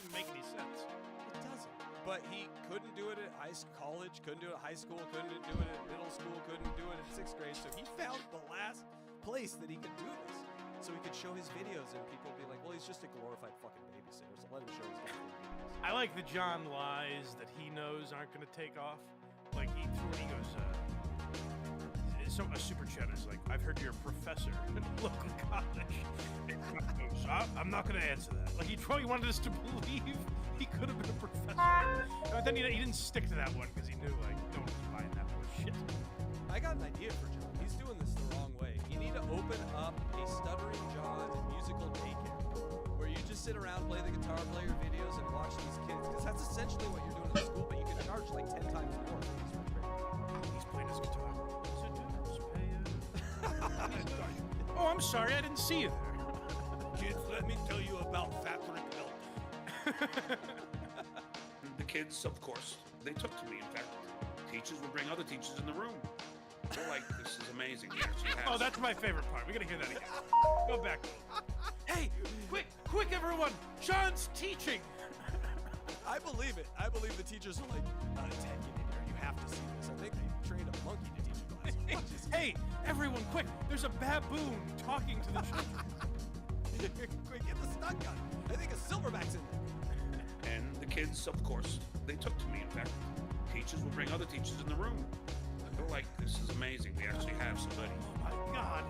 doesn't make any sense. It doesn't. But he couldn't do it at college, couldn't do it at high school, couldn't do it at middle school, couldn't do it at 6th grade. So he found the last place that he could do this. So he could show his videos and people would be like, well, he's just a glorified fucking babysitter, so let him show his videos. I like the John lies that he knows aren't going to take off. Like, he goes, a super chat is like, I've heard you're a professor at a local college. And John goes, I'm not going to answer that. Like, he wanted us to believe he could have been a professor. But then he didn't stick to that one because he knew, like, no one's buying that bullshit. I got an idea for John. He's doing this the wrong way. You need to open up a Stuttering John musical daycare where you just sit around, play the guitar, play your videos, and watch these kids. Because that's essentially what you're doing in the school, but you can charge like 10 times more for these recreations. He's playing his guitar. Oh, I'm sorry, I didn't see you there. Kids, let me tell you about fabric milk. The kids, of course, they took to me. In fact, teachers would bring other teachers in the room. They're like, this is amazing. Oh, that's my favorite part. We gotta hear that again. Go back. Hey, quick, everyone! John's teaching! I believe it. I believe the teachers are like, Ted, get in here. You have to see this. I think they trained a monkey to teach you guys. Hey, everyone, quick! There's a baboon talking to the children. Quick, get the stun gun. I think a silverback's in there. And the kids, of course, they took to me. In fact, teachers would bring other teachers in the room. They're like, this is amazing. We actually have somebody. Oh my God!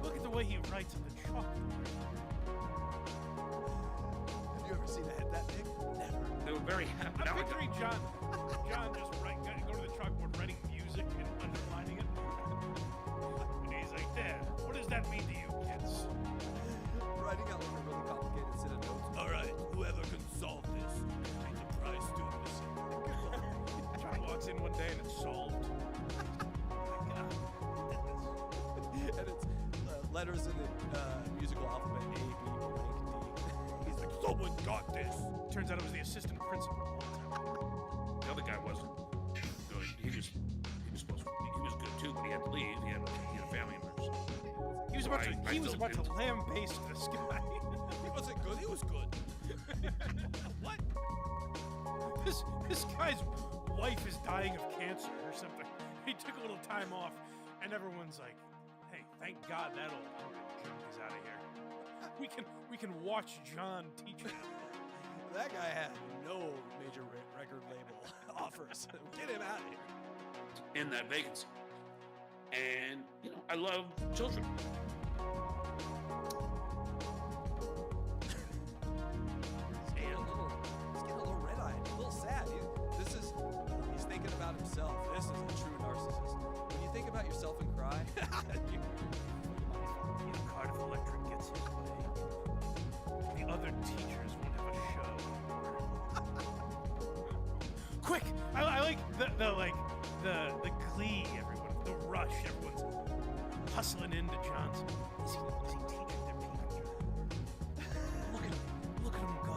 Look at the way he writes on the chalkboard. Have you ever seen a head that big? Never. They were very happy. I'm picturing John just go to the chalkboard, writing music and underlining it. And he's like, Dad, what does that mean to you, kids? Writing out like a really complicated set of notes. All right, whoever can solve this, take the prize student this year. John walks in one day and it's solved. And it's letters in the musical alphabet A, B, blank, D. He's like, someone got this. Turns out it was the assistant principal. The other guy wasn't good. He was good too, but he had to leave. He had a family emergency. He was about to lambaste this guy. He wasn't good. He was good. What? This guy's wife is dying of cancer or something. He took a little time off, and everyone's like, "Hey, thank God that old junk is out of here. We can watch John teach him." That guy had no major record label offers. Get him out of here. In that vacancy. And, I love children. He's getting a little red-eyed, a little sad. He's thinking about himself. This is a true narcissist. When you think about yourself and cry, Cardiff Electric gets his way. The other teachers won't have a show. Quick! I like the glee, everyone, the rush, everyone's hustling into John's. Is he teaching their people? Look at him go.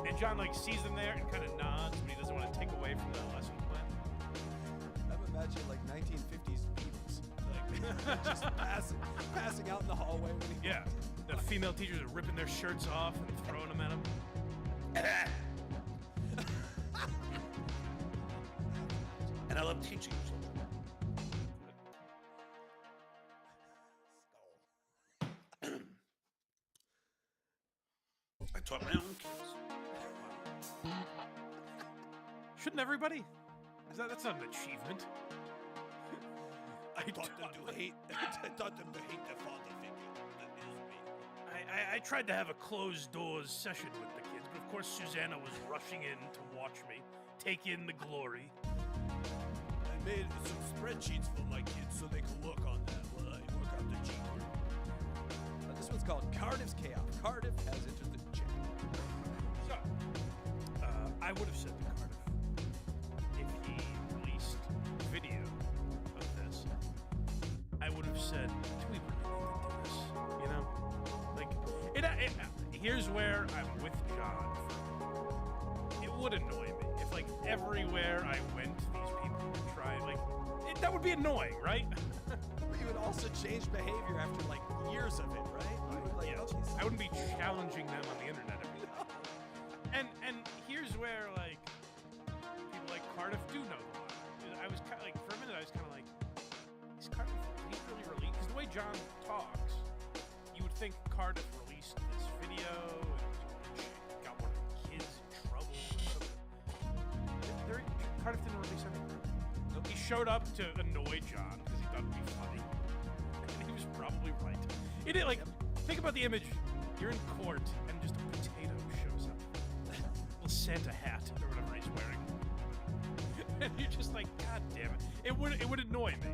And John sees them there and kind of nods, but he doesn't want to take away from the lesson plan. I'm imagining 1950s Beatles, just passing out in the hallway when he the female teachers are ripping their shirts off and throwing them at him. And I love teaching children. I taught my own kids. Shouldn't everybody? That's not an achievement. I taught them to hate their father figure. That is me. I tried to have a closed doors session with the kids, but of course Susanna was rushing in to watch me take in the glory. I made some spreadsheets for my kids so they can work on that while I work out the G-code. This one's called Cardiff's Chaos. Cardiff has entered the chat. So, I would have said to Cardiff, if he released video of this, I would have said, do we really need to do this? Here's where I'm with John. It would annoy me if, everywhere I went, these people would try, that would be annoying, right? But you would also change behavior after, years of it, right? You would, I wouldn't be challenging them on the internet every day. and here's where like people like Cardiff do know the lie. I was kind of like, for a minute I was kind of like, is Cardiff, did he really release? Because the way John talks, you would think Cardiff released this video and got one of the kids in trouble or something. Cardiff didn't release anything. He showed up to annoy John because he thought it'd be funny, and he was probably right. It like, think about the image. You're in court and just a potato shows up, little Santa hat or whatever he's wearing, and you're just like, God damn it! It would annoy me,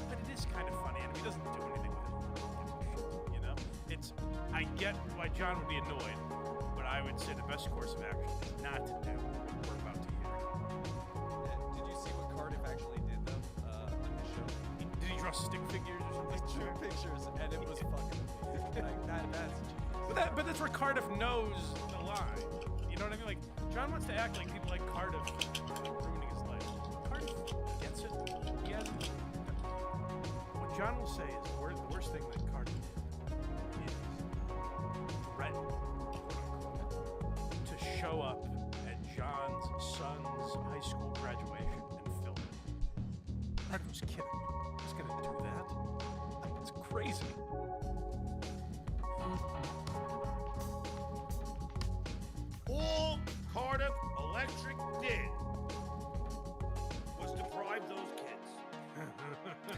but it is kind of funny, and if he doesn't do anything with it, you know, it's. I get why John would be annoyed, but I would say the best course of action is not to do what we're about to hear. Did you see what Cardiff actually did though on the show? Did he draw stick figures or something? He drew pictures, and it was fucking amazing. Like that's genius. But that's where Cardiff knows the line. You know what I mean? Like, John wants to act like people like Cardiff are ruining his life. Cardiff gets it. He hasn't. What John will say is the worst thing that Cardiff did is threaten, to show up at John's son's high school graduation and film it. Cardiff was kidding. He's gonna do that? It's crazy. All Cardiff Electric did was deprive those kids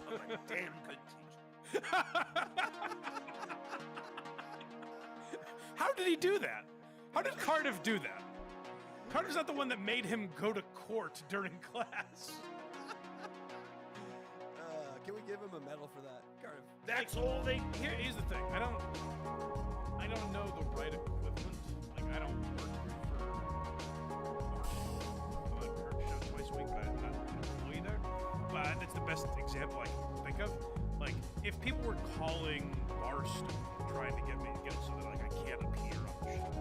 of a damn good teacher. How did he do that? How did Cardiff do that? Cardiff's not the one that made him go to court during class. Can we give him a medal for that, Cardiff? That's all they. Here's the thing. I don't know the right equivalent. Like, I don't work for Kirk show twice a week, but I'm not an employee there. But that's the best example I can think of. Like, if people were calling Barstool trying to get it so that like I can't appear on the show,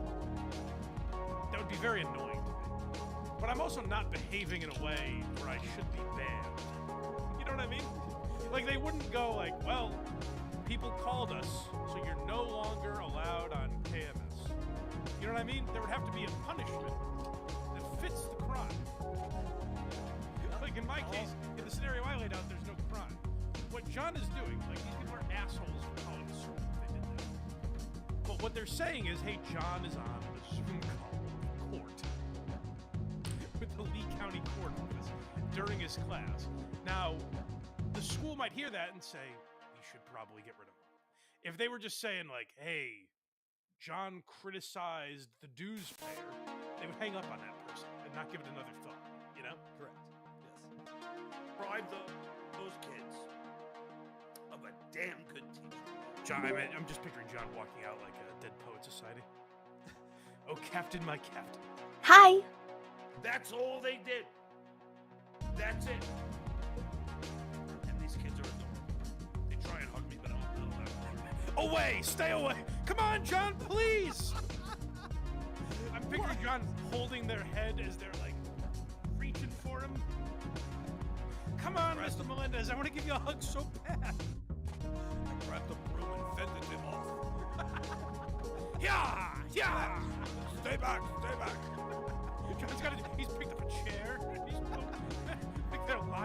that would be very annoying to me. But I'm also not behaving in a way where I should be banned. You know what I mean? Like, they wouldn't go like, well, people called us, so you're no longer allowed on KMS. You know what I mean? There would have to be a punishment that fits the crime. Like, in my case, in the scenario I laid out, there's no crime. What John is doing, like, these people are assholes for calling a school if they did that. But what they're saying is, hey, John is on the Zoom call with court, with the Lee County Court Office during his class. Now, the school might hear that and say, we should probably get rid of him. If they were just saying, like, hey, John criticized the dues payer, they would hang up on that person and not give it another thought, you know? Correct. Yes. Deprive those kids of a damn good teacher. John, I'm just picturing John walking out like a Dead Poet Society. Oh, Captain, my Captain. Hi. That's all they did. That's it. And these kids are adorable. They try and hug me, but I don't know that. Away! Stay away! Come on, John, please! I'm picturing John holding their head as they're, like, reaching for him. Come on, Mr. Melendez, I want to give you a hug so bad. I grabbed the broom and fended him off. Yeah! Yeah! Stay back! Stay back! John's got he's picked up a chair.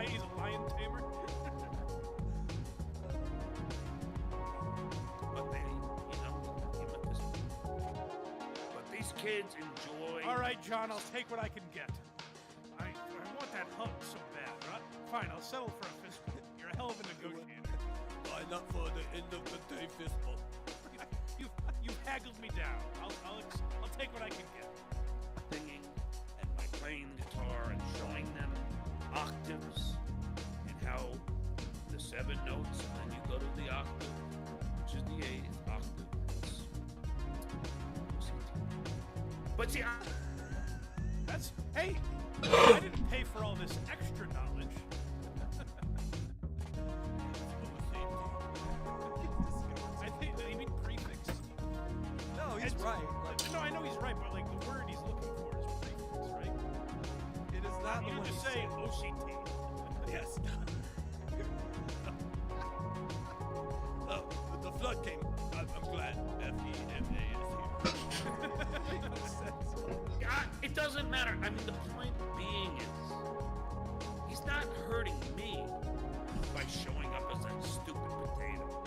He's a lion tamer. But they, even this. But these kids enjoy. All right, John, I'll take what I can get. I want that hug so bad, right? Fine, I'll settle for a fist bump. You're a hell of a negotiator. Line up for the end of the day fist bump. You've haggled me down. I'll take what I can get. Singing and my playing guitar and showing them octaves and how the 7 notes and then you go to the octave, which is the 8th octave. But see, hey, I didn't pay for all this extra knowledge. I think you mean prefix. No, he's right. Like, No, I know he's right, but like the word he's looking for is prefix, right? it is not You the don't one just he say said. OCT. Yes. The flood came. I'm glad FEMA is here. Makes sense. God It doesn't matter. I mean, the point being is, he's not hurting me by showing up as that stupid potato.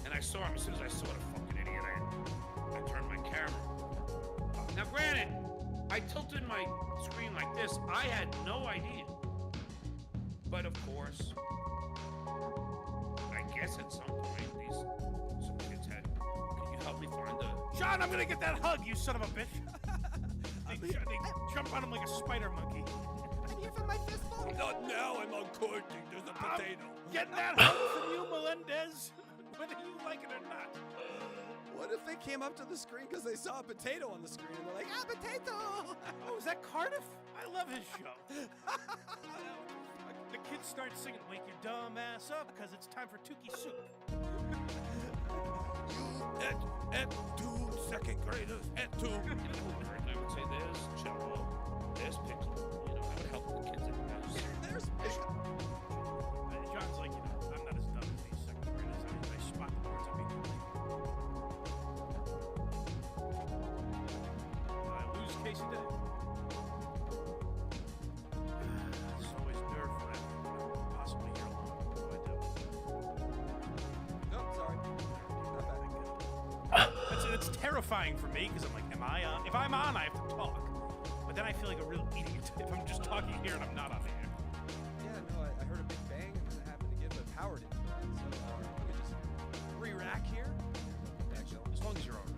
And I saw him as soon as I saw the fucking idiot. I turned my camera. Now, granted, I tilted my screen like this. I had no idea. But of course, I guess at some point some kids had. Can you help me find the? John, I'm gonna get that hug, you son of a bitch. They jump on him like a spider monkey. I'm here for my fistful. Not now. I'm on quarantine. There's a potato. Getting that hug from you, Melendez. Whether you like it or not. What if they came up to the screen because they saw a potato on the screen and they're like, ah, potato! Oh, is that Cardiff? I love his show. The kids start singing, wake your dumb ass up, because it's time for Tukey soup. You at two second graders, at two. I would say there's cello, there's piccolo. You know, I would help the kids in the house. There's piccolo. John's like, I'm not as dumb as these second graders. I spot the words I'm being I lose Casey Day. It's always nerve wracking, possibly here alone. What do I do? No, sorry. Not bad. It's terrifying for me because I'm like, am I on? If I'm on, I have to talk. But then I feel like a real idiot if I'm just talking here and I'm not on the air. Yeah, no, I heard a big bang and then it happened again, but power didn't go out. So let me just re-rack here. As long as you're all right.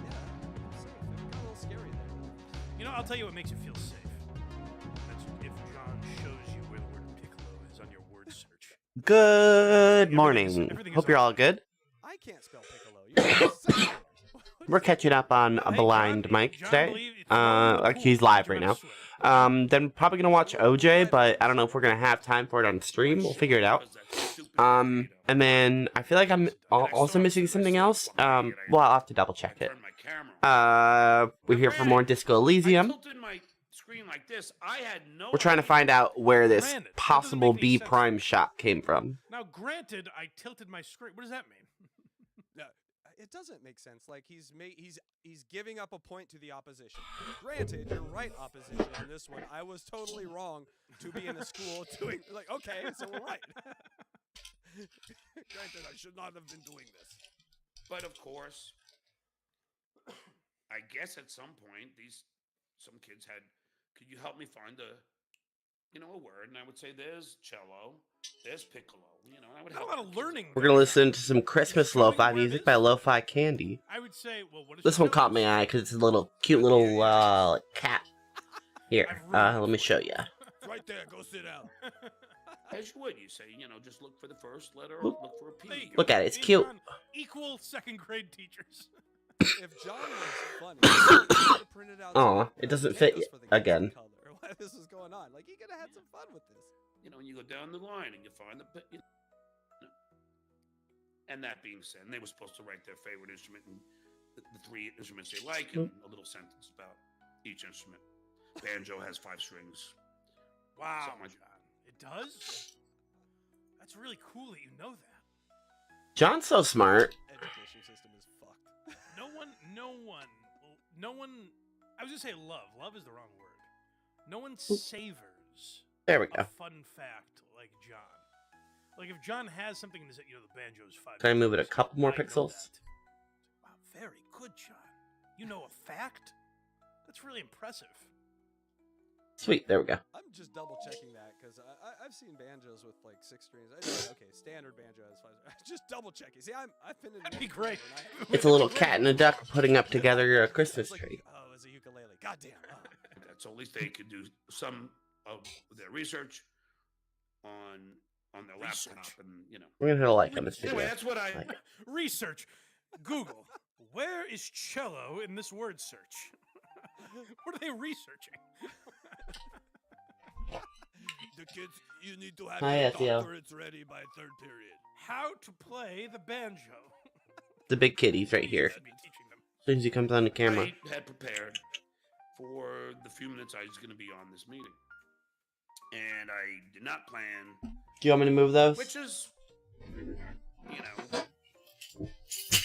Yeah, I'm safe. It got a little scary there. I'll tell you what makes you feel safe. That's if John shows you where the word piccolo is on your word search. Good morning. Everything is Hope you're all good. I can't spell piccolo. You're We're catching up on a blind Mike today. He's live right now. Then probably gonna watch OJ, but I don't know if we're gonna have time for it on stream. We'll figure it out. And then I feel like I'm also missing something else. Well, I'll have to double check it. We're here for more Disco Elysium. We're trying to find out where this possible B prime shot came from. Now, granted, I tilted my screen. What does that mean? It doesn't make sense. Like he's giving up a point to the opposition. Granted, you're right, opposition, on this one. I was totally wrong to be in a school doing like okay, so we're right. Granted, I should not have been doing this. But of course, I guess at some point some kids had. Could you help me find a word? And I would say there's cello, there's piccolo. And I would help. A lot of learning. We're gonna listen to some Christmas lo-fi music by Lo-Fi Candy. I would say, well, what is This one caught my eye because it's a little cute little cat. Here, let me show you. It's right there. Go sit down. As you would, you say, just look for the first letter or look for a P. Look at it, it's cute. Equal second grade teachers. If John was funny, he could have printed out. Aw, it doesn't fit again. Why this is going on? Like he could have had some fun with this. And you go down the line and you find the. And that being said, and they were supposed to write their favorite instrument and the three instruments they like, and a little sentence about each instrument. Banjo has 5 strings. Wow, Something like John. It does? That's really cool that you know that. John's so smart. Education system is fucked. No one, I was gonna say love. Love is the wrong word. No one savors There we a go. fun fact like John. Like if John has something in his, the banjo's 5. Can I move it a couple more I know pixels? that. Wow, very good, John. You know a fact? That's really impressive. Sweet, there we go. I'm just double checking that because I've seen banjos with like 6 strings. Okay, standard banjo has 5. Just double checking. See, I've been in. That'd be great. It's a little cat and a duck putting up together a Christmas like, tree. oh, it's a ukulele. Goddamn. Oh. So at least they could do some of their research on their laptop, and We're gonna hit a like on this video. Anyway, that's what I Like it. Research. Google. Where is cello in this word search? What are they researching? The kids, you need to have Hi, your Ethio. doctorates ready by 3rd period. How to play the banjo. The big kitty's right here. Should be teaching them. As soon as he comes on the camera. I had prepared for the few minutes I was going to be on this meeting, and I did not plan. Do you want me to move those? Which is,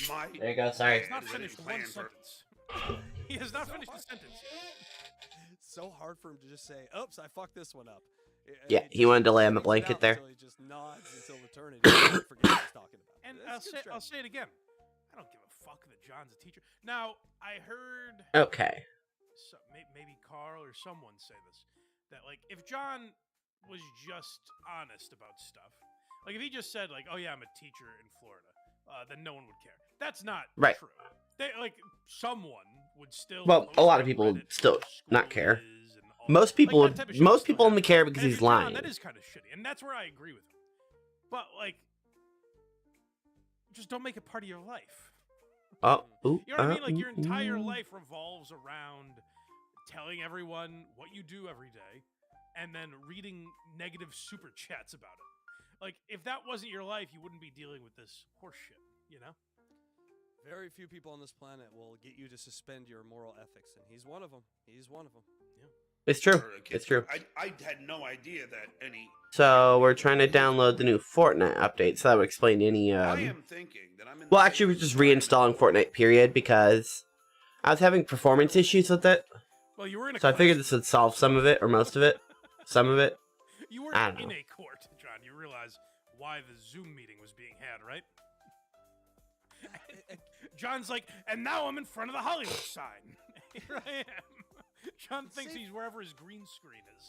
my. There you go, sorry. It's not finished one sentence. He has not So finished the hard. sentence yet. So hard for him to just say, "Oops, I fucked this one up." Yeah, he wanted to lay on the blanket there. Until he just nods until eternity. And forget what he's talking about. And That's good I'll strategy. say it again. I don't give a fuck that John's a teacher. Now, I heard Okay. maybe Carl or someone say this, that like if John was just honest about stuff, like if he just said like, "Oh yeah, I'm a teacher in Florida," then no one would care. That's not Right. true. They like someone would still. Well, a post lot on of people Reddit still where school not care. is and all- Most people like, would. that type of shit Most still people only happens. care because And if he's you're John, lying. that is kind of shitty, and that's where I agree with him. But like, just don't make it part of your life. Oh, ooh, You know what I mean? Like your entire ooh. life revolves around telling everyone what you do every day and then reading negative super chats about it. Like if that wasn't your life, you wouldn't be dealing with this horse shit, you know? Very few people on this planet will get you to suspend your moral ethics, and he's one of them. He's one of them. It's true. For a kid. It's true. I had no idea that any. So we're trying to download the new Fortnite update, so that would explain any. I am thinking that I'm in. Well, the actually, we're same just environment. reinstalling Fortnite, period, because I was having performance issues with it. Well, you were in a So I figured class- this would solve some of it, or most of it. Some of it. You were I don't in know. a court, John. You realize why the Zoom meeting was being had, right? John's like, and now I'm in front of the Hollywood sign. Here I am. John thinks he's wherever his green screen is.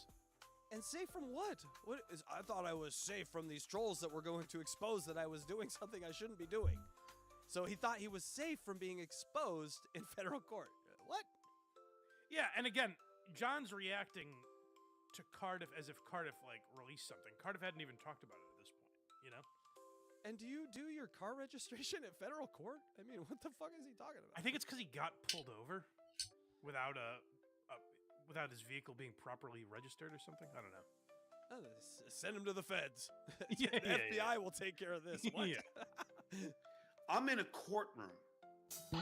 And safe from what? What is? I thought I was safe from these trolls that were going to expose that I was doing something I shouldn't be doing. So he thought he was safe from being exposed in federal court. What? Yeah, and again, John's reacting to Cardiff as if Cardiff like released something. Cardiff hadn't even talked about it at this point, you know? And do you do your car registration at federal court? I mean, what the fuck is he talking about? I think it's because he got pulled over without without his vehicle being properly registered or something. I don't know. Oh, send him to the feds. Yeah, The yeah, FBI will take care of this. What? Yeah. I'm in a courtroom. Yes,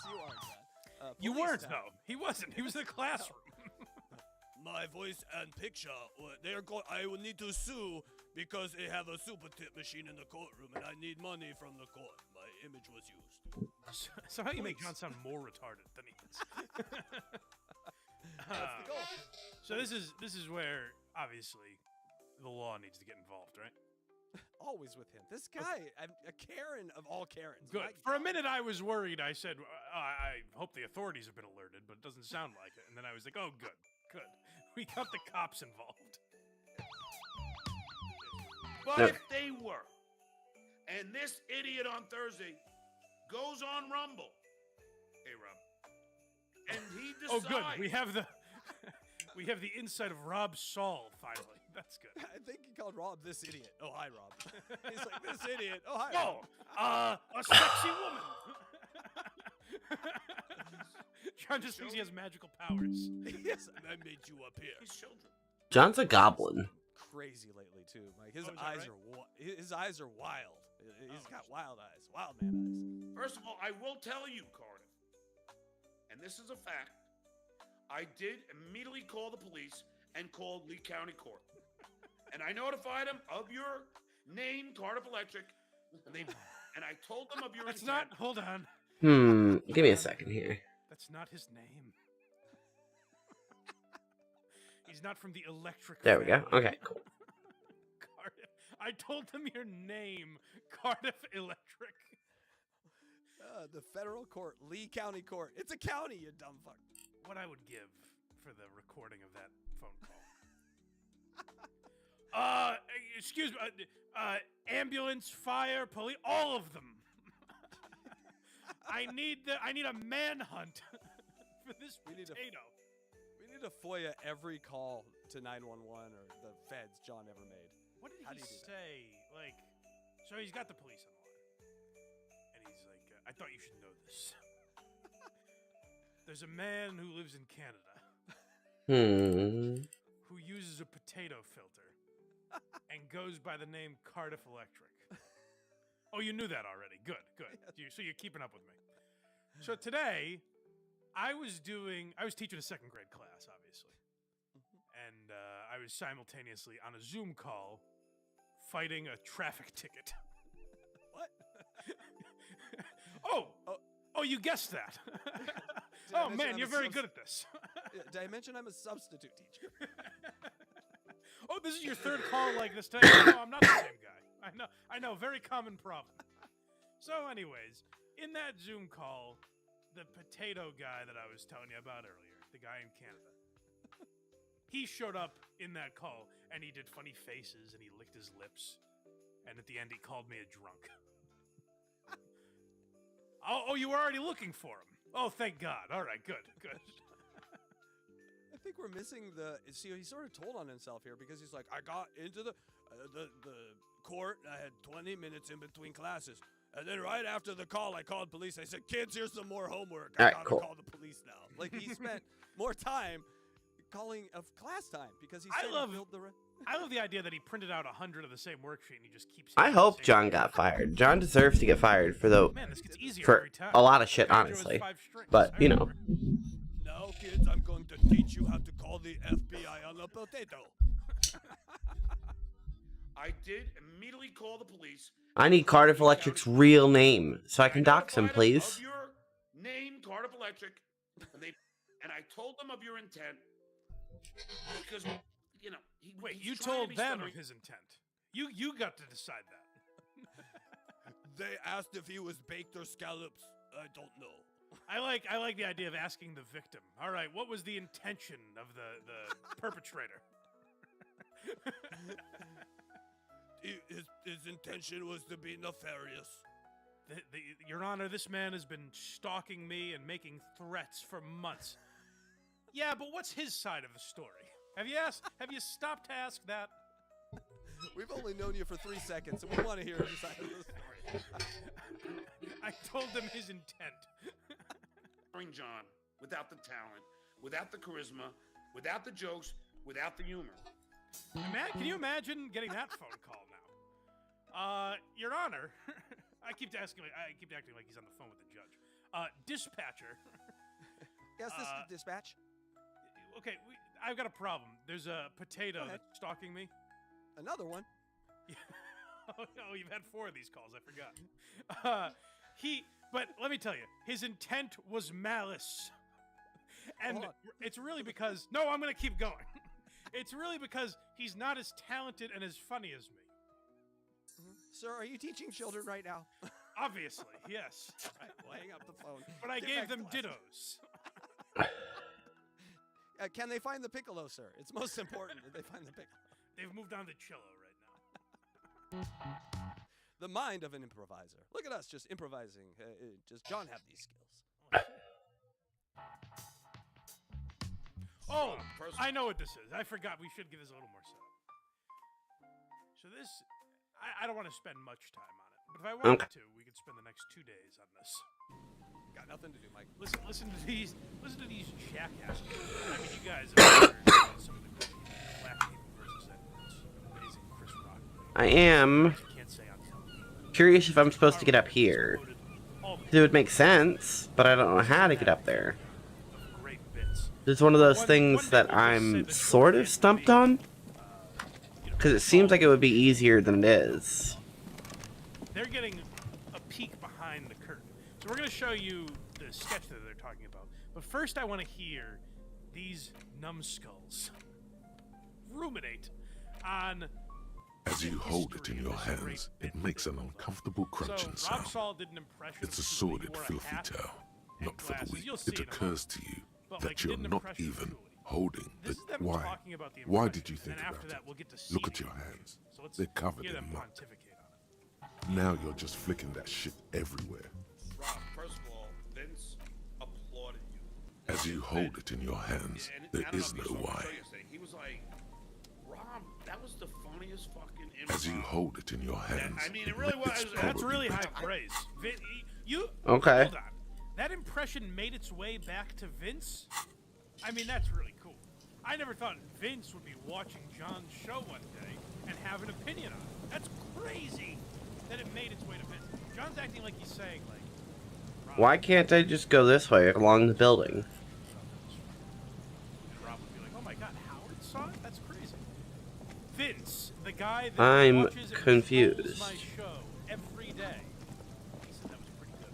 you are, John. You Police weren't town. though. He wasn't. He was in the classroom. My voice and picture, I will need to sue because they have a super tip machine in the courtroom and I need money from the court. My image was used. So how you make John sound more retarded than he is? That's the goal. So this is where obviously the law needs to get involved, right? Always with him. This guy, I'm a Karen of all Karens. Good. My For a God. minute, I was worried. I said, I hope the authorities have been alerted, but it doesn't sound like it. And then I was like, oh, good. We got the cops involved. But Yep. if they were, and this idiot on Thursday goes on Rumble, hey Rob, and he Oh, decides. good. We have the insight of Rob Saul finally. That's good. I think he called Rob this idiot. Oh, hi, Rob. He's like, this idiot. Oh, hi, Oh, Rob. a sexy woman. John just thinks he has magical powers. Yes, I made you appear. His children. John's a goblin. Crazy lately, too. Like, his Oh, is that eyes right? are his eyes are wild. He's got shit. wild eyes. Wild man First of all, I will tell you, Cardiff, and this is a fact. I did immediately call the police and called Lee County Court, and I notified them of your name, Cardiff Electric, and I told them of your That's intent. not. Hold on. Give me a second here. That's not his name. He's not from the electric. There we go. family. Okay, cool. Cardiff. I told them your name, Cardiff Electric. The federal court, Lee County Court. It's a county, you dumb fuck. What I would give for the recording of that phone call. Excuse me. Ambulance, fire, police, all of them. I need a manhunt for this We need a- potato. We need to FOIA every call to 911 or the feds John ever made. What did How he do you do that? say? Like, so he's got the police on the line, and he's like, "I thought you should know this. There's a man who lives in Canada who uses a potato filter and goes by the name Cardiff Electric." Oh, you knew that already. Good. So you're keeping up with me. So today, I was teaching a second grade class, obviously. And I was simultaneously on a Zoom call fighting a traffic ticket. What? Oh, you guessed that. Oh man, you're very good at this. Did I mention I'm a substitute teacher? Oh, this is your third call like this today. No, I'm not the same guy. I know, very common problem. So anyways, in that Zoom call, the potato guy that I was telling you about earlier, the guy in Canada, he showed up in that call, and he did funny faces, and he licked his lips, and at the end he called me a drunk. Oh, you were already looking for him. Oh, thank God. All right, good. I think we're missing see, he sort of told on himself here because he's like, I got into the court. I had 20 minutes in between classes. And then right after the call, I called police. I said, kids, here's some more homework. I gotta call the police now. Like, he spent more time calling of class time because he said he filled the... I love the idea that he printed out 100 of the same worksheet and he just keeps... I hope John got fired. John deserves to get fired for Man, this gets easier for every time. a lot of shit, honestly. But, you know. Now, kids, I'm going to teach you how to call the FBI on a potato. I did immediately call the police. I need Cardiff Electric's real name so I can dox him, please. Of your name, Cardiff Electric, and I told them of your intent because, you know, Wait, you told them of his intent. You got to decide that. They asked if he was baked or scallops. I don't know. I like the idea of asking the victim. All right, what was the intention of the perpetrator? His intention was to be nefarious. Your Honor, this man has been stalking me and making threats for months. Yeah, but what's his side of the story? Have you stopped to ask that? We've only known you for 3 seconds, and we want to hear his side of the story. I told them his intent. John, without the talent, without the charisma, without the jokes, without the humor. Can you imagine getting that phone call now? Your Honor, I keep acting like he's on the phone with the judge. Dispatcher. Yes, this is the dispatch. Okay, I've got a problem. There's a potato that's stalking me. Another one? Oh, you've had 4 of these calls. I forgot. But let me tell you, his intent was malice. And it's really because... No, I'm going to keep going. It's really because he's not as talented and as funny as me. Sir, are you teaching children right now? Obviously, yes. Right, well, hang up the phone. But I gave them dittos. Can they find the piccolo, sir? It's most important that they find the piccolo. They've moved on to cello right now. The mind of an improviser. Look at us just improvising. Just John have these skills. Oh, I know what this is. I forgot. We should give this a little more setup. So this, I don't want to spend much time on it. But if I wanted to, we could spend the next 2 days on this. Got nothing to do, Mike. Listen to these jackasses. I mean, you guys have heard some of the Black People versus Edwards. Amazing Chris Rock. I am curious if I'm supposed to get up here. It would make sense, but I don't know how to get up there. This is one of those things that I'm sort of stumped on. Because it seems like it would be easier than it is. They're getting a peek behind the curtain. So we're going to show you the sketch that they're talking about. But first I want to hear these numbskulls ruminate on... As you hold it in your hands, it makes an uncomfortable crunching sound. It's a sordid, filthy tale. Not for the weak. It occurs to you that you're not even holding the... Why did you think about it? Look at your hands. They're covered in mud. Now you're just flicking that shit everywhere. Rob, first of all, Vince applauded you. As you hold it in your hands, there is no why. He was like, Rob, that was the funniest fucking improv. As you hold it in your hands, I mean, it really was. That's really high praise. Okay. Hold on. That impression made its way back to Vince? I mean, that's really cool. I never thought Vince would be watching John's show one day and have an opinion on it. That's crazy that it made its way to Vince. John's acting like he's saying, like... Why can't I just go this way along the building? Rob would be like, oh my god, Howard saw it? That's crazy. Vince, the guy that I'm watches and confused. controls my show every day. He said that was pretty good.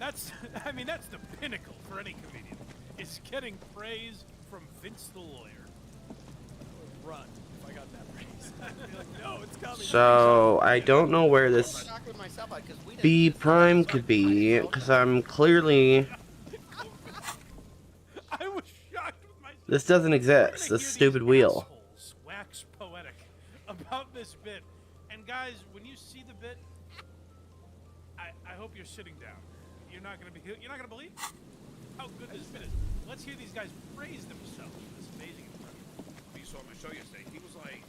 I mean, that's the pinnacle for any comedian. It's getting praise from Vince the lawyer. Run if I got that praise. I'd be like, no, it's coming. So I don't know where this B prime could be because I'm clearly. I was shocked with myself. This doesn't exist. This stupid wheel. Wax poetic about this bit. And guys, when you see the bit, I hope you're sitting down. You're not gonna believe how good this bit is. Let's hear these guys praise themselves for this amazing impression. We saw my show yesterday. He was like,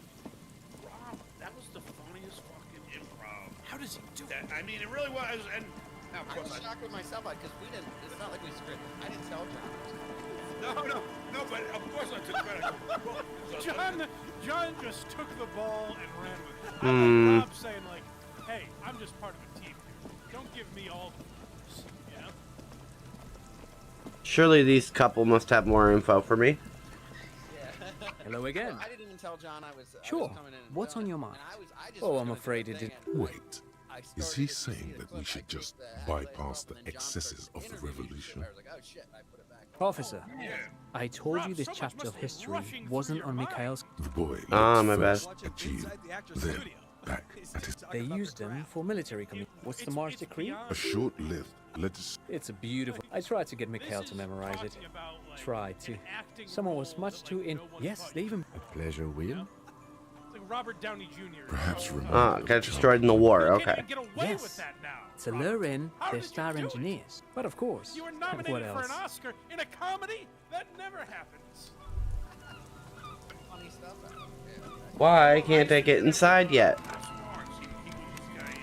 Rob, that was the funniest fucking improv. How does he do that? I mean, it really was. And now, of I course, was shocked with myself because we didn't. It's not like we scripted. I didn't tell John. No, but of course I took credit. Well, John just took the ball and ran with it. I like Rob saying like, "Hey, I'm just part of a team here. Don't give me all the force," you know? Surely these couple must have more info for me. Yeah. Hello again. I didn't even tell John I was. Sure. I was coming in and What's doing on it. your mind? And I just Oh, was I'm gonna do afraid the it thing, did. and Wait, I is started he to see saying the that clip, we I should clicked just the play bypass off, the and then John excesses started of the interviewing me, revolution? I was like, oh shit, I put it back on. Officer, yeah. I told Rob, you this so much chapter must of be history rushing through wasn't your on mind. Mikhail's. The boy Ah, looked my bad. first at you, Inside the actor's then studio. back He's at just his. talking They about used the them craft. for military commission. What's the Mars decree? A short-lived legislation. It's a beautiful. I tried to get Mikhail to memorize it. Tried to. Someone was much too in. Yes, they even. A pleasure, Will. It's like Robert Downey Jr. Perhaps Ah, got destroyed in the war. You can't Okay. even get away with Yes. that now. To Rob. lure in How their did you star do it? engineers. But of course. You were What nominated for else? an Oscar in a comedy? That never happens. Funny stuff. Yeah. Why can't I get inside yet? He was this guy.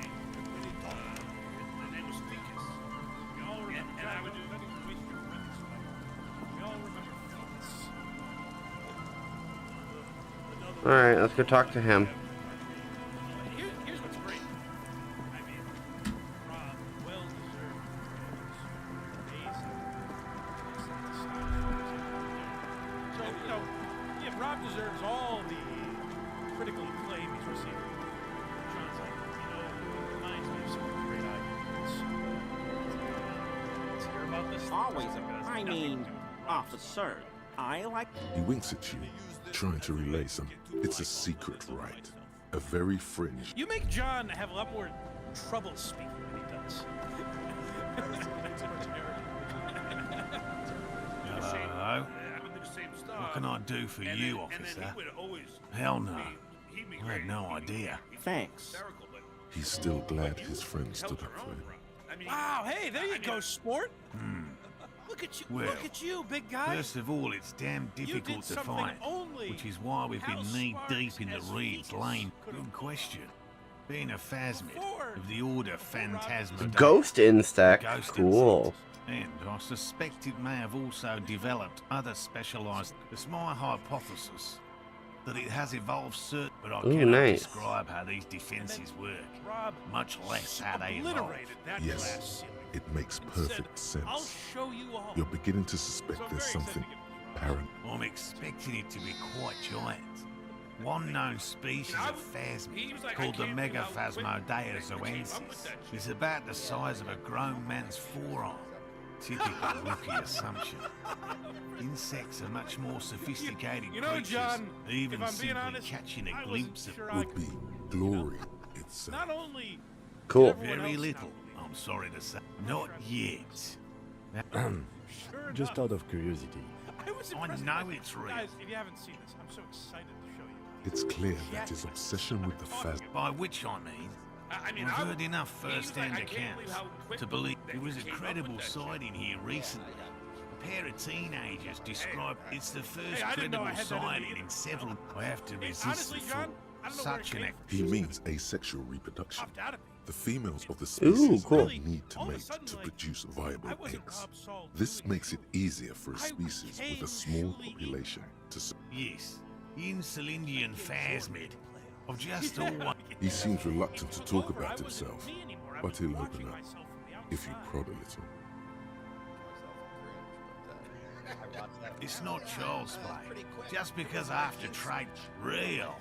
The name was Speakus. We all remember And I would do that. We all remember Phoenix. All right, let's go talk to him. Here's what's great. I mean, Rob, well-deserved praise. Amazing. So, you know, yeah, Rob deserves all the critical acclaim he's received. John's like, you know, it reminds me of some great ideas. Let's hear about this. Always, I mean, officer. I like. He winks at you, trying to relay some. It's a secret rite, a very fringe. You make John have a lot more trouble speaking than he does. Hello. What can I do for you, officer? Hell no. I had no idea. Thanks. He's still glad his friend stood up for him. Wow, hey, there you go, sport. Look at you, Well, look at you, big guy. First of all, it's damn difficult to something find, only which is why we've been House knee-deep Sparks in the as Reeds Phoenix Lane. could have Good question. Being a phasmid Before- of the Order Phantasmagoria. Ghost insect. Ghost Cool. And I suspect it may have also developed other specialized. It's my hypothesis that it has evolved certain, but I Ooh, cannot nice. describe how these defenses work, Rob much less how they evolve. obliterated that Yes, glass ceiling. it makes and said, perfect I'll sense. show you all. You're beginning to suspect So I'm there's very excited something to get this, Rob. paranoid. I'm expecting it to be quite giant. One known species of phasmid, called the Megaphasmodea zoensis, is about the size of a grown man's forearm. Typical rookie assumption. Insects are much more sophisticated You know, creatures, John, even if I'm being simply honest, catching a I wasn't glimpse of sure I Would be glory itself. Not only Cool. everyone very else little, not believe I'm sorry to say. Not yet. Sure Just enough. out of curiosity. I was I impressed know by it's real. Guys, if you haven't seen this, I'm so excited to show you. It's clear that his obsession with the phasm. By which I mean, I've heard enough first-hand accounts to believe there was a credible sighting here recently. A pair of teenagers described it's the first I didn't know I credible had that in me sighting either. in several. I have to resist honestly, the John, thought. I don't know where it Such an came act. He means asexual reproduction. Popped out of me. The females of the species cool. don't need to All of a mate sudden, to like, produce I viable wasn't eggs. Rob Saul This doing makes it easier for a I species with became a small truly population to. Yes, Insulindian phasmid. I've just Yeah. always. He seems reluctant to talk Over, I about wasn't himself, me anymore. I but was he'll watching open up myself from the if you outside. prod a little. I watched that. It's not child's play. Just because I have to trade real.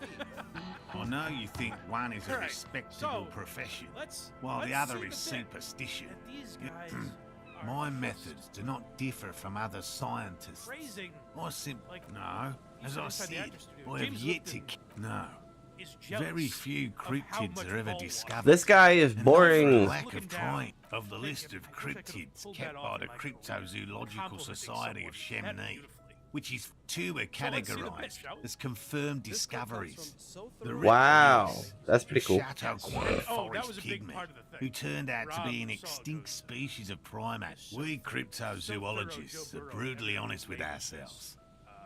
I know you think one is a Alright, respectable so, profession, Let's while the let's other see is the bit superstition. that these guys My methods do not differ from other scientists. Phrasing. I simply... Like, No, you as said I inside the said, actor studio. I have James yet to... Lipton No. is jealous Very few of how cryptids much are ever Paul wants. discovered. This guy is And not for boring. lack Looking of down, trying. Of the thinking, list of I wish I could've cryptids pulled kept that by off the and I could Cryptozoological complimenting Society someone of Chamonix, beautifully. which is two are So let's see the categorized pitch, shall we? as confirmed This clip comes discoveries. from The Sothero- Wow, reptiles, that's pretty the cool. Chateauquin Oh, that forest was a big pygmy, part of the thing. who turned out to be an Rob Saul extinct goes, species of primate. so We thorough, cryptozoologists Joe are Burrow brutally never honest with made ourselves. this,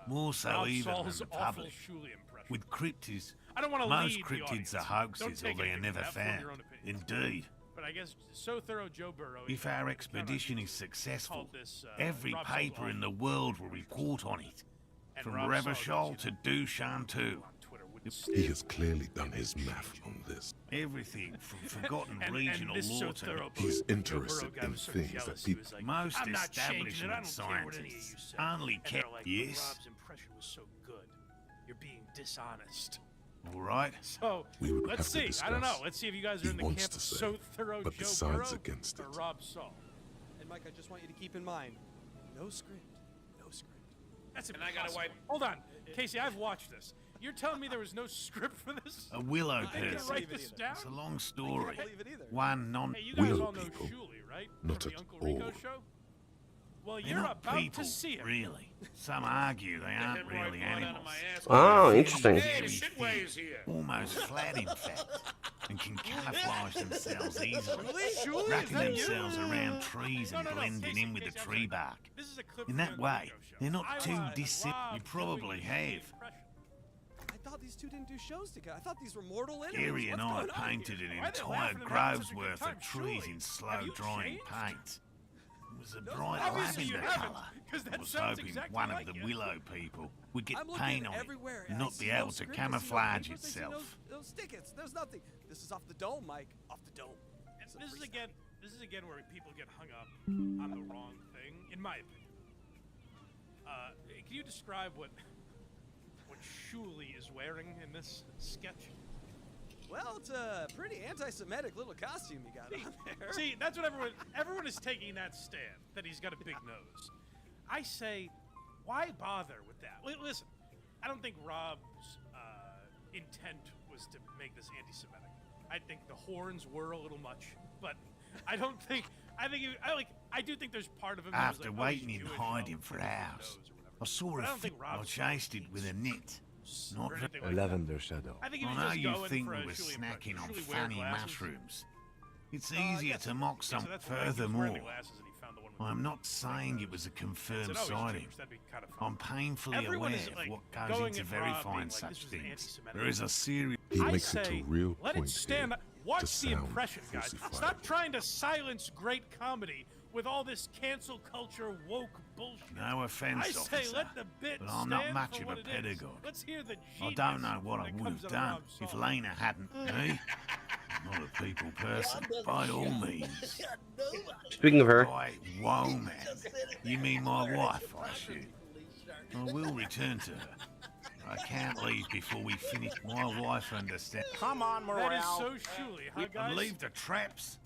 More so Rob even than Saul's the awful public. Shuley impression. With cryptids, I don't want to most lead the cryptids audience. are Don't hoaxes or take they are anything never from that, form found. your own opinion. Indeed. But I guess so thorough Joe Burrow. If our expedition is successful, every paper in the world will report on it. From Revachol to Dushantu. He has clearly done his math on this. Everything from forgotten regional lore to He's interested in things that people... most I'm not changing it. I establishment don't care what any of you scientists say. only And kept... they're like, Yes, Rob's impression was so good. You're being dishonest. all right. So We would let's have to see. I don't know. discuss. Let's see if you guys are He in the wants camp to of say, so thorough but Joe decides Burrow against or it. Rob Saul. And Mike, I just want you to keep in mind, no script, no script. That's And I impossible. gotta wipe- Hold on, Casey. I've watched this. You're telling me there was no script for this? A willow I can person. write this down. It's a long story. I can't believe it either. One non... Hey, you guys Willow all know people, Shuley, right? not From the at Uncle Rico all. show. Well, They're you're not about people, to see it. really. Some argue they aren't Hemorrhoid really blood out of animals. my ass. Oh, interesting. Hey, the shitway is here. Almost flat, in fact, and can camouflage themselves easily, Shuley, is wrapping that you? themselves around trees and No, blending Casey, in with the Casey, I'm tree sorry. bark. This is a clip In from that the Uncle way, Rico show. they're not I too want dissimilar. Rob You probably doing the have. impression. I thought these two didn't do shows together. I thought these were mortal enemies. Gary and What's I going on painted here? an Why are they entire laughing and having grove's such a good worth time? of trees Surely. in slow Have you drying changed? paint. It was a No, bright obviously you lavender haven't, colour. 'cause that I was sounds hoping exactly one like of the you. willow people would get I'm looking paint on it everywhere, and I not see be no able to script, I see no camouflage papers, I see itself. No stickets. There's nothing. This is off the dome, Mike. Off the dome. It's a This is freestyle. again where people get hung up on the wrong thing, in my opinion. Can you describe what Shuley is wearing in this sketch? Well, it's a pretty anti-Semitic little costume you got on there. See, that's what everyone is taking that stand that he's got a big nose. I say, why bother with that? Listen, I don't think Rob's intent was to make this anti-Semitic. I think the horns were a little much, but I don't think. I do think there's part of him. that was After like, oh, he's waiting in Jewish, hiding I'll for put it on the hours, nose or whatever. I saw But a I don't think fin. I Rob's chased it with a net. Not or very... anything like that. Lavender shadow. I think he I was know just you going think for we a were Shuley snacking on impression. Shuley wear funny glasses. mushrooms. It's yeah, easier to mock Yeah, some so that's right, he was wearing furthermore. the glasses and he found the one with I'm the not saying it was a I confirmed said, oh, he's sighting. Jewish, that'd be kind of fun. I'm painfully Everyone aware is, of like, what goes going into at Rob verifying being like, such this was things. anti-Semitic. There is a serious... He I makes say, it a real let point it stand. here Watch to the sound impression, guys. falsifiable. Stop trying to silence great comedy with all this cancel culture woke bullshit. No offense, I say officer, let the bit but I'm not stand much for of what a it is. pedagogue. Let's hear the I genius don't know what I that would comes have out of done Rob if Saul. Lena hadn't... Me? I'm not a people person, by all means. Speaking of her, Right, whoa, man. You mean my wife, I assume? I will return to her. I can't leave before we finish. My wife understands. Come on, That is Morale. so Shuley, huh, And guys? leave the traps.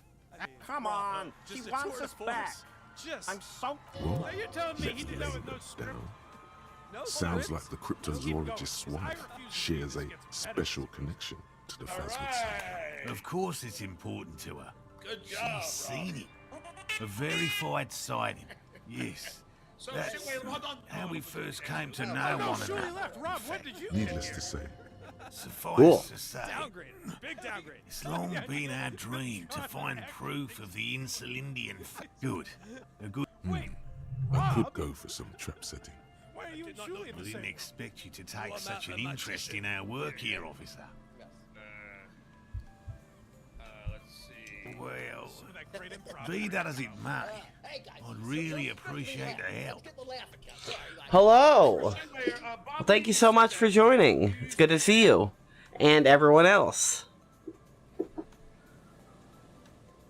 Come on. She Just a wants tour us de force. back. Just I'm so... Are you telling me he did that with no Let's script? down. no Sounds script. like the cryptozoologist's wife shares a special connection to the Phasmid. Of course it's important to her. Good job, She's seen it. A verified sighting. Yes. So, That's shitway, log on. how we first came to know Oh, no, one Shuley another. left. Rob, when did you get Needless here? to say, Suffice Cool. to say, Downgrade. Big downgrade. it's long been our dream to find proof of the Insulindian. Good. A good. Wait, I could Rob, go for some trap setting. why are you and Shuley in I the didn't same? expect you to take such an interest in our work here, officer. Let's see. Well, Some of that great improv. be that as it may, I'd really appreciate the help. hello. Well, thank you so much for joining. It's good to see you and everyone else.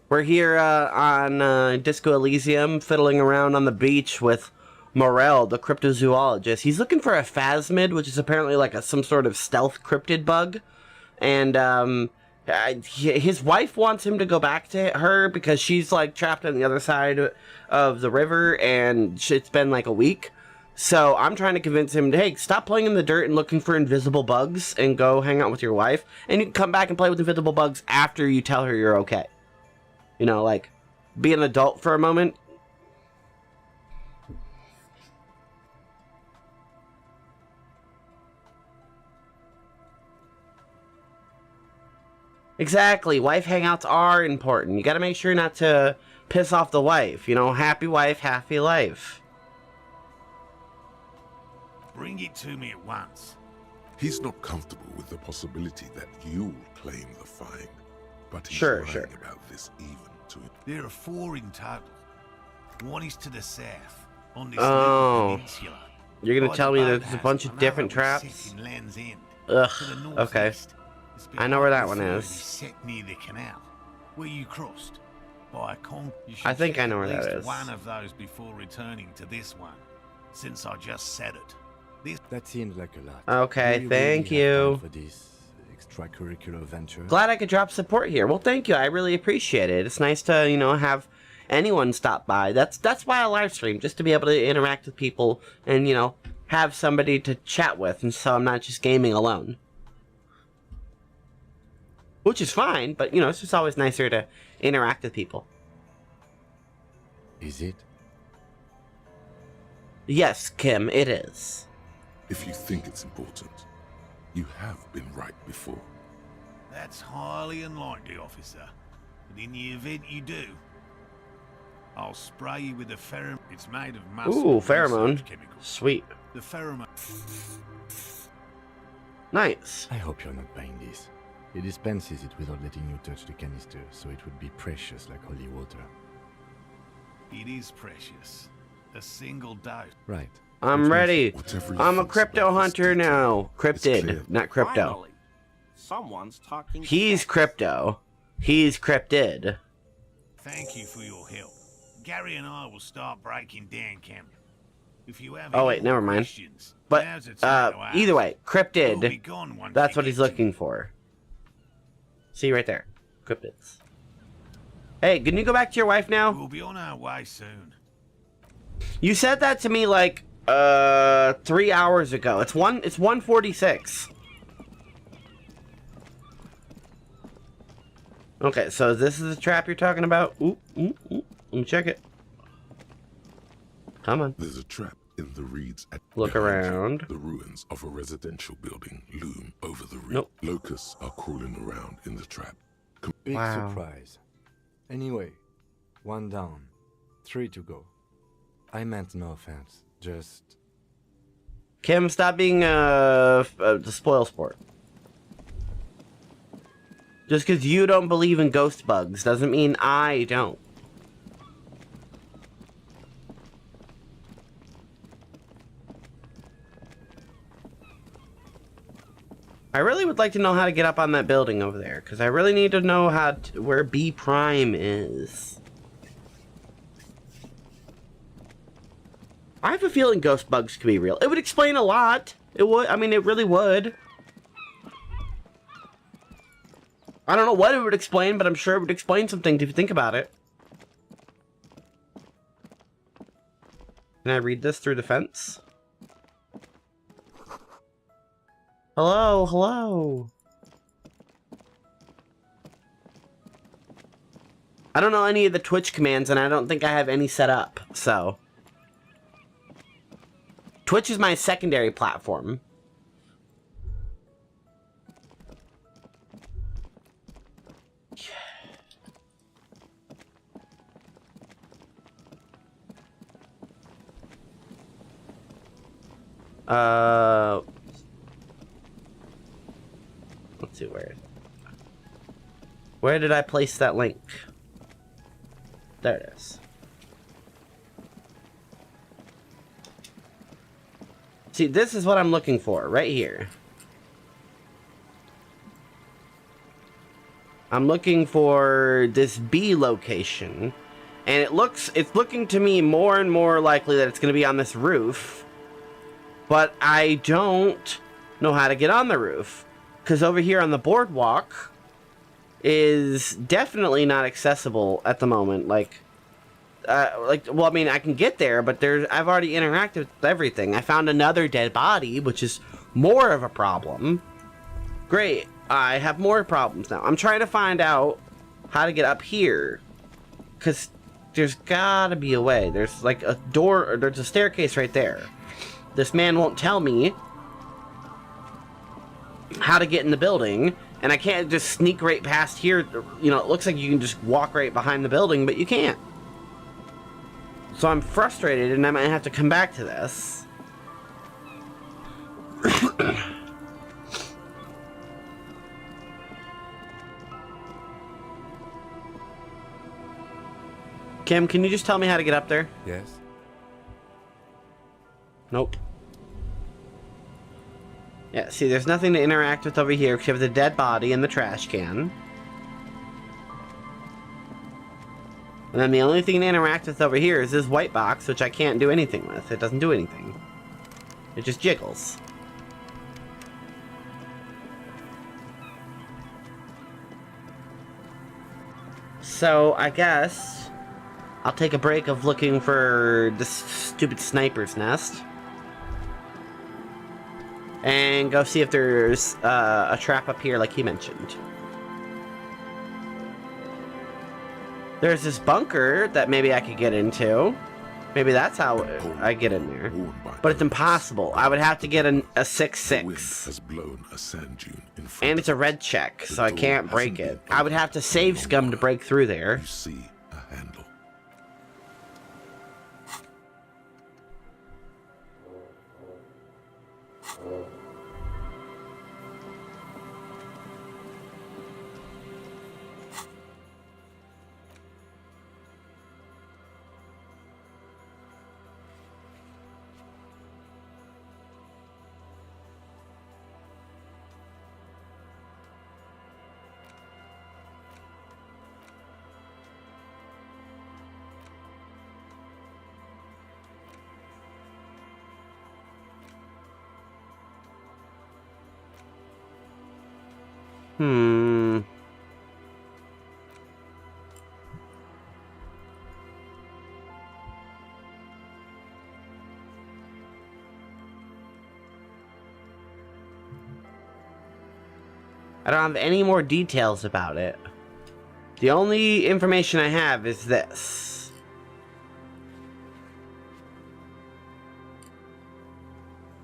We're here on Disco Elysium, fiddling around on the beach with Morel, the cryptozoologist. He's looking for a phasmid, which is apparently like some sort of stealth cryptid bug. And His wife wants him to go back to her because she's like trapped on the other side of the river and it's been like a week. So I'm trying to convince him, hey, stop playing in the dirt and looking for invisible bugs and go hang out with your wife. And you can come back and play with invisible bugs after you tell her you're okay. You know, like, be an adult for a moment. Exactly. Wife hangouts are important. You gotta make sure not to piss off the wife. You know, happy wife, happy life. Bring it to me at once. He's not comfortable with the possibility that you'll claim the find, but he's Sure. about this even to him. There are 4 in total. One is to the south, on this Oh. little peninsula. You're gonna By tell the me there's a boathouse, bunch of another different was traps? set in Land's End. Ugh, To the okay. northeast. It's I know where that behind one the is. Set near the canal, where you crossed. By a you should I think check I know at where that least is. one of those before returning to this one, since I just said it. That seems like a lot. Okay, Do you thank really have you. time for this extracurricular venture? Glad I could drop support here. Well, thank you. I really appreciate it. It's nice to, you know, have anyone stop by. That's why I live stream, just to be able to interact with people and, you know, have somebody to chat with, and so I'm not just gaming alone. Which is fine, but, you know, it's just always nicer to interact with people. Is it? Yes, Kim, it is. If you think it's important, you have been right before. That's highly unlikely, officer. But in the event you do, I'll spray you with a pheromone. It's made of muscle Ooh, pheromone. chemicals. Sweet. The pheromone. Nice. I hope you're not buying this. It dispenses it without letting you touch the canister, so it would be precious like holy water. It is precious. A single dose. Right. I'm ready. Whatever you I'm a think crypto about this hunter detail, now. it's clear. Cryptid, not crypto. Finally, someone's talking. He's sense. crypto. He's cryptid. Thank you for your help. Gary and I will start breaking down camp. If you have Oh, any wait, more never mind. questions, But, now's the time to ask. either way, We'll be cryptid. gone once That's you what he's get to looking for. See right there. Cryptids. Hey, can you go back to your wife now? We'll be on our way soon. You said that to me like 3 hours ago. It's 1:46. Okay, so this is the trap you're talking about. Ooh. Let me check it. Come on. There's a trap in the reeds at Look behind you. around. The ruins of a residential building loom over the reed. Nope. Locusts are crawling around in the trap. Big Wow. surprise. Anyway, 1 down, 3 to go. I meant no offense. Just Kim, stop being the spoil sport. Just because you don't believe in ghost bugs doesn't mean I don't. I really would like to know how to get up on that building over there, because I really need to know where B Prime is. I have a feeling ghost bugs could be real. It would explain a lot. It would. I mean, it really would. I don't know what it would explain, but I'm sure it would explain some things if you think about it. Can I read this through the fence? Hello, hello. I don't know any of the Twitch commands, and I don't think I have any set up, so. Twitch is my secondary platform. Let's see where did I place that link? There it is. See, this is what I'm looking for, right here. I'm looking for this B location, and it's looking to me more and more likely that it's going to be on this roof, but I don't know how to get on the roof, because over here on the boardwalk, is definitely not accessible at the moment. Well, I mean, I can get there, but I've already interacted with everything. I found another dead body, which is more of a problem. Great, I have more problems now. I'm trying to find out how to get up here, because there's gotta be a way. There's like a door, or there's a staircase right there. This man won't tell me how to get in the building, and I can't just sneak right past here. You know, it looks like you can just walk right behind the building, but you can't. So I'm frustrated, and I might have to come back to this. Kim, can you just tell me how to get up there? Yes. Nope. Yeah, see, there's nothing to interact with over here except the dead body and the trash can. And then the only thing to interact with over here is this white box, which I can't do anything with. It doesn't do anything. It just jiggles. So, I guess I'll take a break of looking for this stupid sniper's nest. And go see if there's a trap up here like he mentioned. There's this bunker that maybe I could get into. Maybe that's how I get in there. But it's impossible. I would have to get a 6-6. And it's a red check, so I can't break it. I would have to save scum to break through there. You see a handle. I don't have any more details about it. The only information I have is this.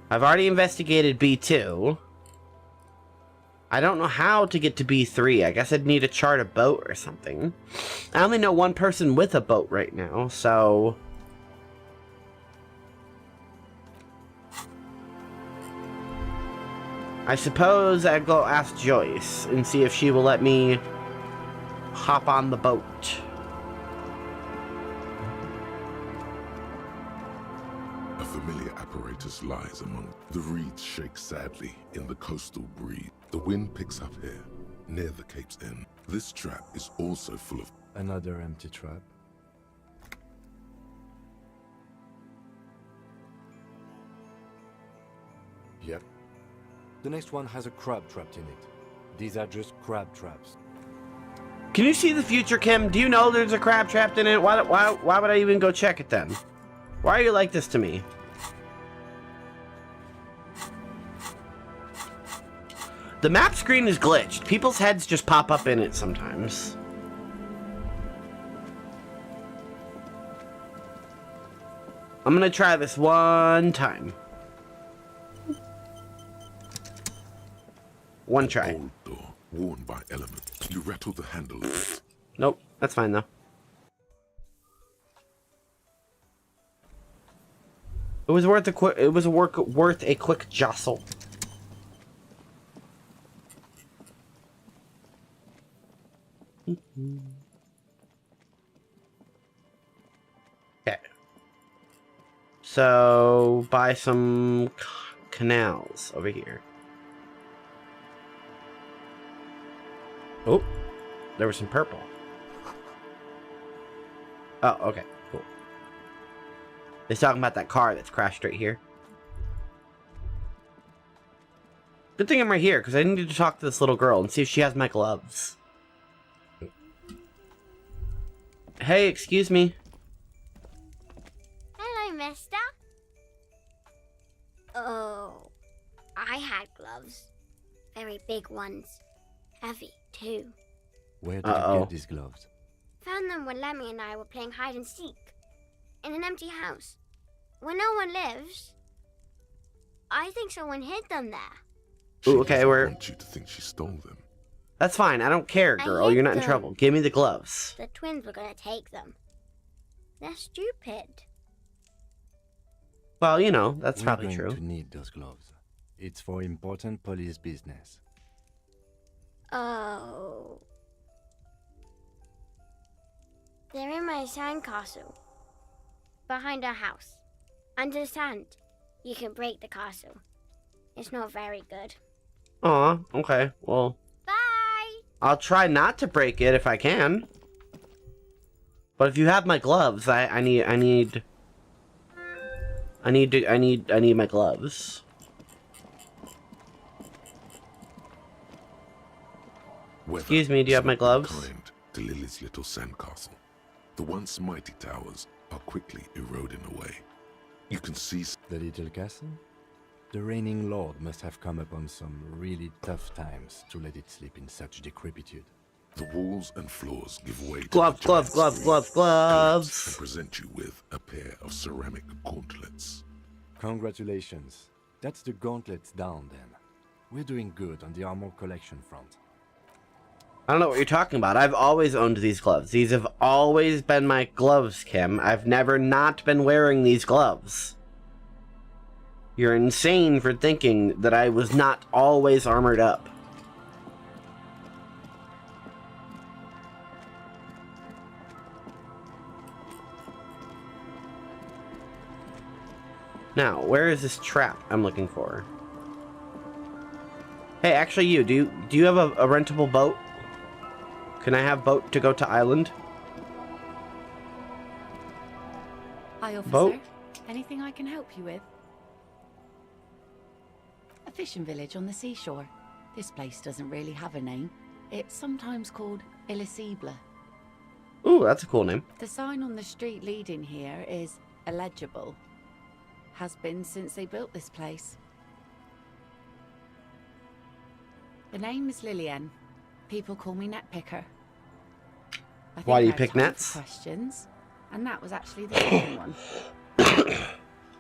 I've already investigated B2. I don't know how to get to B3. I guess I'd need to chart a boat or something. I only know one person with a boat right now, so... I suppose I'd go ask Joyce and see if she will let me hop on the boat. A familiar apparatus lies among the reeds. Shake sadly in the coastal breeze. The wind picks up here, near the Cape's End. This trap is also full of... Another empty trap. Yep. The next one has a crab trapped in it. These are just crab traps. Can you see the future, Kim? Do you know there's a crab trapped in it? Why would I even go check it then? Why are you like this to me? The map screen is glitched. People's heads just pop up in it sometimes. I'm gonna try this one time. One try. Old door, worn by element. You rattle the handle a bit. Nope, that's fine though. It was worth a quick jostle. Okay. So, buy some canals over here. Oh, there was some purple. Oh, okay, cool. He's talking about that car that's crashed right here. Good thing I'm right here, because I need to talk to this little girl and see if she has my gloves. Hey, excuse me. Hello, mister. Oh, I had gloves. Very big ones. Heavy, too. Where did you get these gloves? Found them when Lemmy and I were playing hide and seek. In an empty house. Where no one lives. I think someone hid them there. Ooh, okay, I we're... want you to think she stole them. That's fine. I don't care, girl. You're not in trouble. Give me the gloves. The twins were gonna take them. They're stupid. Well, you know, that's We're probably going true. to need those gloves. It's for important police business. Oh. They're in my sandcastle. Behind our house. Under the sand. You can break the castle. It's not very good. Aw, okay. Well, Bye! I'll try not to break it if I can. But if you have my gloves, I need my gloves. Excuse me, do you have my gloves? Behind to Lily's little sandcastle. The once mighty towers are quickly eroding away. You can see the little castle? The reigning lord must have come upon some really tough times to let it sleep in such decrepitude. the walls and floors give way to gloves, and present you with a pair of ceramic gauntlets. Congratulations. That's the gauntlets down then. We're doing good on the armor collection front. I don't know what you're talking about. I've always owned these gloves. These have always been my gloves, Kim. I've never not been wearing these gloves. You're insane for thinking that I was not always armored up. Now, where is this trap I'm looking for? Hey, actually you, do you have a rentable boat? Can I have boat to go to island? Hi, officer. Boat? Anything I can help you with? A fishing village on the seashore. This place doesn't really have a name. It's sometimes called Elysium. Ooh, that's a cool name. The sign on the street leading here is illegible. Has been since they built this place. The name is Lillian. People call me net picker. Why do you I pick have time nets? for questions, and that was actually the second one.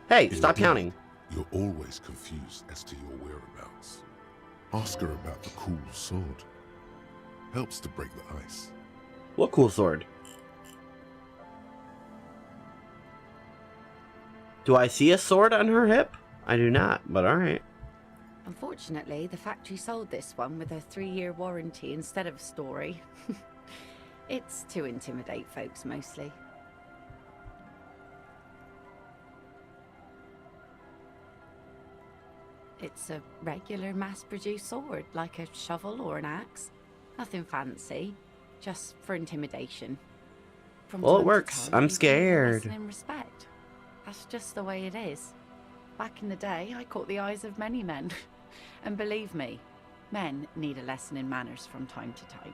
Hey, stop counting. You're always confused as to your whereabouts. Ask her about the cool sword. Helps to break the ice. What cool sword? Do I see a sword on her hip? I do not, but alright. Unfortunately, the factory sold this one with a 3-year warranty instead of a story. It's to intimidate folks, mostly. It's a regular mass-produced sword, like a shovel or an axe. Nothing fancy, just for intimidation. From Well, it time to works. time, I'm people scared. listen in respect. That's just the way it is. Back in the day, I caught the eyes of many men. And believe me, men need a lesson in manners from time to time.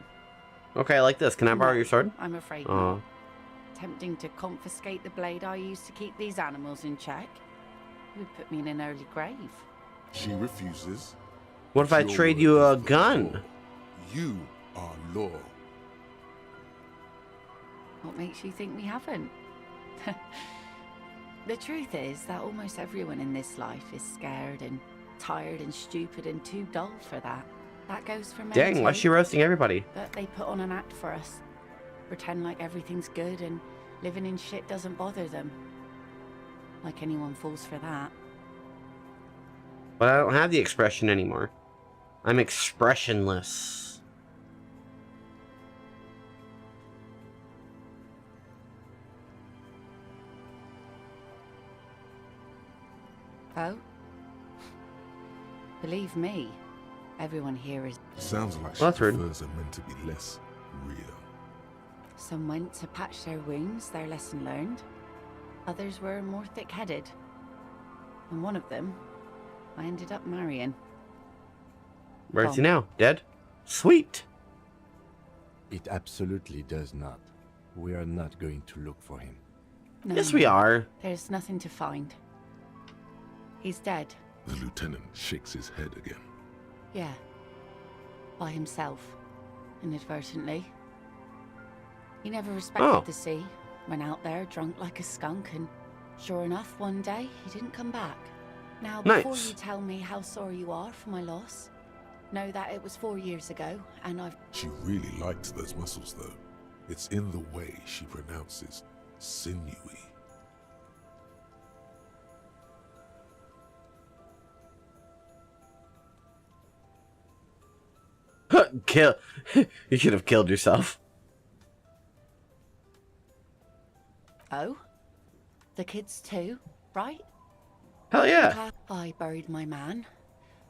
Okay, like this. Can I borrow No, your sword? I'm afraid Oh. not. Tempting to confiscate the blade I used to keep these animals in check. It would put me in an early grave. She refuses. What if I Your trade word you a is the gun? law. You are law. What makes you think we haven't? The truth is that almost everyone in this life is scared and tired and stupid and too dull for that. That goes for men Dang, why is too. she roasting everybody? But they put on an act for us. Pretend like everything's good and living in shit doesn't bother them. Like anyone falls for that. But I don't have the expression anymore. I'm expressionless. Oh? Believe me, everyone here is... Sounds like she Well, that's rude. prefers are meant to be less real. Some went to patch their wounds, their lesson learned. Others were more thick-headed. And one of them, I ended up marrying. Where's he Tom. now? Dead? Sweet. It absolutely does not. We are not going to look for him. No, Yes, we are. There's nothing to find. He's dead. The lieutenant shakes his head again. Yeah. By himself. Inadvertently. He never respected the sea. Went out there drunk like a skunk, and sure enough, one day he didn't come back. Now, before you tell me how sorry you are for my loss, know that it was 4 years ago, and I've... She really likes those muscles, though. It's in the way she pronounces sinewy. Kill. You should have killed yourself. Oh? The kids too, right? Hell yeah. I buried my man.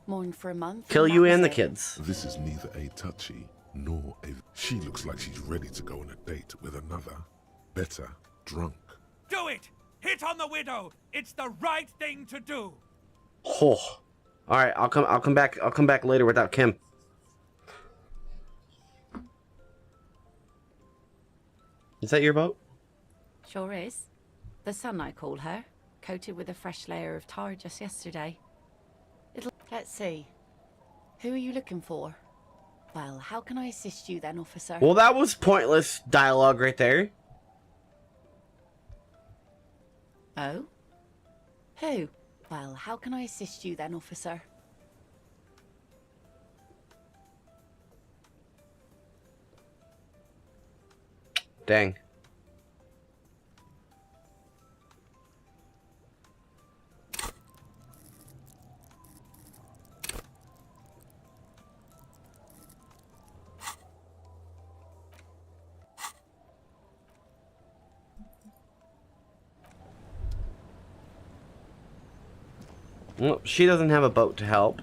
Mourned for a month. Kill you and the kids. This is neither a touchy nor a... She looks like she's ready to go on a date with another, better drunk. Do it! Hit on the widow! It's the right thing to do! Oh. Alright, I'll come back later without Kim. Is that your boat? Sure is. The sun, I call her. Coated with a fresh layer of tar just yesterday. Let's see. Who are you looking for? Well, how can I assist you then, officer? Well, that was pointless dialogue right there. Oh? Who? Well, how can I assist you then, officer? Dang. Well, she doesn't have a boat to help.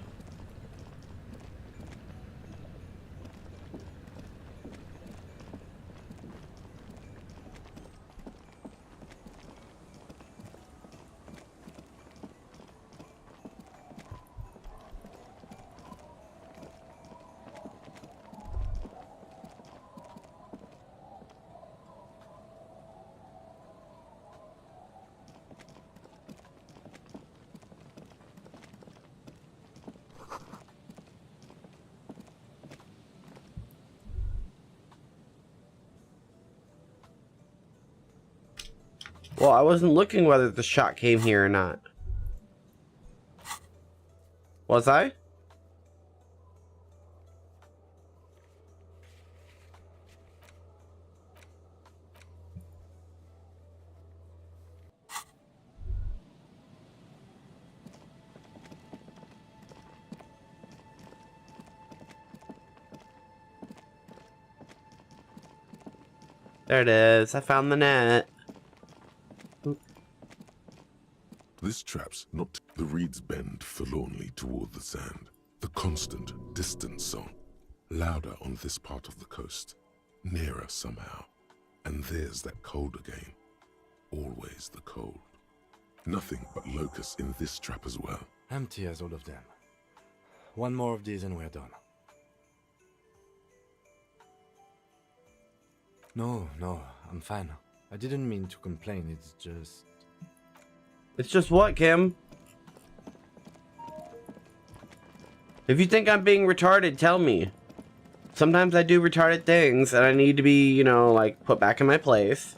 Well, I wasn't looking whether the shot came here or not. Was I? There it is. I found the net. This trap's not... The reeds bend forlornly toward the sand. The constant, distant song. Louder on this part of the coast. Nearer somehow. And there's that cold again. Always the cold. Nothing but locusts in this trap as well. Empty as all of them. One more of these and we're done. No, I'm fine. I didn't mean to complain, it's just... It's just what, Kim? If you think I'm being retarded, tell me. Sometimes I do retarded things and I need to be, you know, like, put back in my place.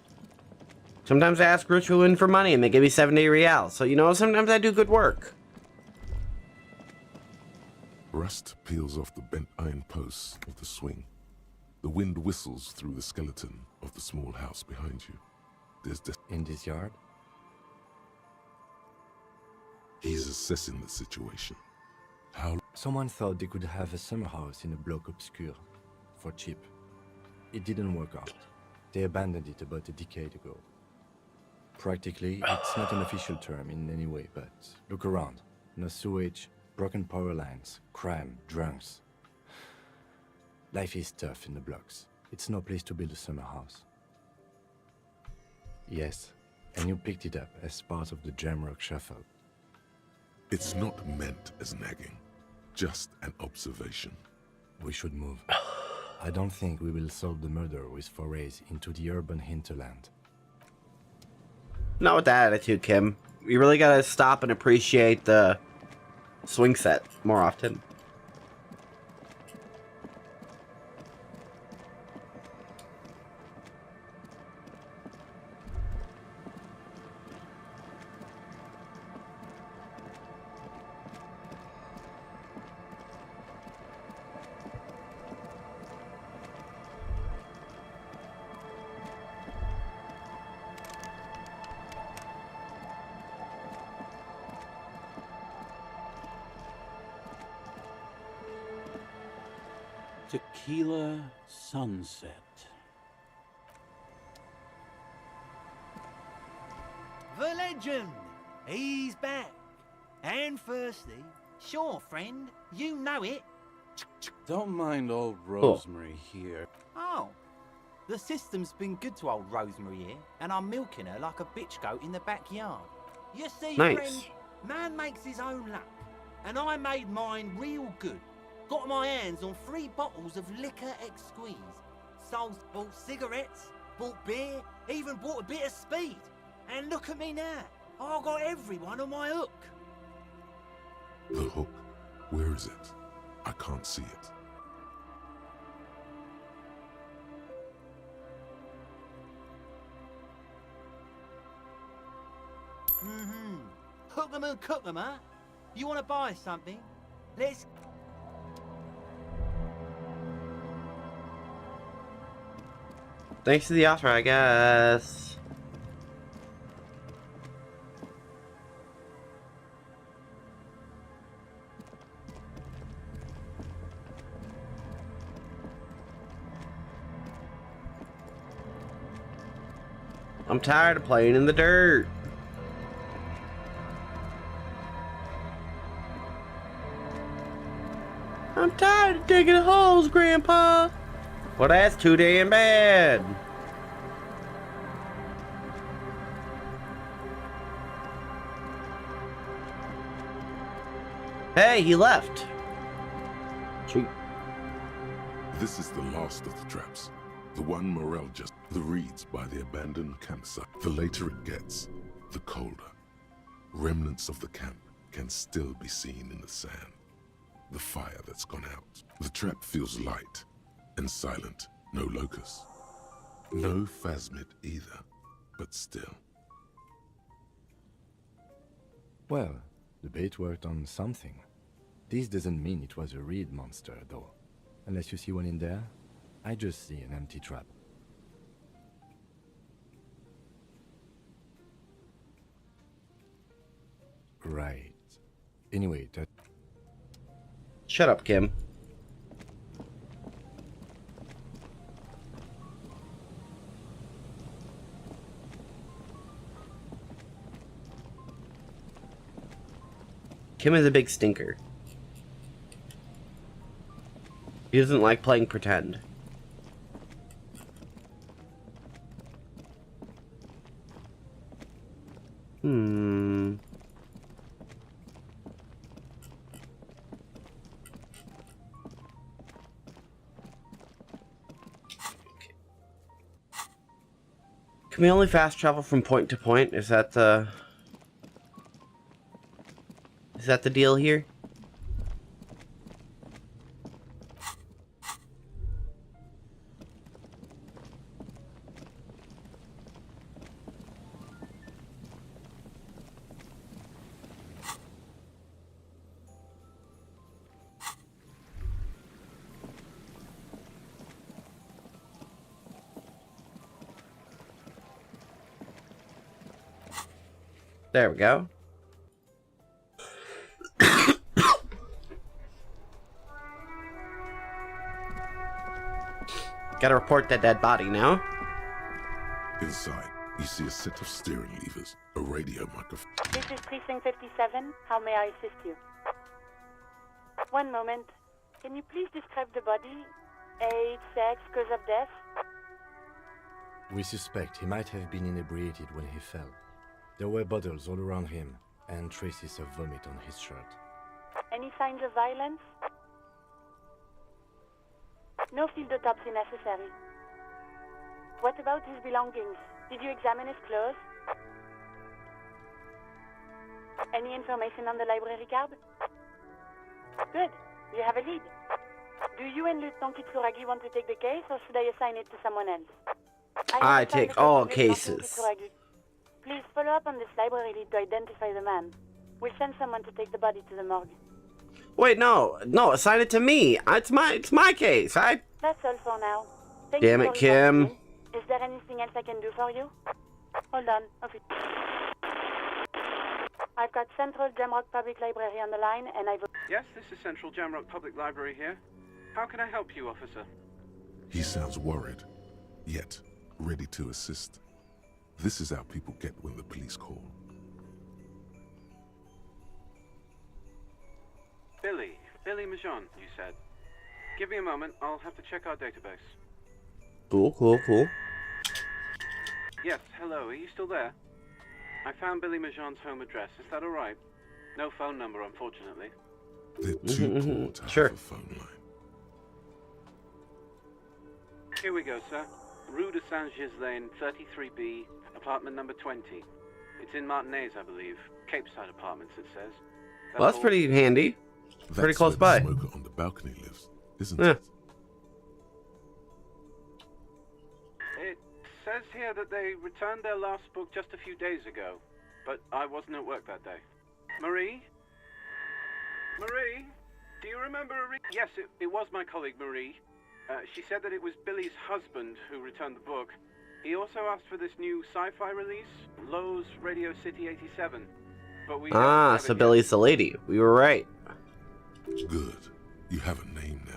Sometimes I ask Ritualin for money and they give me 70 reals. So, you know, sometimes I do good work. Rust peels off the bent iron posts of the swing. The wind whistles through the skeleton of the small house behind you. There's in this yard? He's assessing the situation. How... Someone thought they could have a summer house in a bloc obscur. For cheap. It didn't work out. They abandoned it about a decade ago. Practically, it's not an official term in any way, but look around. No sewage, broken power lines, crime, drunks. Life is tough in the blocks. It's no place to build a summer house. Yes, and you picked it up as part of the Jamrock Shuffle. It's not meant as nagging, just an observation. We should move. I don't think we will solve the murder with forays into the urban hinterland. Not with that attitude, Kim. You really gotta stop and appreciate the swing set more often. Tequila sunset. The legend! He's back. And firstly, sure, friend, you know it. Don't mind old Rosemary here. Oh, the system's been good to old Rosemary here, and I'm milking her like a bitch goat in the backyard. You see, Nice. friend, man makes his own luck, and I made mine real good. Got my hands on 3 bottles of liquor exquise. Bought cigarettes, bought beer, even bought a bit of speed. And look at me now. I got everyone on my hook. The hook? Where is it? I can't see it. Hook 'em and cook 'em, huh? You want to buy something? Let's... Thanks to the offer, I guess. I'm tired of playing in the dirt. I'm tired of digging holes, Grandpa. Well, that's too damn bad. Hey, he left. Cheap. This is the last of the traps. The one Morel just... The reeds by the abandoned campsite. The later it gets, the colder. Remnants of the camp can still be seen in the sand. The fire that's gone out. The trap feels light and silent. No locust. No phasmid either, but still. Well, the bait worked on something. This doesn't mean it was a reed monster, though. Unless you see one in there, I just see an empty trap. Right. Anyway, that... Shut up, Kim. Kim is a big stinker. He doesn't like playing pretend. Can we only fast travel from point to point? Is that the deal here? There we go. Gotta report that dead body now. Inside, you see a set of steering levers, a radio microphone. This is Precinct 57. How may I assist you? One moment. Can you please describe the body? Age, sex, cause of death? We suspect he might have been inebriated when he fell. There were bottles all around him, and traces of vomit on his shirt. Any signs of violence? No field autopsy necessary. What about his belongings? Did you examine his clothes? Any information on the library card? Good. You have a lead. Do you and Lieutenant Kitsuragi want to take the case, or should I assign it to someone else? I take all cases. Please follow up on this library lead to identify the man. We'll send someone to take the body to the morgue. Wait, no, assign it to me. It's my case. That's all for now. Thank Damn you it, for Kim. reporting in. Is there anything else I can do for you? Hold on. Okay. I've got Central Jamrock Public Library on the line, and I've... Yes, this is Central Jamrock Public Library here. How can I help you, officer? He sounds worried, yet ready to assist. This is how people get when the police call. Billy Majon, you said. Give me a moment, I'll have to check our database. Cool. Yes, hello, are you still there? I found Billy Majon's home address, is that alright? No phone number, unfortunately. They're too poor to have a phone line. Here we go, sir. Rue de Saint-Ghislain, 33B, apartment number 20. It's in Martinez, I believe. Cape Side Apartments, it says. Well, that's pretty handy. Pretty close by. The smoker on the balcony lives, isn't it? It says here that they returned their last book just a few days ago, but I wasn't at work that day. Marie? Marie? Do you remember Yes, it was my colleague Marie. She said that it was Billy's husband who returned the book. He also asked for this new sci-fi release, Lowe's Radio City 87. But we so Billy's the lady. We were right. Good. You have a name now.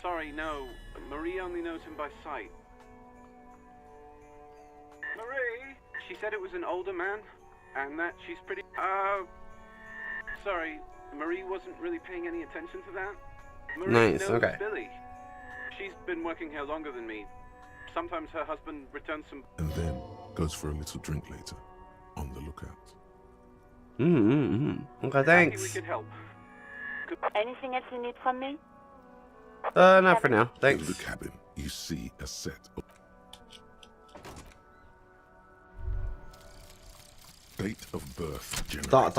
Sorry, no. Marie only knows him by sight. Marie? She said it was an older man, and that she's pretty... Sorry, Marie wasn't really paying any attention to that. Marie Nice, knows okay. Billy. She's been working here longer than me. Sometimes her husband returns some... And then goes for a little drink later. On the lookout. Okay, Happy thanks. we could help. Anything else you need from me? Not for now. Thanks. In the cabin, you see a set of... Date of birth generated.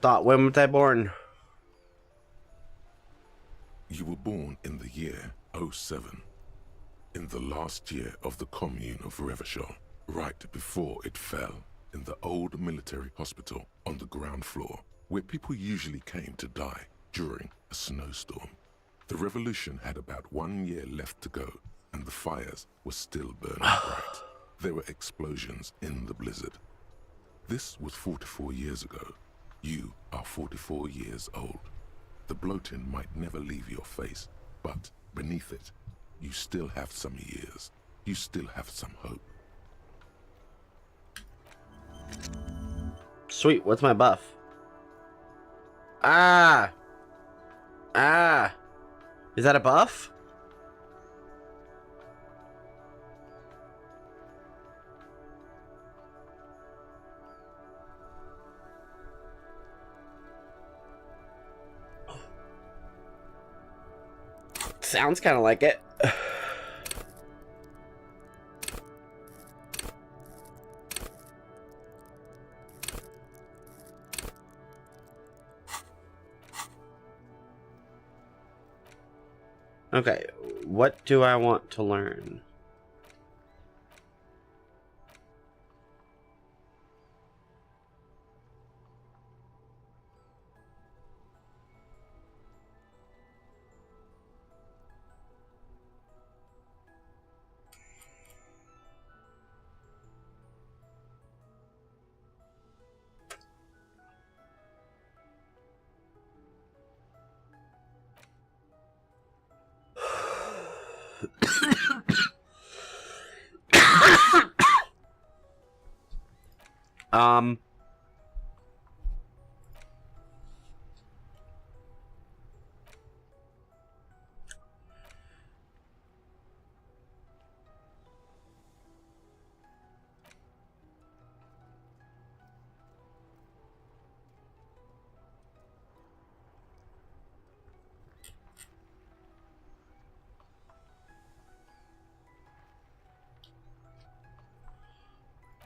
Dot. When was I born? You were born in the year 07. In the last year of the commune of Revachol, right before it fell, in the old military hospital on the ground floor, where people usually came to die during a snowstorm. The revolution had about 1 year left to go, and the fires were still burning bright. There were explosions in the blizzard. This was 44 years ago. You are 44 years old. The bloating might never leave your face, but beneath it, you still have some years. You still have some hope. Sweet, what's my buff? Is that a buff? Sounds kind of like it. Okay, what do I want to learn?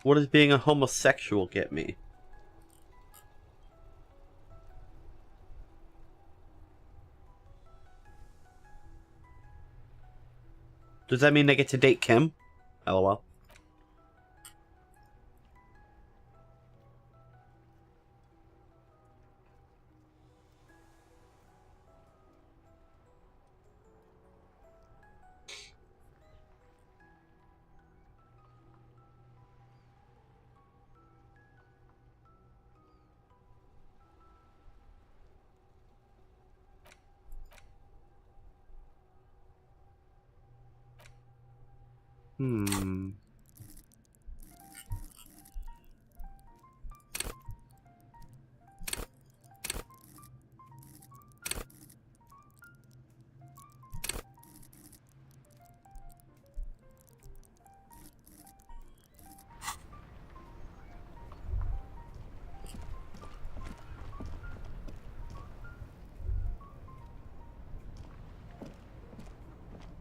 What does being a homosexual get me? Does that mean I get to date Kim? LOL.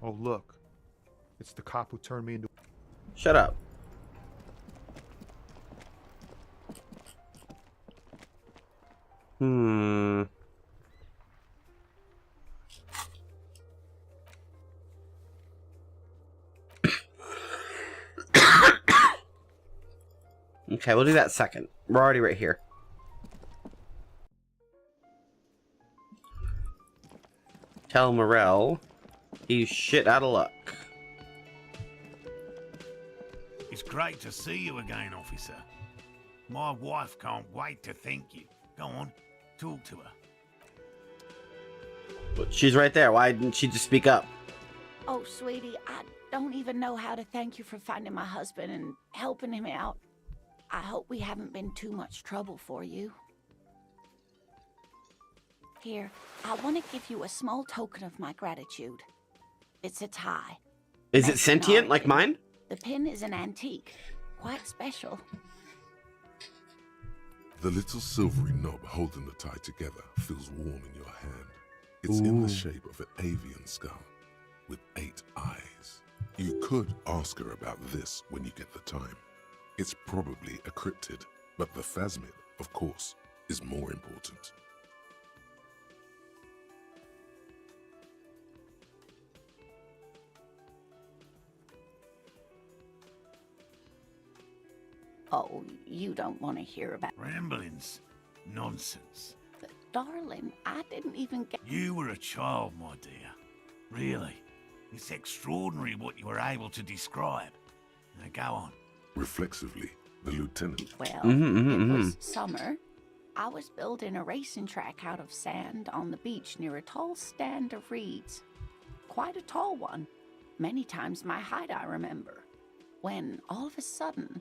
Oh, look. It's the cop who turned me into... Shut up. Okay, we'll do that second. We're already right here. Tell Morel he's shit out of luck. It's great to see you again, officer. My wife can't wait to thank you. Go on, talk to her. But she's right there. Why didn't she just speak up? Oh, sweetie, I don't even know how to thank you for finding my husband and helping him out. I hope we haven't been too much trouble for you. Here, I want to give you a small token of my gratitude. It's a tie. Is it sentient like mine? The pin is an antique. Quite special. The little silvery knob holding the tie together feels warm in your hand. It's in the shape of an avian skull with 8 eyes. You could ask her about this when you get the time. It's probably a cryptid, but the phasmid, of course, is more important. Oh, you don't want to hear about... Ramblings. Nonsense. But, darling, I didn't even get... You were a child, my dear. Really. It's extraordinary what you were able to describe. Now go on. Reflexively, the lieutenant... Well, it was summer. I was building a racing track out of sand on the beach near a tall stand of reeds. Quite a tall one. Many times my height, I remember. When, all of a sudden...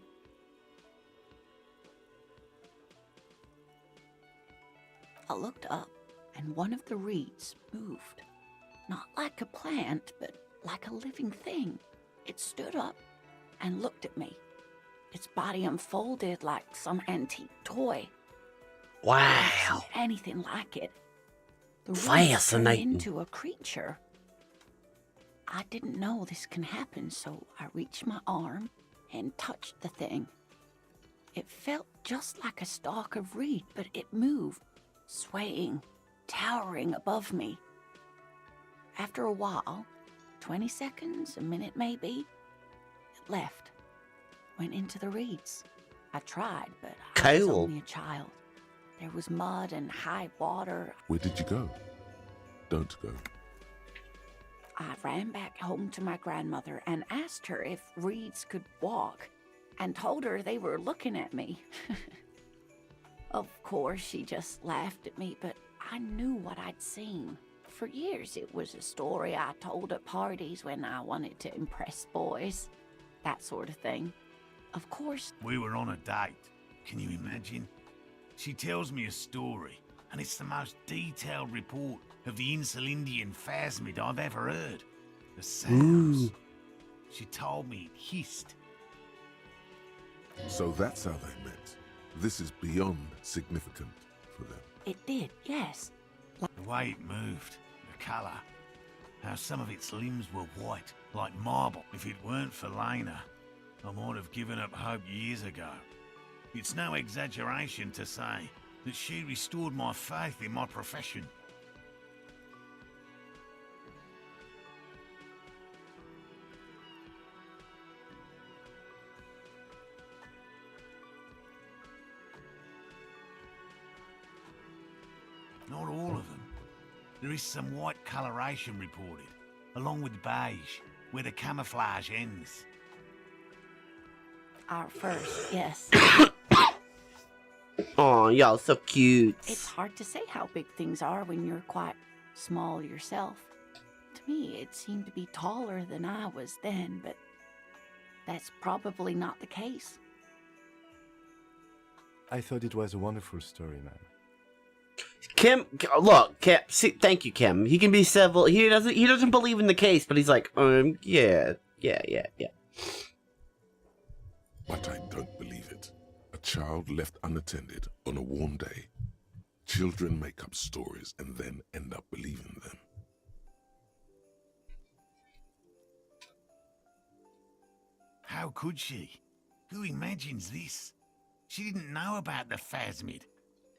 I looked up, and one of the reeds moved. Not like a plant, but like a living thing. It stood up and looked at me. Its body unfolded like some antique toy. Wow. I haven't seen anything like it. The reed Fascinating. turned into a creature. I didn't know this can happen, so I reached my arm and touched the thing. It felt just like a stalk of reed, but it moved. Swaying, towering above me. After a while, 20 seconds, a minute maybe, it left. Went into the reeds. I tried, but I was only a child. There was mud and high water. Where did you go? Don't go. I ran back home to my grandmother and asked her if reeds could walk, and told her they were looking at me. Of course, she just laughed at me, but I knew what I'd seen. For years, it was a story I told at parties when I wanted to impress boys. That sort of thing. Of course... We were on a date. Can you imagine? She tells me a story, and it's the most detailed report of the Insulindian phasmid I've ever heard. The sounds. She told me it hissed. So that's how they met. This is beyond significant for them. It did, yes. The way it moved, the colour, how some of its limbs were white, like marble. If it weren't for Lena, I might have given up hope years ago. It's no exaggeration to say that she restored my faith in my profession. Not all of them. There is some white coloration reported, along with beige, where the camouflage ends. Our first, yes. Oh, y'all so cute. It's hard to say how big things are when you're quite small yourself. To me, it seemed to be taller than I was then, but that's probably not the case. I thought it was a wonderful story, man. Kim, look, Kim. See, thank you, Kim. He can be civil. He doesn't believe in the case, but he's like, yeah. But I don't believe it. A child left unattended on a warm day. Children make up stories and then end up believing them. How could she? Who imagines this? She didn't know about the phasmid.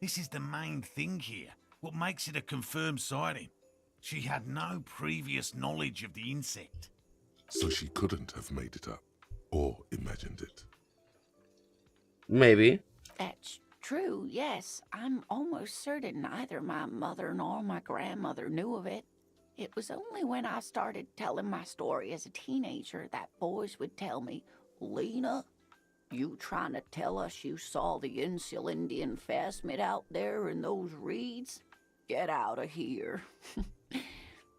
This is the main thing here, what makes it a confirmed sighting. She had no previous knowledge of the insect. So she couldn't have made it up, or imagined it. Maybe. That's true, yes. I'm almost certain neither my mother nor my grandmother knew of it. It was only when I started telling my story as a teenager that boys would tell me, "Lena, you trying to tell us you saw the Insulindian phasmid out there in those reeds? Get out of here."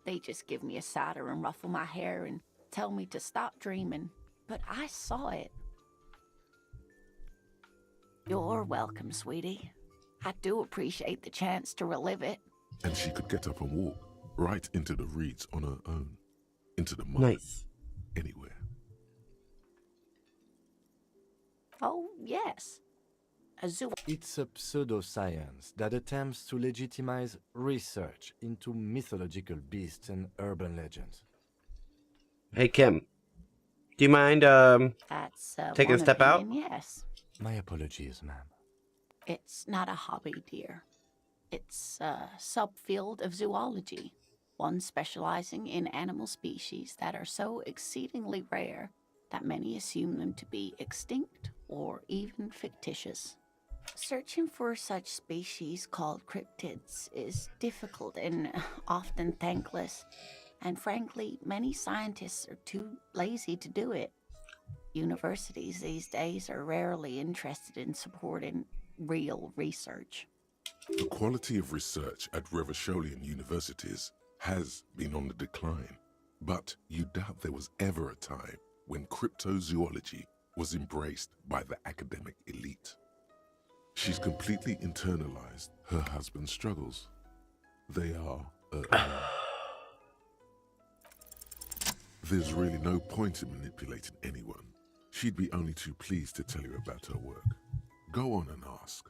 They just give me a cider and ruffle my hair and tell me to stop dreaming. But I saw it. You're welcome, sweetie. I do appreciate the chance to relive it. And she could get up and walk right into the reeds on her own. Into the mud. Nice. Anywhere. Oh, yes. A zoo. It's a pseudoscience that attempts to legitimize research into mythological beasts and urban legends. Hey, Kim. Do you mind That's taking a one step out? opinion, yes. My apologies, ma'am. It's not a hobby, dear. It's a subfield of zoology, one specializing in animal species that are so exceedingly rare that many assume them to be extinct or even fictitious. Searching for such species called cryptids is difficult and often thankless, and frankly, many scientists are too lazy to do it. Universities these days are rarely interested in supporting real research. The quality of research at Revacholian universities has been on the decline, but you doubt there was ever a time when cryptozoology was embraced by the academic elite. She's completely internalized her husband's struggles. They are There's really no point in manipulating anyone. She'd be only too pleased to tell you about her work. Go on and ask.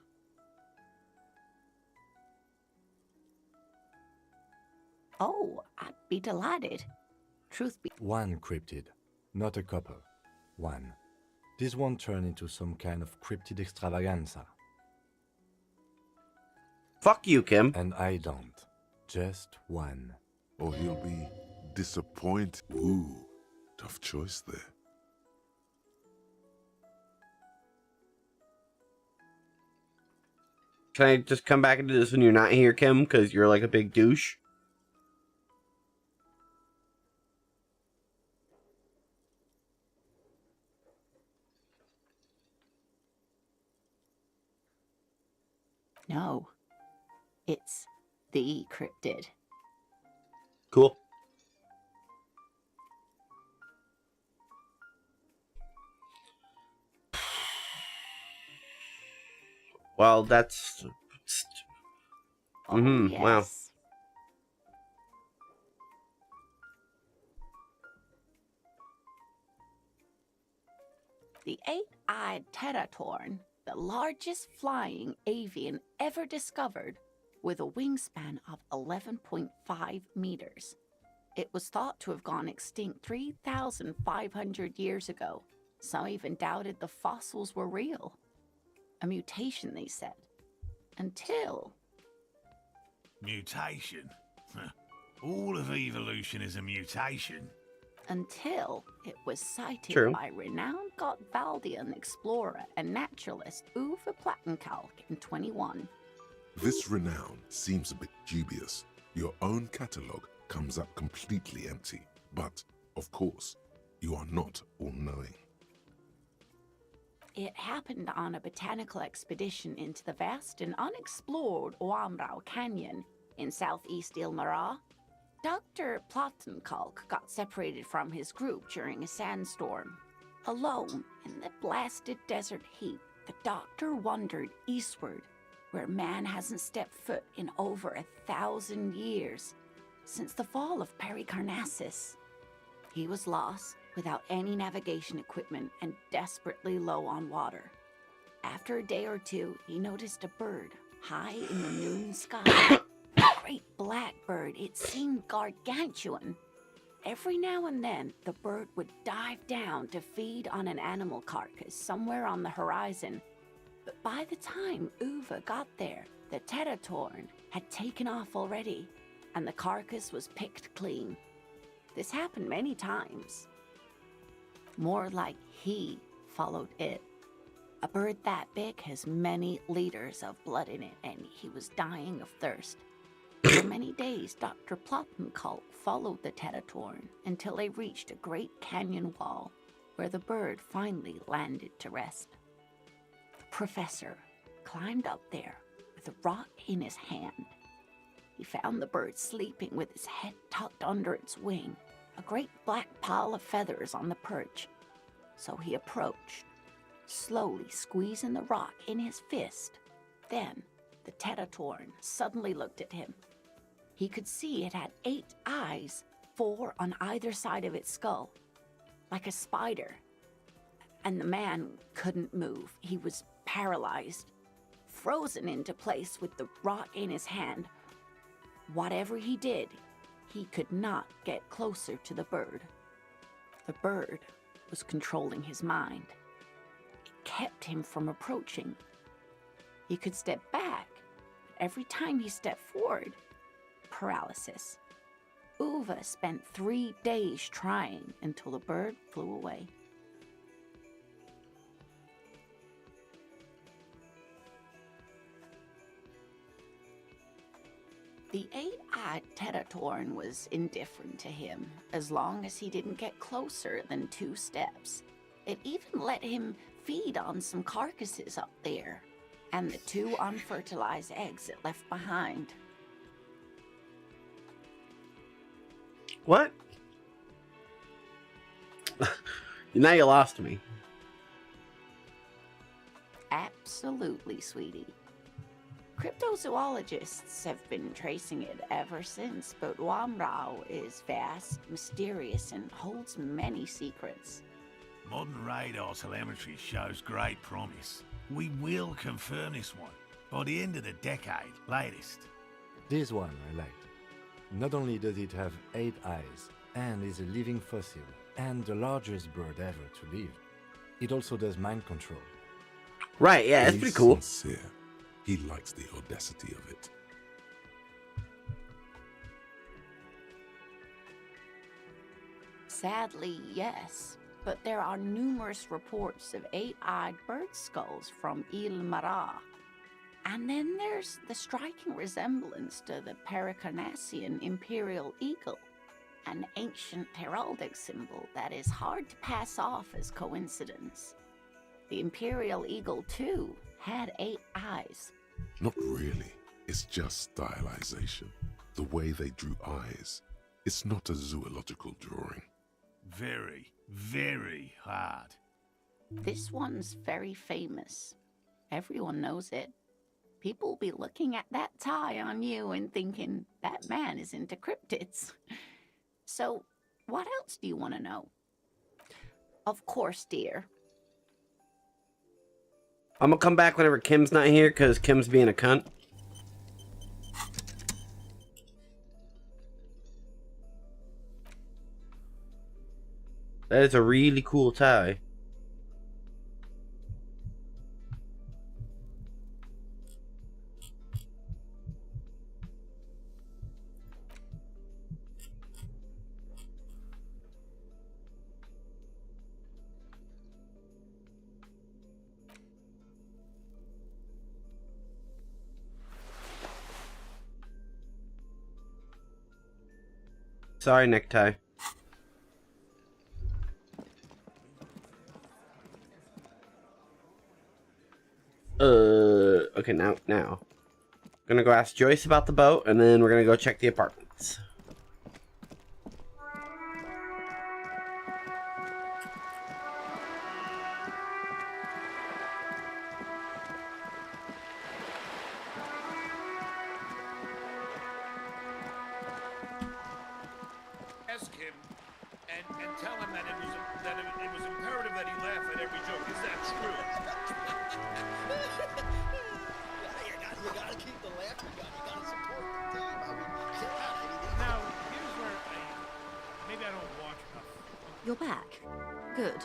Oh, I'd be delighted. Truth be... One cryptid, not a couple. One. This won't turn into some kind of cryptid extravaganza. Fuck you, Kim. And I don't. Just one. Or he'll be disappointed. Ooh, tough choice there. Can I just come back into this when you're not here, Kim? Because you're like a big douche. No. It's the cryptid. Cool. Well, that's... Yes. Wow. The eight-eyed teratorn, the largest flying avian ever discovered, with a wingspan of 11.5 meters. It was thought to have gone extinct 3,500 years ago, Some even doubted the fossils were real. A mutation, they said. Until... Mutation? All of evolution is a mutation. Until it was cited True. by renowned Gotvaldian explorer and naturalist Uwe Plattenkalk in 21. This renown seems a bit dubious. Your own catalogue comes up completely empty. But, of course, you are not all-knowing. It happened on a botanical expedition into the vast and unexplored Oamrau Canyon in southeast Ilmara. Dr. Plattenkalk got separated from his group during a sandstorm. Alone in the blasted desert heat, the doctor wandered eastward, where man hasn't stepped foot in over 1,000 years, since the fall of Pericarnassus. He was lost, without any navigation equipment and desperately low on water. After a day or two, he noticed a bird high in the noon sky. A great black bird, it seemed gargantuan. Every now and then, the bird would dive down to feed on an animal carcass somewhere on the horizon. But by the time Uwe got there, the Teratorn had taken off already, and the carcass was picked clean. This happened many times. More like he followed it. A bird that big has many liters of blood in it, and he was dying of thirst. For many days, Dr. Plattenkalk followed the Teratorn until they reached a great canyon wall, where the bird finally landed to rest. The professor climbed up there with a rock in his hand. He found the bird sleeping with his head tucked under its wing, a great black pile of feathers on the perch. So he approached, slowly squeezing the rock in his fist. Then the Teratorn suddenly looked at him. He could see it had 8 eyes, 4 on either side of its skull, like a spider. And the man couldn't move. He was paralyzed, frozen into place with the rock in his hand. Whatever he did, he could not get closer to the bird. The bird was controlling his mind. It kept him from approaching. He could step back, but every time he stepped forward, paralysis. Uwe spent 3 days trying until the bird flew away. The 8-eyed Teratorn was indifferent to him, as long as he didn't get closer than 2 steps. It even let him feed on some carcasses up there, and the 2 unfertilized eggs it left behind. What? Now you lost me. Absolutely, sweetie. Cryptozoologists have been tracing it ever since, but Oamrau is vast, mysterious, and holds many secrets. Modern radar telemetry shows great promise. We will confirm this one by the end of the decade, latest. This one I liked. Not only does it have 8 eyes, and is a living fossil, and the largest bird ever to live, it also does mind control. Right, yeah, it's pretty cool. Sincere. He likes the audacity of it. Sadly, yes, but there are numerous reports of 8-eyed bird skulls from Ilmara. And then there's the striking resemblance to the Pericarnassian imperial eagle, an ancient heraldic symbol that is hard to pass off as coincidence. The imperial eagle, too, had 8 eyes. Not really. It's just stylization. The way they drew eyes. It's not a zoological drawing. Very, very hard. This one's very famous. Everyone knows it. People will be looking at that tie on you and thinking, that man is into cryptids. So, what else do you want to know? Of course, dear. I'm gonna come back whenever Kim's not here, because Kim's being a cunt. That is a really cool tie. Sorry, necktie. Okay, now. Gonna go ask Joyce about the boat, and then we're gonna go check the apartments. Ask him and tell him that it was imperative that he laugh at every joke. Is that true? You gotta keep the laugh. You gotta support the team. I mean, now here's where maybe I don't watch enough. You're back. Good.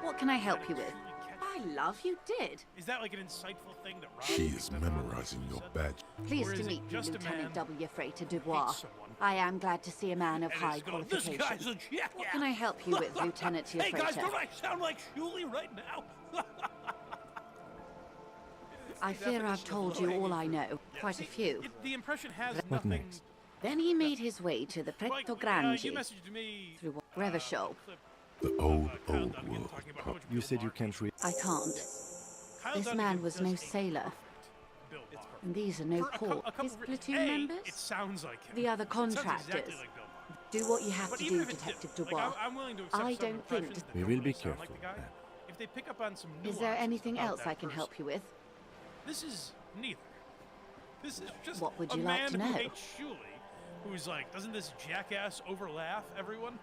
What can I help you with? By love, you did. Is that like an insightful thing that Rob She is memorizing your badge. Pleased to meet you, Lieutenant W. Freighter Dubois. I am glad to see a man of high qualification. This guy's a jackass. What can I help you with, Lieutenant Freighter? Hey guys, don't I sound like Shuli right now? I fear I've told you all I know. Quite a few. The impression has What nothing. next? Then he made his way to the Pretto Grande You messaged me through Revishow. The old world. You said you can't read. I can't. This man was no sailor. And these are no corps. His platoon members? It sounds like him. The other It sounds contractors. exactly like Bill Maher. Do what you have But to even do, if it Detective did, Dubois. I'm willing to accept I some don't think... impressions that We don't will really be sound like careful. the guy. If they pick up on some Is there nuances anything about else that I can help you with? This is neither. This is just What would a you man like to who know? hates Shuli, who's like, doesn't this jackass overlaugh everyone?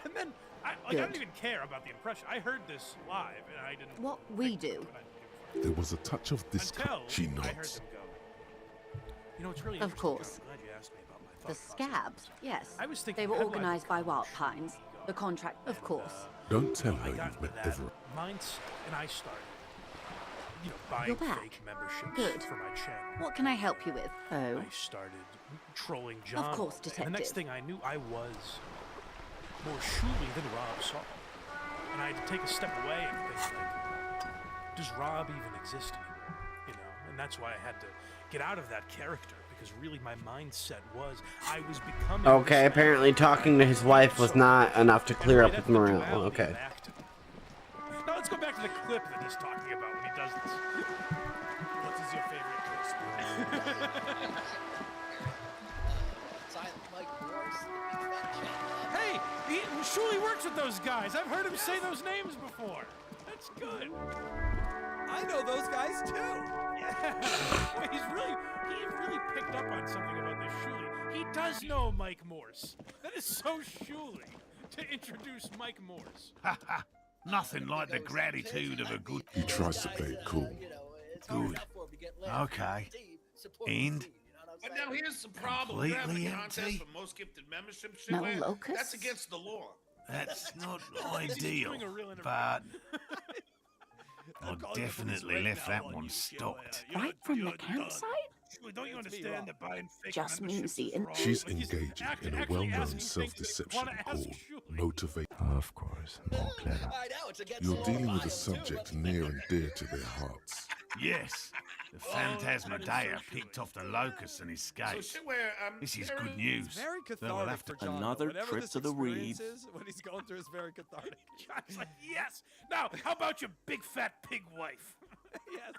And then, I don't even care about the impression. I heard this live, and I didn't... What we do. There was a touch of discomfort. Until She I heard nods. them go, you know, it's really Of interesting, course. I'm glad you asked me about my The thought process. scabs, yes. I was thinking They were how do I organized by become Wild Pines. The contract, of course. Don't tell her I got you've met that everyone. mindset, and I started, buying You're back. fake memberships Good. for my channel. What can I help you with? Oh. I started trolling John. Of course, all day. And the next Detective. thing I knew, I was more Shuli than Rob saw. And I had to take a step away and think, like, does Rob even exist anymore? You know, and that's why I had to get out of that character, because really my mindset was I was becoming. Okay, apparently talking to his wife was not enough to clear up with morale. Okay. Now let's go back to the clip that he's talking about when he does this. What is your favorite clip? Hey, Shuli works with those guys. I've heard him say those names before. That's good. I know those guys too. Yeah. Boy, he really picked up on something about this Shuli. He does know Mike Morse. That is so Shuli to introduce Mike Morse. Nothing like the gratitude of a good... He tries to play it cool. Good. Okay. And? But now here's the problem. You're having Completely a contest empty? for most gifted membership. No Shuli. locusts? That's against the law. That's not ideal, but I definitely left that one stocked. Right from the campsite? Don't you understand that buying fake Just means the... She's engaging in a well-known self-deception called motivation. Of course, more clever. You're dealing with a subject near and dear to their hearts. Yes, the Phantasmadeia picked off the locust and escaped. This is good news. Very Then we'll have cathartic to... for John. Another Whatever trip this to the experience Reed. is, what he's going through is very cathartic. John's like, yes. Now, how about your big fat pig wife? Yes.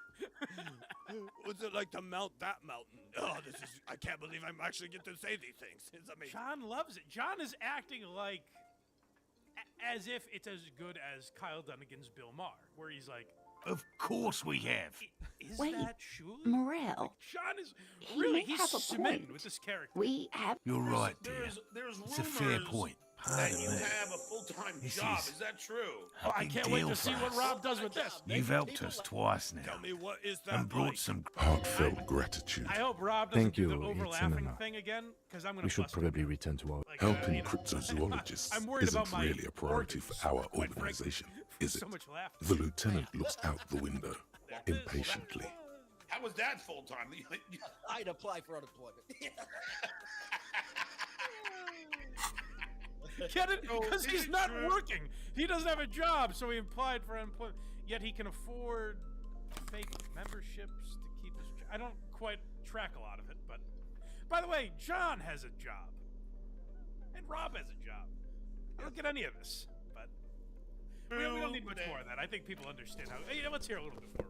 What's it like to mount that mountain? Oh, I can't believe I'm actually get to say these things. It's amazing. John loves it. John is acting like as if it's as good as Kyle Dunnigan's Bill Maher, where he's like, Of course we have. is Wait, that Shuli? Morel. John is He really, may he's have a smitten point. with this character. We have... You're right, dear. There's It's a fair rumors point. that Pardon you me. have a full-time This job. is Is that true? Oh, I Big can't wait deal to see for what us. Rob does with this. You've helped us twice now, Tell me what is that and brought like? some... Heartfelt gratitude. I hope Rob doesn't Thank do the you, it's overlapping cinema. thing again, because I'm going We to should bust him. probably return to our... Helping you know, cryptozoologists I'm worried isn't about my really a priority for organs, our quite frankly. organization, is it? So much laughter. The lieutenant looks out the window, impatiently. How was that full-time? I'd apply for unemployment. Get it? Oh, Because is he's it not true? working. He doesn't have a job, so he applied for unemployment. Yet he can afford fake memberships to keep his job. I don't quite track a lot of it, but... By the way, John has a job. Rob has a job. I don't get any of this, but we don't need much more of that. I think people understand how. Hey, let's hear a little bit more.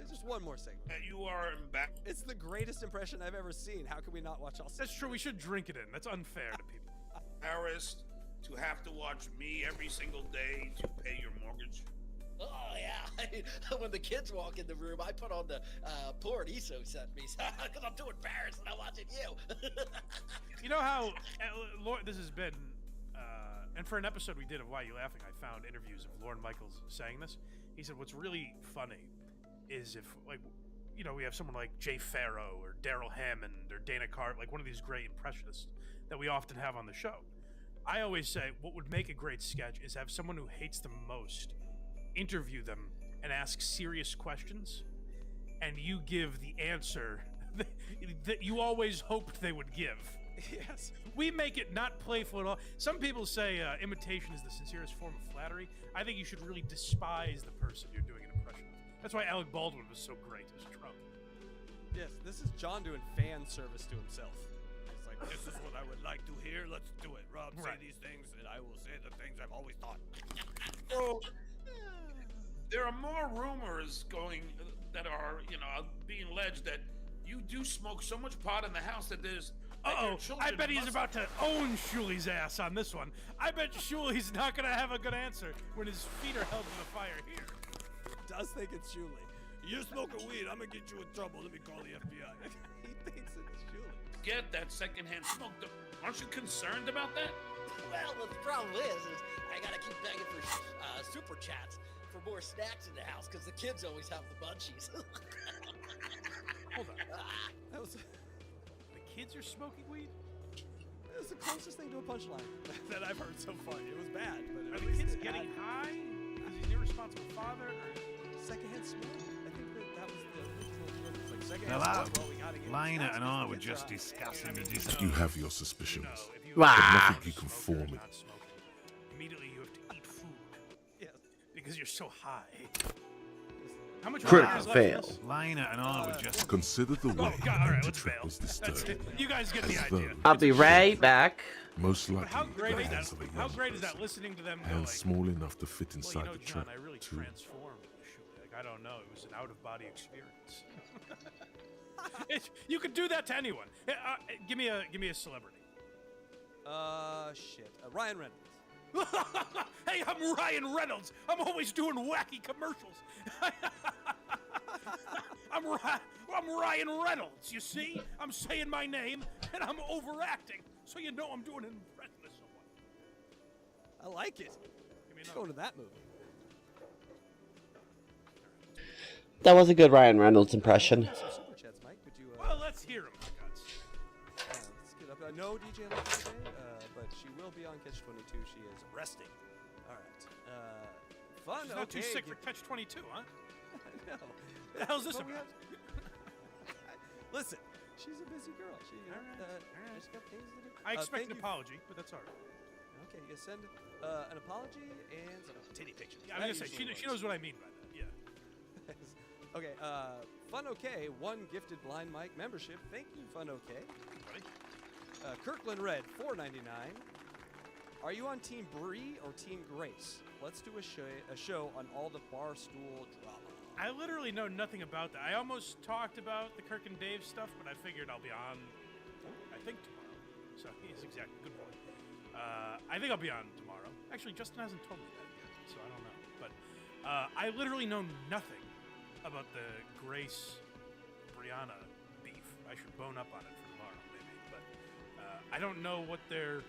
Just one more segment. You are back. It's the greatest impression I've ever seen. How can we not watch all? That's true. We should drink it in. That's unfair to people. Paris, to have to watch me every single day to pay your mortgage. Oh, yeah. When the kids walk in the room, I put on the porn Iso sent me. Because I'm doing Paris and I'm watching you. You know how, this has been, and for an episode we did of Why You Laughing, I found interviews of Lorne Michaels saying this. He said, what's really funny is if, like, you know, we have someone like Jay Farrow or Daryl Hammond or Dana Carvey, like one of these great impressionists that we often have on the show. I always say what would make a great sketch is have someone who hates them most interview them and ask serious questions, and you give the answer that you always hoped they would give. Yes. We make it not playful at all. Some people say imitation is the sincerest form of flattery. I think you should really despise the person you're doing an impression of. That's why Alec Baldwin was so great as Trump. Yes, this is John doing fan service to himself. It's like, This is what I would like to hear. Let's do it. Rob, say these things, and I will say the things I've always thought. So, there are more rumors going that are, you know, being alleged that you do smoke so much pot in the house that there's. Uh-oh, I bet he's about to own Shuli's ass on this one. I bet Shuli's not going to have a good answer when his feet are held to the fire here. Does think it's Shuli. You smoking weed, I'm going to get you in trouble. Let me call the FBI. He thinks it's Shuli. Get that secondhand smoke. Aren't you concerned about that? Well, the problem is I got to keep begging for super chats for more snacks in the house because the kids always have the munchies. Hold on. That was... The kids are smoking weed? It was the closest thing to a punchline that I've heard so far. It was bad, but are the kids getting high? Is he an irresponsible father? Or... Secondhand smoke? I think that was the original joke. It's like secondhand Hello. smoke. Well, we gotta get Lena and I were just discussing the decision. You have your suspicions, Wow. but nothing you can form it. Immediately you have to eat food. Yes. Because you're so high. How much Critical is left fail. in this? Lena and I were just... Consider the way Oh, God, all right, the let's trip fail. was That's disturbed. it. You guys get the as idea. though I'll be right back. Most But likely, how great the is hands that? of a How young great is that? person, Listening to them go hands like, small enough to fit well, inside you know, the John, trip, I really too. transformed with Shuli. Like, I don't know. It was an out-of-body experience. You could do that to anyone. Give me a celebrity. Shit. Ryan Reynolds. Hey, I'm Ryan Reynolds. I'm always doing wacky commercials. I'm Ryan Reynolds, you see? I'm saying my name, and I'm overacting, so you know I'm doing an impression of someone. I like it. Let's go to that movie. That was a good Ryan Reynolds impression. Super chats, Mike. Would you? Well, let's hear him, for God's sake. Let's get up. No DJ Lucky today, but she will be on Catch 22. She is resting. All right. Fun. She's not okay. too sick for Catch 22, huh? No. What the hell's this But we about? Listen, she's a busy girl. She, you know, she's got things to do. I expect thank an you. apology, but that's all right. Okay, you send an apology and some titty pictures. Yeah, I'm gonna say she knows what I mean by that. Yeah. Okay, Fun OK, one gifted Blind Mike membership. Thank you, Fun OK. Kirkland Red, $4.99. Are you on Team Bree or Team Grace? Let's do a show on all the Barstool drama. I literally know nothing about that. I almost talked about the Kirk and Dave stuff, but I figured I'll be on, I think, tomorrow. So he's exactly good point. I think I'll be on tomorrow. Actually, Justin hasn't told me that yet, so I don't know. But I literally know nothing about the Grace Brianna beef. I should bone up on it for tomorrow, maybe. But I don't know what their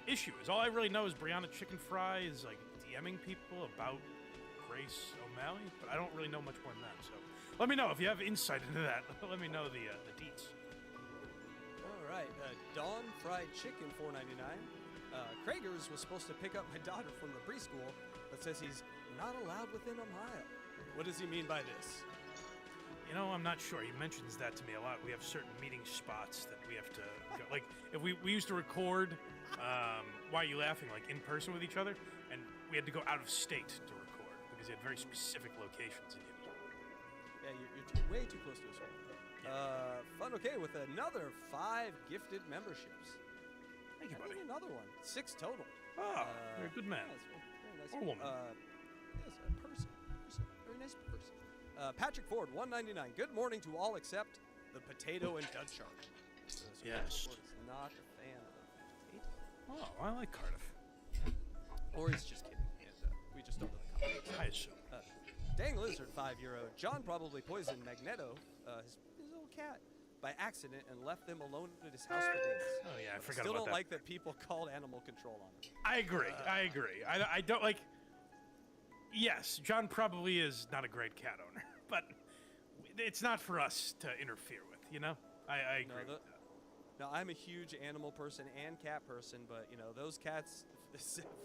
issue is. All I really know is Brianna Chicken Fry is like DMing people about Grace O'Malley, but I don't really know much more than that. So let me know if you have insight into that. Let me know the deets. All right, Dawn Fried Chicken, $4.99. Kragers was supposed to pick up my daughter from the preschool, but says he's not allowed within a mile. What does he mean by this? You know, I'm not sure. He mentions that to me a lot. We have certain meeting spots that we have to go. Like, if we used to record Why Are You Laughing, like, in person with each other, and we had to go out of state to record because he had very specific locations in Utah. Yeah, you're way too close to us. Fun OK with another 5 gifted memberships. Thank you, And buddy. then another one. 6 total. Oh, you're a good man. Yeah, it's Or very nice. woman. Yes, a person. Very nice person. Patrick Ford, 199. Good morning to all except the potato and dud shark. So Yes. Ford is not a fan of potato. Oh, I like Cardiff. Or he's just kidding. And, we just don't know the context. I assume. Dang Lizard, €5. John probably poisoned Magneto, his little cat, by accident and left them alone at his house for days. Oh yeah, I But forgot still about don't that. like that people called animal control on him. I agree. I agree. I don't like. Yes, John probably is not a great cat owner, but it's not for us to interfere with. You know, I agree. with that. No, I'm a huge animal person and cat person, but you know those cats'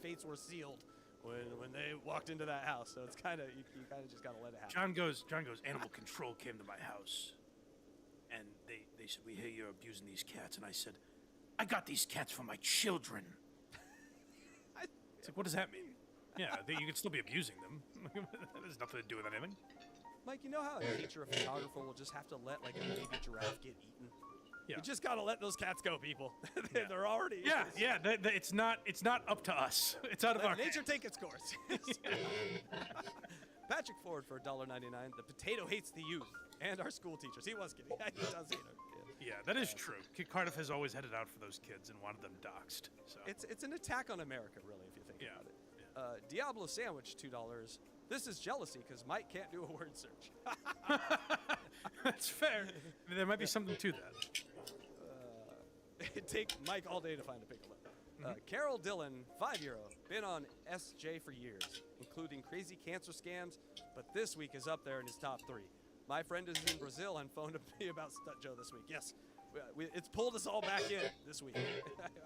fates were sealed when they walked into that house. So it's kind of you kind of just gotta let it happen. John goes. Animal control came to my house, and they said, "We hear you're abusing these cats," and I said, "I got these cats for my children." It's like, what does that mean? Yeah, you can still be abusing them. That has nothing to do with anything. Mike, you know how a nature photographer will just have to let like a baby giraffe get eaten? Yeah. You just gotta let those cats go, people. They're already. Yeah. It's not up to us. It's out of Let our nature hands. take its course. Patrick Ford for $1.99. The potato hates the youth and our school teachers. He was kidding. He does hate her. Yeah, that is true. Cardiff has always headed out for those kids and wanted them doxxed. So It's an attack on America, really, if you think about it. Diablo sandwich, $2. This is jealousy because Mike can't do a word search. That's fair. I mean, there might be something to that. It'd take Mike all day to find a pickle. Carol Dillon, €5. Been on SJ for years, including crazy cancer scams, but this week is up there in his top 3. My friend is in Brazil and phoned me about Stut Joe this week. Yes, it's pulled us all back in this week.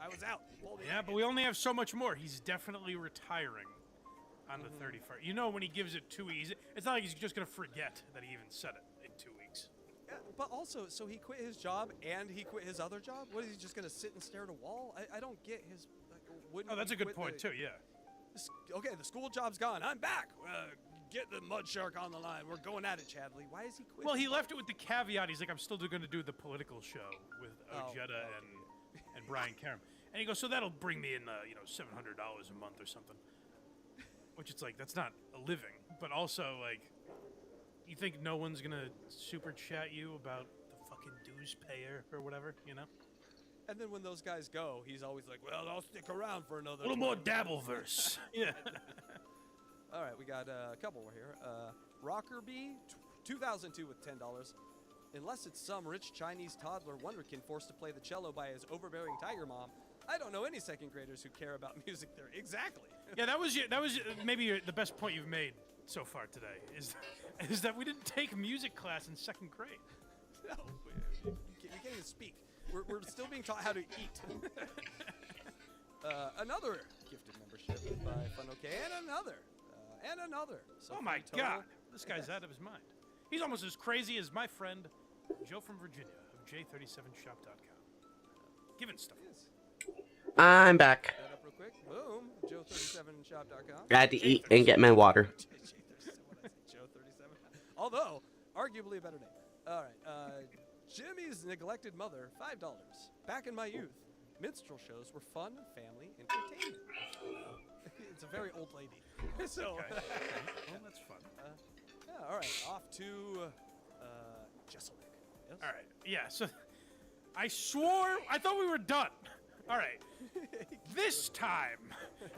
I was out. Yeah, but we only have so much more. He's definitely retiring on the 31st. You know, when he gives it 2 weeks, it's not like he's just going to forget that he even said it in 2 weeks. Yeah, but also, so he quit his job and he quit his other job? What, is he just going to sit and stare at a wall? I don't get his... Oh, that's a good point, too, yeah. Okay, the school job's gone. I'm back. Get the mud shark on the line. We're going at it, Chadley. Why is he quitting? Well, he left it with the caveat. He's like, I'm still going to do the political show with Ojeda and Brian Karam. And he goes, so that'll bring me in, $700 a month or something. Which it's like, that's not a living. But also, like, you think no one's going to super chat you about the fucking dues payer or whatever, you know? And then when those guys go, he's always like, well, I'll stick around for another... A little more Dabbleverse. Yeah. All right, we got a couple more here. Rockerbee, 2002 with $10. Unless it's some rich Chinese toddler wonderkin forced to play the cello by his overbearing tiger mom, I don't know any second graders who care about music theory. Exactly. Yeah, that was maybe the best point you've made so far today, is that we didn't take music class in 2nd grade. No, you can't even speak. We're still being taught how to eat. Another gifted membership by FunOK, and another. So oh my total, God, this guy's out of his mind. He's almost as crazy as my friend Joe from Virginia of J37shop.com. Giving stuff. I'm back. That up real quick. Boom. Joe37shop.com. I had to eat and get my water. Joe37. Although, arguably a better name. All right. Jimmy's neglected mother, $5. Back in my youth, minstrel shows were fun, family, entertainment. It's a very old lady. So, okay. Well, that's fun. Yeah, all right. Off to Jesselnick. Yes? All right. Yeah. So, I thought we were done. All right. This time,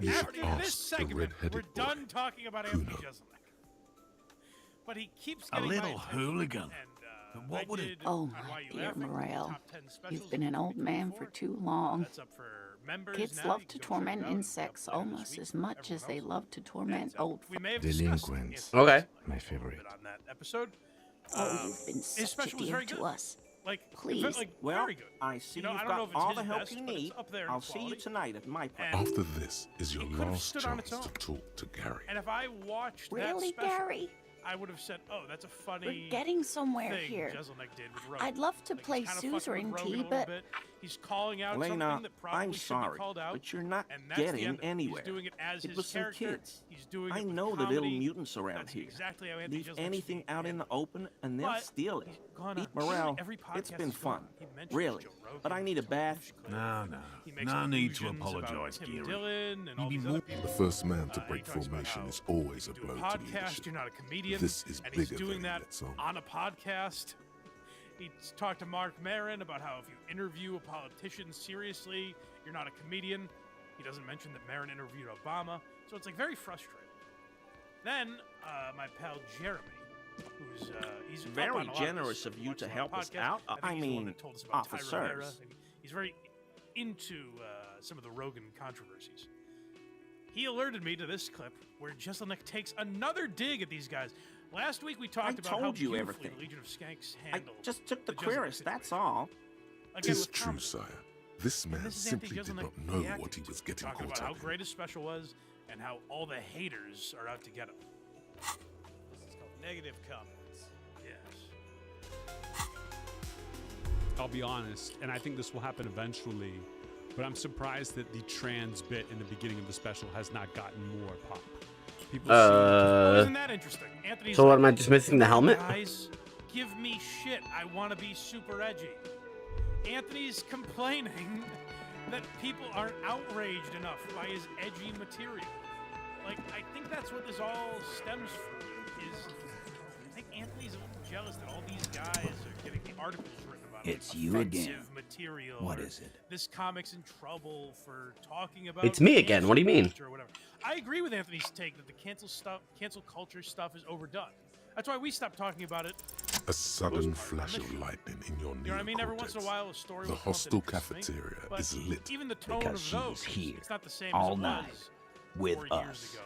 You after asked this the segment, red-headed we're boy. done talking about Anthony Jeselnik. But he keeps A getting my little attention, hooligan. And, But what would it... Oh, my dear Morale. You've been an old man for too long. That's up for members Kids now. love You to can go check it torment out. insects almost as much as they love to torment old We may have discussed Delinquents. Okay. My favorite. on that episode. Oh, you've been his such a special was dear very to good. us. Like, Please. Well, very good. I see You know, you've I don't know got if it's all his the help best, you but it's need. up there in I'll see you quality. tonight at my place. And After this is your it could've last stood on its chance to own. talk to Gary. And if I watched that Really, special, Gary? I would have said, "Oh, that's a funny We're getting somewhere thing here. Jeselnik did with Rogan." I'd love to Like, play he's kinda fucking with Rogan suzerainty, a little but bit. He's calling out Lena, something that probably I'm should sorry, be called out, but you're not and that's the getting end of it. anywhere. He's doing it as It his was some character. kids. He's doing I it with know the comedy. little mutants around That's here. exactly how Anthony Leave Jeselnik anything speaks. out in the open and they'll But steal it. he's gone on Morale, every it's podcast been he's gone fun. on. He mentions Really. Joe Rogan, But I need a bath. No, he makes no need to allusions about apologize, Tim Geary. Dillon and all these other people. The first man to And break he talks about formation how is always a you do blow to podcast, leadership. you're not a comedian, This is and he's bigger doing than that that song. on a podcast. He's talked to Mark Maron about how if you interview a politician seriously, you're not a comedian. He doesn't mention that Maron interviewed Obama, so it's like very frustrating. Then my pal Jeremy, who's he's up Very on a lot generous this, of you to watches a lot help of us podcasts. out. I think I he's the one mean, that told us about Ty Rivera. officers. He's very into some of the Rogan controversies. He alerted me to this clip where Jeselnik takes another dig at these guys. Last week we talked about how told you beautifully everything. the Legion of Skanks I handled just took the Jeselnik queerest, that's situation. all. Again, Tis with true, comedy. sire. This man This is simply Anthony did Jeselnik not know reacting what he to was it, getting talking caught about how up in. great his special was and how all the haters are out to get him. This is called negative comments. Yes. I'll be honest, and I think this will happen eventually, but I'm surprised that the trans bit in the beginning of the special has not gotten more pop. People isn't that interesting? Anthony's So what, like, am I just missing the helmet? Guys, give me shit. I want to be super edgy. Anthony's complaining that people aren't outraged enough by his edgy material. Like, I think that's what this all stems from. Is I think Anthony's a little jealous that all these guys are getting the articles written about. It's like, you offensive again. Material. What or is it? This comic's in trouble for talking about. It's me again. What do you mean? cancel culture or whatever. I agree with Anthony's take that the cancel culture stuff is overdone. That's why we stopped talking about it. A sudden flash of lightning in your You know what I mean? Every once in a neocortex. while, a story The will come up that hostel interests me, cafeteria but is lit. even the tone Because of she those, was here it's not the same all as it night was with 4 years us. ago.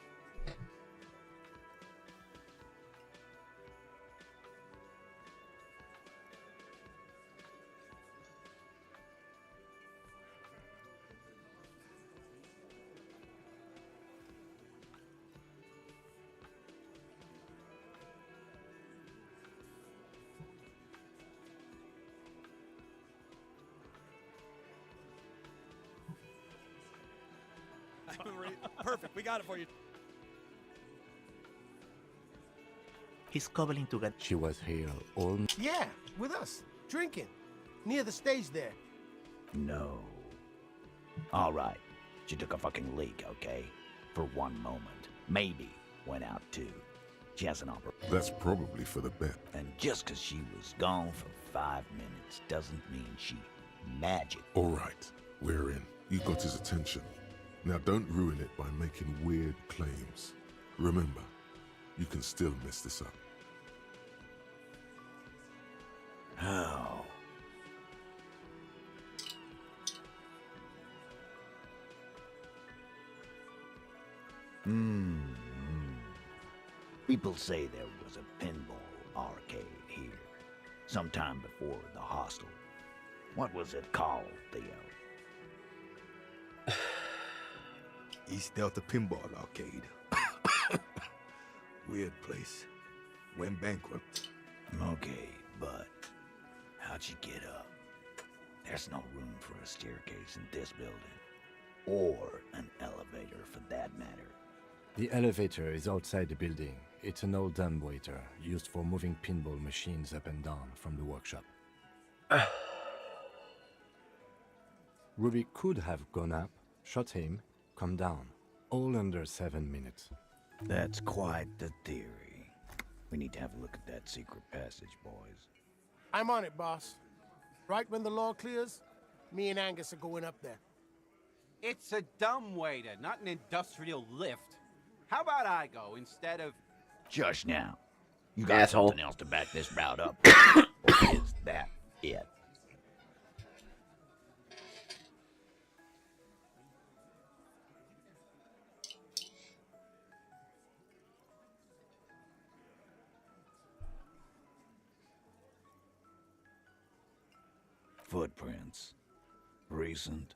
Perfect. We got it for you. He's cobbling to get. She was here all. Yeah, with us, drinking, near the stage there. No. All right. She took a fucking leak, okay? For one moment. Maybe went out too. She has an opera. That's probably for the bet. And just 'cause she was gone for 5 minutes doesn't mean she magic. All right, we're in. You got his attention. Now don't ruin it by making weird claims. Remember, you can still mess this up. How? People say there was a pinball arcade here, sometime before the hostel. What was it called, Theo? East Delta Pinball Arcade. Weird place. Went bankrupt. Okay, but how'd you get up? There's no room for a staircase in this building. Or an elevator, for that matter. The elevator is outside the building. It's an old dumbwaiter used for moving pinball machines up and down from the workshop. Ruby could have gone up, shot him, come down. All under 7 minutes. That's quite the theory. We need to have a look at that secret passage, boys. I'm on it, boss. Right when the law clears, me and Angus are going up there. It's a dumbwaiter, not an industrial lift. How about I go instead of... Just now. You got Asshole. something else to back this route up? Or is that it? Footprints. Recent.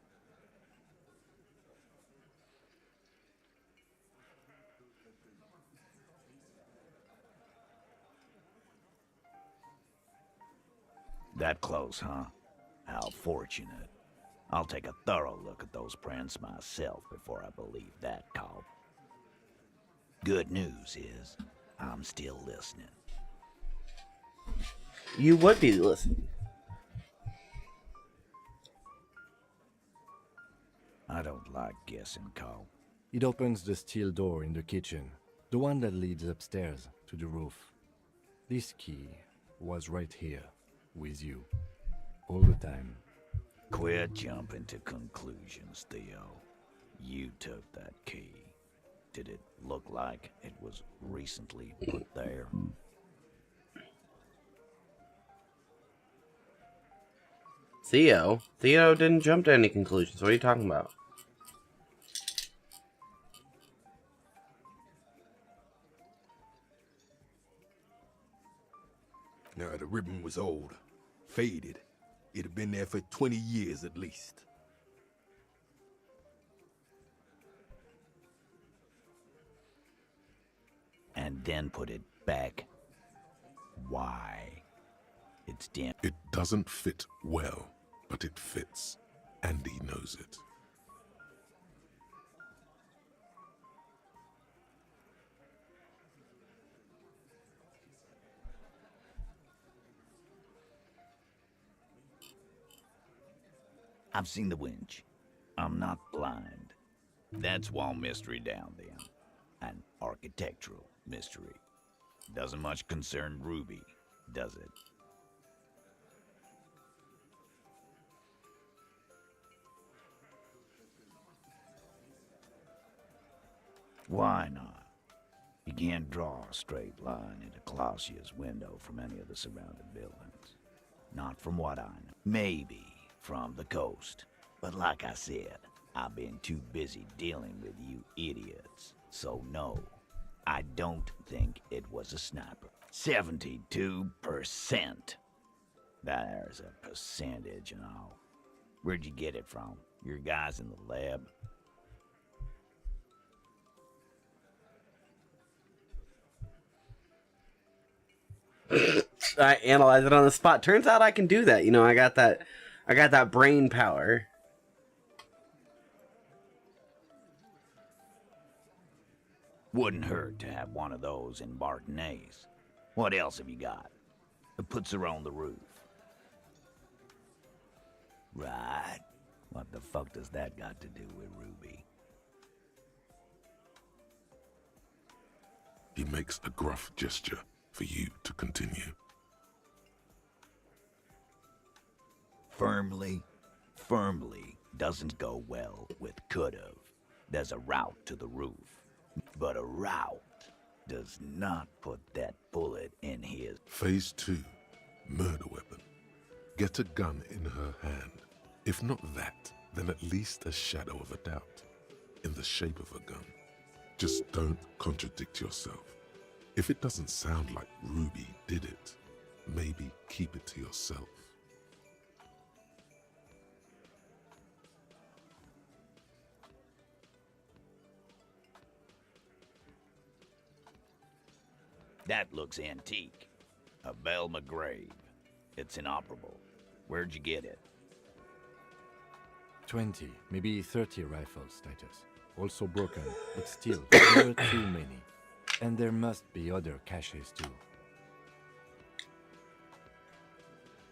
That close, huh? How fortunate. I'll take a thorough look at those prints myself before I believe that, Cobb. Good news is, I'm still listening. You would be listening. I don't like guessing, Cobb. It opens the steel door in the kitchen, the one that leads upstairs to the roof. This key was right here, with you, all the time. Quit jumping to conclusions, Theo. You took that key. Did it look like it was recently put there? Theo? Theo didn't jump to any conclusions. What are you talking about? No, the ribbon was old, faded. It had been there for 20 years at least. And then put it back. Why? It's dim. It doesn't fit well, but it fits, and he knows it. I've seen the winch. I'm not blind. That's one mystery down then. An architectural mystery. Doesn't much concern Ruby, does it? Why not? You can't draw a straight line into Clausia's window from any of the surrounding buildings. Not from what I know. Maybe from the coast. But like I said, I've been too busy dealing with you idiots. So no, I don't think it was a sniper. 72%. There's a percentage and all. Where'd you get it from? Your guys in the lab? I analyze it on the spot. Turns out I can do that. You know, I got that brain power. Wouldn't hurt to have one of those in Martinez. What else have you got? It puts her on the roof. Right. What the fuck does that got to do with Ruby? He makes a gruff gesture for you to continue. Firmly doesn't go well with could've. There's a route to the roof, but a route does not put that bullet in his... Phase 2, murder weapon. Get a gun in her hand. If not that, then at least a shadow of a doubt. In the shape of a gun. Just don't contradict yourself. If it doesn't sound like Ruby did it, maybe keep it to yourself. That looks antique. A Belle McGrave. It's inoperable. Where'd you get it? 20, maybe 30 rifles, Titus. Also broken, but still, there are too many. And there must be other caches too.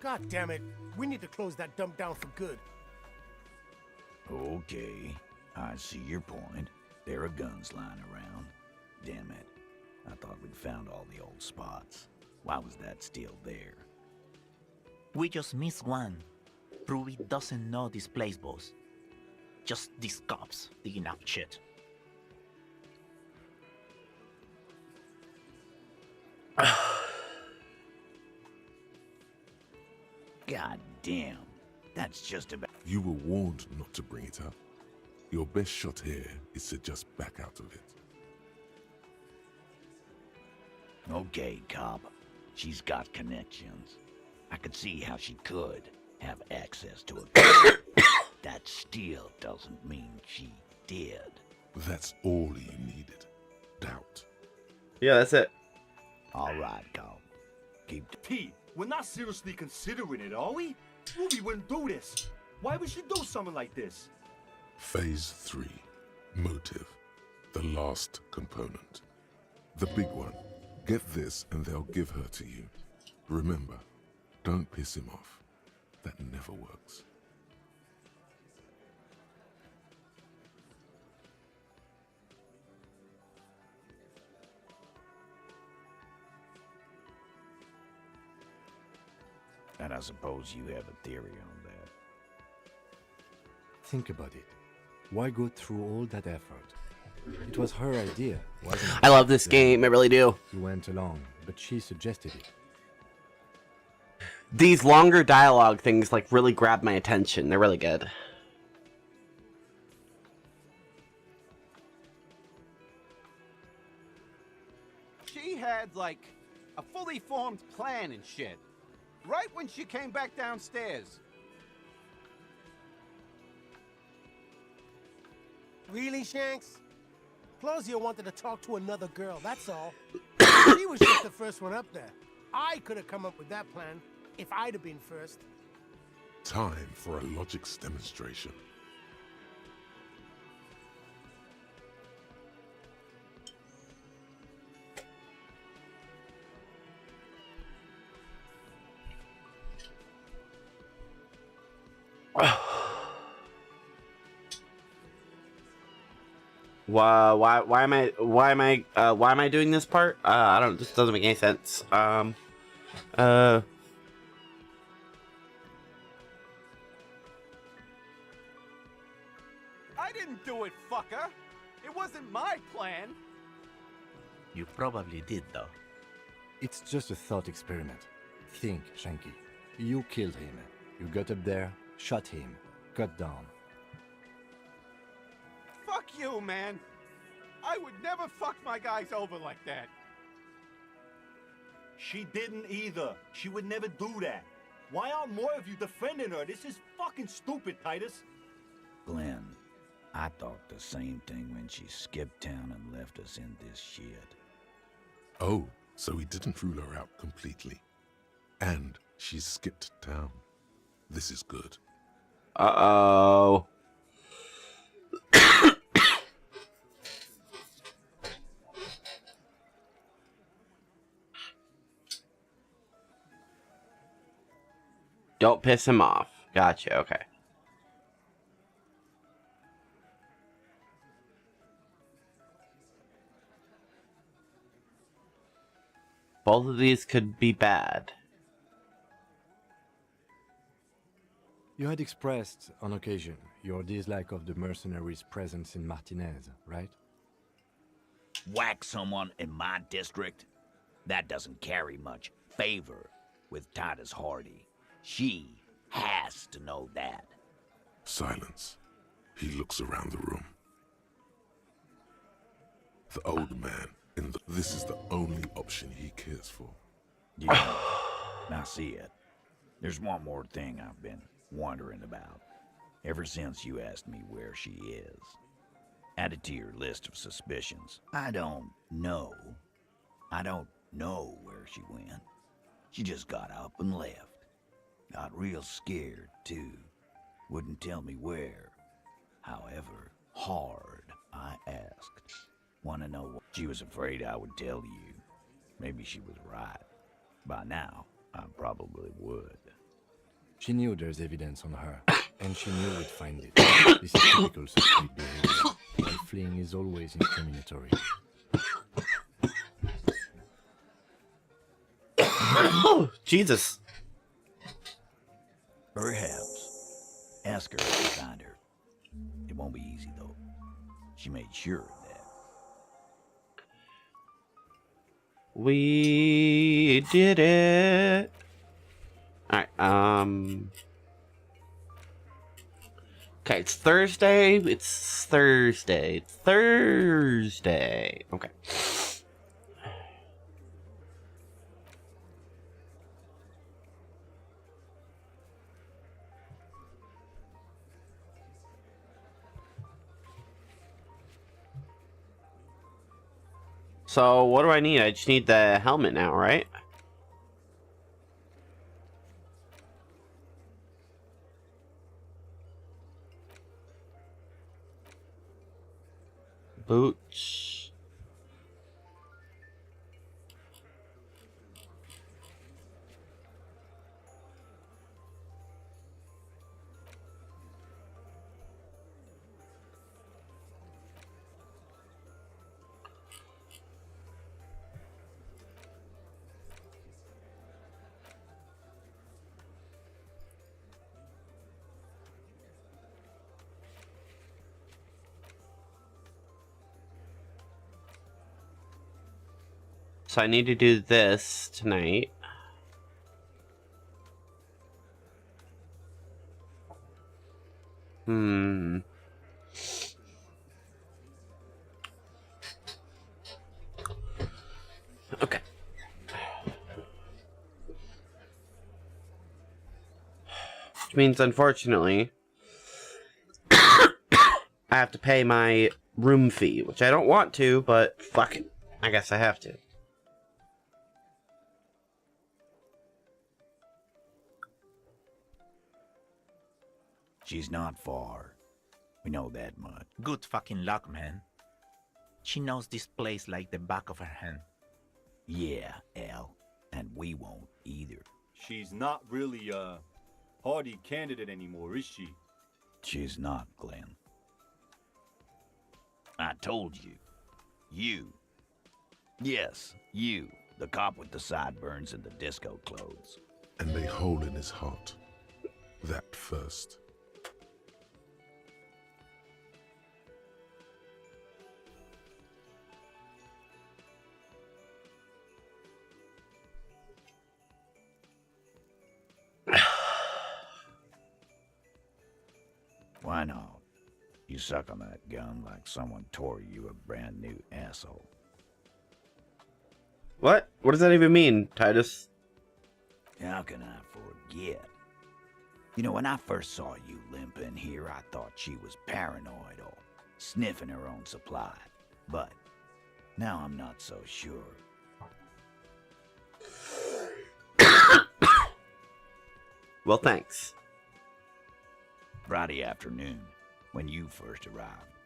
God damn it. We need to close that dump down for good. Okay, I see your point. There are guns lying around. Damn it. I thought we'd found all the old spots. Why was that still there? We just missed one. Ruby doesn't know this place, boss. Just these cops digging up shit. God damn. That's just about... You were warned not to bring it up. Your best shot here is to just back out of it. Okay, cop. She's got connections. I could see how she could have access to a gun. That still doesn't mean she did. That's all you needed. Doubt. Yeah, that's it. All right, cop. Keep... Pete, we're not seriously considering it, are we? Ruby wouldn't do this. Why would she do something like this? Phase 3. Motive. The last component. The big one. Get this and they'll give her to you. Remember, don't piss him off. That never works. And I suppose you have a theory on that. Think about it. Why go through all that effort? It was her idea, wasn't it? I love this game, I really do. He went along, but she suggested it. These longer dialogue things like really grab my attention. They're really good. She had, like, a fully formed plan and shit. Right when she came back downstairs. Really, Shanks? Claudia wanted to talk to another girl, that's all. She was just the first one up there. I could have come up with that plan if I'd have been first. Time for a logics demonstration. Why am I doing this part? I don't. This doesn't make any sense. I didn't do it, fucker. It wasn't my plan. You probably did, though. It's just a thought experiment. Think, Shanky. You killed him. You got up there, shot him, got down. Fuck you, man. I would never fuck my guys over like that. She didn't either. She would never do that. Why aren't more of you defending her? This is fucking stupid, Titus. Glenn, I thought the same thing when she skipped town and left us in this shit. Oh, so he didn't rule her out completely. And she skipped town. This is good. Uh-oh. Don't piss him off. Gotcha, okay. Both of these could be bad. You had expressed, on occasion, your dislike of the mercenaries' presence in Martinez, right? Whack someone in my district? That doesn't carry much favor with Titus Hardy. She has to know that. Silence. He looks around the room. The old man in the... This is the only option he cares for. Yeah, I see it. There's one more thing I've been wondering about. Ever since you asked me where she is. Added to your list of suspicions. I don't know where she went. She just got up and left. Got real scared, too. Wouldn't tell me where. However hard I asked. Want to know what? She was afraid I would tell you. Maybe she was right. By now, I probably would. She knew there's evidence on her, and she knew we'd find it. This is typical suspect behavior, while fleeing is always incriminatory. Oh, Jesus. Perhaps. Ask her if you find her. It won't be easy, though. She made sure of that. We did it. Alright, okay, it's Thursday. It's Thursday. It's Thursday. Okay. So, what do I need? I just need the helmet now, right? Boots. So I need to do this tonight. Okay. Which means, unfortunately, I have to pay my room fee, which I don't want to, but fuck it. I guess I have to. She's not far. We know that much. Good fucking luck, man. She knows this place like the back of her hand. Yeah, Al. And we won't either. She's not really a hardy candidate anymore, is she? She's not, Glenn. I told you. You. Yes, you. The cop with the sideburns and the disco clothes. And a hole in his heart. That first. Why not? You suck on that gun like someone tore you a brand new asshole. What? What does that even mean, Titus? How can I forget? You know, when I first saw you limping here, I thought she was paranoid or sniffing her own supply. But now I'm not so sure. Well, thanks. Friday afternoon, when you first arrived,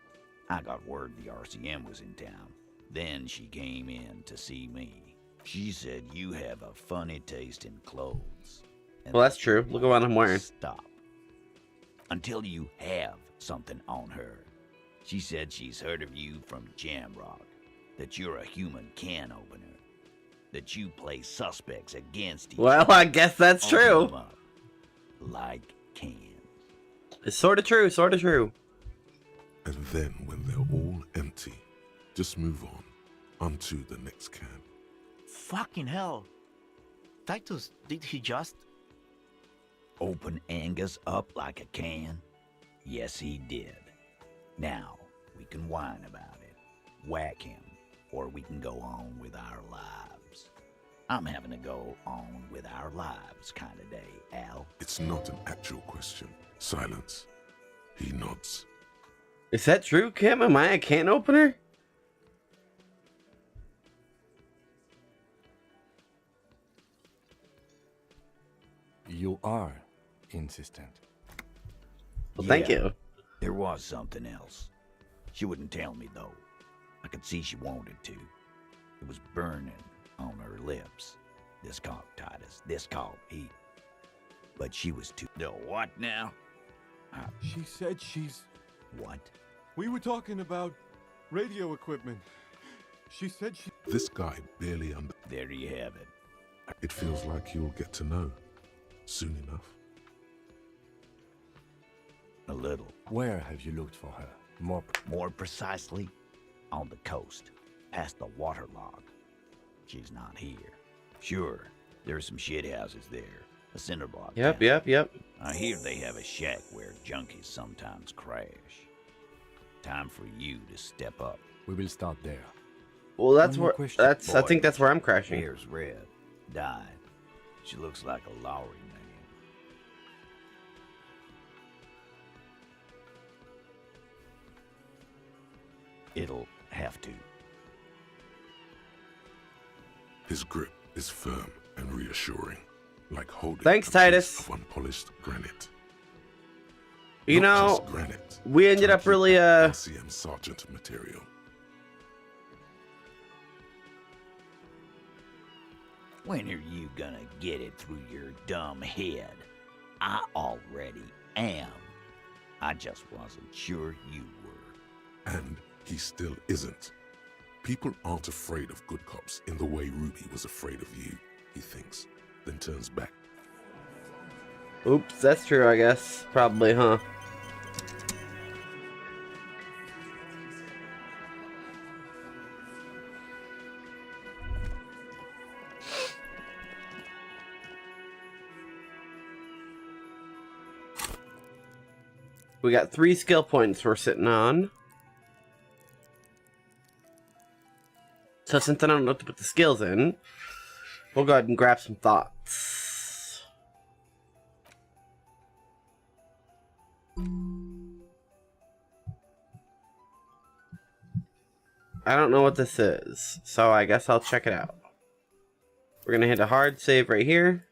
I got word the RCM was in town. Then she came in to see me. She said you have a funny taste in clothes. Well, that's true. Look at what I'm wearing. Stop. Until you have something on her. She said she's heard of you from Jamrock, that you're a human can opener, that you play suspects against each other. Well, I guess that's true. Them up like cans. It's sort of true, sort of true. And then when they're all empty, just move on to the next can. Fucking hell. Titus, did he just... Open Angus up like a can? Yes, he did. Now, we can whine about it, whack him, or we can go on with our lives. I'm having to go on with our lives kind of day, Al. It's not an actual question. Silence. He nods. Is that true, Kim? Am I a can opener? You are insistent. Well, thank you. There was something else. She wouldn't tell me, though. I could see she wanted to. It was burning on her lips. This called Titus. This called Pete. But she was too... The what now? She said she's... What? We were talking about radio equipment. She said she... This guy barely There you have it. It feels like you'll get to know soon enough. A little. Where have you looked for her? More precisely, on the coast, past the waterlogged. She's not here. Sure, there's some shit houses there. A cinder block. Yep. I hear they have a shack where junkies sometimes crash. Time for you to step up. We will start there. Well, that's where... I think that's where I'm crashing. Hair's red. Dyed. She looks like a Lowry man. It'll have to. His grip is firm and reassuring, like holding Thanks, a Titus. piece of unpolished granite. You Not know, just granite, we ended up really RCM Sergeant material. When are you gonna get it through your dumb head? I already am. I just wasn't sure you were. And he still isn't. People aren't afraid of good cops in the way Ruby was afraid of you, he thinks, then turns back. Oops, that's true, I guess. Probably, huh? We got 3 skill points we're sitting on. So since I don't know what to put the skills in, we'll go ahead and grab some thoughts. I don't know what this is, so I guess I'll check it out. We're gonna hit a hard save right here.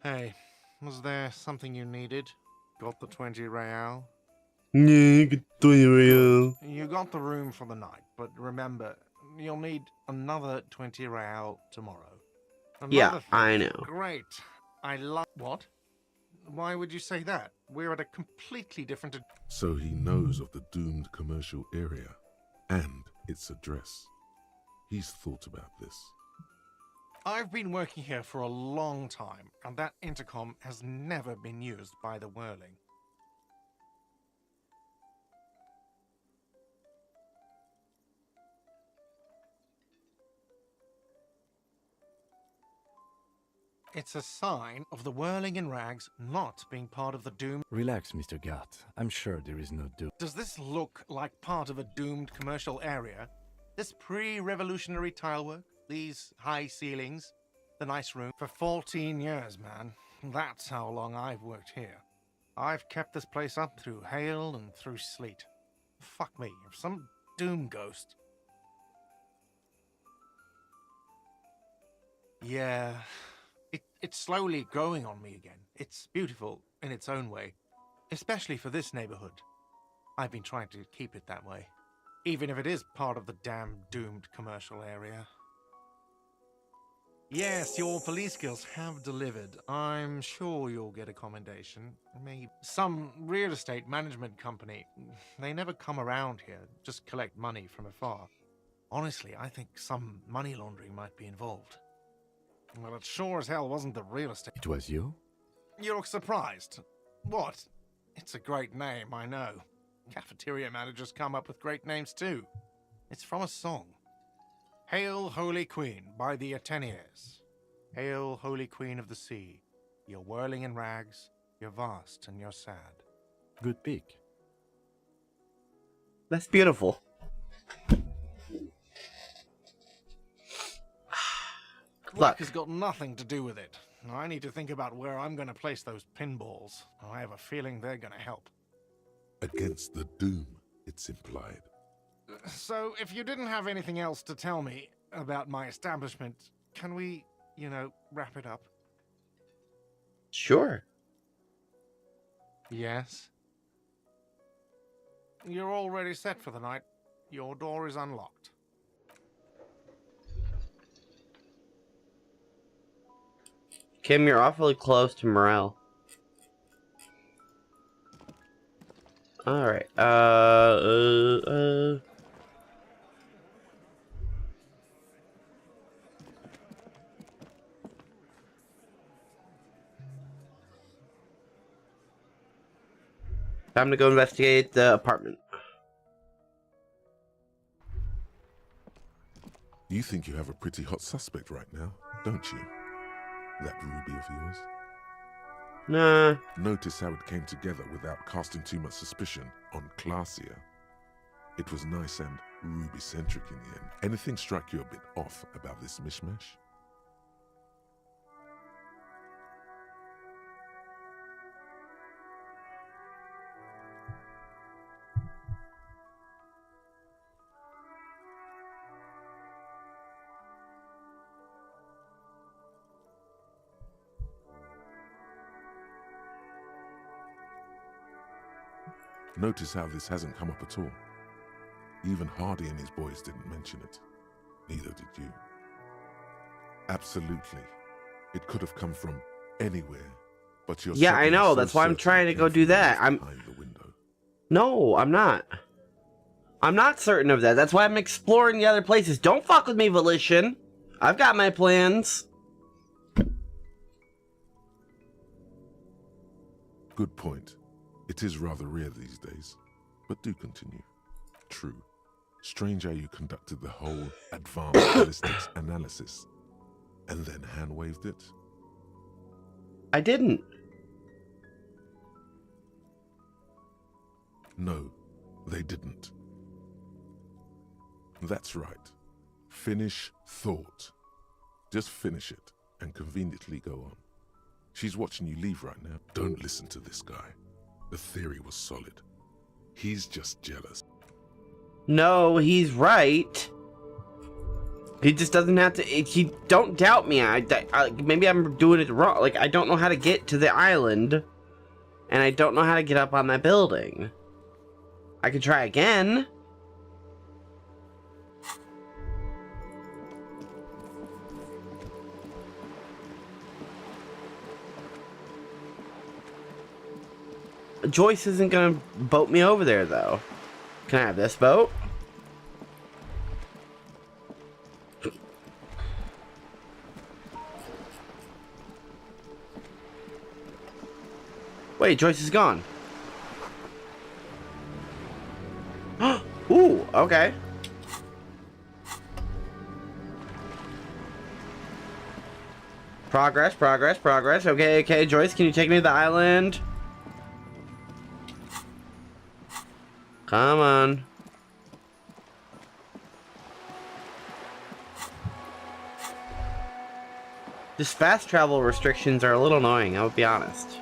Hey, was there something you needed? Got the 20 real? Yeah, get 20 real. You got the room for the night, but remember, you'll need another 20 real tomorrow. Yeah, I know. Great. I love... What? Why would you say that? We're at a completely different... So he knows of the doomed commercial area and its address. He's thought about this. I've been working here for a long time, and that intercom has never been used by the Whirling. It's a sign of the Whirling in Rags not being part of the doomed... Relax, Mr. Gart. I'm sure there is no doom. Does this look like part of a doomed commercial area? This pre-revolutionary tilework? These high ceilings? The nice room? For 14 years, man. That's how long I've worked here. I've kept this place up through hail and through sleet. Fuck me, if some doom ghost... Yeah... It's slowly growing on me again. It's beautiful in its own way, especially for this neighborhood. I've been trying to keep it that way, even if it is part of the damn doomed commercial area. Yes, your police skills have delivered. I'm sure you'll get a commendation. Maybe some real estate management company. They never come around here, just collect money from afar. Honestly, I think some money laundering might be involved. Well, it sure as hell wasn't the real estate. It was you? You look surprised. What? It's a great name, I know. Cafeteria managers come up with great names too. It's from a song. Hail, Holy Queen, by the Ateniers. Hail, Holy Queen of the Sea. You're whirling in rags, you're vast and you're sad. Good pick. That's beautiful. Luck has got nothing to do with it. I need to think about where I'm going to place those pinballs. I have a feeling they're going to help. Against the doom, it's implied. So, if you didn't have anything else to tell me about my establishment, can we, wrap it up? Sure. Yes? You're already set for the night. Your door is unlocked. Kim, you're awfully close to Morel. Alright, time to go investigate the apartment. You think you have a pretty hot suspect right now, don't you? That Ruby of yours? Nah. Notice how it came together without casting too much suspicion on Clasia. It was nice and Ruby-centric in the end. Anything struck you a bit off about this mishmash? Notice how this hasn't come up at all. Even Hardy and his boys didn't mention it. Neither did you. Absolutely. It could have come from anywhere, but you're... Yeah, I know. That's why I'm trying to go do that. No, I'm not. I'm not certain of that. That's why I'm exploring the other places. Don't fuck with me, Volition. I've got my plans. Good point. It is rather rare these days, but do continue. True. Strange how you conducted the whole advanced ballistics analysis and then hand-waved it. I didn't. No, they didn't. That's right. Finish thought. Just finish it and conveniently go on. She's watching you leave right now. Don't listen to this guy. The theory was solid. He's just jealous. No, he's right. He just doesn't have to. Don't doubt me. Maybe I'm doing it wrong. Like, I don't know how to get to the island, and I don't know how to get up on that building. I could try again. Joyce isn't gonna boat me over there, though. Can I have this boat? Wait, Joyce is gone. Ooh, okay. Progress, progress, progress. Okay, okay, Joyce, can you take me to the island? Come on. Just fast travel restrictions are a little annoying, I'll be honest.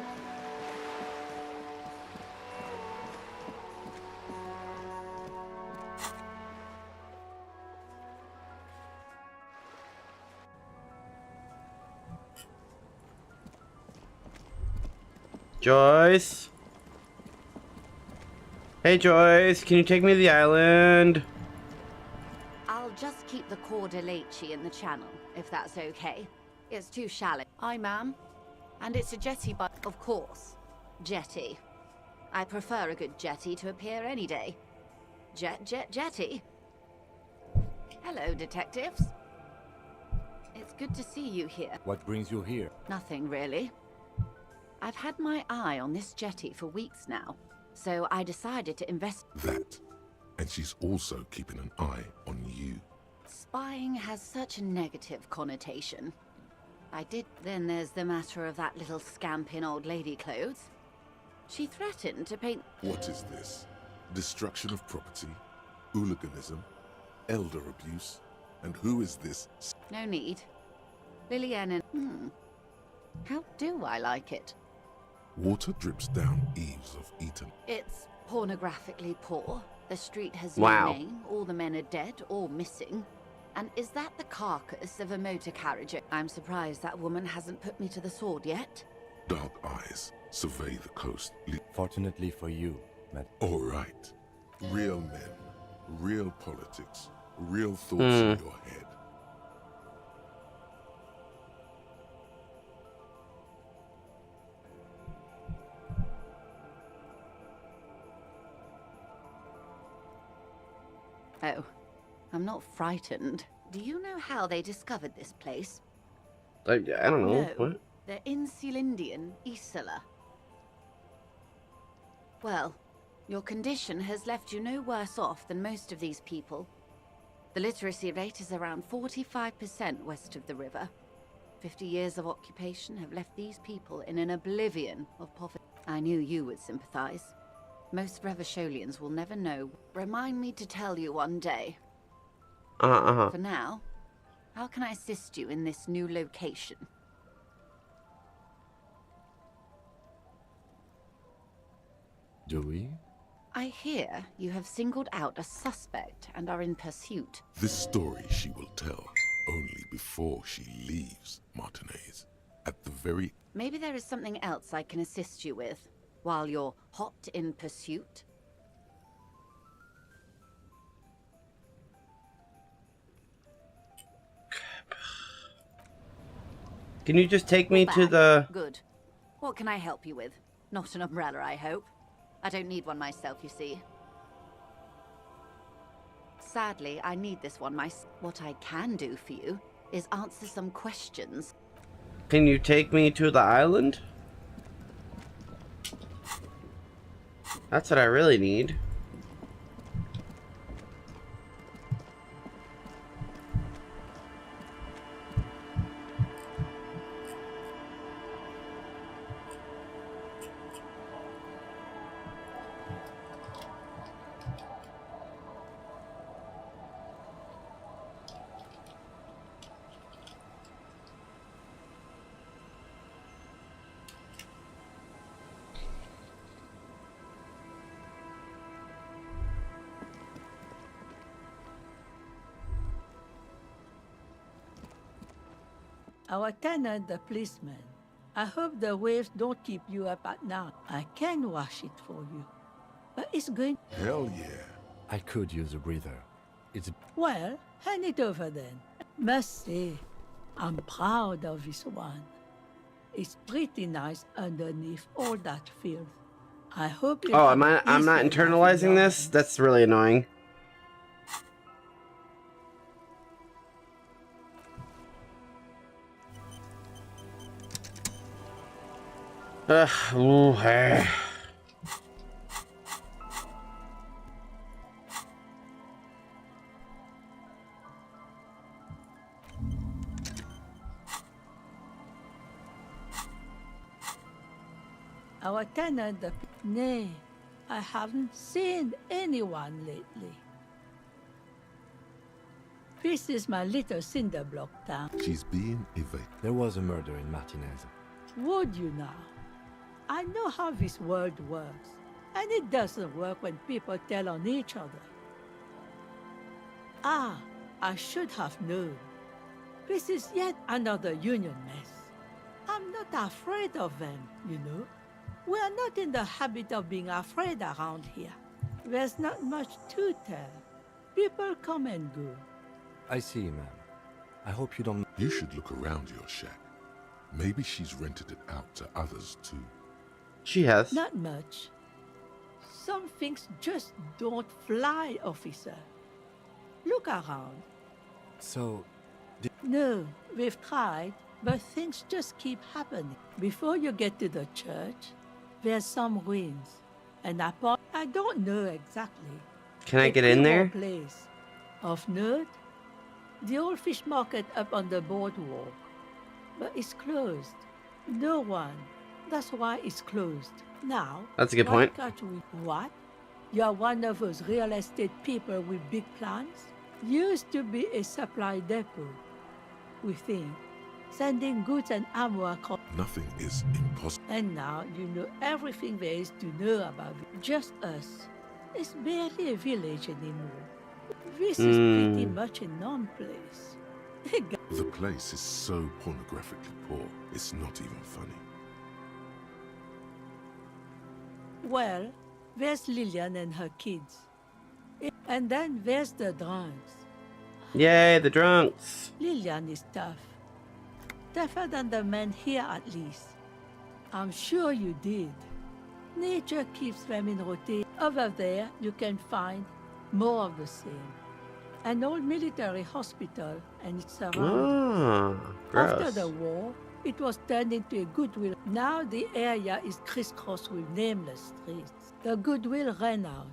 Joyce? Hey Joyce, can you take me to the island? I'll just keep the Cordeleche in the channel, if that's okay. It's too shallow. Aye, ma'am. And it's a jetty, but of course. Jetty. I prefer a good jetty to appear any day. Jetty. Hello, detectives. It's good to see you here. What brings you here? Nothing, really. I've had my eye on this jetty for weeks now, so I decided to invest... That. And she's also keeping an eye on you. Spying has such a negative connotation. Then there's the matter of that little scamp in old lady clothes. She threatened to paint... What is this? Destruction of property, hooliganism, elder abuse, and who is this? No need. Lillian and... How do I like it? Water drips down eaves of Eton. It's pornographically poor. The street has Wow. no name. All the men are dead or missing. And is that the carcass of a motor carriage? I'm surprised that woman hasn't put me to the sword yet. Dark eyes survey the coast. Fortunately for you, Matt. All right. Real men, real politics, real thoughts in your head. Oh, I'm not frightened. Do you know how they discovered this place? I don't know. No, What? they're in Celindian, Isola. Well, your condition has left you no worse off than most of these people. The literacy rate is around 45% west of the river. 50 years of occupation have left these people in an oblivion of poverty. I knew you would sympathize. Most Revacholians will never know. Remind me to tell you one day. For now, how can I assist you in this new location? Do we? I hear you have singled out a suspect and are in pursuit. This story she will tell only before she leaves Martinez. At the very... Maybe there is something else I can assist you with while you're hot in pursuit. Can you just take me We're to back. the... Good. What can I help you with? Not an umbrella, I hope. I don't need one myself, you see. Sadly, I need this one myself. What I can do for you is answer some questions. Can you take me to the island? That's what I really need. Our tenant, the policeman. I hope the waves don't keep you up at night. I can wash it for you. But it's going... Hell yeah. I could use a breather. It's... Well, hand it over then. Must say, I'm proud of this one. It's pretty nice underneath all that filth. I hope you... Oh, I'm not internalizing this? That's really annoying. Ooh, hey. Our tenant, the... Nay, I haven't seen anyone lately. This is my little cinder block town. She's being evaded. There was a murder in Martinez. Would you now? I know how this world works, and it doesn't work when people tell on each other. Ah, I should have known. This is yet another union mess. I'm not afraid of them, you know. We are not in the habit of being afraid around here. There's not much to tell. People come and go. I see, ma'am. I hope you don't... You should look around your shack. Maybe she's rented it out to others too. She has. Not much. Some things just don't fly, officer. Look around. So... No, we've tried, but things just keep happening. Before you get to the church, there's some ruins. And I don't know exactly. Can I get in there? Place. Of note, the old fish market up on the boardwalk. But it's closed. No one. That's why it's closed. Now, that's a good point. What? You're one of those real estate people with big plans? Used to be a supply depot. We think. Sending goods and ammo across. Nothing is impossible. And now you know everything there is to know about it. Just us. It's barely a village anymore. This is pretty much a non-place. The place is so pornographically poor, it's not even funny. Well, there's Lillian and her kids. And then there's the drunks. Yay, the drunks. Lillian is tough. Tougher than the men here, at least. I'm sure you did. Nature keeps them in rotation. Over there, you can find more of the same. An old military hospital and its surroundings. After the war, it was turned into a Goodwill. Now the area is crisscrossed with nameless streets. The Goodwill ran out.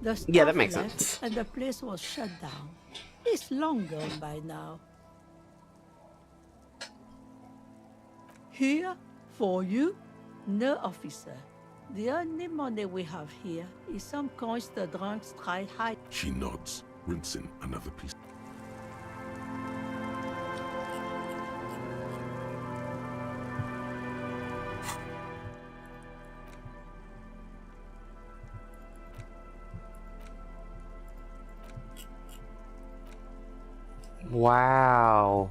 The staff that makes left, sense. And the place was shut down. It's long gone by now. Here, for you, no officer. The only money we have here is some coins the drunks tried hide. She nods, rinsing another piece. Wow.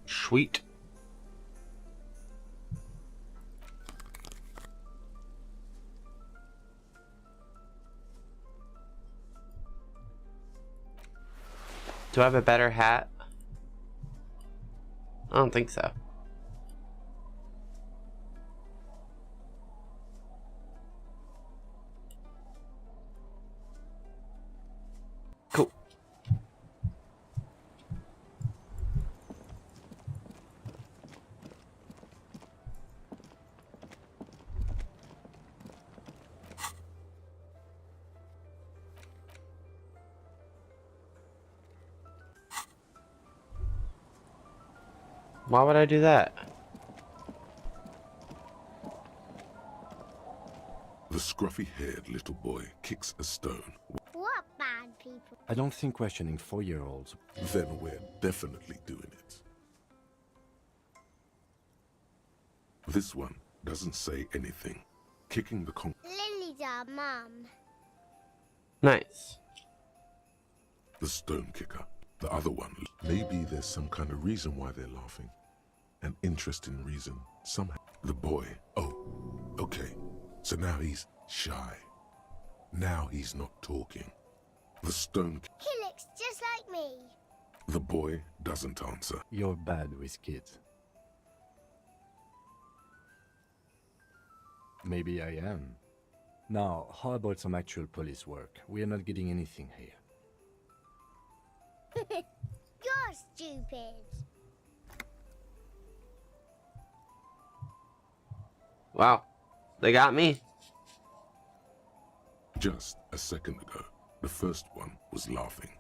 Sweet. Do I have a better hat? I don't think so. Cool. Why would I do that? The scruffy-haired little boy kicks a stone. What bad people? I don't think questioning 4-year-olds. Then we're definitely doing it. This one doesn't say anything. Kicking the Lily's our mum. Nice. The stone kicker. The other one. Maybe there's some kind of reason why they're laughing. An interesting reason, somehow. The boy. Oh, okay. So now he's shy. Now he's not talking. The stone. He looks just like me. The boy doesn't answer. You're bad with kids. Maybe I am. Now, how about some actual police work? We are not getting anything here. You're stupid. Wow. They got me. Just a second ago, the first one was laughing.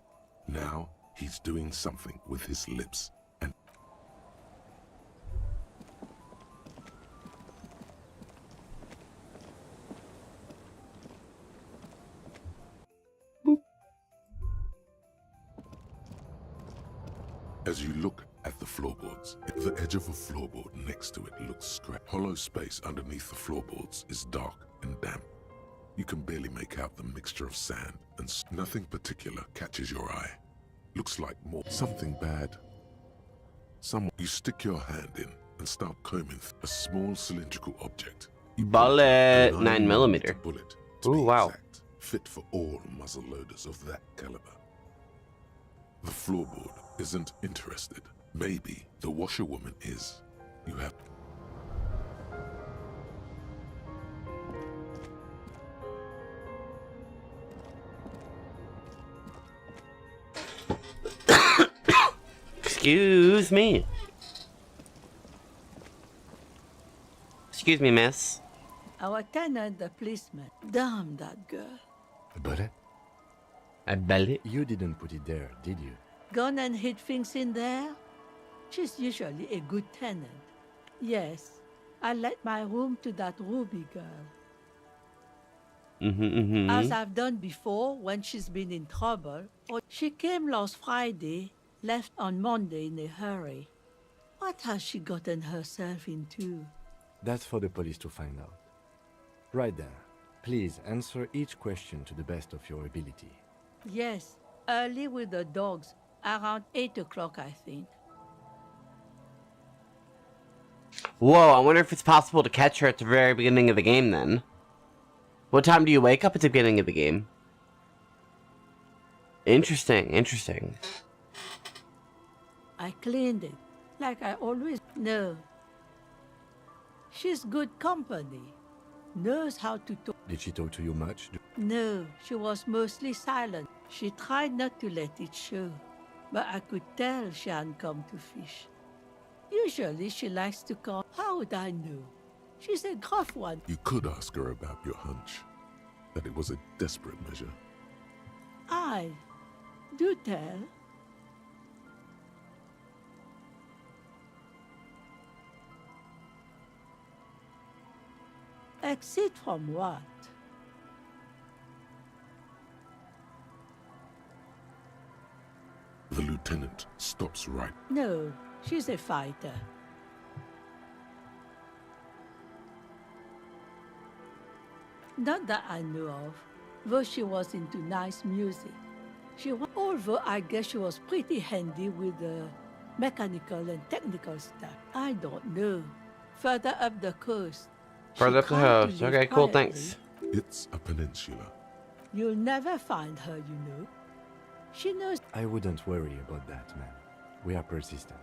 Now he's doing something with his lips and... As you look at the floorboards, the edge of a floorboard next to it looks scratched. Hollow space underneath the floorboards is dark and damp. You can barely make out the mixture of sand and nothing particular catches your eye. Looks like more something bad. You stick your hand in and start combing a small cylindrical object. Bullet 9mm. Bullet. Ooh, wow. Exact, fit for all muzzle loaders of that caliber. The floorboard isn't interested. Maybe the washerwoman is. You have... Excuse me. Excuse me, miss. Our tenant, the policeman. Damn that girl. A bullet? A bullet? You didn't put it there, did you? Gone and hid things in there? She's usually a good tenant. Yes, I let my room to that Ruby girl. As I've done before when she's been in trouble. She came last Friday, left on Monday in a hurry. What has she gotten herself into? That's for the police to find out. Right there. Please answer each question to the best of your ability. Yes, early with the dogs, around 8 o'clock, I think. Whoa, I wonder if it's possible to catch her at the very beginning of the game then. What time do you wake up at the beginning of the game? Interesting, interesting. I cleaned it, like I always know. She's good company. Knows how to talk. Did she talk to you much? No, she was mostly silent. She tried not to let it show, but I could tell she hadn't come to fish. Usually she likes to come. How would I know? She's a gruff one. You could ask her about your hunch, that it was a desperate measure. Do tell. Exit from what? The lieutenant stops right. No, she's a fighter. Not that I know of, though she was into nice music. Although I guess she was pretty handy with the mechanical and technical stuff. I don't know. Further up the coast. Further up the coast. Okay, cool, thanks. It's a peninsula. You'll never find her, you know. She knows. I wouldn't worry about that, man. We are persistent.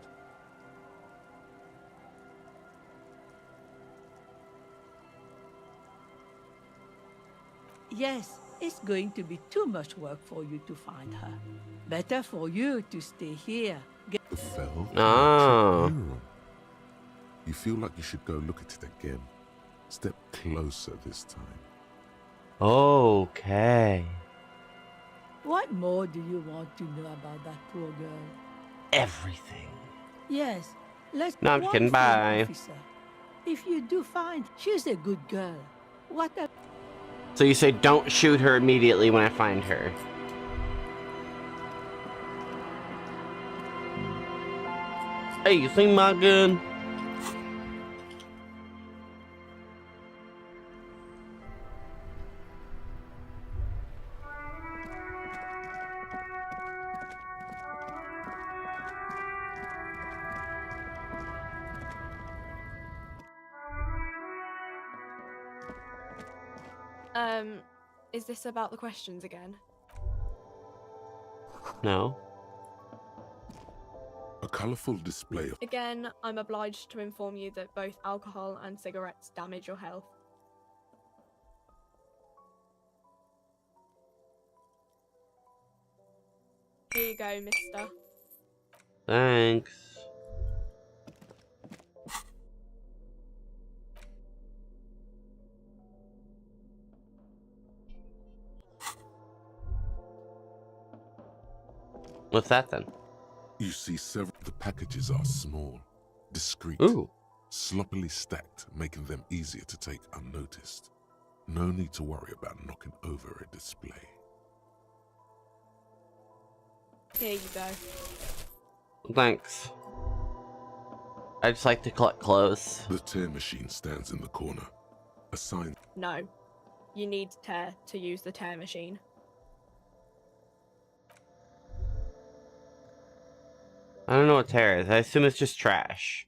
Yes, it's going to be too much work for you to find her. Better for you to stay here. The fell. Oh. You feel like you should go look at it again. Step closer this time. Okay. What more do you want to know about that poor girl? Everything. Yes, let's No, I'm one kidding. thing, Bye. officer. If you do find she's a good girl, what a... So you say don't shoot her immediately when I find her. Hey, you see my gun? Is this about the questions again? No. A colourful display of... Again, I'm obliged to inform you that both alcohol and cigarettes damage your health. Here you go, mister. Thanks. What's that then? You see several... The packages are small, discreet, sloppily stacked, making them easier to take unnoticed. No need to worry about knocking over a display. Here you go. Thanks. I just like to collect clothes. The tear machine stands in the corner. A sign... No. You need tear to use the tear machine. I don't know what tear is. I assume it's just trash.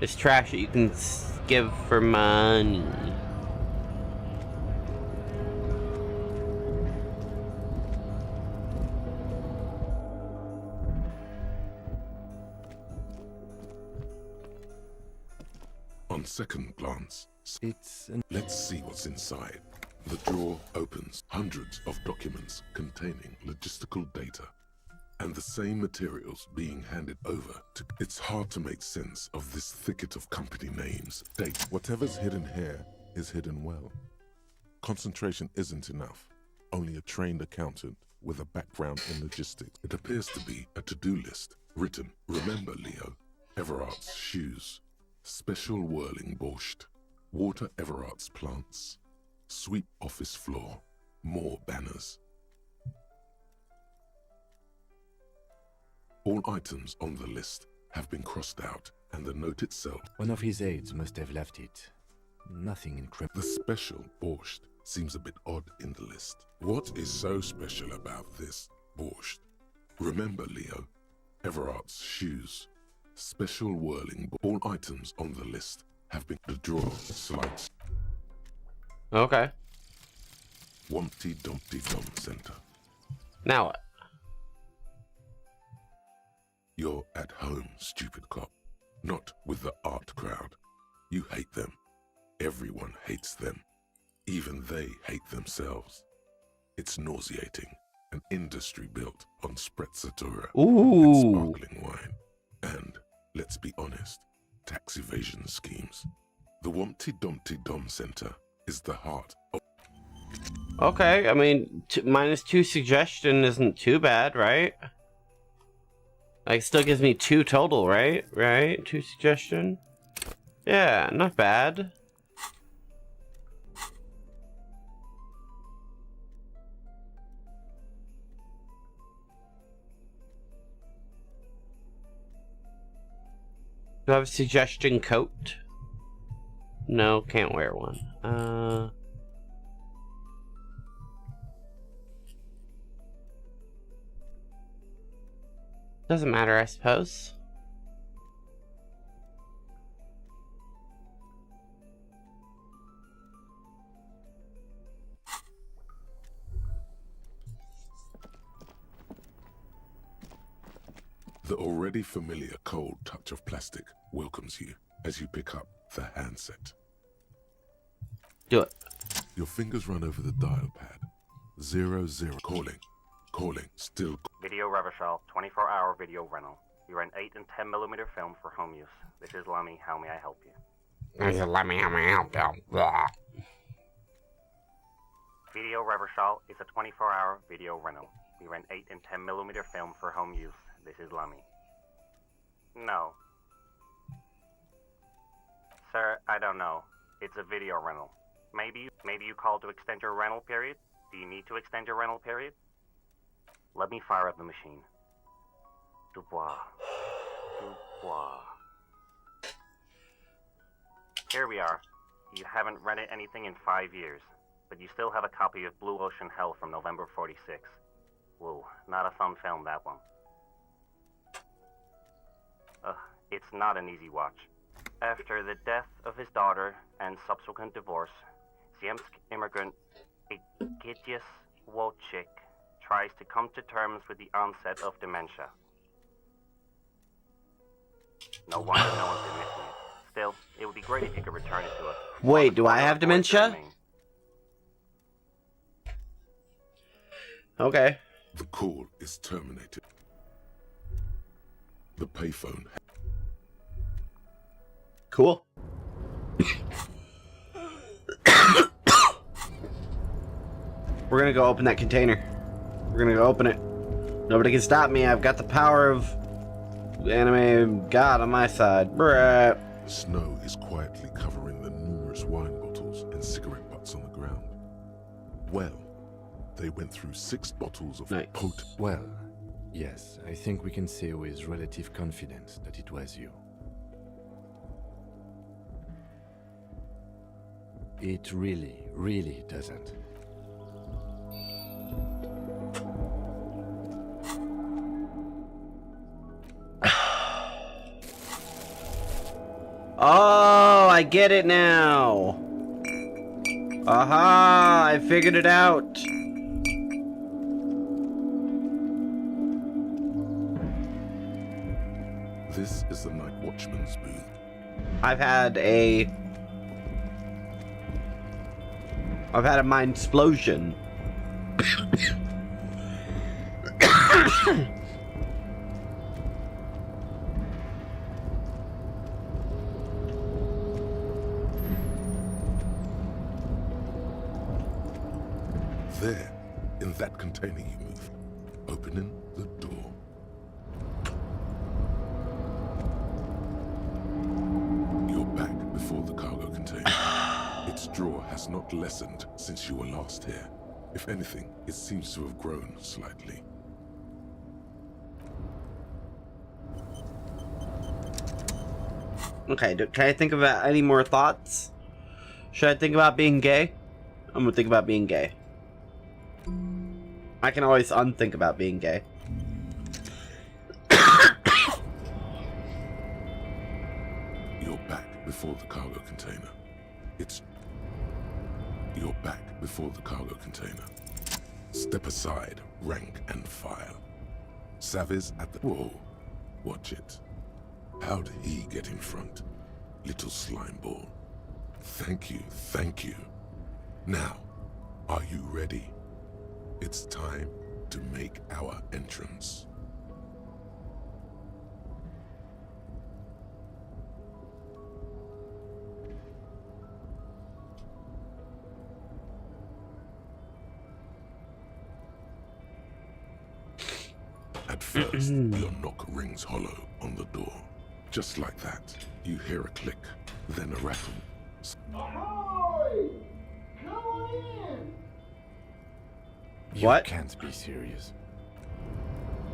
It's trash that you can give for money. On second glance, let's see what's inside. The drawer opens, hundreds of documents containing logistical data, and the same materials being handed over to... It's hard to make sense of this thicket of company names. Date. Whatever's hidden here is hidden well. Concentration isn't enough. Only a trained accountant with a background in logistics. It appears to be a to-do list written, remember Leo, Everard's shoes, special whirling borscht, water Everard's plants, sweep office floor, more banners. All items on the list have been crossed out, and the note itself... One of his aides must have left it. Nothing incredible. The special borscht seems a bit odd in the list. What is so special about this borscht? Remember, Leo, Everard's shoes, special whirling... All items on the list have been... The drawer slides. Okay. Wumpty Dumpty Dum Center. Now what? You're at home, stupid cop. Not with the art crowd. You hate them. Everyone hates them. Even they hate themselves. It's nauseating. An industry built on sprezzatura and sparkling wine. And, let's be honest, tax evasion schemes. The Wumpty Dumpty Dum Center is the heart of... Okay, I mean, -2 suggestion isn't too bad, right? Like, still gives me 2 total, right? Right? 2 suggestion? Yeah, not bad. Do I have a suggestion coat? No, can't wear one. Doesn't matter, I suppose. The already familiar cold touch of plastic welcomes you as you pick up the handset. Do it. Your fingers run over the dial pad. 00 calling, still. Video Revachol, 24-hour video rental. We rent 8 and 10mm film for home use. This is Lemmy. How may I help you? This is Lemmy. How may I help you? Blah. Video Revachol is a 24-hour video rental. We rent 8 and 10mm film for home use. This is Lemmy. No. Sir, I don't know. It's a video rental. Maybe you called to extend your rental period? Do you need to extend your rental period? Let me fire up the machine. Dubois. Here we are. You haven't rented anything in 5 years, but you still have a copy of Blue Ocean Hell from November 46. Whoa, not a fun film, that one. It's not an easy watch. After the death of his daughter and subsequent divorce, Ziemsk immigrant Egidius Wojcik tries to come to terms with the onset of dementia. No wonder no one's been missing it. Still, it would be great if you could return it to us. Wait, do I have dementia? Okay. The call is terminated. The payphone. Cool. We're gonna go open that container. We're gonna go open it. Nobody can stop me. I've got the power of anime god on my side. Bruh. Snow is quietly covering the numerous wine bottles and cigarette butts on the ground. Well, they went through 6 bottles of potent. Well, yes, I think we can say with relative confidence that it was you. It really doesn't. Oh, I get it now. Aha, I figured it out. This is the night watchman's booth. I've had a mind explosion. There, in that container you moved, opening the door. You're back before the cargo container. Its drawer has not lessened since you were last here. If anything, it seems to have grown slightly. Okay, can I think about any more thoughts? Should I think about being gay? I'm gonna think about being gay. I can always unthink about being gay. You're back before the cargo container. You're back before the cargo container. Step aside, rank and file. Savvy's at the... Whoa, watch it. How did he get in front? Little slime ball. Thank you, thank you. Now, are you ready? It's time to make our entrance. At first, your knock rings hollow on the door. Just like that, you hear a click, then a rattle. Ahoy! Come on in! You can't be serious.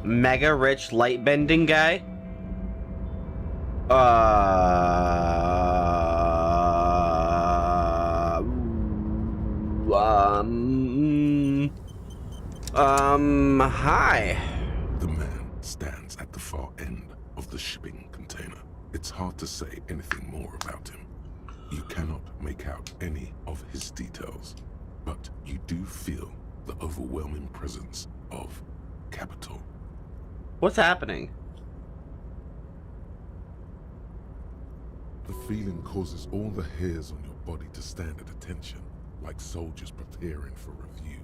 Mega rich light bending guy? Hi. The man stands at the far end of the shipping container. It's hard to say anything more about him. You cannot make out any of his details, but you do feel the overwhelming presence of capital. What's happening? The feeling causes all the hairs on your body to stand at attention, like soldiers preparing for review.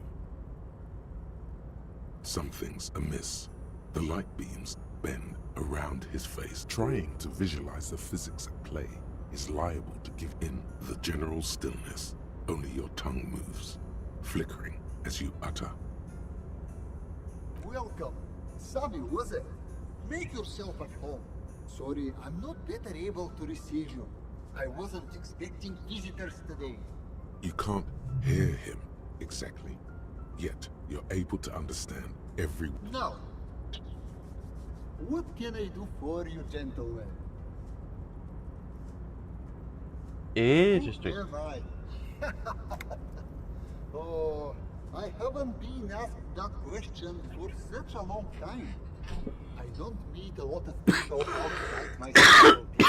Something's amiss. The light beams bend around his face. Trying to visualize the physics at play is liable to give in the general stillness. Only your tongue moves, flickering as you utter. Welcome. Savvy, was it? Make yourself at home. Sorry, I'm not better able to receive you. I wasn't expecting visitors today. You can't hear him exactly, yet you're able to understand every... Now, what can I do for you, gentlemen? Interesting. Who am I? Oh, I haven't been asked that question for such a long time. I don't meet a lot of people outside my circle these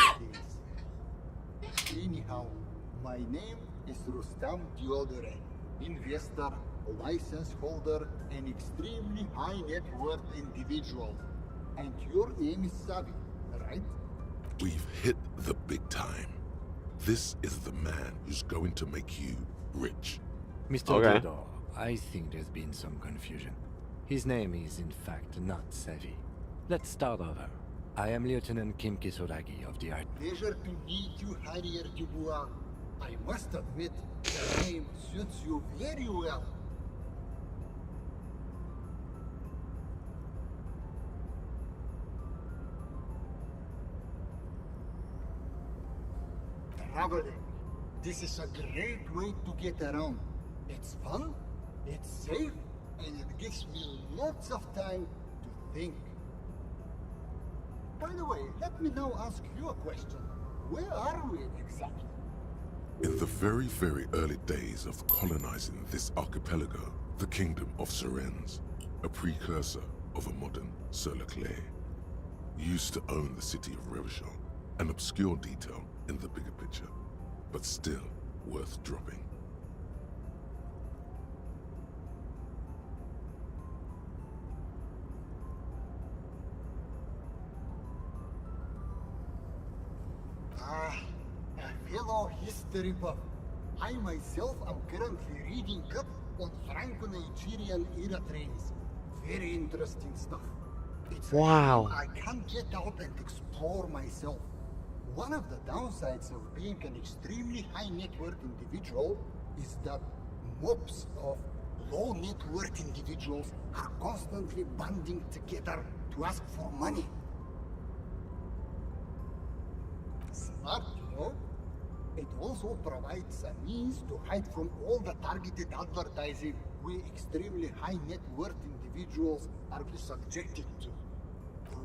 days. Anyhow, my name is Rustam Diodore, investor, license holder, and extremely high net worth individual. And your name is Savvy, right? We've hit the big time. This is the man who's going to make you rich. Mr. Theodore, I think there's been some confusion. His name is, in fact, not Savvy. Let's start over. I am Lieutenant Kim Kisoragi of the Art. Pleasure to meet you, Harrier Dubois. I must admit, the name suits you very well. Traveling. This is a great way to get around. It's fun, it's safe, and it gives me lots of time to think. By the way, let me now ask you a question. Where are we exactly? In the very, very early days of colonizing this archipelago, the kingdom of Sirens, a precursor of a modern Sur-le-Clair, used to own the city of Revachol, an obscure detail in the bigger picture, but still worth dropping. A fellow history buff. I myself am currently reading up on Franco-Nigerian era trains. Very interesting stuff. It's a shame I can't get out and explore myself. One of the downsides of being an extremely high net worth individual is that mobs of low net worth individuals are constantly banding together to ask for money. Smart, you know? It also provides a means to hide from all the targeted advertising we extremely high net worth individuals are subjected to.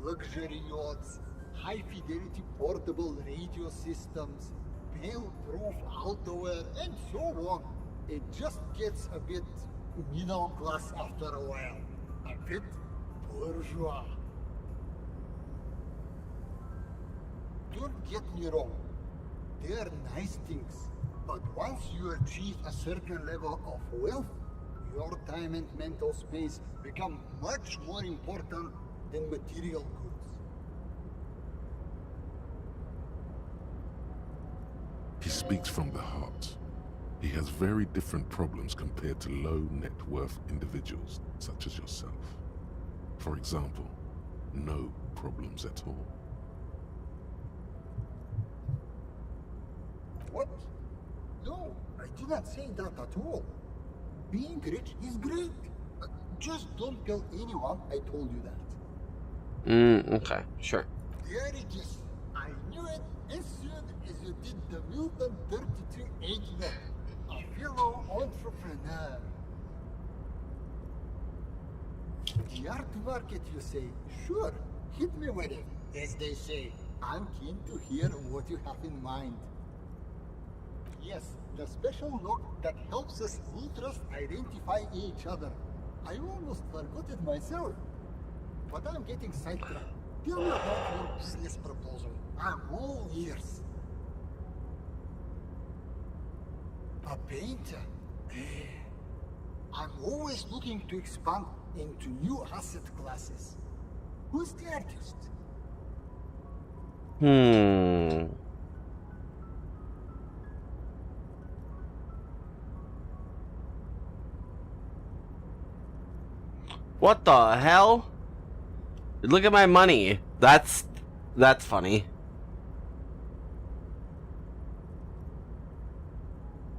Luxury yachts, high-fidelity portable radio systems, bail-proof outerwear, and so on. It just gets a bit middle class after a while. A bit bourgeois. Don't get me wrong. They are nice things, but once you achieve a certain level of wealth, your time and mental space become much more important than material goods. He speaks from the heart. He has very different problems compared to low net worth individuals such as yourself. For example, no problems at all. What? No, I did not say that at all. Being rich is great. Just don't tell anyone I told you that. Okay, sure. There it is. I knew it as soon as you did the Milton 32-8 look. A fellow entrepreneur. The art market, you say? Sure, hit me with it. As they say, I'm keen to hear what you have in mind. Yes, the special look that helps us ultras identify each other. I almost forgot it myself. But I'm getting sidetracked. Tell me about your business proposal. I'm all ears. A painter? I'm always looking to expand into new asset classes. Who's the artist? What the hell? Look at my money. That's funny.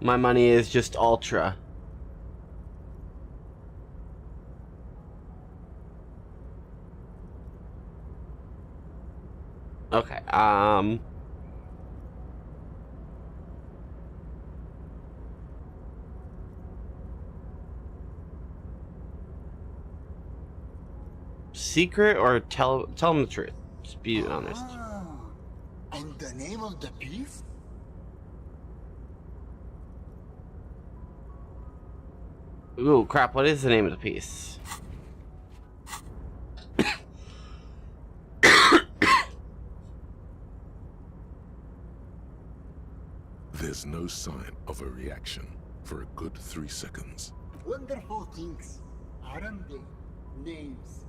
My money is just ultra. Okay, secret or tell them the truth. Just be honest. And the name of the piece? Ooh, crap, what is the name of the piece? There's no sign of a reaction for a good 3 seconds. Wonderful things, aren't they? Names.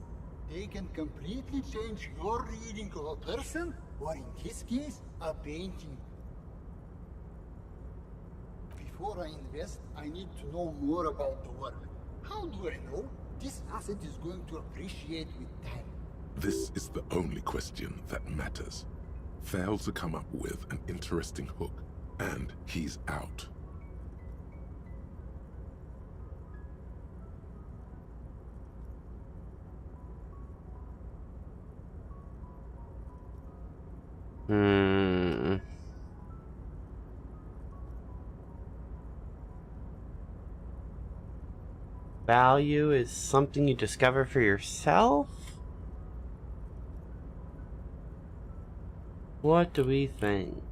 They can completely change your reading of a person, or in this case, a painting. Before I invest, I need to know more about the work. How do I know this asset is going to appreciate with time? This is the only question that matters. Fail to come up with an interesting hook, and he's out. Value is something you discover for yourself? What do we think?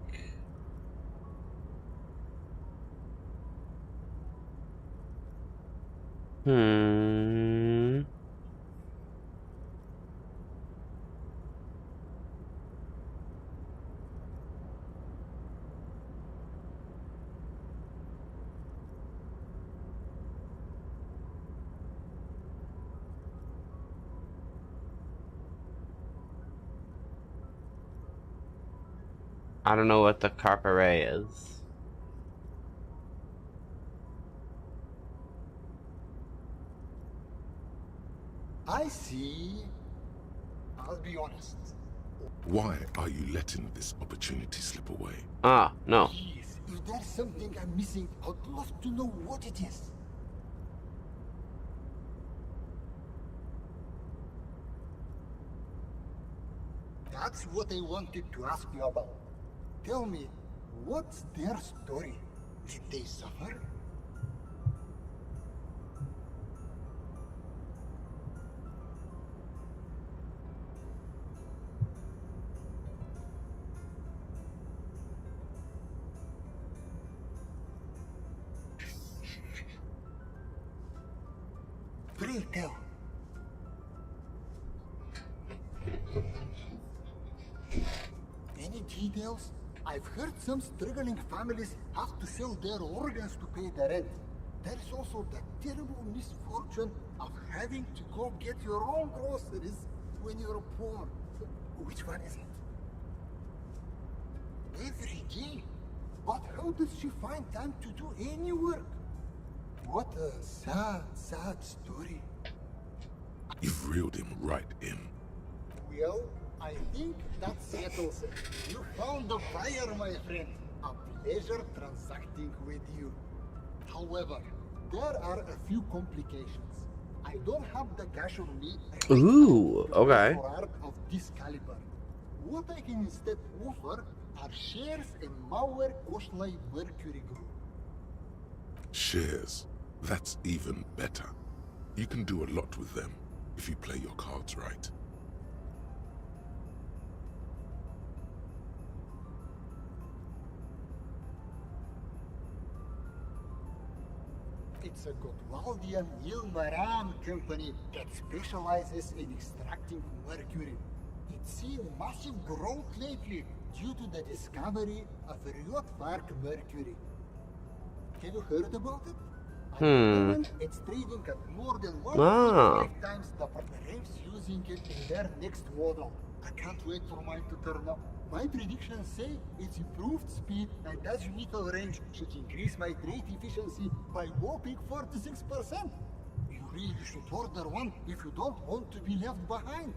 I don't know what the carpere is. I see. I'll be honest. Why are you letting this opportunity slip away? Ah, no. Please, if there's something I'm missing, I'd love to know what it is. That's what I wanted to ask you about. Tell me, what's their story? Did they suffer? Pray tell. Any details? I've heard some struggling families have to sell their organs to pay the rent. There is also the terrible misfortune of having to go get your own groceries when you're poor. Which one is it? Every day? But how does she find time to do any work? What a sad, sad story. You've reeled him right in. Well, I think that settles it. You found the buyer, my friend. A pleasure transacting with you. However, there are a few complications. I don't have the cash on me. Ooh, okay. For art of this caliber. What I can instead offer are shares in Mauer Koshlai Mercury Group. Shares. That's even better. You can do a lot with them if you play your cards right. It's a Gotwaldian Ilmaran company that specializes in extracting mercury. It's seen massive growth lately due to the discovery of Ryotvark mercury. Have you heard about it? At the moment, it's trading at more than 1.5 times the Braves using it in their next model. I can't wait for mine to turn up. My predictions say its improved speed and azimuthal range should increase my trade efficiency by whopping 46%. You agree you should order one if you don't want to be left behind.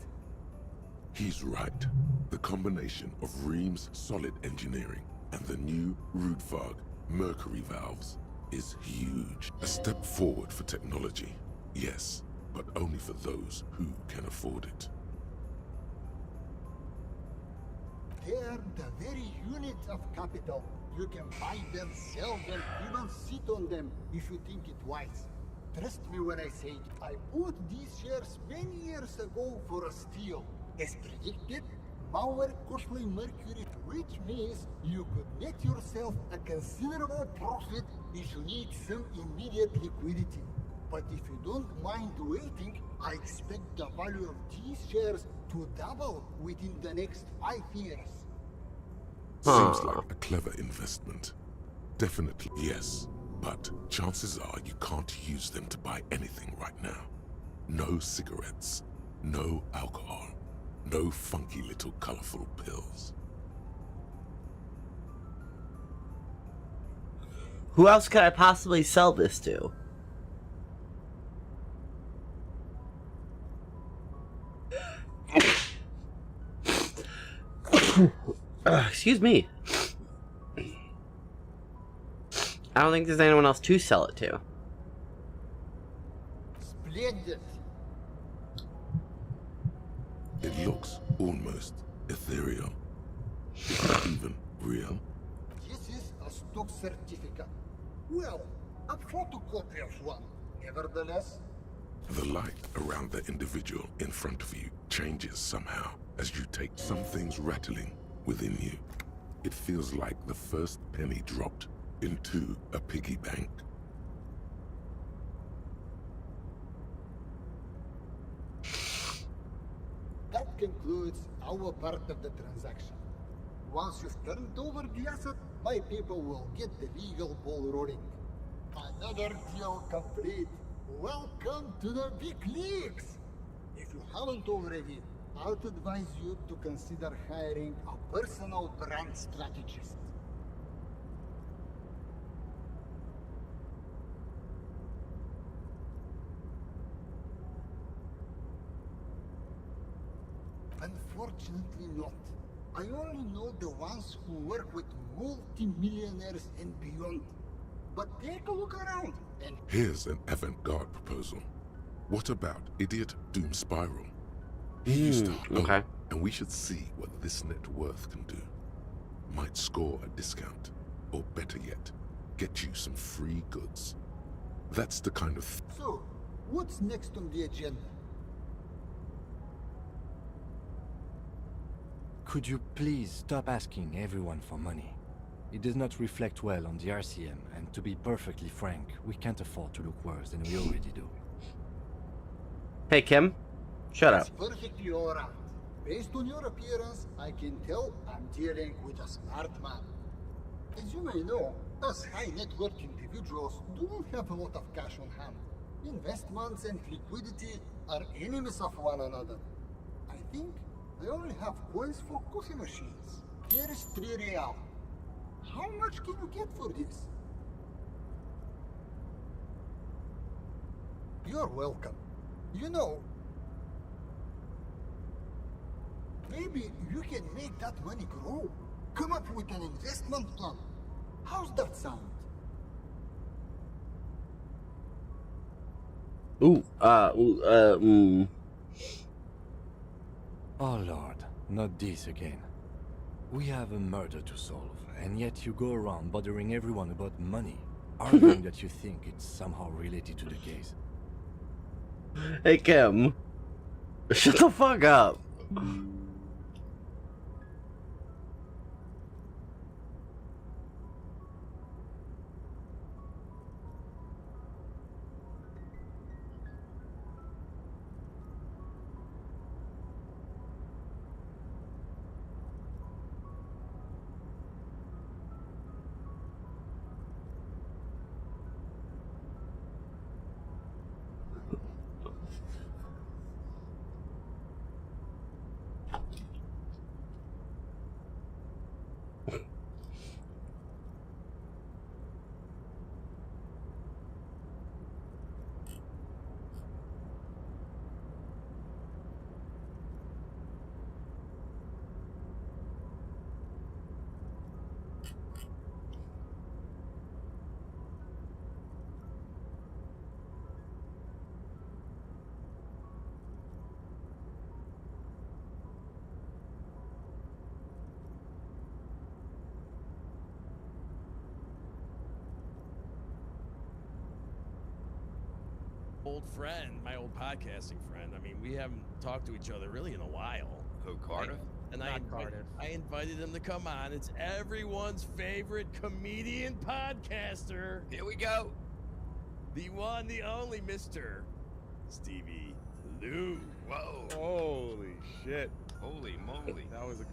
He's right. The combination of Ream's solid engineering and the new Rudfog mercury valves is huge. A step forward for technology, yes, but only for those who can afford it. They're the very unit of capital. You can buy them, sell them, even sit on them if you think it wise. Trust me when I say I bought these shares many years ago for a steal. As predicted, Mauer costly mercury, which means you could net yourself a considerable profit if you need some immediate liquidity. But if you don't mind waiting, I expect the value of these shares to double within the next 5 years. Seems like a clever investment. Definitely, yes. But chances are you can't use them to buy anything right now. No cigarettes, no alcohol, no funky little colorful pills. Who else could I possibly sell this to? Excuse me. I don't think there's anyone else to sell it to. Splendid. It looks almost ethereal. Is that even real? This is a stock certificate. Well, a photocopy of one. Nevertheless, The light around the individual in front of you changes somehow as you take some things rattling within you. It feels like the first penny dropped into a piggy bank. that concludes our part of the transaction. Once you've turned over the asset, my people will get the legal ball rolling. Another deal complete. Welcome to the big leagues! If you haven't already, I'd advise you to consider hiring a personal brand strategist. Unfortunately not. I only know the ones who work with multi-millionaires and beyond. But take a look around and... Here's an avant-garde proposal. What about Idiot Doom Spiral? He used to okay. and we should see what this net worth can do. Might score a discount, or better yet, get you some free goods. That's the kind of So, what's next on the agenda? Could you please stop asking everyone for money? It does not reflect well on the RCM, and to be perfectly frank, we can't afford to look worse than we already do. Hey, Kim. Shut up. That's perfectly alright. Based on your appearance, I can tell I'm dealing with a smart man. As you may know, us high net worth individuals do not have a lot of cash on hand. Investments and liquidity are enemies of one another. I think I only have coins for coffee machines. Here is 3 real. How much can you get for this? You're welcome. You know, maybe you can make that money grow. Come up with an investment plan. How's that sound? Oh Lord, not this again. We have a murder to solve, and yet you go around bothering everyone about money, arguing that you think it's somehow related to the case. Hey, Kim. Shut the fuck up. old friend, my old podcasting friend. I mean, we haven't talked to each other really in a while. Who, Cardiff? And I invited him to come on. It's everyone's favorite comedian podcaster. Here we go. The one, the only Mr. Stevie Lou. Whoa. Holy shit. Holy moly. That was a...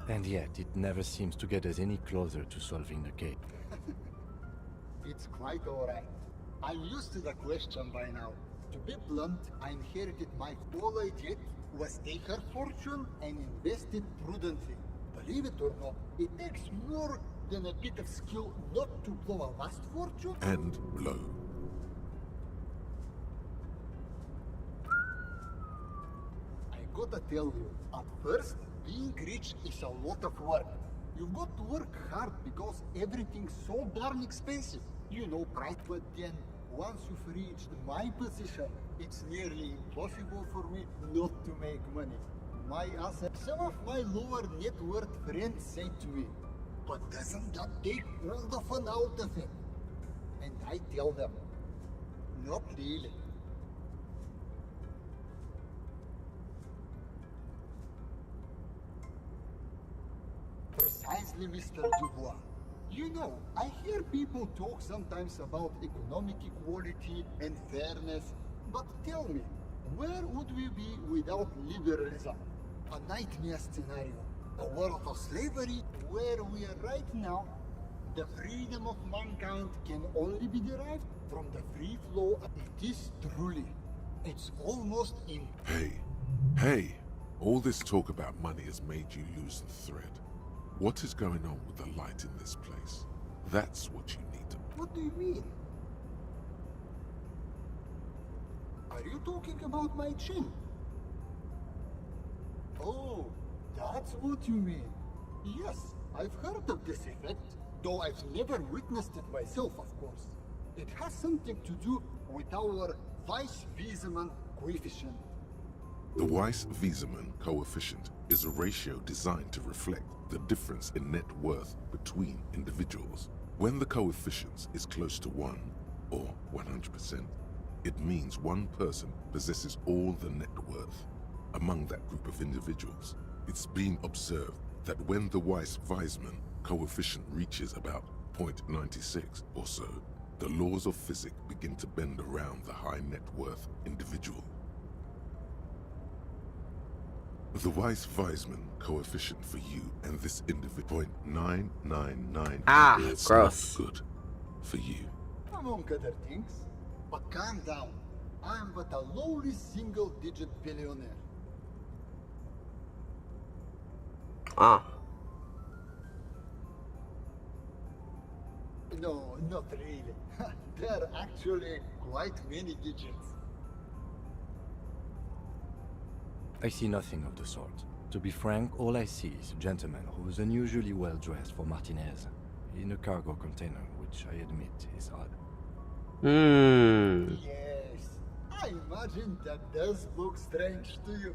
And yet, it never seems to get us any closer to solving the case. It's quite alright. I'm used to the question by now. To be blunt, I inherited my... All I did was take her fortune and invest it prudently. Believe it or not, it takes more than a bit of skill not to blow a vast fortune. And blow. I gotta tell you, at first, being rich is a lot of work. You've got to work hard because everything's so darn expensive. You know, price. But then, once you've reached my position, it's nearly impossible for me not to make money. My assets. Some of my lower net worth friends say to me, but doesn't that take all the fun out of it? And I tell them, not really. Precisely, Mr. Dubois. You know, I hear people talk sometimes about economic equality and fairness, but tell me, where would we be without liberalism? A nightmare scenario. A world of slavery, where we are right now. The freedom of mankind can only be derived from the free flow. It is truly. It's almost Hey, all this talk about money has made you lose the thread. What is going on with the light in this place? That's what you need to... What do you mean? Are you talking about my chin? Oh, that's what you mean. Yes, I've heard of this effect, though I've never witnessed it myself, of course. It has something to do with our Weiss-Wiesemann coefficient. The Weiss-Wiesemann coefficient is a ratio designed to reflect the difference in net worth between individuals. When the coefficient is close to 1, or 100%, it means one person possesses all the net worth. Among that group of individuals, it's been observed that when the Weiss-Wiesemann coefficient reaches about 0.96 or so, the laws of physics begin to bend around the high net worth individual. The Weiss-Wiesemann coefficient for you and this individual 0.999. That's gross. Not good for you. Among other things. But calm down. I am but a lowly single-digit billionaire. No, not really. There are actually quite many digits. I see nothing of the sort. To be frank, all I see is a gentleman who is unusually well dressed for Martinez, in a cargo container, which I admit is odd. Yes, I imagine that does look strange to you.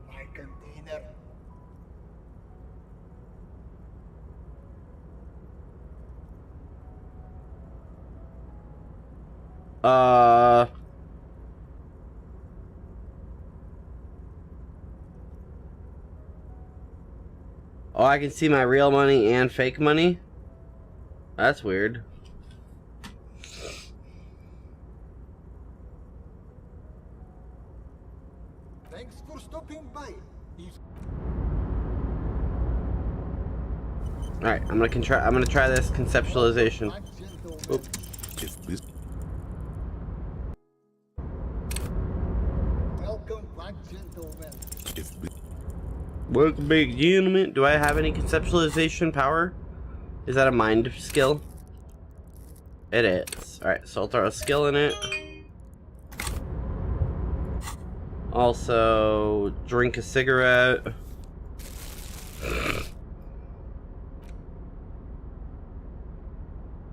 My container. Oh, I can see my real money and fake money? That's weird. Thanks for stopping by. Alright, I'm gonna try this conceptualization. Oop. Welcome back, gentlemen. Welcome back, gentlemen. Do I have any conceptualization power? Is that a mind skill? It is. Alright, so I'll throw a skill in it. Also, drink a cigarette.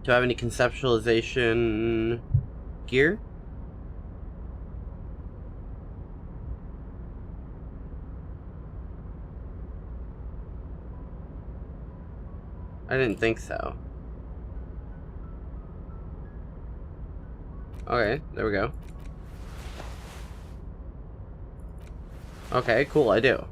Do I have any conceptualization gear? I didn't think so. Okay, there we go. Okay, cool, I do.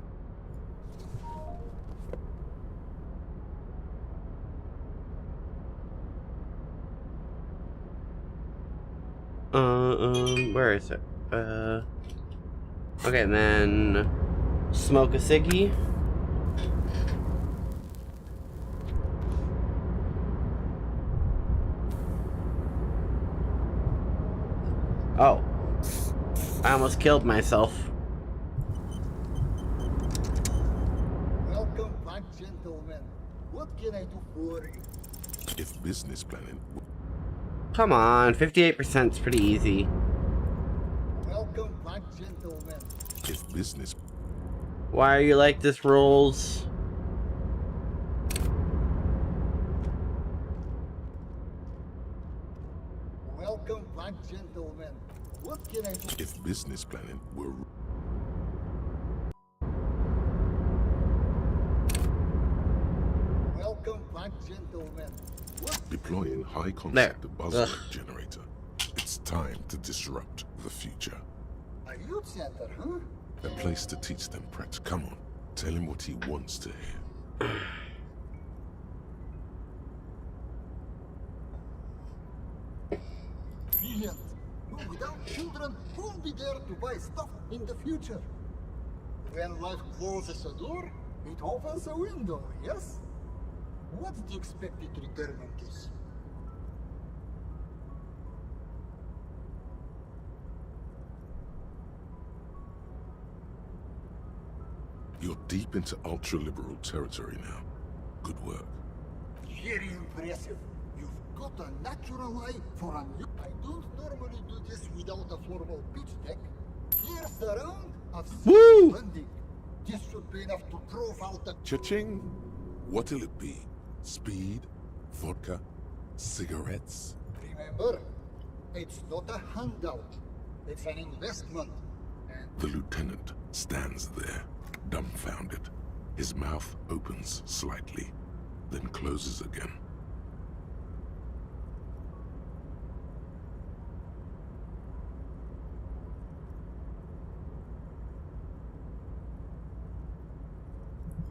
Where is it? Okay, and then smoke a ciggy. Oh. I almost killed myself. Welcome back, gentlemen. What can I do for you? If business planning... Come on, 58% is pretty easy. Welcome back, gentlemen. If business... Why are you like this, Rolls? Welcome back, gentlemen. What can I do? If business planning were... Welcome back, gentlemen. Deploying high concept buzzword generator. It's time to disrupt the future. A youth center, huh? A place to teach them Pratt. Come on, tell him what he wants to hear. Brilliant. Without children, who'll be there to buy stuff in the future? When life closes a door, it opens a window, yes? What's the expected return on this? You're deep into ultra-liberal territory now. Good work. Very impressive. You've got a natural eye for a new... I don't normally do this without a formal pitch deck. Here's the round of funding. This should be enough to prove out the... Cha-ching! What'll it be? Speed? Vodka? Cigarettes? Remember, it's not a handout. It's an investment. And the lieutenant stands there, dumbfounded. His mouth opens slightly, then closes again.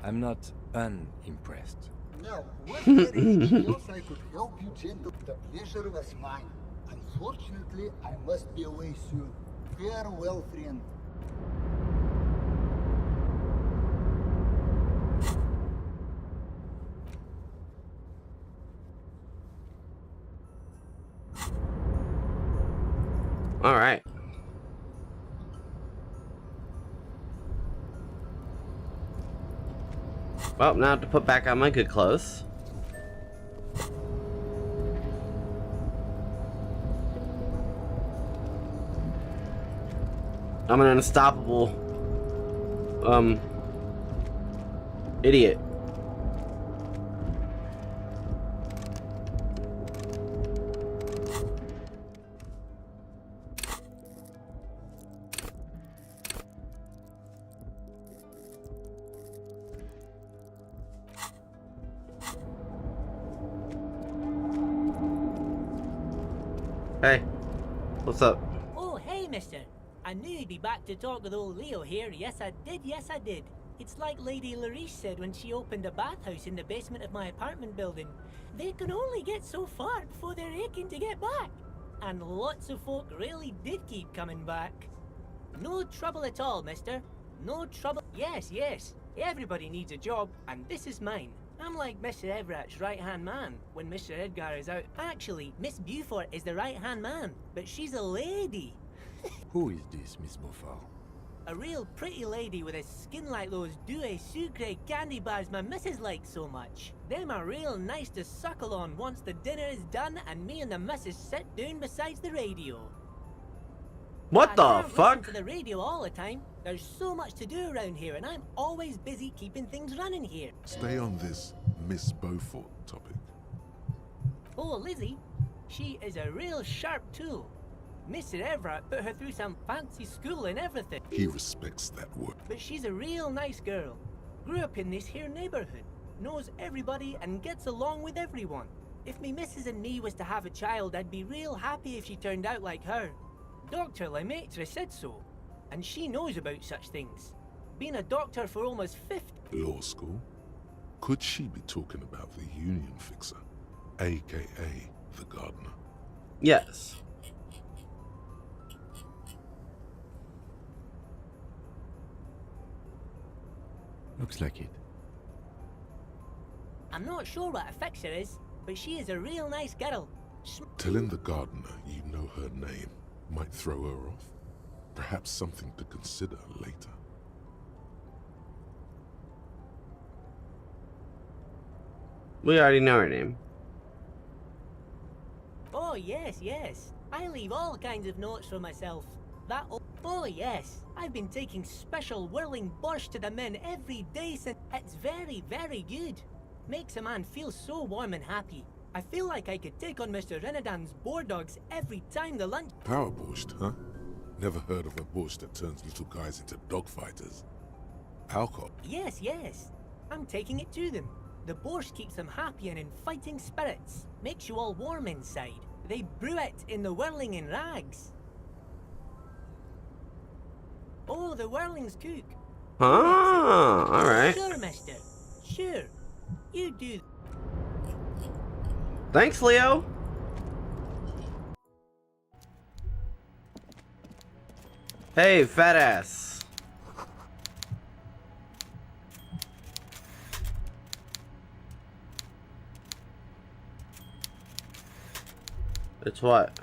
I'm not unimpressed. now, was there anything else I could help you, gentle? The pleasure was mine. Unfortunately, I must be away soon. Farewell, friend. All right. Well, now I have to put back on my good clothes. I'm an unstoppable, idiot. Hey, what's up? Oh, hey, mister. I knew you'd be back to talk with old Leo here. Yes, I did. Yes, I did. It's like Lady Larice said when she opened a bathhouse in the basement of my apartment building. They can only get so far before they're aching to get back. And lots of folk really did keep coming back. No trouble at all, mister. No trouble. Yes, yes. Everybody needs a job, and this is mine. I'm like Mr. Everett's right-hand man when Mr. Edgar is out. Actually, Miss Beaufort is the right-hand man, but she's a lady. Who is this, Miss Beaufort? A real pretty lady with a skin like those duhhh sucre candy bars my missus likes so much. Them are real nice to suckle on once the dinner is done and me and the missus sit down beside the radio. What the I can't fuck? listen to the radio all the time. There's so much to do around here, and I'm always busy keeping things running here. Stay on this Miss Beaufort topic. Oh, Lizzie, she is a real sharp tool. Mr. Everett put her through some fancy school and everything. He respects that work. But she's a real nice girl. Grew up in this here neighborhood. knows everybody and gets along with everyone. If me missus and me was to have a child, I'd be real happy if she turned out like her. Dr. Lemaitre said so, and she knows about such things. Been a doctor for almost 50... Law school? Could she be talking about the union fixer, aka the gardener? Yes. Looks like it. I'm not sure what a fixer is, but she is a real nice girl. Telling the gardener you know her name might throw her off. Perhaps something to consider later. We already know her name. Oh yes, yes. I leave all kinds of notes for myself. Oh yes, I've been taking special whirling borscht to the men every day since. It's very, very good. Makes a man feel so warm and happy. I feel like I could take on Mr. Renadan's boar dogs every time the lunch... Power borscht, huh? Never heard of a borscht that turns little guys into dogfighters. Alcohol? Yes, yes. I'm taking it to them. The borscht keeps them happy and in fighting spirits. Makes you all warm inside. They brew it in the whirling in rags. Oh, the whirlings cook. Ah, alright. Sure, mister. Sure. You do. Thanks, Leo. Hey, fat ass. It's what?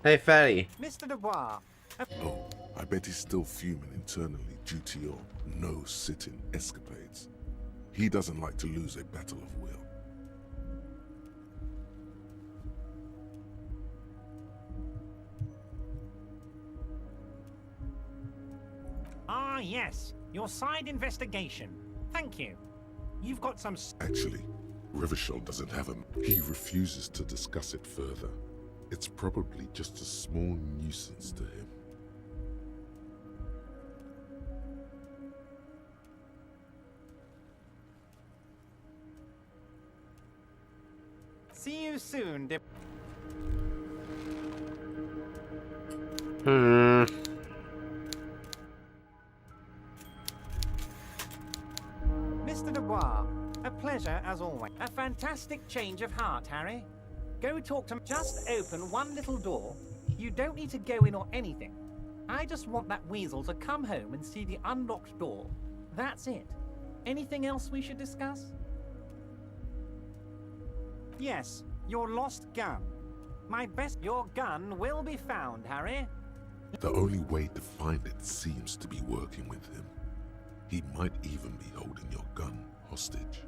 Hey, fatty. Mr. Dubois. Oh, I bet he's still fuming internally due to your no-sitting escapades. He doesn't like to lose a battle of will. Ah, yes. Your side investigation. Thank you. You've got some... Actually, Revachol doesn't have him. He refuses to discuss it further. It's probably just a small nuisance to him. See you soon, Mr. Dubois, a pleasure as always. A fantastic change of heart, Harry. Go talk to... Just open one little door. You don't need to go in or anything. I just want that weasel to come home and see the unlocked door. That's it. Anything else we should discuss? Yes, your lost gun. Your gun will be found, Harry. The only way to find it seems to be working with him. He might even be holding your gun hostage.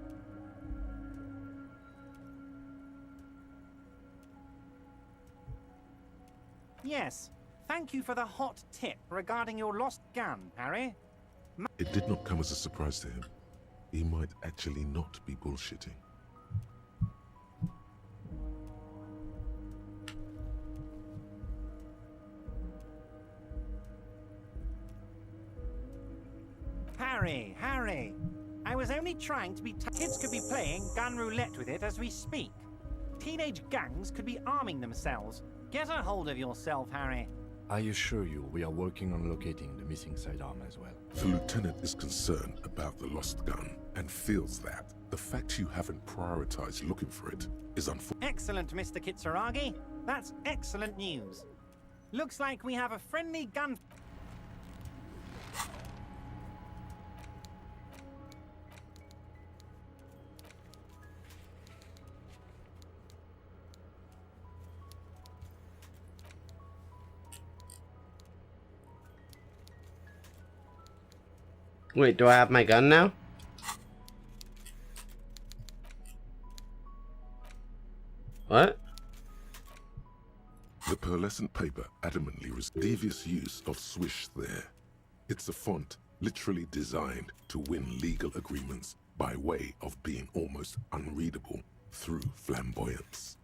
Yes, thank you for the hot tip regarding your lost gun, Harry. It did not come as a surprise to him. He might actually not be bullshitting. Harry, I was only trying to be... Kids could be playing gun roulette with it as we speak. Teenage gangs could be arming themselves. Get a hold of yourself, Harry. I assure you, we are working on locating the missing sidearm as well. The lieutenant is concerned about the lost gun and feels that the fact you haven't prioritized looking for it is unfortunate. Excellent, Mr. Kitsuragi. That's excellent news. Looks like we have a friendly gun... Wait, do I have my gun now? What? The pearlescent paper adamantly resists devious use of swish there. It's a font literally designed to win legal agreements by way of being almost unreadable through flamboyance.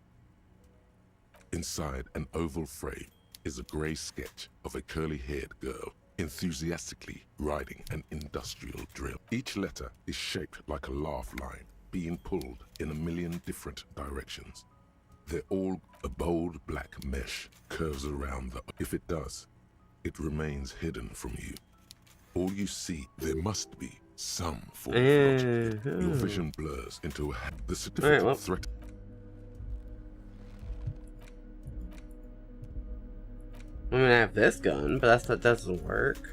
Inside an oval frame is a grey sketch of a curly-haired girl enthusiastically riding an industrial drill. Each letter is shaped like a laugh line, being pulled in a million different directions. They're all a bold black mesh curves around the... If it does, it remains hidden from you. All you see, there must be some form of logic. Your vision blurs into the certificate threat. I'm gonna have this gun, but that doesn't work.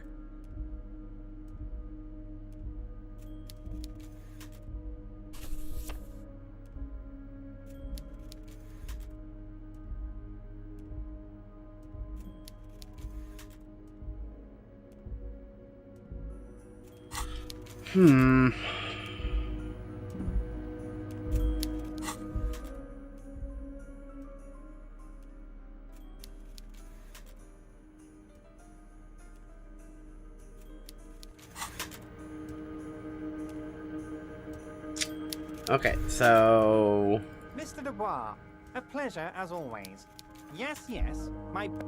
Okay, so... Mr. Dubois, a pleasure as always. Yes, yes,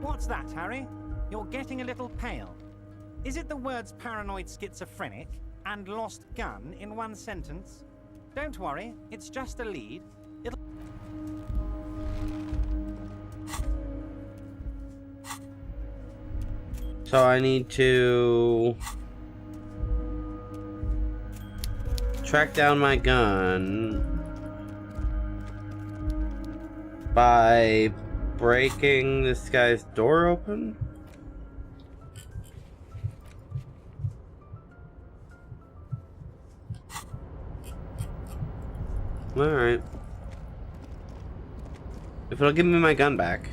What's that, Harry? You're getting a little pale. Is it the words paranoid schizophrenic and lost gun in one sentence? Don't worry, it's just a lead. So I need to... track down my gun by breaking this guy's door open? Alright. If it'll give me my gun back.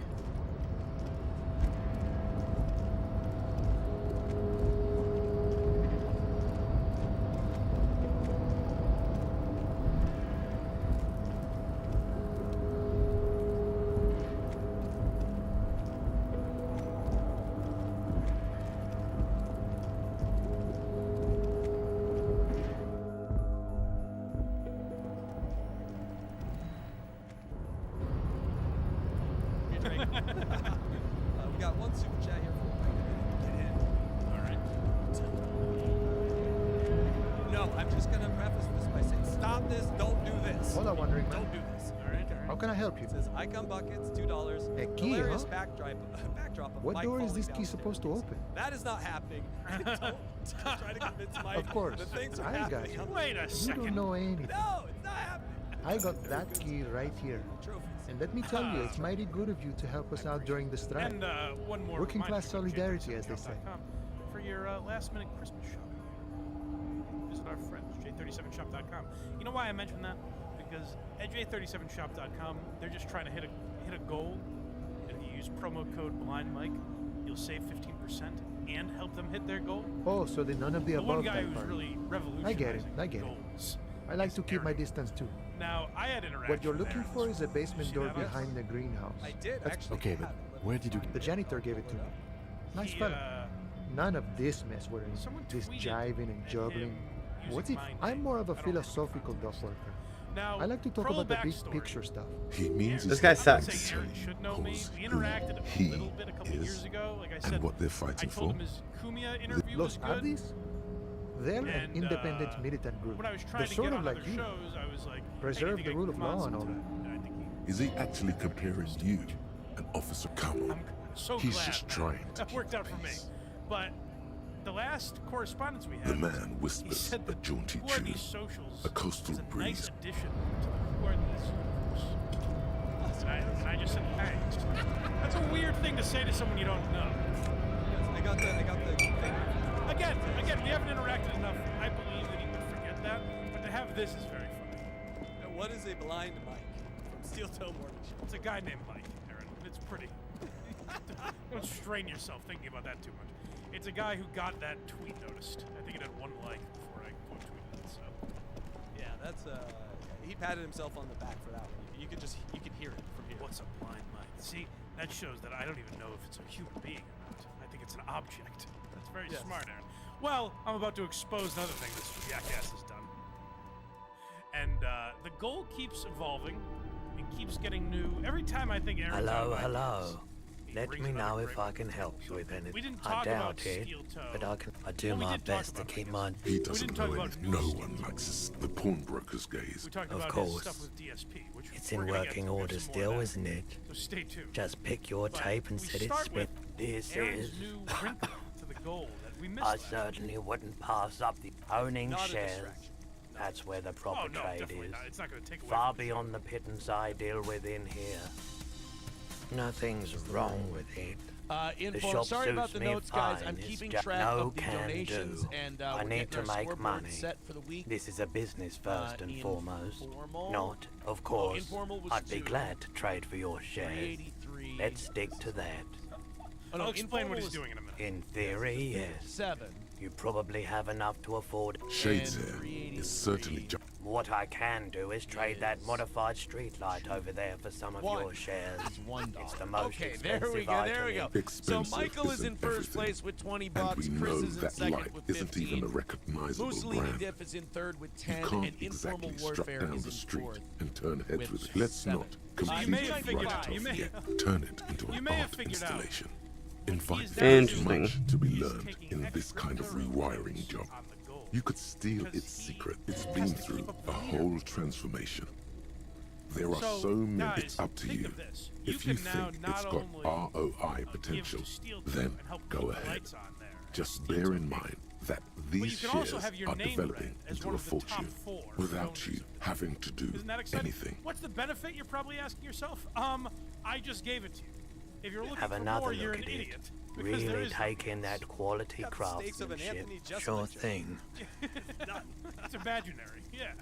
We got one super chat here for get in. Alright. No, I'm just gonna preface this by saying stop this, don't do this. Hold on, wondering man. Don't do this. Alright? How can I help you? It says Icon Buckets, $2. A key, Hilarious huh? backdrop of What Mike door is falling this key down supposed to open? That is not happening. Don't try to convince Mike Of course. that things are I got happening. you. Wait a You don't know anything. No, it's not happening. I got that key right here. And let me tell you, it's mighty good of you to help us out during the strike. And one more Working class solidarity, as they say. For your last-minute Christmas shopping, visit our friends, j37shop.com. You know why I mentioned that? Because at j37shop.com, they're just trying to hit a goal. If you use promo code BLINDMIKE, you'll save 15% and help them hit their goal. Oh, so the none of the The above one guy type who's part. really revolutionizing I get it. goals. I like to keep my distance too. Now, I had interaction. What you're looking for is a basement door behind the greenhouse. I did actually. Okay, but where did you... The janitor gave it to me. Nice fella. None of this mess we're in. This jiving and juggling. What if I'm more of a philosophical dock worker? Now, I like to talk about the big picture stuff. He means This guy sucks. Should know me. We interacted a little bit a couple years ago. Like I said, and what they're fighting I told for. him his Kumia interview Los was good. Ardis? They're an independent militant group. When I was trying They're to sort get of on like other you. shows, I was like, Preserve hey, the rule of law and all that. Is he actually comparing you, an officer? Come on. So He's glad just trying to that worked out for me. But the last correspondence we had, The man whispers a jaunty who are tune, these socials? a coastal It's a breeze. nice addition to who are these socials? And I just said, hey, that's a weird thing to say to someone you don't know. I got the thing. Again, we haven't interacted enough. I believe that he would forget that, but to have this is very funny. Now, what is a blind Mike from Steel Toe Morning Show? It's a guy named Mike, Aaron. It's pretty. Don't strain yourself thinking about that too much. It's a guy who got that tweet noticed. I think it had 1 like before I quote tweeted it. So Yeah, that's he patted himself on the back for that one. You can hear it from here. What's a blind Mike? See, that shows that I don't even know if it's a human being or not. I think it's an object. That's very smart, Aaron. Well, I'm about to expose another thing this jackass has done. And the goal keeps evolving and keeps getting new. Every time I think Aaron's Hello, hello. Let me know if I can help you with anything. I doubt it, but I do my best to keep my... He doesn't know anything. No one likes the pawnbroker's gaze. Of course. It's in working order still, isn't it? So stay tuned. Just pick your tape and set it spin. This is... I certainly wouldn't pass up the owning shares. That's where the proper trade is. Far beyond the pittance I deal with in here. Nothing's wrong with it. The shop sorry about suits the me notes, guys. fine. I'm It's keeping just track no of the can donations, do. and I we're need getting to our make scoreboard money. set for the week. This is a business first and foremost. Not, of Well, course. informal was I'd be 2. glad to trade for your shares. Let's stick to that. Oh, no, I'll explain what informal he's was doing in a minute. In theory, yes. 7. You probably have enough to afford. Shades here is certainly just... What I can do is trade that modified streetlight over there for some of your shares. It's the most Okay, expensive there we go, item there we go. in- So Michael is in first place with 20 bucks, And we Chris know is in that second light with isn't 15. even a recognizable Mussolini brand. Diff is in third with You 10, can't and Informal exactly strut Warfare down is the in street fourth. and turn heads with it. with Let's 7. not You may completely have figured write out. it You off may- yet. Turn it into You an may have art figured out. installation. Invite He's Interesting. much to be learned in this kind of rewiring job. You could steal its secret. It's been through a whole transformation. There are so many. It's up to you. If you think it's got ROI potential, then go ahead. Just bear in mind that these shares are developing into a fortune without you having to do Isn't that exciting? anything. What's the benefit, you're probably asking yourself? I just gave it to you. If you're looking Have for another more, you're look an at it. idiot. Because there Really is take in that quality craftsmanship. Sure thing. It's imaginary, yeah.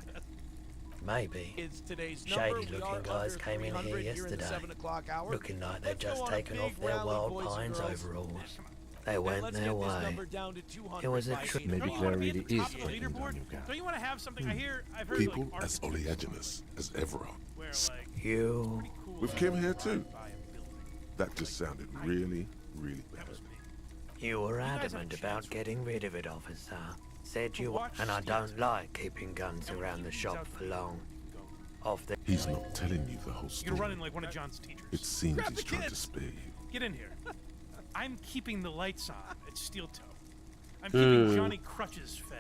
Maybe. It's today's number. Shady We looking are guys under came in 300 here in the yesterday. 7 o'clock hour. Looking like they'd Let's go just on a taken big off their rally, Wild boys and Pines girls. overalls. They And went let's their get this way. number down to 200 It was a by trip. 8 Maybe o'clock. Claire really is Top of the taking down leaderboard? your guy. Don't you want to have something? I've heard People like as oleaginous as ever are. where like You. With Kim here too. That just sounded really, really bad. You were adamant about getting rid of it, officer. Said you, and I don't like keeping guns around the shop for long. Off the. He's not telling you the whole you're story. running like one of John's teachers. It seems Grab he's the trying to kids. spare you. Get in here. I'm keeping the lights on at Steel Toe. I'm keeping Johnny Crutches fed.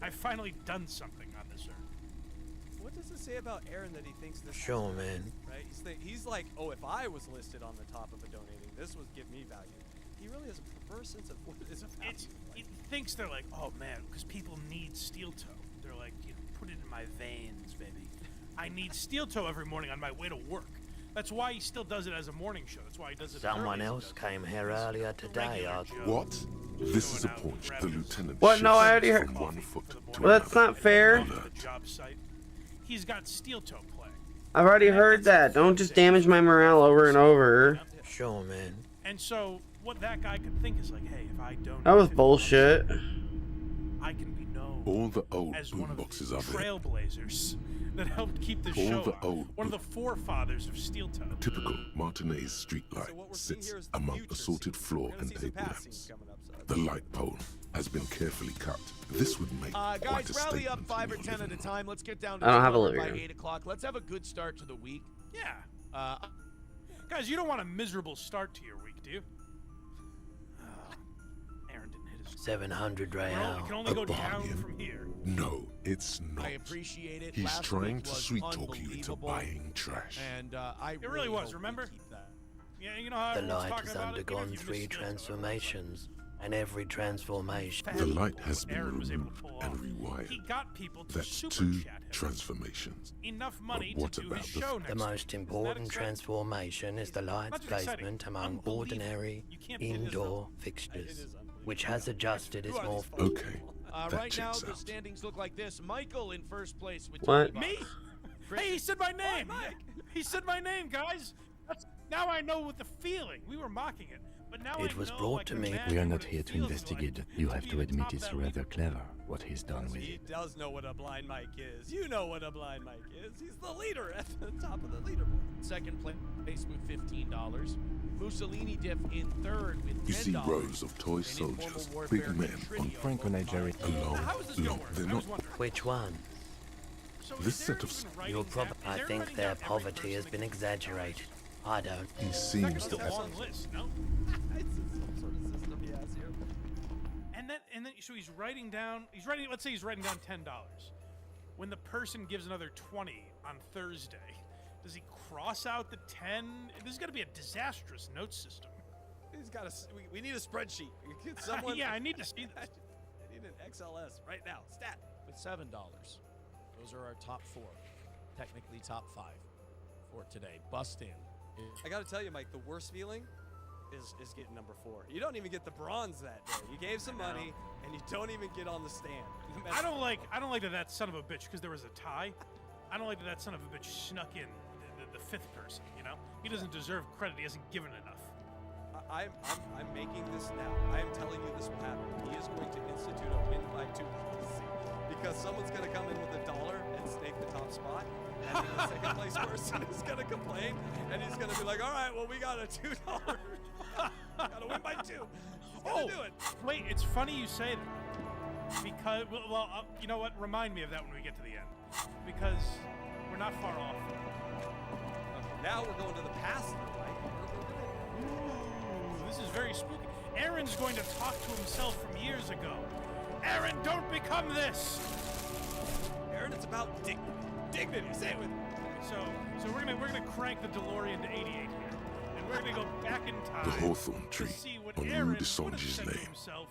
I've finally done something on this earth. What does it say about Aaron that he thinks this? Sure, man. Right? He's like, oh, if I was listed on the top of a donating, this would give me value. He really has a perverse sense of what is a value. It thinks they're like, oh man, because people need Steel Toe. They're like, you know, put it in my veins, baby. I need Steel Toe every morning on my way to work. That's why he still does it as a morning show. That's why he does it. Someone else came here earlier today. What? This is a point the lieutenant What? No, I already heard. from 1 foot to Well, that's not fair. The job site. He's got Steel Toe playing. I've already heard that. Don't just damage my morale over and over. Sure, man. And so, what that guy could think is like, hey, if I donate, That was bullshit. I can be known all the old as one of the boomboxes are there. trailblazers that helped keep the All show the on. old One of the forefathers of Steel Toe. A typical Martinez streetlight sits among assorted floor and table lamps. The light pole has been carefully cut. This would make quite Guys, a rally up statement. 5 or 10 at a time. Let's get down to I don't have a 200 living by room. 8 o'clock. Let's have a good start to the week. Yeah. Guys, you don't want a miserable start to your week, do you? Aaron didn't hit his 700 We real. can only go down from here. No, it's not. I appreciate it. He's Last trying week to was sweet talk you into unbelievable, buying trash. And I It really was, hope remember? we keep that. Yeah, you know how The everyone's light talking has about it? Even undergone if you 3 missed Steel Toe, transformations, and every transformation. The light has been Aaron was able to removed pull and off. rewired. He got people to That's super 2 chat him. transformations. Enough money But what to do about his the show The next most important transformation is the light's Not just exciting, placement among unbelievable. ordinary You can't beat it, indoor fixtures, which has adjusted its more. Okay, that Right now, checks the out. standings look like this. Michael in first place with What? 20 Me? bucks. Hey, he said my name! He said my name, guys! Now I know what the feeling. We were mocking it, but now It I was know, brought like, to me. imagine We are what not it here to feels investigate. like You to have be to the admit top it's that rather league. clever what he's done with He it. does know what a blind mic is. You know what a blind mic is. He's the leader at the top of the leaderboard. second place with $15. Mussolini Diff in third with $10. You see rows of toy soldiers, big men on Franco-Nigerian. along. They're not. Which one? This set of. I think their poverty has been exaggerated. I don't. He seems to. It's some sort of system he has here. And then, so he's writing down. Let's say he's writing down $10. When the person gives another 20 on Thursday, does he cross out the 10? This is going to be a disastrous note system. He's got we need a spreadsheet. Get someone. Yeah, I need to see that. I need an XLS right now. Stat with $7. Those are our top 4, technically top 5 for today. Bust in. I got to tell you, Mike, the worst feeling is getting number 4. You don't even get the bronze that day. You gave some money and you don't even get on the stand. I don't like that son of a bitch because there was a tie. I don't like that son of a bitch snuck in the 5th person. You know, he doesn't deserve credit. He hasn't given enough. I'm making this now. I am telling you this will happen. He is going to institute a win by 2 policy because someone's going to come in with $1 and snake the top spot, and then the second place person is going to complain, and he's going to be like, "All right, well, we got a $2. Got to win by 2." Oh, do it. Wait, it's funny you say that because you know what? Remind me of that when we get to the end because we're not far off. Now we're going to the past, right? Ooh, this is very spooky. Aaron's going to talk to himself from years ago. Aaron, don't become this. Aaron, it's about dignity. Say it with me. So we're gonna crank the DeLorean to 88 here, and we're gonna go back in time. The hawthorn tree on Rue de Songe's lane.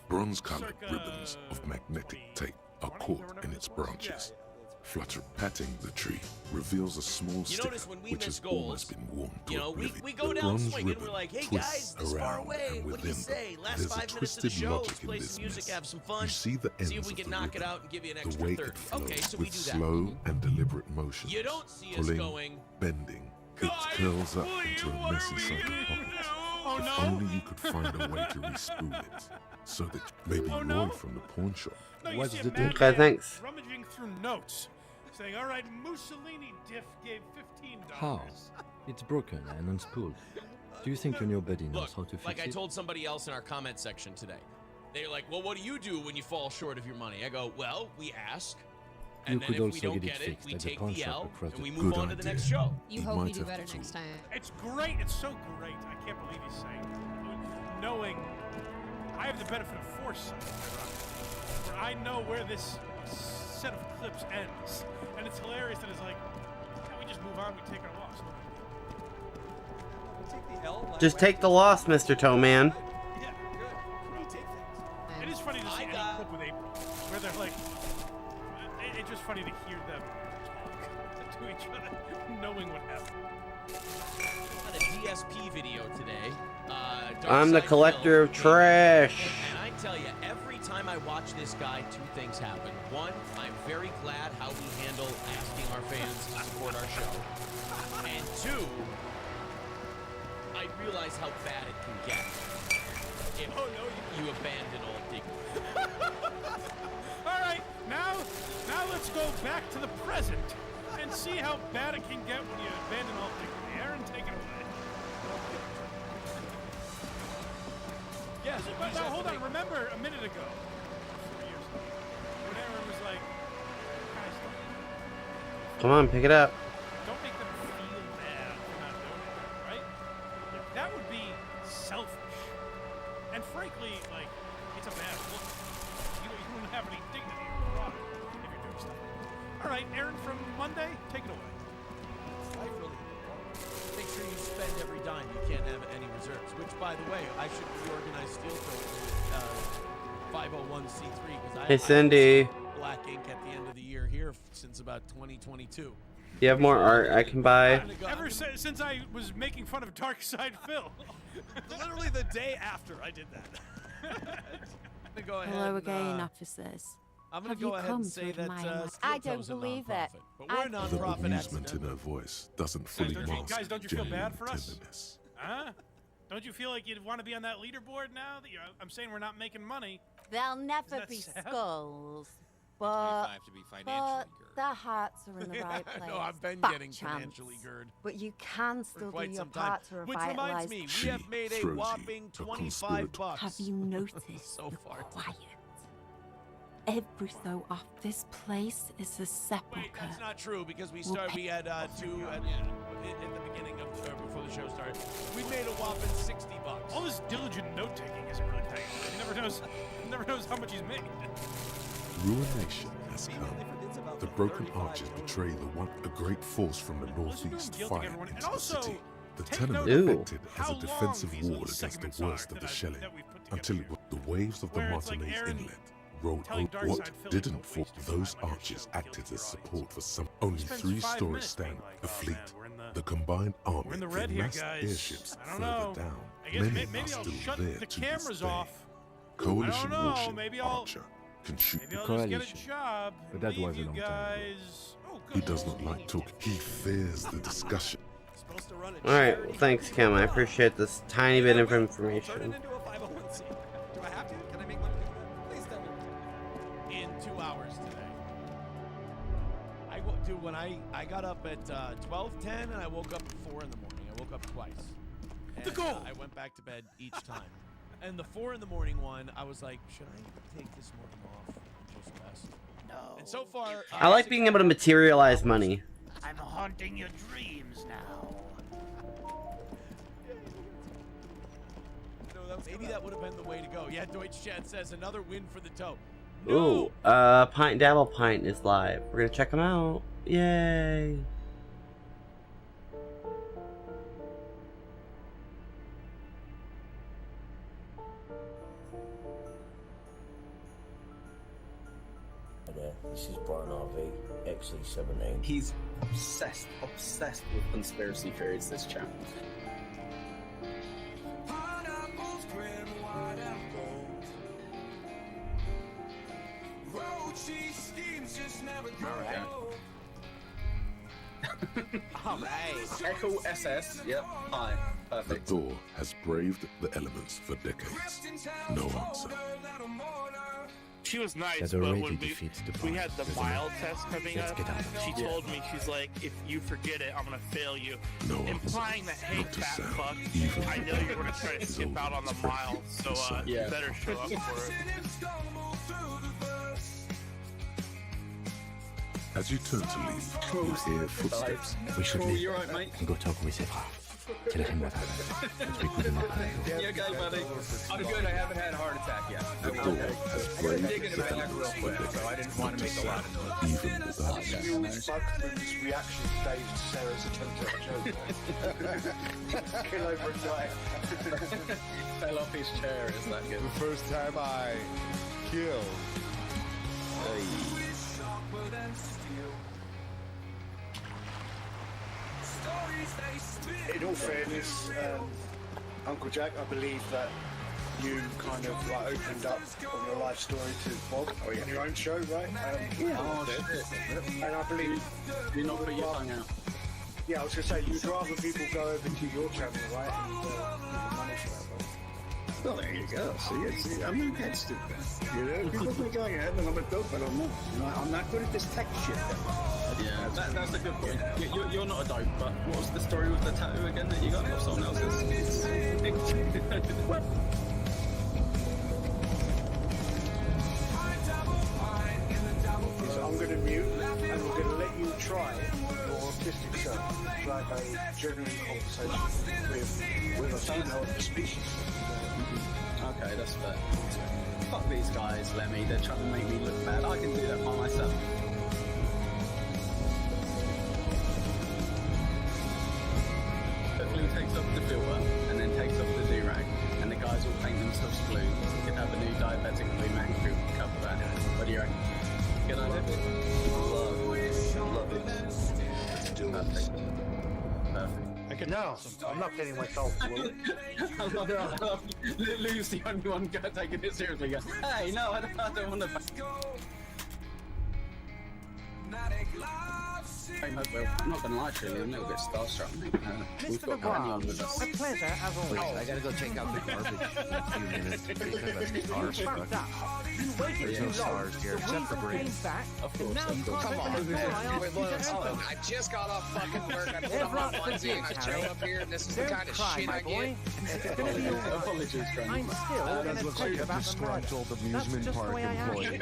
Bronze-colored ribbons of magnetic tape are caught in its branches. Flutter patting the tree reveals a small sticker which has almost been worn to oblivion. We go down swinging, we're like, "Hey guys, this far away, what do you say? Last 5 minutes of the show, let's play some music, have some fun. You see the ends see if we of can the knock it ribbon, out and give you an the extra way 30. it flows Okay, so we with do that. slow and deliberate motions. You don't see us pulling, going, bending, it curls up into a messy sunken pocket. Oh, if no. only you could find a way to re-spool it, so that maybe Roy from the pawn shop. What's the deal? Okay, thanks. Rummaging through notes, saying, "All right, Mussolini Diff gave $15." How? It's broken and unspooled. Do you think your new buddy knows how to fix like I it? told somebody else in our comment section today. They're like, "Well, what do you do when you fall short of your money?" I go, "Well, we ask. You And then could if we also don't get it get it, fixed we at the take pawn the shop L across and we the move on to the next show." You He hope might you do have better to next time. It's great. It's so great. I can't believe he's saying that. Knowing I have the benefit of foresight, where I know where this set of clips ends, and it's hilarious that it's like, "Yeah, we just move on. We take our loss." We take the L. Just take the loss, Mr. Toeman. Yeah, good. We take things. It is funny to see any clip with April, where they're like, it's just funny to hear them talk to each other, knowing what happened. On a DSP video today. I'm the collector of trash. And I tell you, every time I watch this guy, 2 things happen. One, I'm very glad how we handle asking our fans to support our show. And 2, I realize how bad it can get if you abandon all dignity. All right, now let's go back to the present and see how bad it can get when you abandon all dignity. Aaron, take it away. Yes, But now, hold on. Remember a minute ago, 4 years ago, when Aaron was like, "Guys, Come on, pick it up. don't make them feel bad for not donating," right? Like, that would be selfish. And frankly, like, it's a bad look. You wouldn't have any dignity or pride if you're doing stuff. All right, Aaron from Monday, take it away. Life really make sure you spend every dime. You can't have any reserves. Which, by the way, I should reorganize Steel Coat 501c3 because Hey, Cindy. black ink at the end of the year here since about 2022. You have more art I can buy? Ever since I was making fun of Dark Side Phil. Literally the day after I did that. I'm gonna go ahead Hello and, again, officers. I'm gonna Have go you ahead come and say through that my Steel I Toe's don't a believe it. nonprofit, but we're a The nonprofit amusement in her voice doesn't fully mask Guys, don't you feel genuine bad for us? tenderness. Huh? Don't you feel like you'd want to be on that leaderboard now? That I'm saying we're not making money. There'll never that be sad? skulls, But, 25 to be financially but their hearts are in the right place. No, I've been Fat getting chance. financially GERD. But you can still do quite your some time. part to Which revitalize. reminds me, we have made a whopping 25 bucks. Have you noticed so far? quiet? Every so often, this place is a sepulcher. Wait, that's not true because we had two at the beginning of before the show started. We made a whopping 60 bucks. All this diligent note taking isn't really paying off. He never knows how much he's made. Ruination has come. The broken arches betray a great force from the northeast fire into the city. The tenement acted as a defensive wall against the worst of the shelling, until the waves of the Martinez Inlet rolled over. What didn't fall, those arches acted as support for some. Only 3 stories stand. The fleet, the combined army, We're in the the red here, massed guys. airships I don't further know. down. I guess Many maybe are I'll still shut there the to cameras this day. off. Coalition I don't know. warship Maybe I'll Archer can shoot. maybe I'll just get a job. But that leave was a you long time ago. guys. Oh, He does not like talking. He fears the discussion. Alright, well, thanks, Kim. I appreciate this tiny bit of information. Turn it into a 501c. Do I have to? Can I make money doing that? Please tell me. In 2 hours today. When I got up at 12:10 and I woke up at 4 in the morning. I woke up twice. And, I went back to bed each time. And the 4 in the morning one, I was like, should I take this morning off and just rest? No. And so far, I like being able to materialize money. I'm haunting your dreams now. Maybe that would have been the way to go. Yeah, Deutsch Chat says another win for the toe. Ooh, Pint Dabble Pint is live. We're gonna check him out. Yay! Hi there, this is Brian RV, XE17. He's obsessed with conspiracy theories, this chap. Alright. Echo SS, yep. Hi. The Perfect. Thor has braved the elements for decades. No answer. She was nice, That but already when defeats the we point, had the doesn't mild it? test coming Let's up, get out of she here. told me, she's like, if you forget it, I'm gonna fail you. No Implying that, hey, Not a fat sound. fuck, Even I know you're gonna try to is skip over. out on the It's very miles, so Yeah. you better show up for it. As you turn to leave, you hear footsteps. We should Cool, leave you alright, mate? and go talk with Evra. Tell him what happened. But we couldn't happen. You okay, buddy? I'm good. I haven't had a heart attack yet. The Thor has I got braved digging in the my neck real elements for quick, so I decades. didn't want Not to a make a lot sound, of noise. even without you. You Bugsman's reaction to Dave to Sarah's attempt at a joke. Kill over a die. Fell off his chair, is that good? The first time I killed. In all fairness, Uncle Jack, I believe that you kind of like opened up on your life story to Bob on your own show, right? Oh, shit. And I believe You're not putting your tongue out. Yeah, I was gonna say you'd rather people go over to your channel, right? And give them money for that, right? Well, there you go. See, I'm against it. You know, people think I am, and I'm a dope, but I'm not. You know, I'm not good at this tech shit. Yeah, that's a good point. You're not a dope, but what was the story with the tattoo again that you got of someone else's? So I'm gonna mute, and we're gonna let you try your autistic self, like a genuine conversation with a female of the species. Okay, that's fair. Fuck these guys, Lemmy. They're trying to make me look bad. I can do that by myself. Hopefully he takes off the filter and then takes off the do-rag, and the guys will paint themselves blue. You could have a new diabetic blue man group cover that. What do you reckon? Good idea? Love it. Let's do it. Perfect. Okay, now I'm not getting myself bullied. I love Lou's the only one taking it seriously. Goes, hey, no, I don't want to. I'm not gonna lie to you, I'm a little bit starstruck, mate. We've Mr. got Daniel with us. A pleasure as always. I gotta go take out the garbage in a few minutes. There's no stars here except for green. Of course. Come on, I just got off fucking work. I put on my onesie and I show up here, and this is the kind of shit I get. Apologies, Grandma. I'm still That looks like a disgruntled amusement park employee.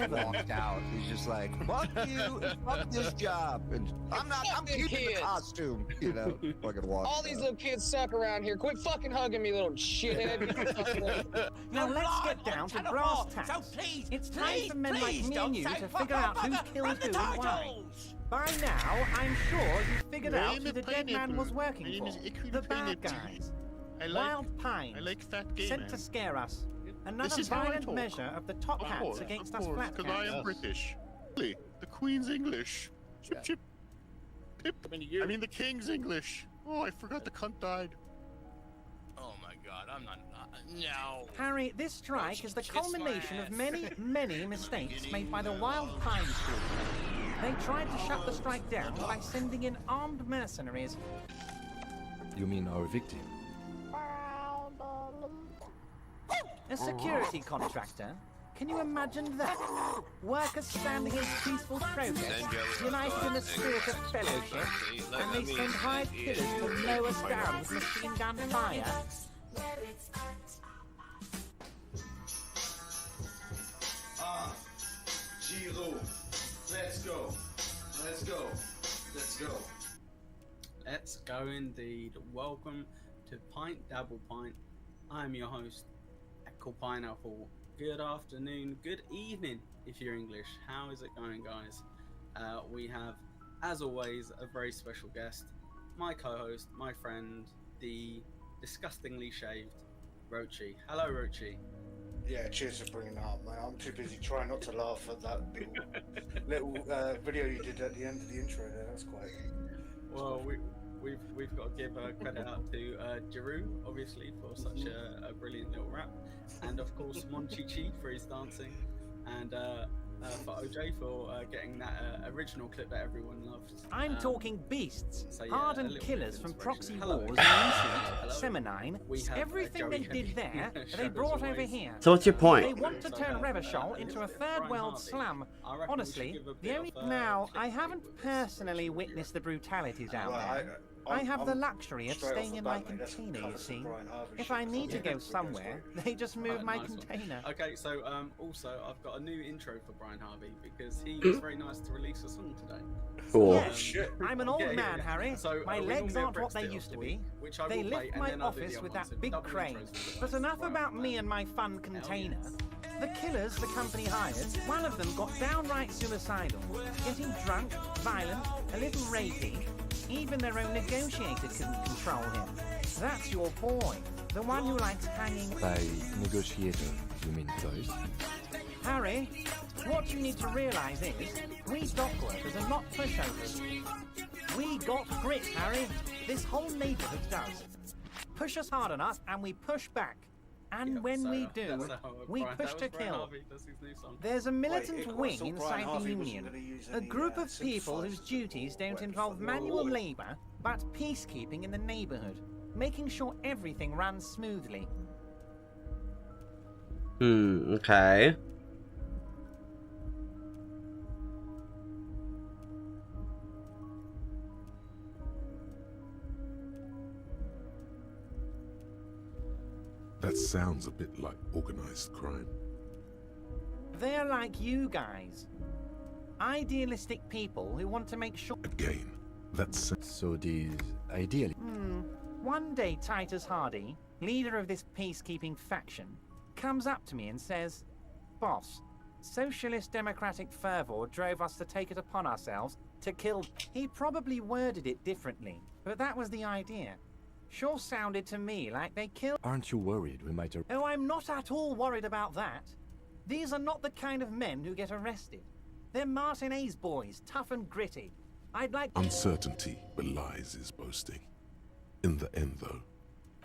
Walked out. He's just like, fuck you, fuck this job. And I'm keeping the costume, you know. Fucking walk. All these little kids suck around here. Quit fucking hugging me, little shithead. Now let's get down to brass tacks. It's time for men like me and you to figure out who killed who and why. By now, I'm sure you figured out who the dead man was working for. The bad guys. Wild Pines, sent to scare us. Another violent measure of the top hats against us flat because I am British. Really? The Queen's English. Chip chip. Pip. I mean the King's English. Oh, I forgot the cunt died. Oh my God, I'm not. No. Harry, this strike is the culmination of many, many mistakes made by the Wild Pines group. They tried to shut the strike down by sending in armed mercenaries. You mean our victim? A security contractor? Can you imagine that? Workers standing in peaceful protest, united in a spirit of fellowship, and they send hired killers to mow us down with machine gun fire. Giro, let's go. Let's go. Let's go. Let's go indeed. Welcome to Pint Dabble Pint. I'm your host, Echo Pineapple. Good afternoon, good evening if you're English. How is it going, guys? We have, as always, a very special guest, my co-host, my friend, the disgustingly shaved Rochi. Hello, Rochi. Yeah, cheers for bringing that up, mate. I'm too busy trying not to laugh at that little video you did at the end of the intro there. That's quite... Well, we've got to give credit out to Giroux, obviously, for such a brilliant little rap, and of course Monchichi for his dancing, and for OJ for getting that original clip that everyone loved. I'm talking beasts, so, yeah, hardened killers from proxy Hello. wars, Elysium, Seminine. Everything they did there, they brought over here. So what's your point? They want to turn Revachol into a third world slum. Honestly, the only... Now, I haven't personally witnessed the brutalities out there. I have the luxury of staying in my container, you see. If I need to go somewhere, they just move my container. Okay, so also I've got a new intro for Brian Harvey because he was very nice to release a song today. Cool. Yes, I'm an old man, Harry. So, my legs aren't what they still, used to be. which I They will play, lift and my then I'll do the office other with ones. that big Double crane. intros for But the enough Brian about Harvey. me and my fun container. The killers the company hired, one of them got downright suicidal, getting drunk, violent, a little rapey. Even their own negotiator couldn't control him. That's your boy, the one who likes hanging... By negotiator, you mean toys? Harry, what you need to realise is, we dock workers are not pushovers. We got grit, Harry. This whole neighbourhood does. Push us hard enough and we push back. And when we do, we push to kill. There's a militant wing inside the Union, a group of people whose duties don't involve manual labour, but peacekeeping in the neighbourhood, making sure everything runs smoothly. Okay. That sounds a bit like organized crime. They're like you guys. Idealistic people who want to make sure... Again, that's... So these ideally... One day Titus Hardy, leader of this peacekeeping faction, comes up to me and says, "Boss, socialist democratic fervor drove us to take it upon ourselves to kill..." He probably worded it differently, but that was the idea. Sure sounded to me like they killed... Aren't you worried we might... Oh, I'm not at all worried about that. These are not the kind of men who get arrested. They're Martinez boys, tough and gritty. I'd like... Uncertainty belies his boasting. In the end, though.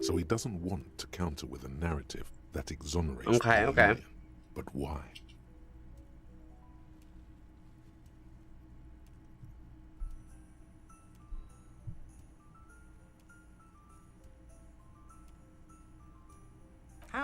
So he doesn't want to counter with a narrative that exonerates the Union. But why?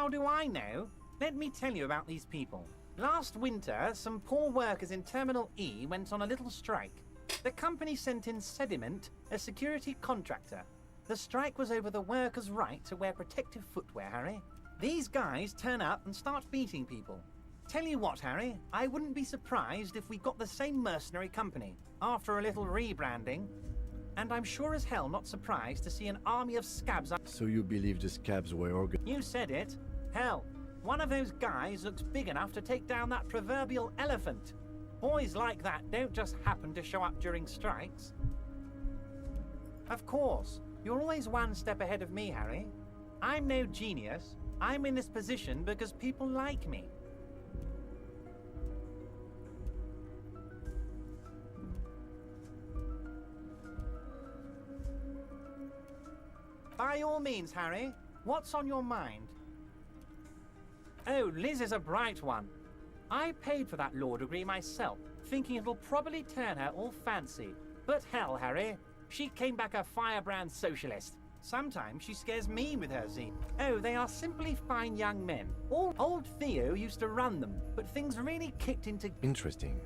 How do I know? Let me tell you about these people. Last winter, some poor workers in Terminal E went on a little strike. The company sent in Sediment, a security contractor. The strike was over the workers' right to wear protective footwear, Harry. These guys turn up and start beating people. Tell you what, Harry, I wouldn't be surprised if we got the same mercenary company after a little rebranding. And I'm sure as hell not surprised to see an army of scabs. So you believe the scabs were organized? You said it. Hell, one of those guys looks big enough to take down that proverbial elephant. Boys like that don't just happen to show up during strikes. Of course, you're always one step ahead of me, Harry. I'm no genius. I'm in this position because people like me. By all means, Harry. What's on your mind? Oh, Liz is a bright one. I paid for that law degree myself, thinking it'll probably turn her all fancy. But hell, Harry, she came back a firebrand socialist. Sometimes she scares me with her zeal. Oh, they are simply fine young men. Old Theo used to run them, but things really kicked into... Interesting.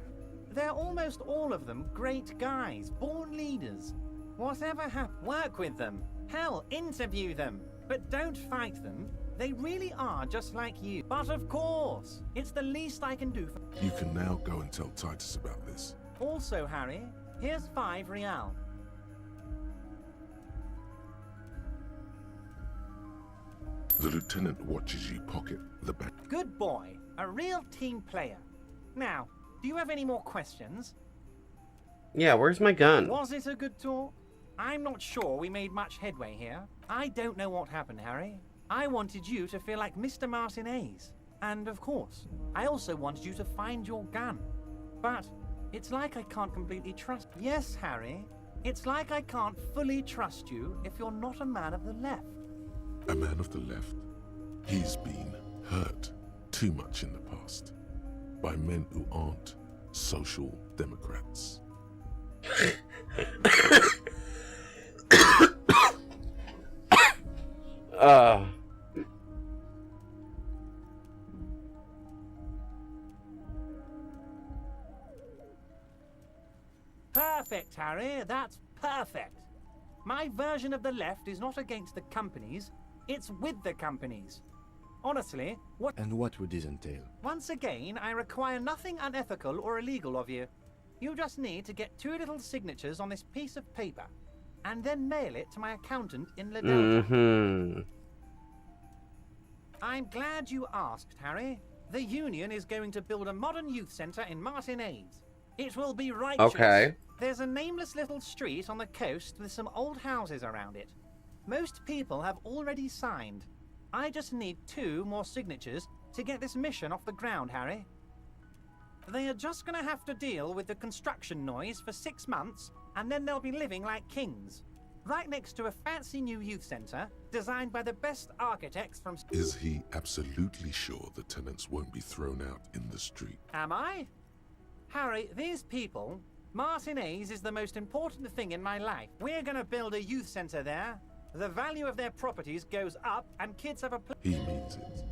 They're almost all of them great guys, born leaders. Whatever happens, work with them. Hell, interview them. But don't fight them. They really are just like you. But of course, it's the least I can do for... You can now go and tell Titus about this. Also, Harry, here's 5 real. The lieutenant watches you pocket the bank. Good boy. A real team player. Now, do you have any more questions? Yeah, where's my gun? Was it a good talk? I'm not sure we made much headway here. I don't know what happened, Harry. I wanted you to feel like Mr. Martinez. And of course, I also wanted you to find your gun. But it's like I can't completely trust... Yes, Harry. It's like I can't fully trust you if you're not a man of the left. A man of the left? He's been hurt too much in the past by men who aren't social democrats. Perfect, Harry. That's perfect. My version of the left is not against the companies. It's with the companies. Honestly, what... And what would this entail? Once again, I require nothing unethical or illegal of you. You just need to get 2 little signatures on this piece of paper, and then mail it to my accountant in La Delta. I'm glad you asked, Harry. The Union is going to build a modern youth centre in Martinez. It will be righteous. Okay. There's a nameless little street on the coast with some old houses around it. Most people have already signed. I just need 2 more signatures to get this mission off the ground, Harry. They are just going to have to deal with the construction noise for 6 months, and then they'll be living like kings. Right next to a fancy new youth centre, designed by the best architects from... Is he absolutely sure the tenants won't be thrown out in the street? Am I? Harry, these people... Martinez is the most important thing in my life. We're going to build a youth centre there. The value of their properties goes up, and kids have a... He means it.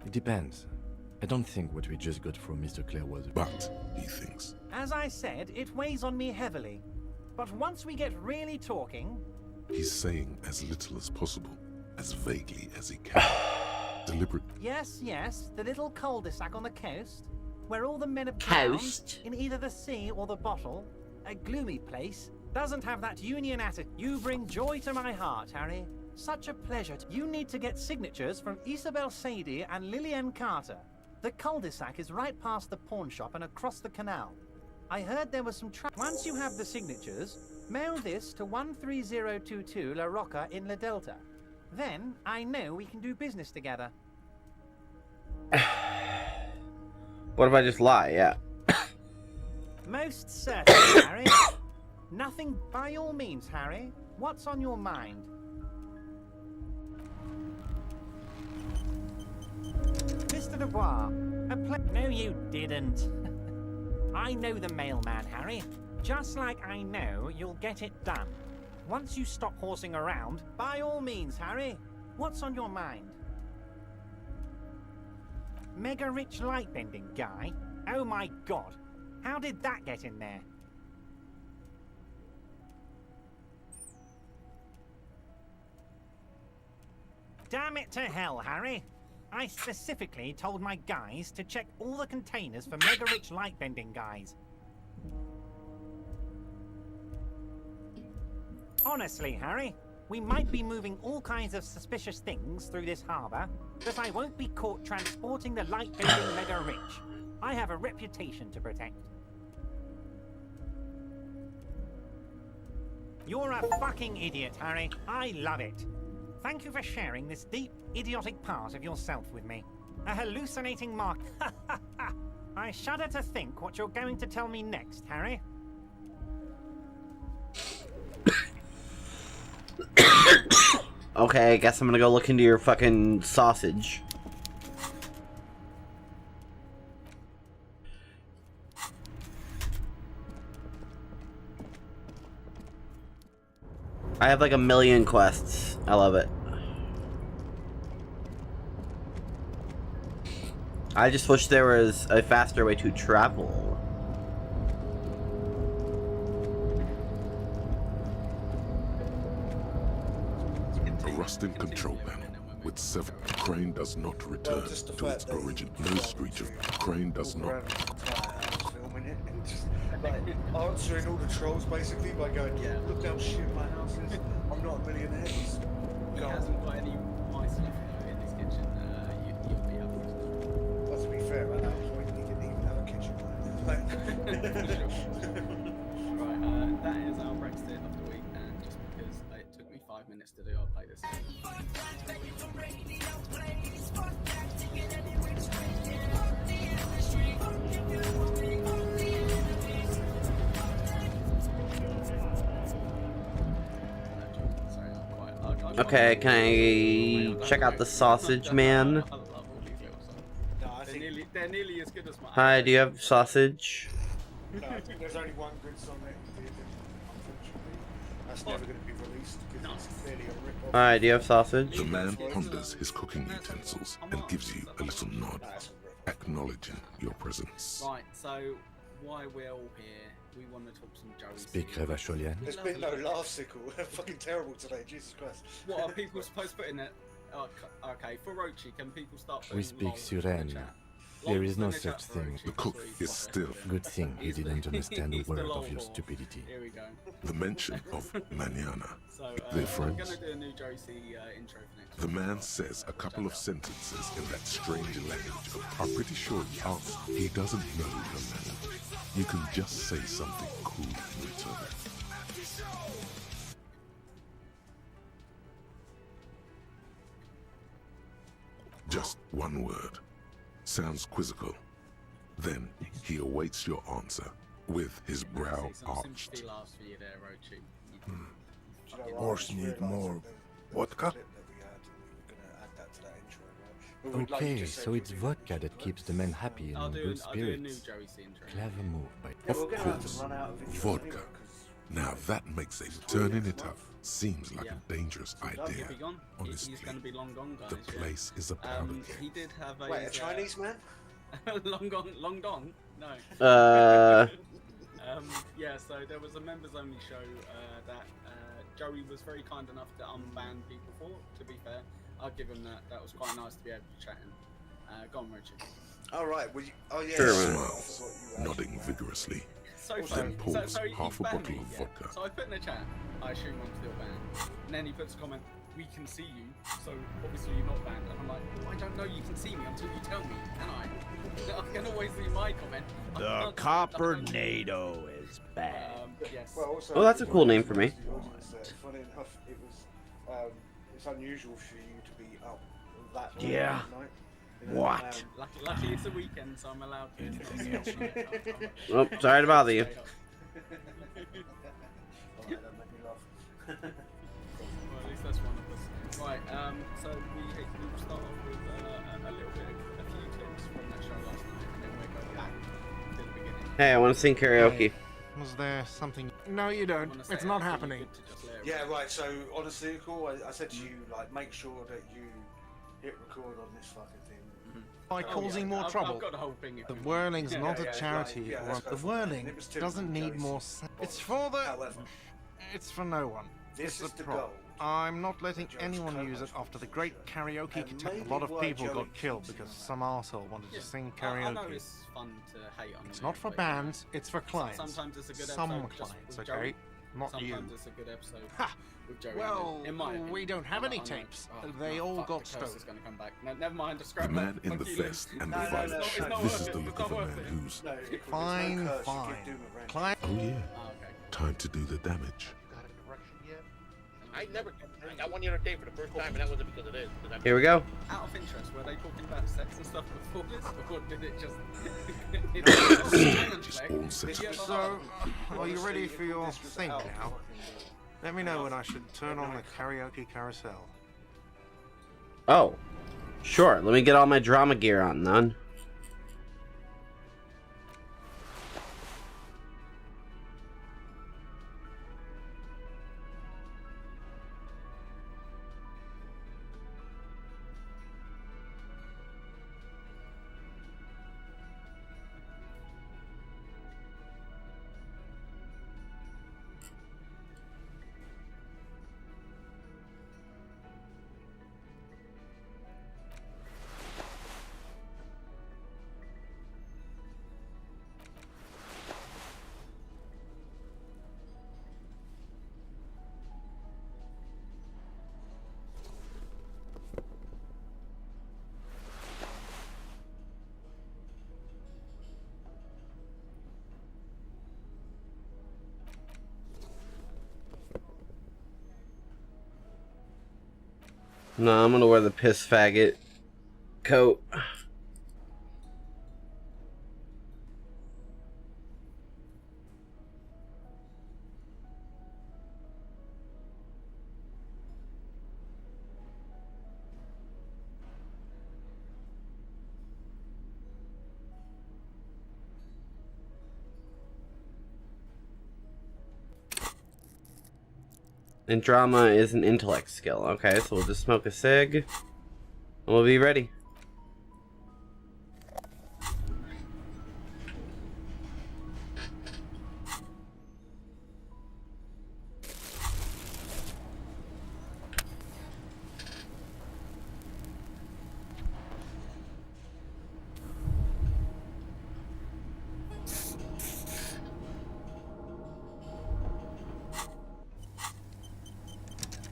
It depends. I don't think what we just got from Mr. Clare was... But, he thinks. As I said, it weighs on me heavily. But once we get really talking... He's saying as little as possible, as vaguely as he can. Deliberate. Yes, the little cul-de-sac on the coast, where all the men are drowned in either the sea or the bottle. A gloomy place. Doesn't have that union attitude. You bring joy to my heart, Harry. Such a pleasure. You need to get signatures from Isabel Sadie and Lillian Carter. The cul-de-sac is right past the pawn shop and across the canal. I heard there was some Once you have the signatures, mail this to 13022 La Rocca in La Delta. Then I know we can do business together. What if I just lie? Yeah. Most certainly, Harry. Nothing by all means, Harry. What's on your mind? Mr. Dubois, No, you didn't. I know the mailman, Harry. Just like I know you'll get it done. Once you stop horsing around, by all means, Harry, what's on your mind? Mega rich light-bending guy? Oh my god, how did that get in there? Damn it to hell, Harry. I specifically told my guys to check all the containers for mega rich light-bending guys. Honestly, Harry, we might be moving all kinds of suspicious things through this harbour, but I won't be caught transporting the light-bending mega rich. I have a reputation to protect. You're a fucking idiot, Harry. I love it. Thank you for sharing this deep, idiotic part of yourself with me. A hallucinating mark. I shudder to think what you're going to tell me next, Harry. Okay, I guess I'm gonna go look into your fucking sausage. I have like a million quests. I love it. I just wish there was a faster way to travel. A rusting control panel with 7. Crane does not return to its origin. No screech of Crane does not. Filming it and just like answering all the trolls basically by going, yeah, look how shit my house is. I'm not a millionaire. He hasn't got any nice stuff in his kitchen. You'll be happy. Well, to be fair, at that point he didn't even have a kitchen. Right, that is our Brexit of the week, and just because it took me 5 minutes to do, I'll play this. Okay, can I check out the sausage man? They're nearly as good as mine. Hi, do you have sausage? No, I think there's only one good song that he did, unfortunately. That's never going to be released because it's clearly a rip-off. Alright, do you have sausage? The man ponders his cooking utensils and gives you a little nod, acknowledging your presence. Right, so why we're all here, we want to talk some Joey. Speak Revacholian. There's been no laugh sickle. They're fucking terrible today, Jesus Christ. What are people supposed to put in it? Okay, for Rochi, can people start putting We speak lols in the Suren. chat? There is no Lols in the such chat for thing. Rochi, The cook please. is still. Good thing he didn't understand a He's the word lol of your whore. stupidity. Here we go. The mention of manana. So, They're I'm friends. going to do a new Josie intro for next The week. man says a couple of sentences in that strange language. I'm pretty sure he asks. He doesn't know your language. You can just say something cool in return. Just one word. Sounds quizzical. Then he awaits your answer with his brow arched. Sympathy laughs for you there, Rochi. Horse need more vodka? Okay, so it's vodka that keeps the men happy and in good I'll do a new spirits. Josie intro. Clever move by... Yeah, we're Of going to have course, to run out of videos vodka. anyway, 'cause Now that makes it turning it up seems like Yeah. a dangerous idea. He'll be gone. Honestly, He's going to be long gone, guys. the place is a powder keg. He did have a... Wait, a Chinese man? long gone? Long gone? No. Yeah, so there was a members-only show that Joey was very kind enough to unban people for. To be fair, I'll give him that. That was quite nice to be able to chat in. Go on, Richard. Oh, right. Well, oh, yeah. Sure, yeah. smiles, nodding vigorously, So then funny. pours So he half a banned bottle me, of yeah. vodka. So I put in the chat, I assume I'm still banned. And then he puts a comment, we can see you, so obviously you're not banned. And I'm like, I don't know you can see me until you tell me, can I? I can always see my comment. The Coppernado is bad. Yes. Well, also, Oh, that's a cool name for me. Funny enough, it was it's unusual for you to be up that late Yeah. at night. You know, What? Luckily it's a weekend, so I'm allowed to. Anything else? Oh, sorry to bother you. Alright, that made me laugh. Well, at least that's one of us. Right, so we'll start off with a little bit, a few clips from that show last night, and then we'll go back to the beginning. Hey, I want to sing karaoke. Was there something? No, you don't. It's not happening. Yeah, right. So honestly, cool. I said to you, like, make sure that you hit record on this fucking thing. By causing more trouble. The Whirling's not a charity, or the Whirling doesn't need more. It's for the. It's for no one. This is the problem. goal. I'm not letting anyone use it after the great karaoke catastrophe. A lot of people got killed because some arsehole wanted to sing karaoke. I know it's fun to hate on. It's not for bands, it's for clients. Sometimes it's a good Some episode clients, with okay? Joey. Not you. Sometimes it's a good episode. Ha! With Joey. Well, in my opinion. we don't have any I know. tapes. Oh, They no, all fuck, got the curse is stolen. gonna come back. No, never mind. Just The scrap man that. in the Fuck you, vest Luke. and the No, visor. it's not This worth is it. the It's look not of a worth man it. who's... Fine, fine. Client. Oh yeah. Time to do the damage. I got 1 year a day for the first time, and that wasn't because of this. Here we go. Out of interest, were they talking about sex and stuff before this, or did it just? Just all set. So, are you ready for your thing now? Let me know when I should turn on the karaoke carousel. Oh, sure. Let me get all my drama gear on then. No, I'm gonna wear the piss faggot coat. And drama is an intellect skill. Okay, so we'll just smoke a cig. And we'll be ready.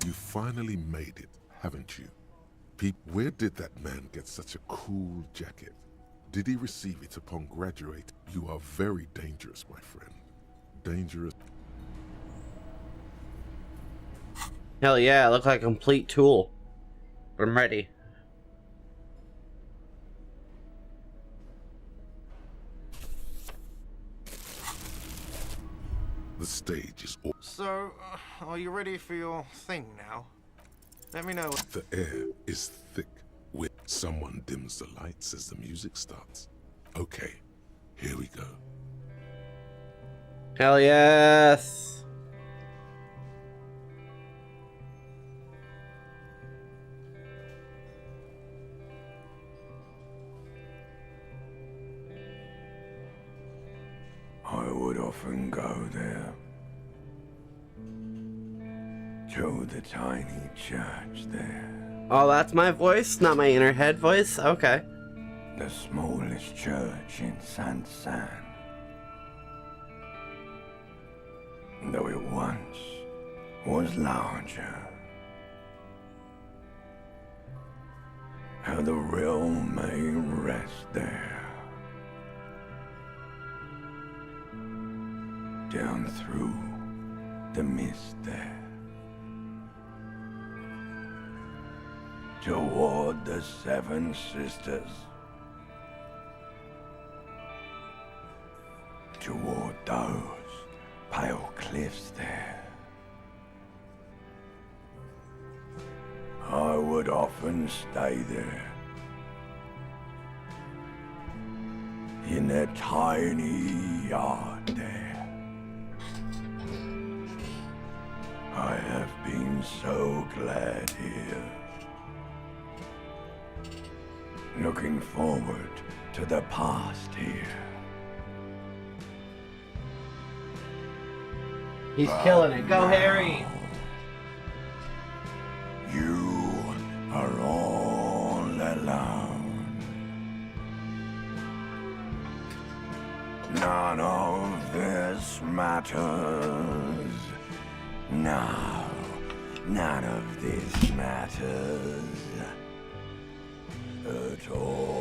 You finally made it, haven't you? Pete, where did that man get such a cool jacket? Did he receive it upon graduating? You are very dangerous, my friend. Dangerous. Hell yeah, I look like a complete tool. I'm ready. The stage is all. So, are you ready for your thing now? Let me know. The air is thick with. Someone dims the lights as the music starts. Okay, here we go. Hell yes. I would often go there to the tiny church there. Oh, that's my voice, not my inner head voice? Okay. The smallest church in San San. Though it once was larger. How the realm may rest there. Down through the mist there. Toward the Seven Sisters. Toward those pale cliffs there. I would often stay there. In that tiny yard there. I'm so glad here. Looking forward to the past here. He's killing it. Go, Harry! You are all alone. None of this matters. No, none of this matters at all.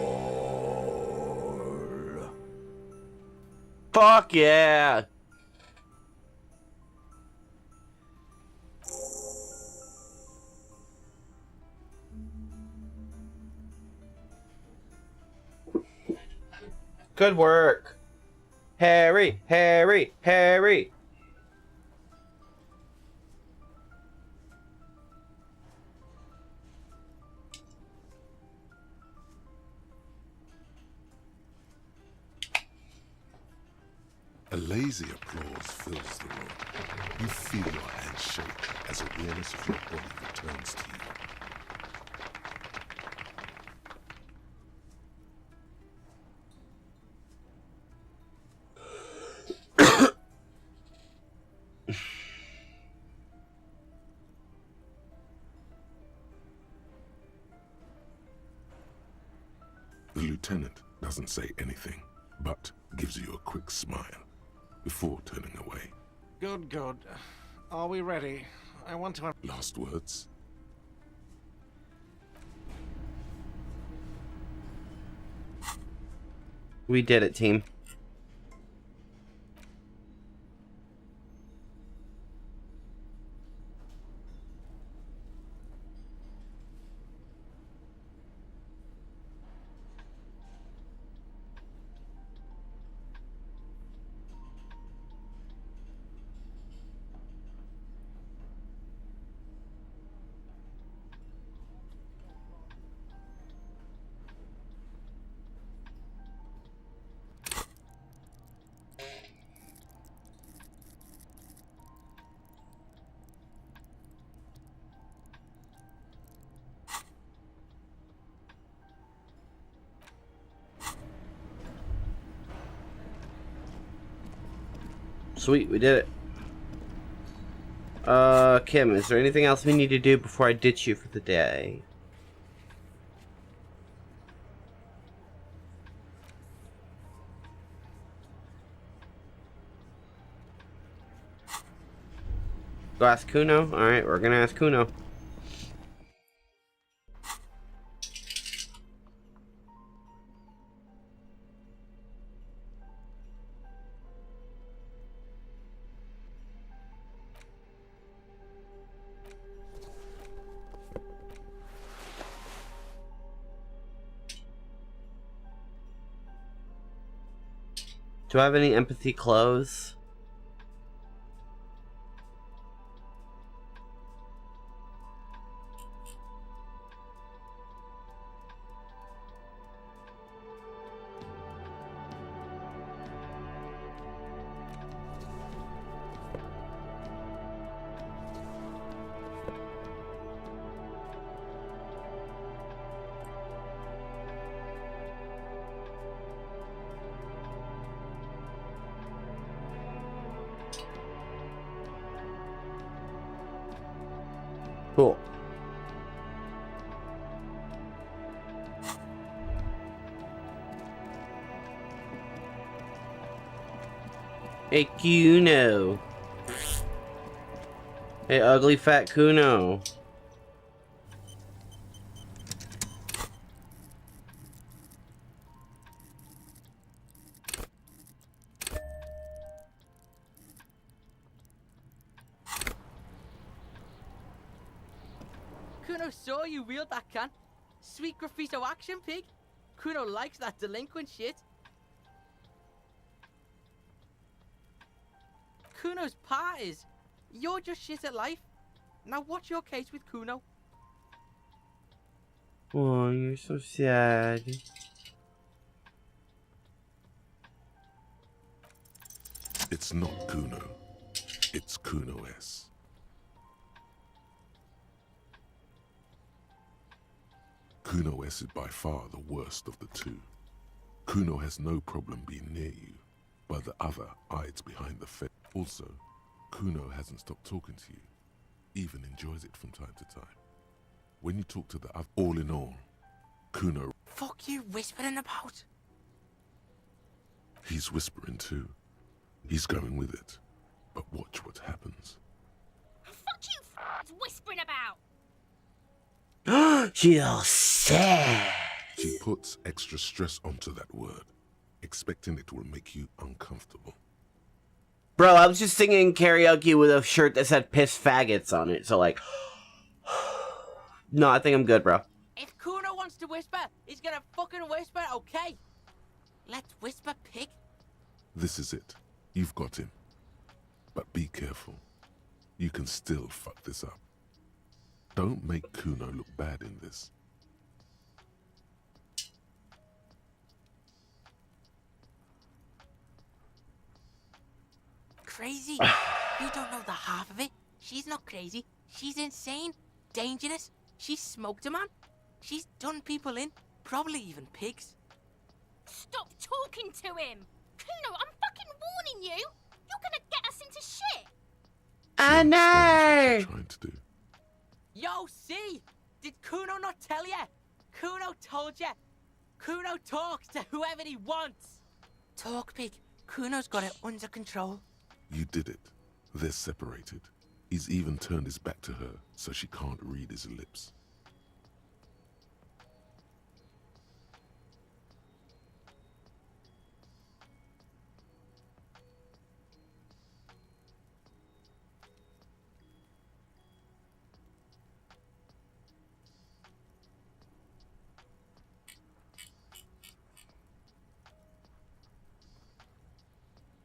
Fuck yeah! Good work. Harry, Harry, Harry. A lazy applause fills the room. You feel your hands shake as awareness of your body returns to you. The lieutenant doesn't say anything, but gives you a quick smile before turning away. Good, good. Are we ready? I want to... Last words? We did it, team. Sweet, we did it. Kim, is there anything else we need to do before I ditch you for the day? Go ask Kuno? Alright, we're gonna ask Kuno. Do I have any empathy clothes? Cool. Hey, Kuno. Hey, ugly fat Kuno. Kuno saw you wield that can. Sweet graffito action, pig. Kuno likes that delinquent shit. Kuno's part is, you're just shit at life. Now what's your case with Kuno? Oh, you're so sad. It's not Kuno. It's Kuno S. Kuno S is by far the worst of the two. Kuno has no problem being near you, but the other hides behind the fence. Also, Kuno hasn't stopped talking to you, even enjoys it from time to time. When you talk to the other, all in all, Kuno... Fuck you whispering about? He's whispering too. He's going with it. But watch what happens. Fuck you whispering about! She's all sad. She puts extra stress onto that word, expecting it will make you uncomfortable. Bro, I was just singing karaoke with a shirt that said piss faggots on it, so like... No, I think I'm good, bro. If Kuno wants to whisper, he's gonna fucking whisper, okay? Let's whisper, pig. This is it. You've got him. But be careful. You can still fuck this up. Don't make Kuno look bad in this. Crazy? You don't know the half of it. She's not crazy. She's insane. Dangerous. She's smoked a man. She's done people in. Probably even pigs. Stop talking to him! Kuno, I'm fucking warning you! You're gonna get us into shit! I know! Trying to do. Yo, see? Did Kuno not tell ya? Kuno told ya. Kuno talks to whoever he wants. Talk, pig. Kuno's got it under control. You did it. They're separated. He's even turned his back to her, so she can't read his lips.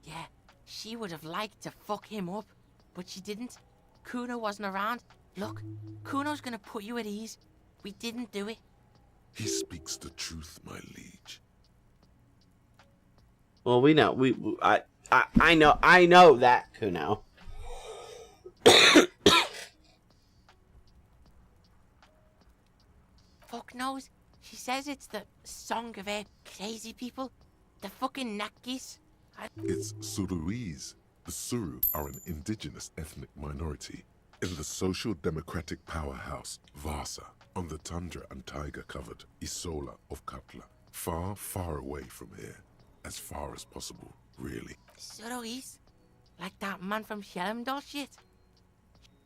Yeah, she would have liked to fuck him up, but she didn't. Kuno wasn't around. Look, Kuno's gonna put you at ease. We didn't do it. He speaks the truth, my liege. Well, we know. I know that, Kuno. Fuck knows. She says it's the song of her crazy people. The fucking Nakis. It's Suruese. The Suru are an indigenous ethnic minority in the social democratic powerhouse Vasa on the tundra and tiger-covered Isola of Katla. Far, far away from here. As far as possible, really. Suruese? Like that man from Shelmdall shit?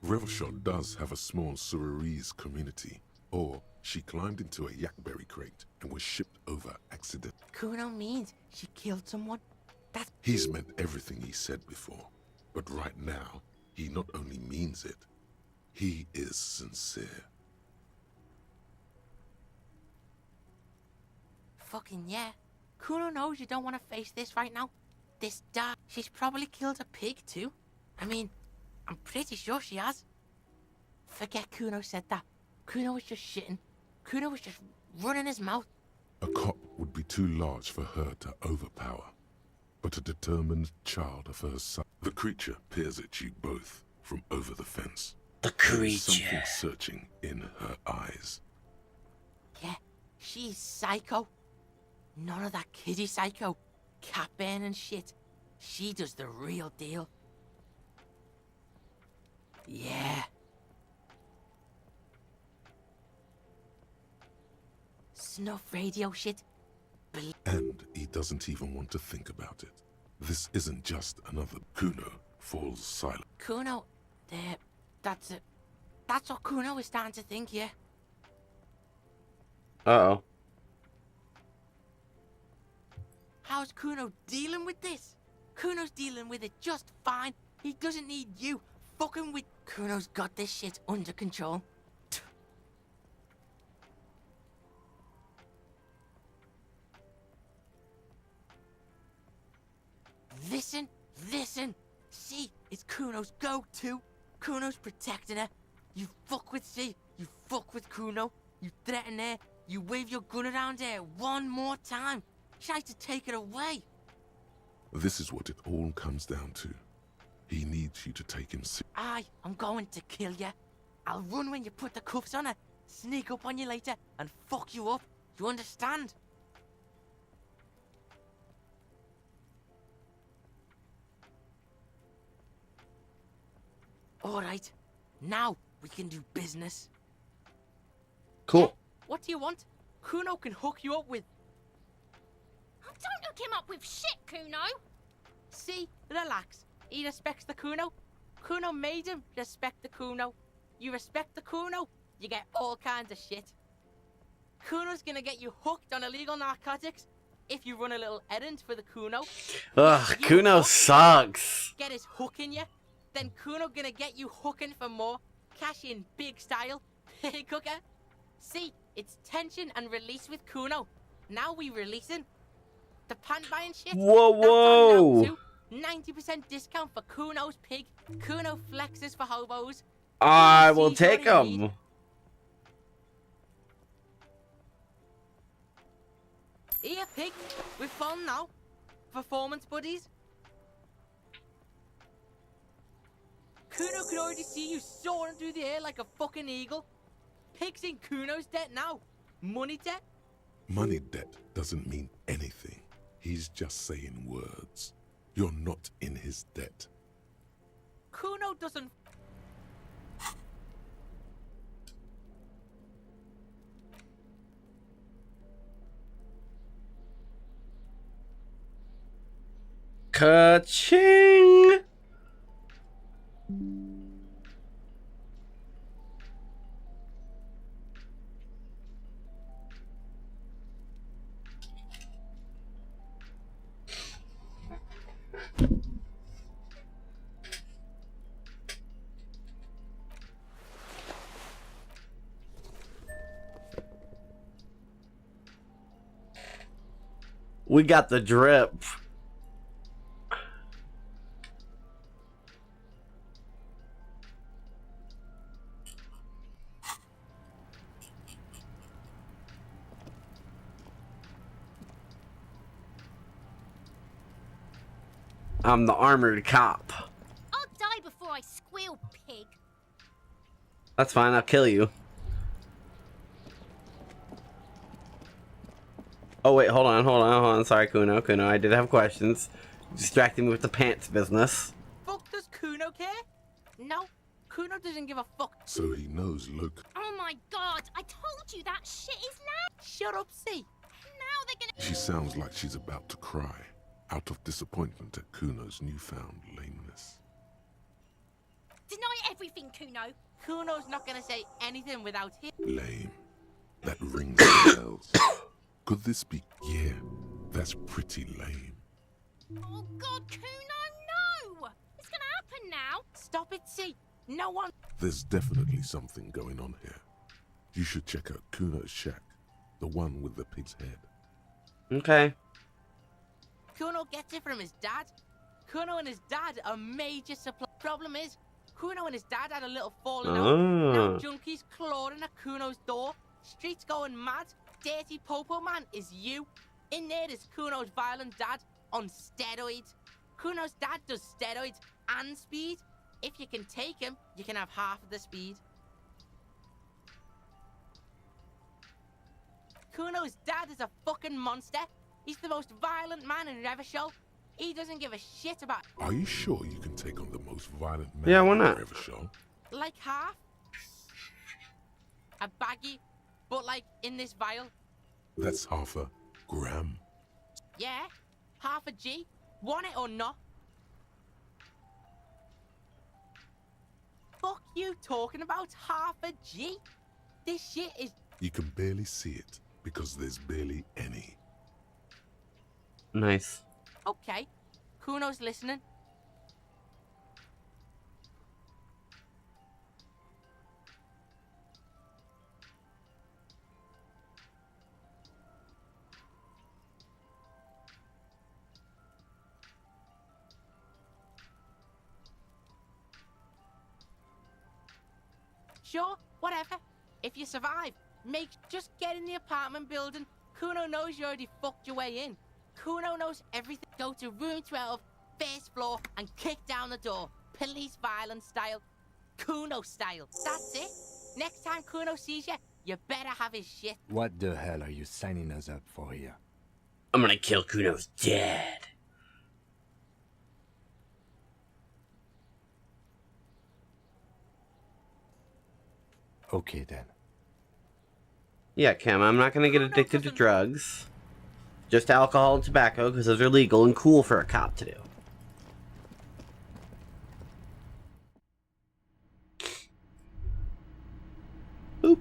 Revelshot does have a small Suruese community. Or she climbed into a yakberry crate and was shipped over accident. Kuno means she killed someone. That's... He's meant everything he said before. But right now, he not only means it, he is sincere. Fucking yeah. Kuno knows you don't want to face this right now. This dark. She's probably killed a pig too. I mean, I'm pretty sure she has. Forget Kuno said that. Kuno was just shitting. Kuno was just running his mouth. A cop would be too large for her to overpower. But a determined child of her son. The creature peers at you both from over the fence. The creature. Something searching in her eyes. Yeah, she's psycho. None of that kiddie psycho. Cat burn and shit. She does the real deal. Yeah. Snuff radio shit. And he doesn't even want to think about it. This isn't just another. Kuno falls silent. Kuno, that's it. That's what Kuno is starting to think, yeah. Uh-oh. How's Kuno dealing with this? Kuno's dealing with it just fine. He doesn't need you fucking with... Kuno's got this shit under control. Listen, listen. See, it's Kuno's go-to. Kuno's protecting her. You fuck with C, you fuck with Kuno. You threaten her. You wave your gun around her one more time. Tries to take it away. This is what it all comes down to. He needs you to take him seriously. I'm going to kill you. I'll run when you put the cuffs on her. sneak up on you later and fuck you up. You understand? Alright, now we can do business. Cool. What do you want? Kuno can hook you up with... Don't hook him up with shit, Kuno. See? Relax. He respects the Kuno. Kuno made him respect the Kuno. You respect the Kuno, you get all kinds of shit. Kuno's gonna get you hooked on illegal narcotics if you run a little errand for the Kuno. Ugh, Kuno sucks. Get his hook in you. Then Kuno gonna get you hooking for more. Cash in big style. Pig hooker. See, it's tension and release with Kuno. Now we releasing. The pant buying shit. Whoa, whoa. 90% discount for Kuno's pig. Kuno flexes for hobos. I will take them. Here, pig. We're fun now. Performance buddies. Kuno can already see you soaring through the air like a fucking eagle. Pig's in Kuno's debt now. Money debt? Money debt doesn't mean anything. He's just saying words. You're not in his debt. Kuno doesn't... Ka-ching! We got the drip. I'm the armored cop. I'll die before I squeal, pig. That's fine, I'll kill you. Oh wait, hold on. Sorry, Kuno. I did have questions. Distracting me with the pants business. Fuck does Kuno care? No, Kuno doesn't give a fuck. So he knows, look. Oh my god, I told you that shit is now. Shut up, see. Now they're gonna... She sounds like she's about to cry, out of disappointment at Kuno's newfound lameness. Deny everything, Kuno. Kuno's not gonna say anything without him. Lame. That rings bells. Could this be... Yeah, that's pretty lame. Oh god, Kuno, no! It's gonna happen now. Stop it, see. No one... There's definitely something going on here. You should check out Kuno's shack, the one with the pig's head. Okay. Kuno gets it from his dad. Kuno and his dad are major supply. Problem is, Kuno and his dad had a little falling out. Now junkies clawing at Kuno's door. Streets going mad. Dirty Popo Man is you. In there is Kuno's violent dad on steroids. Kuno's dad does steroids and speed. If you can take him, you can have half of the speed. Kuno's dad is a fucking monster. He's the most violent man in Revershow. He doesn't give a shit about... Are you sure you can take on the most violent man Yeah, why not? in Revershow? Like half. A baggie, but like in this vial. That's half a gram. Yeah, half a G. Want it or not? Fuck you talking about half a G? This shit is... You can barely see it because there's barely any. Nice. Okay, Kuno's listening. Sure, whatever. If you survive, just get in the apartment building. Kuno knows you already fucked your way in. Kuno knows everything. Go to room 12, first floor, and kick down the door. Police violence style. Kuno style. That's it. Next time Kuno sees you, You better have his shit. What the hell are you signing us up for here? I'm gonna kill Kuno's dad. Okay then. Yeah, Kim, I'm not gonna get addicted to drugs. Just alcohol and tobacco, because those are legal and cool for a cop to do. Boop.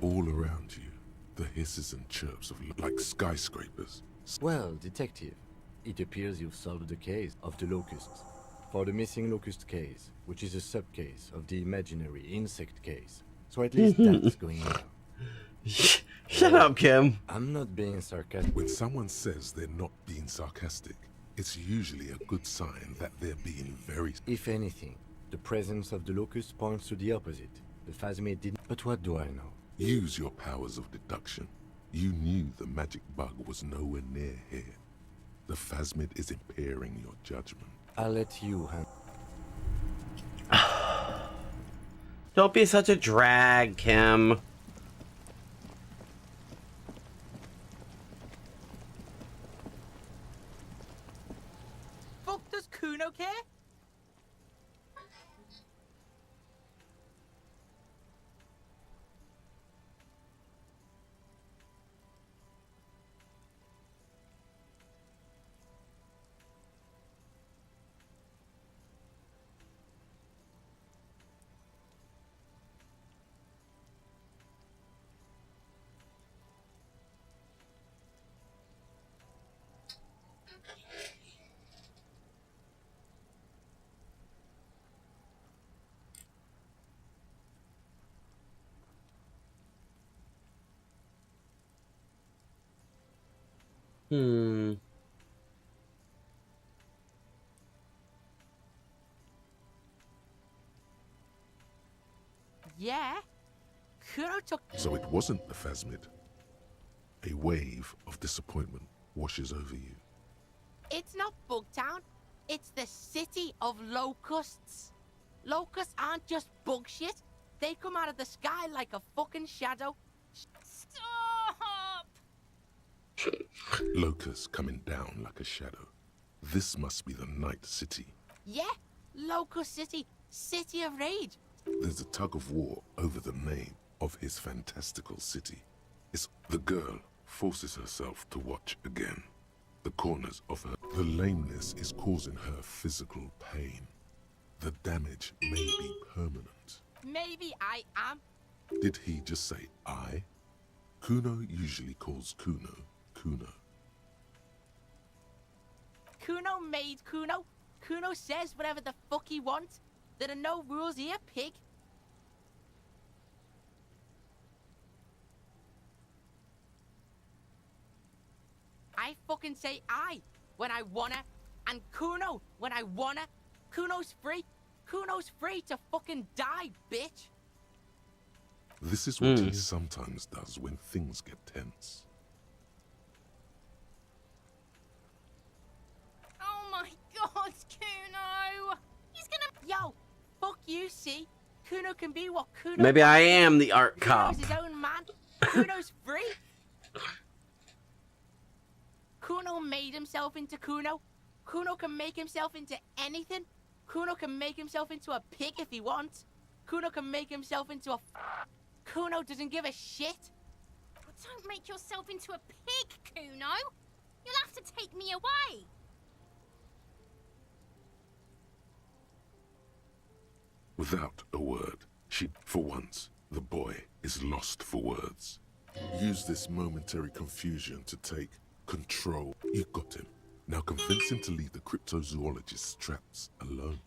All around you, the hisses and chirps of like skyscrapers. Well, detective, it appears you've solved the case of the locusts. For the missing locust case, which is a sub-case of the imaginary insect case. So at least that's going well. Shut up, Kim. I'm not being sarcastic. When someone says they're not being sarcastic, it's usually a good sign that they're being very... If anything, the presence of the locust points to the opposite. The phasmid didn't... But what do I know? Use your powers of deduction. You knew the magic bug was nowhere near here. The phasmid is impairing your judgment. I'll let you Don't be such a drag, Kim. Fuck does Kuno care? Yeah. Kuno took... So it wasn't the phasmid. A wave of disappointment washes over you. It's not Bugtown. It's the city of locusts. Locusts aren't just bug shit. They come out of the sky like a fucking shadow. Stop! Locusts coming down like a shadow. This must be the Night City. Yeah, Locust City. City of Rage. There's a tug of war over the name of his fantastical city. It's the girl forces herself to watch again. The corners of her... The lameness is causing her physical pain. The damage may be permanent. Maybe I am. Did he just say I? Kuno usually calls Kuno, Kuno. Kuno made Kuno. Kuno says whatever the fuck he wants. There are no rules here, pig. I fucking say I when I wanna, and Kuno when I wanna. Kuno's free. Kuno's free to fucking die, bitch. This is what he sometimes does when things get tense. Oh my god, Kuno! He's gonna... Yo, fuck you, see? Kuno can be what Kuno... Maybe I am the art cop. Kuno's his own man. Kuno's free. Kuno made himself into Kuno. Kuno can make himself into anything. Kuno can make himself into a pig if he wants. Kuno can make himself into a... Kuno doesn't give a shit. Well, don't make yourself into a pig, Kuno. You'll have to take me away. Without a word, for once, the boy is lost for words. Use this momentary confusion to take control. You got him. Now convince him to leave the cryptozoologist's traps alone.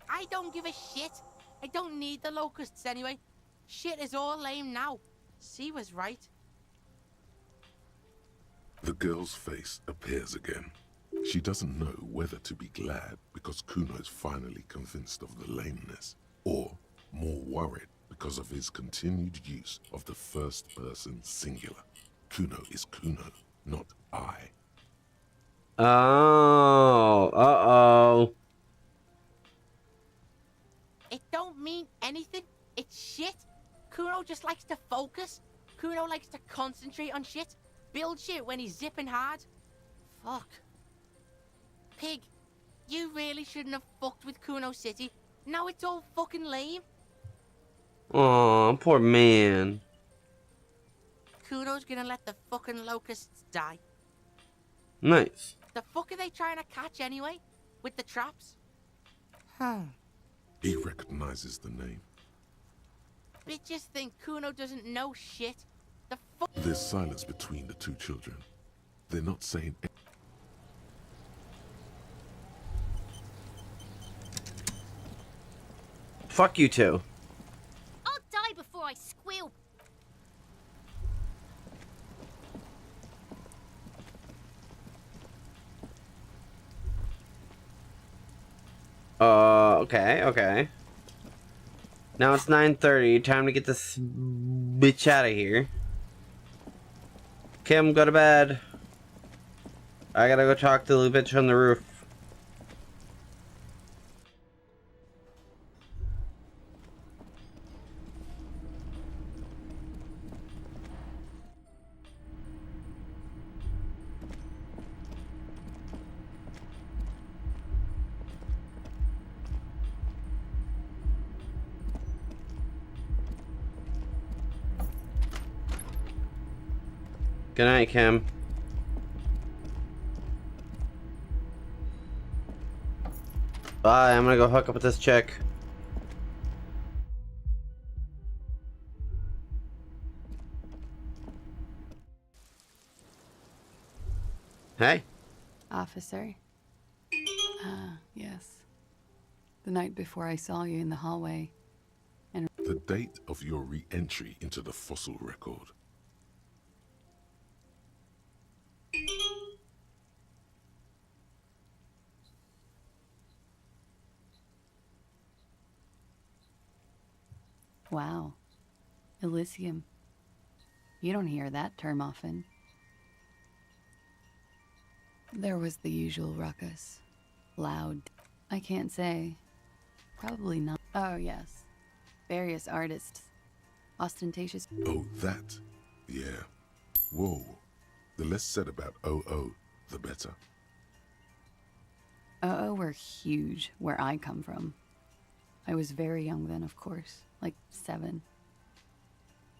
I don't give a shit. I don't need the locusts anyway. Shit is all lame now. C was right. The girl's face appears again. She doesn't know whether to be glad because Kuno is finally convinced of the lameness, or more worried because of his continued use of the first person singular. Kuno is Kuno, not I. Oh, uh-oh. It don't mean anything. It's shit. Kuno just likes to focus. Kuno likes to concentrate on shit. Build shit when he's zipping hard. Fuck. Pig, you really shouldn't have fucked with Kuno City. Now it's all fucking lame. Oh, poor man. Kuno's gonna let the fucking locusts die. Nice. The fuck are they trying to catch anyway? With the traps? He recognizes the name. Bitches think Kuno doesn't know shit. The fuck. There's silence between the two children. They're not saying anything. Fuck you two. I'll die before I squeal. Okay. Now it's 9:30. Time to get this bitch out of here. Kim, go to bed. I gotta go talk to the bitch on the roof. Good night, Kim. Bye, I'm gonna go hook up with this chick. Hey. Officer. Yes. The night before I saw you in the hallway. And The date of your re-entry into the fossil record. wow. Elysium. You don't hear that term often. There was the usual ruckus. Loud. I can't say. Probably not. Oh, yes. Various artists. Ostentatious. Oh, that? Yeah. Whoa. The less said about OO, the better. Were huge where I come from. I was very young then, of course. Like 7.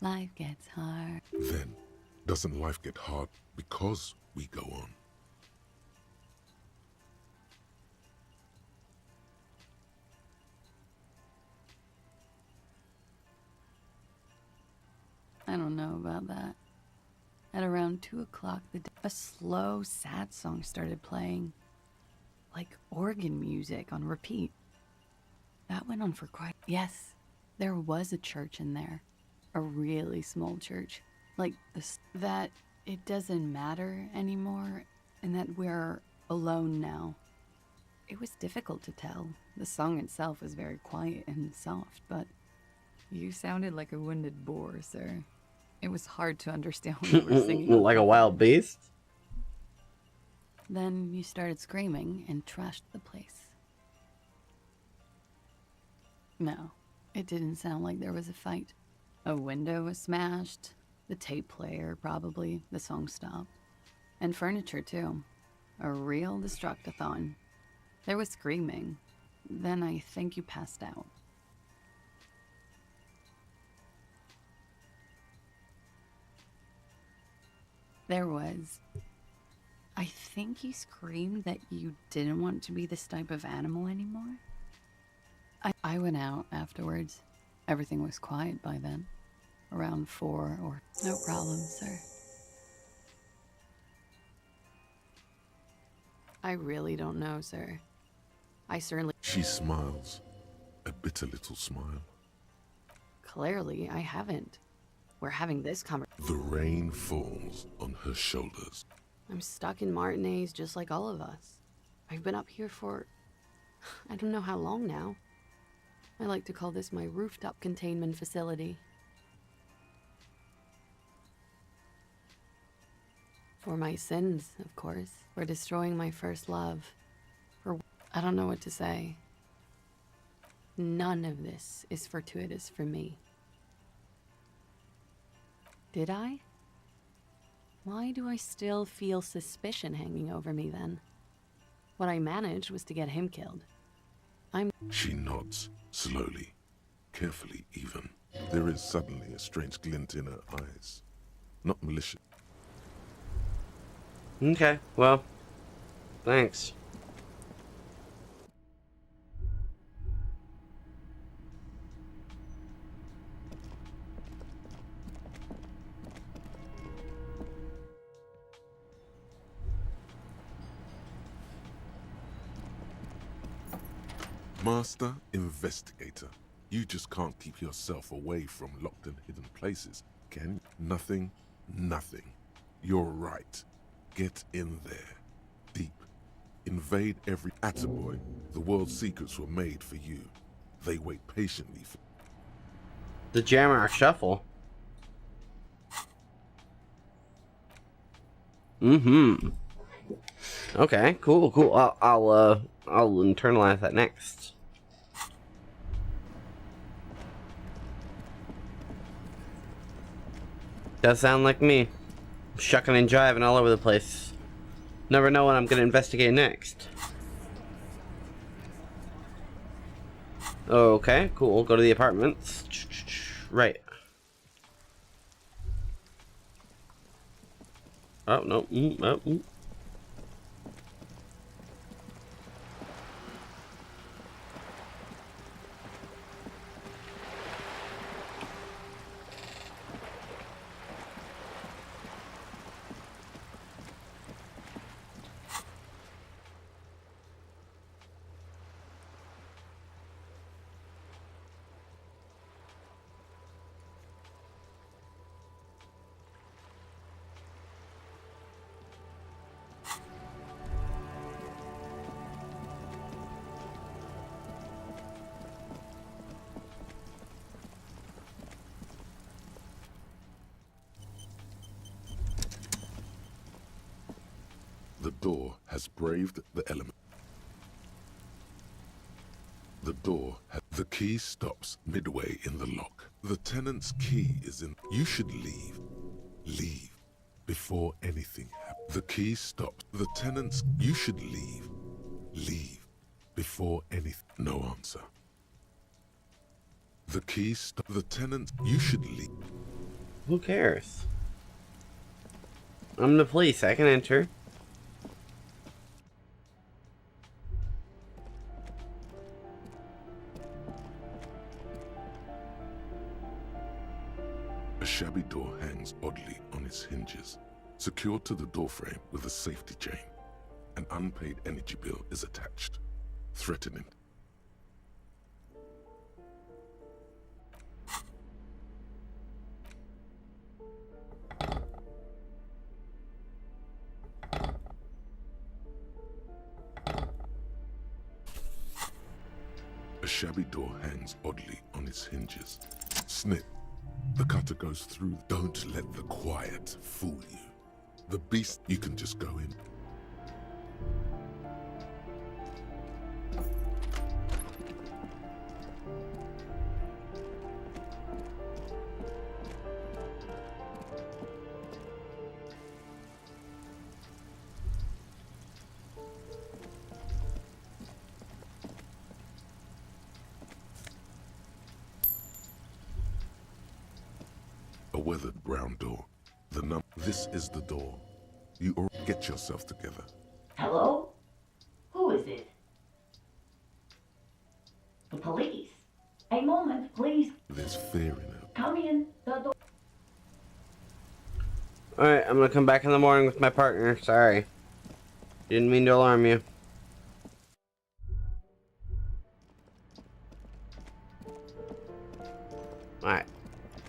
Life gets hard. Then, doesn't life get hard because we go on? I don't know about that. At around 2 o'clock, a slow, sad song started playing. Like organ music on repeat. That went on for quite... Yes, there was a church in there. A really small church. Like this, that it doesn't matter anymore and that we're alone now. It was difficult to tell. The song itself was very quiet and soft, but you sounded like a wounded boar, sir. It was hard to understand what you were singing. Like a wild beast? Then you started screaming and trashed the place. No, it didn't sound like there was a fight. A window was smashed, the tape player probably, the song stopped. And furniture too. A real destructathon. There was screaming. Then I think you passed out. There was. I think you screamed that you didn't want to be this type of animal anymore. I went out afterwards. Everything was quiet by then. Around 4 or... No problem, sir. I really don't know, sir. I certainly... She smiles. A bitter little smile. Clearly, I haven't. We're having this conversation. The rain falls on her shoulders. I'm stuck in Martinez just like all of us. I've been up here for... I don't know how long now. I like to call this my rooftop containment facility. For my sins, of course. For destroying my first love. For... I don't know what to say. None of this is fortuitous for me. Did I? Why do I still feel suspicion hanging over me then? What I managed was to get him killed. She nods, slowly, carefully even. There is suddenly a strange glint in her eyes. Not malicious. Okay, well, thanks. Master Investigator, you just can't keep yourself away from locked and hidden places, can you? Nothing, nothing. You're right. Get in there. Deep. Invade every Attaboy. The world's secrets were made for you. They wait patiently for... The Jammer Shuffle. Mm-hmm. Okay, cool, cool. I'll internalize that next. Does sound like me. Shucking and jiving all over the place. Never know what I'm gonna investigate next. Okay, cool. Go to the apartments. Right. Oh, no. The door has braved the element. The door has... The key stops midway in the lock. The tenant's key is in... You should leave. Leave. Before anything happens. The key stops. The tenant's... You should leave. Leave. Before anything... No answer. The key stops. The tenant... You should leave. Who cares? I'm the police. I can enter. A shabby door hangs oddly on its hinges, secured to the doorframe with a safety chain. An unpaid energy bill is attached, threatening. A shabby door hangs oddly on its hinges. Snip. The cutter goes through. Don't let the quiet fool you. The beast, you can just go in. A weathered brown door. This is the door. You all get yourself together. Hello? Who is it? The police. A moment, please. There's fear in it. Come in. The door. Alright, I'm gonna come back in the morning with my partner. Sorry. Didn't mean to alarm you. Alright.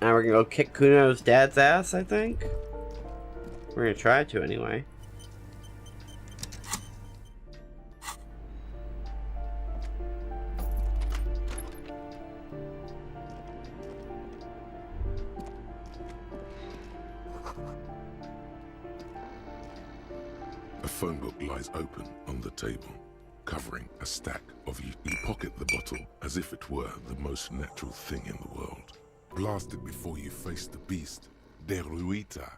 Now we're gonna go kick Kuno's dad's ass, I think. We're gonna try to anyway. A phone book lies open on the table, covering a stack of you. You pocket the bottle as if it were the most natural thing in the world. Blast it before you face the beast. Deruita.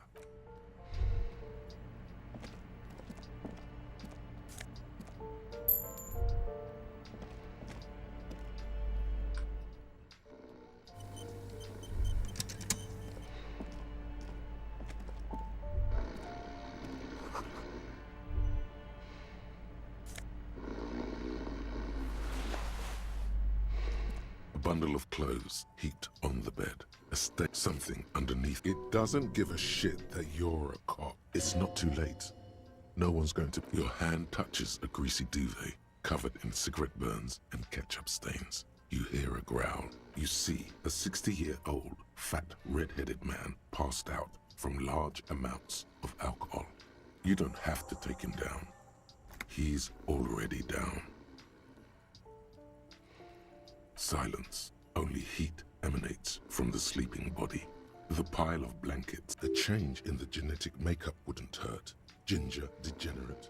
A bundle of clothes heaped on the bed. Something underneath. It doesn't give a shit that you're a cop. It's not too late. No one's going to... Your hand touches a greasy duvet covered in cigarette burns and ketchup stains. You hear a growl. You see a 60-year-old, fat, red-headed man passed out from large amounts of alcohol. You don't have to take him down. He's already down. Silence. Only heat emanates from the sleeping body. The pile of blankets. A change in the genetic makeup wouldn't hurt. Ginger degenerate.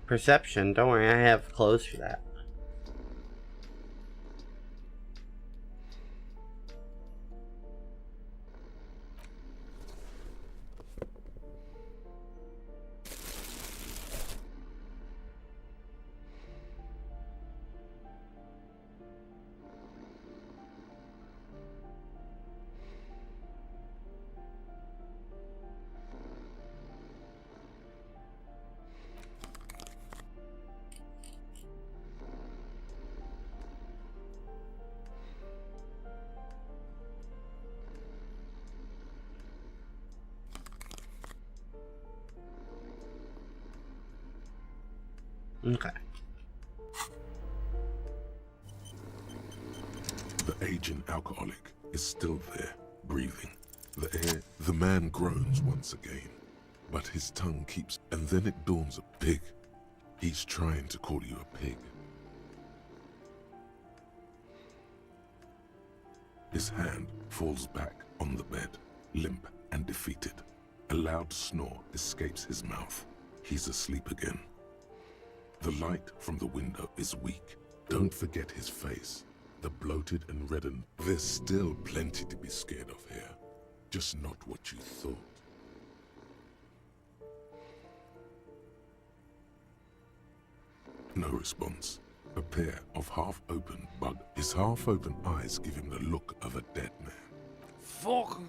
Perception. Don't worry, I have clothes for that. Okay. The aging alcoholic is still there, breathing. The man groans once again, but his tongue keeps... And then it dawns a pig. He's trying to call you a pig. His hand falls back on the bed, limp and defeated. A loud snore escapes his mouth. He's asleep again. The light from the window is weak. Don't forget his face, the bloated and reddened. There's still plenty to be scared of here, just not what you thought. No response. A pair of half-open his half-open eyes give him the look of a dead man. Fucking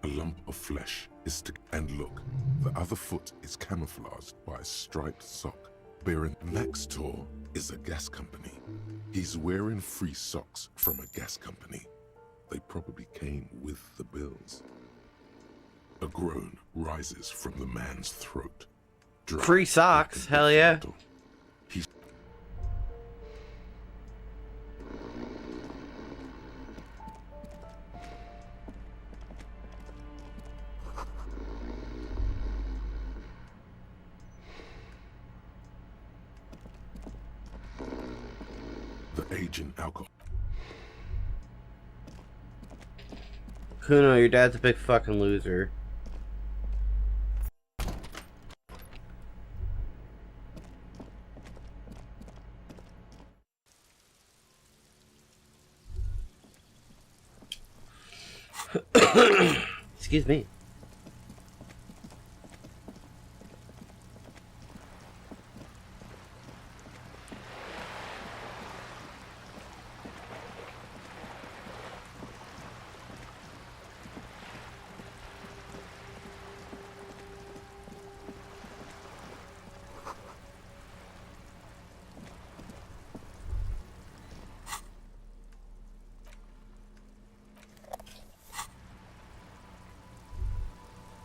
A lump of flesh is stick, and look, the other foot is camouflaged by a striped sock. Bearing next door is a gas company. He's wearing free socks from a gas company. They probably came with the bills. A groan rises from the man's throat. Free socks, hell yeah. The aging alcohol. Kuno, your dad's a big fucking loser. Excuse me.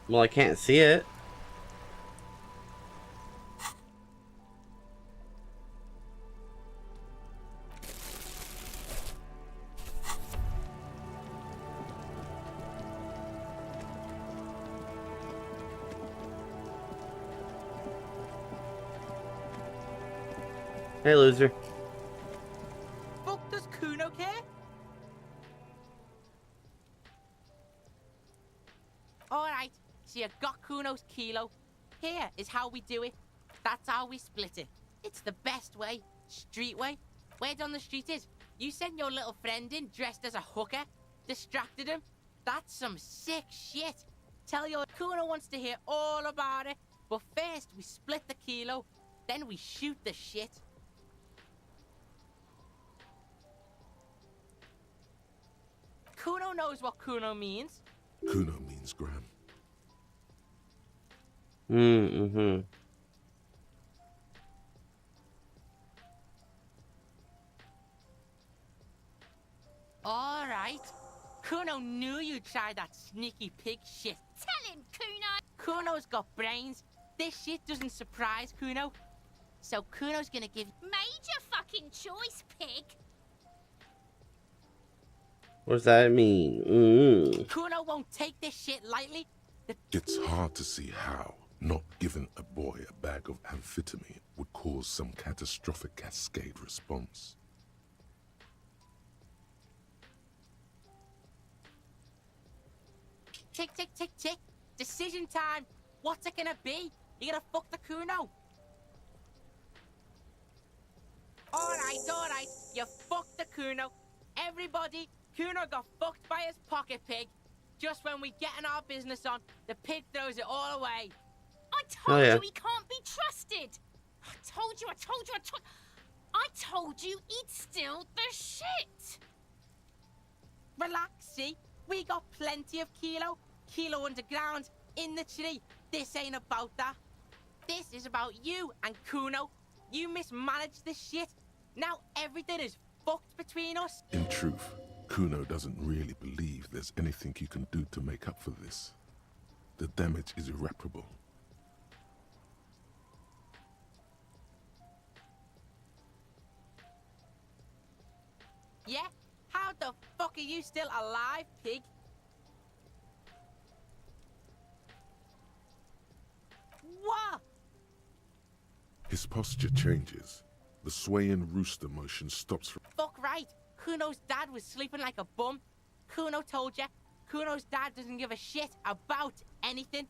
Well, I can't see it. Hey, loser. Fuck does Kuno care? Alright, so you got Kuno's kilo. Here is how we do it. That's how we split it. It's the best way. Street way. Word on the street is, you send your little friend in dressed as a hooker, distracted him. That's some sick shit. Tell your Kuno wants to hear all about it, but first we split the kilo, then we shoot the shit. Kuno knows what Kuno means. Kuno means gram. Mm-hmm. All right. Kuno knew you tried that sneaky pig shit. Tell him, Kuno. Kuno's got brains. This shit doesn't surprise Kuno. So Kuno's gonna give... Made your fucking choice, pig. What does that mean? Kuno won't take this shit lightly. It's hard to see how not giving a boy a bag of amphetamine would cause some catastrophic cascade response. Tick, tick, tick, tick. Decision time. What's it gonna be? You gonna fuck the Kuno? Alright. You fucked the Kuno. Everybody, Kuno got fucked by his pocket pig. Just when we getting our business on, the pig throws it all away. I told Oh, yeah. you he can't be trusted. I told you. I told you he'd steal the shit. Relax, see? We got plenty of kilo. Kilo underground, in the tree. This ain't about that. This is about you and Kuno. You mismanaged this shit. Now everything is fucked between us. In truth, Kuno doesn't really believe there's anything you can do to make up for this. The damage is irreparable. Yeah? How the fuck are you still alive, pig? What? His posture changes. The swaying rooster motion stops from... Fuck right. Kuno's dad was sleeping like a bum. Kuno told ya. Kuno's dad doesn't give a shit about anything.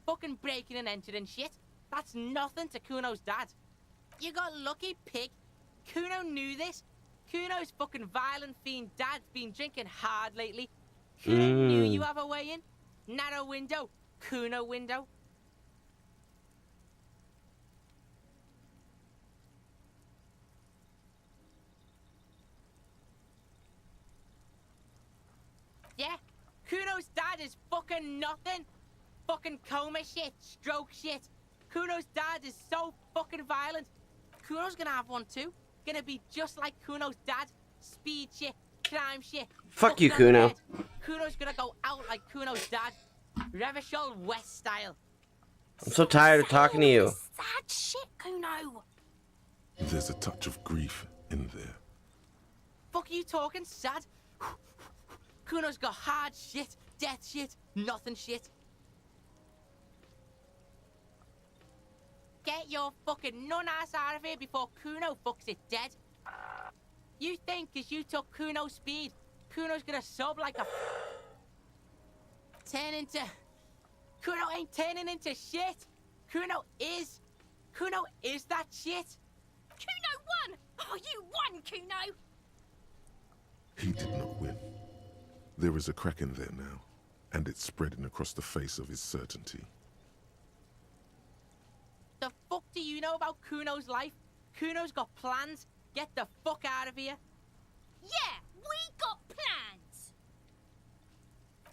Fucking breaking and entering shit. That's nothing to Kuno's dad. You got lucky, pig. Kuno knew this. Kuno's fucking violent fiend dad's been drinking hard lately. Kuno knew you have a way in. Narrow window. Kuno window. Yeah, Kuno's dad is fucking nothing. Fucking coma shit, stroke shit. Kuno's dad is so fucking violent. Kuno's gonna have one too. Gonna be just like Kuno's dad. Speed shit, crime shit. Fuck you, fucking Kuno. dead. Kuno's gonna go out like Kuno's dad. Revachol West style. I'm so tired of talking to you. Sad shit, Kuno. There's a touch of grief in there. Fuck are you talking, sad? Kuno's got hard shit, death shit, nothing shit. Get your fucking nun-ass out of here before Kuno fucks it dead. You think cause you took Kuno's speed, Kuno's gonna sub like a... Turn into... Kuno ain't turning into shit. Kuno is that shit. Kuno won! Oh, you won, Kuno! He did not win. There is a crack in there now, and it's spreading across the face of his certainty. The fuck do you know about Kuno's life? Kuno's got plans. Get the fuck out of here. Yeah, we got plans.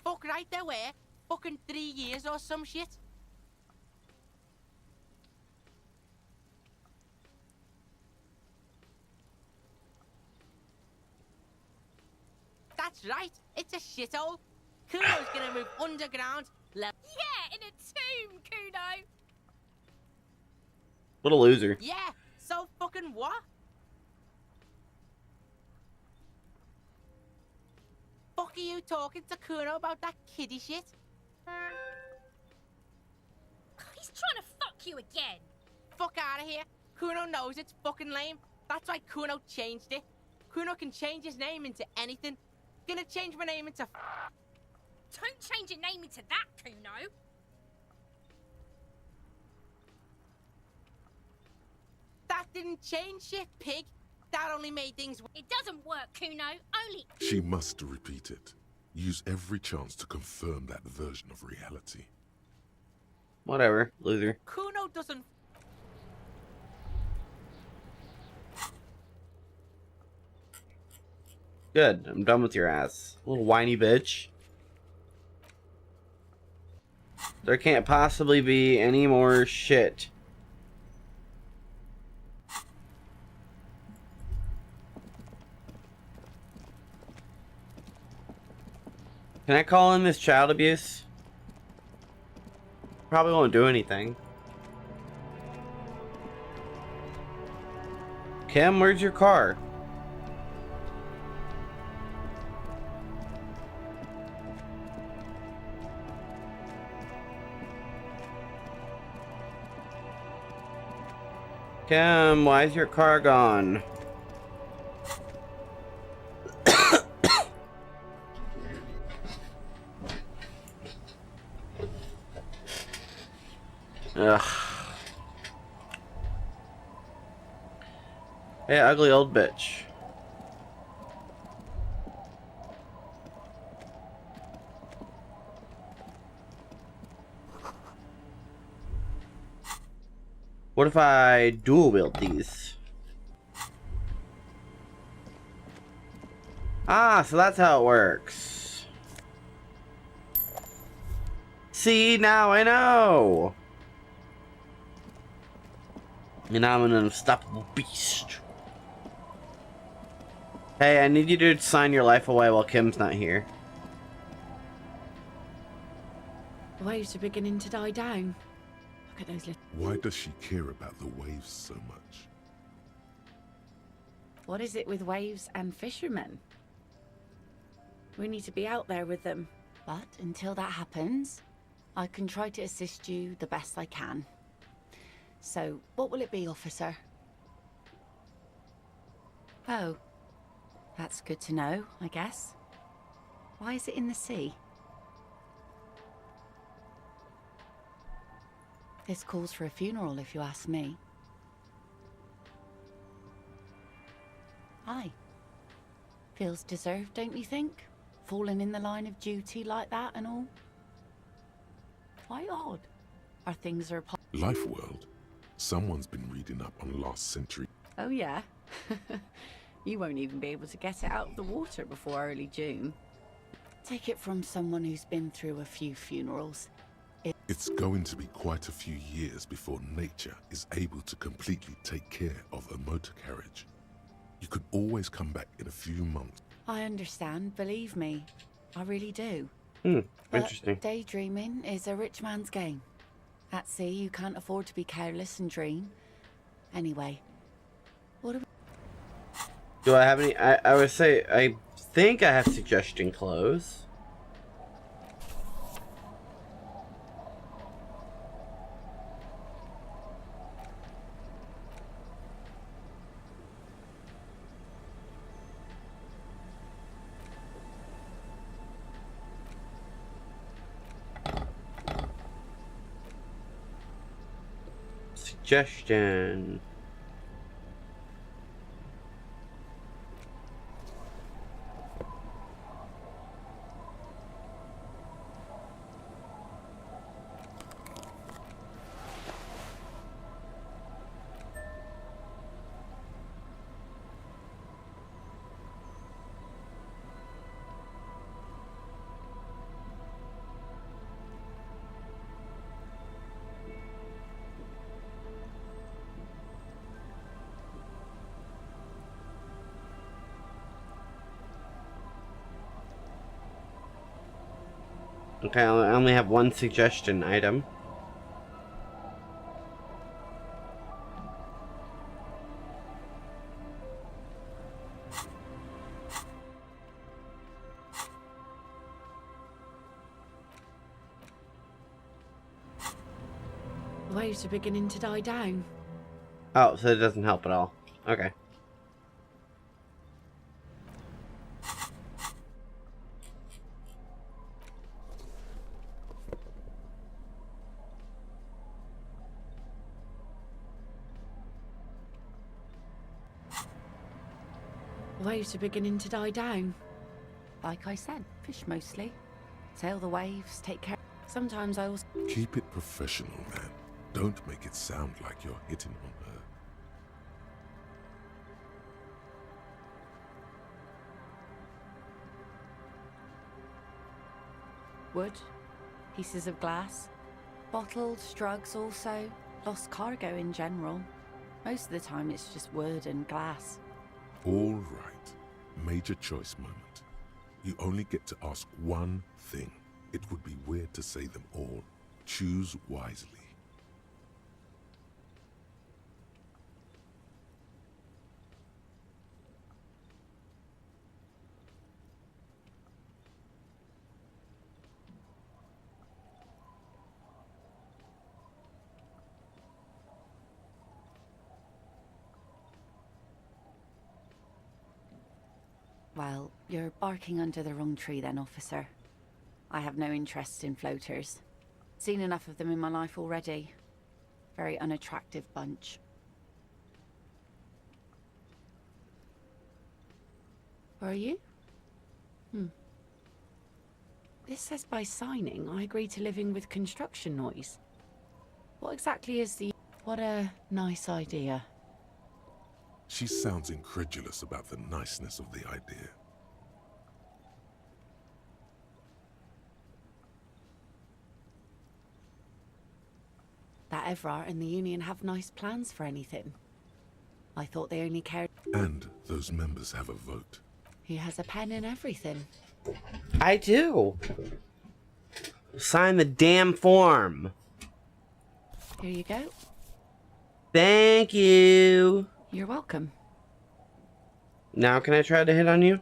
Fuck right there were. Fucking 3 years or some shit. That's right. It's a shithole. Kuno's gonna move underground. Yeah, in a tomb, Kuno. What a loser. Yeah, so fucking what? Fuck are you talking to Kuno about that kiddie shit? He's trying to fuck you again. Fuck out of here. Kuno knows it's fucking lame. That's why Kuno changed it. Kuno can change his name into anything. Gonna change my name into... Don't change your name into that, Kuno. That didn't change shit, pig. That only made things... It doesn't work, Kuno. Only... She must repeat it. Use every chance to confirm that version of reality. Whatever, loser. Kuno doesn't... Good, I'm done with your ass. Little whiny bitch. There can't possibly be any more shit. Can I call in this child abuse? Probably won't do anything. Kim, where's your car? Kim, why is your car gone? Ugh. Hey, ugly old bitch. What if I dual wield these? Ah, so that's how it works. See, now I know. And I'm an unstoppable beast. Hey, I need you to sign your life away while Kim's not here. The waves are beginning to die down. Look at those little... Why does she care about the waves so much? What is it with waves and fishermen? We need to be out there with them. But until that happens, I can try to assist you the best I can. So, what will it be, officer? Oh, that's good to know, I guess. Why is it in the sea? This calls for a funeral, if you ask me. Aye. Feels deserved, don't you think? Falling in the line of duty like that and all? Quite odd. Our things are... Life World? Someone's been reading up on last century. Oh, yeah? You won't even be able to get it out of the water before early June. Take it from someone who's been through a few funerals. It's going to be quite a few years before nature is able to completely take care of a motor carriage. You could always come back in a few months. I understand, believe me. I really do. Interesting. But daydreaming is a rich man's game. At sea, you can't afford to be careless and dream. Anyway, what do we... Do I have any... I would say, I think I have suggestion clothes. Suggestion. Okay, I only have one suggestion item. The waves are beginning to die down. Oh, so it doesn't help at all. Okay. Waves are beginning to die down. Like I said, fish mostly. Sail the waves, take care. Sometimes I also... Keep it professional, man. Don't make it sound like you're hitting on her. Wood, pieces of glass, bottles, drugs also, lost cargo in general. Most of the time it's just wood and glass. All right. Major choice moment. You only get to ask one thing. It would be weird to say them all. Choose wisely. Well, you're barking under the wrong tree then, officer. I have no interest in floaters. Seen enough of them in my life already. Very unattractive bunch. Are you? This says by signing, I agree to living with construction noise. What exactly is the... What a nice idea. She sounds incredulous about the niceness of the idea. That Evrart and the Union have nice plans for anything. I thought they only cared... And those members have a vote. He has a pen in everything. I do. Sign the damn form. Here you go. Thank you. You're welcome. Now can I try to hit on you?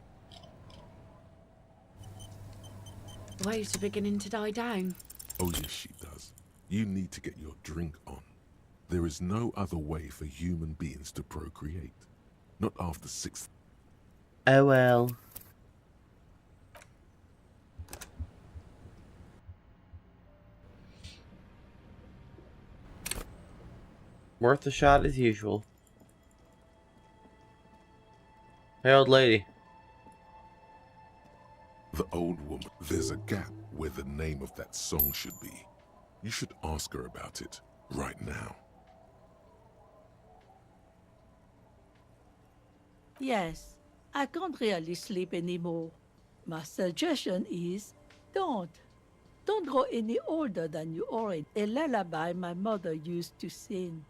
The waves are beginning to die down. Oh yes, she does. You need to get your drink on. There is no other way for human beings to procreate. Not after 6th. Oh well. Worth a shot as usual. Hey, old lady. The old woman. There's a gap where the name of that song should be. You should ask her about it right now. Yes, I can't really sleep anymore. My suggestion is, don't grow any older than you already. A lullaby my mother used to sing.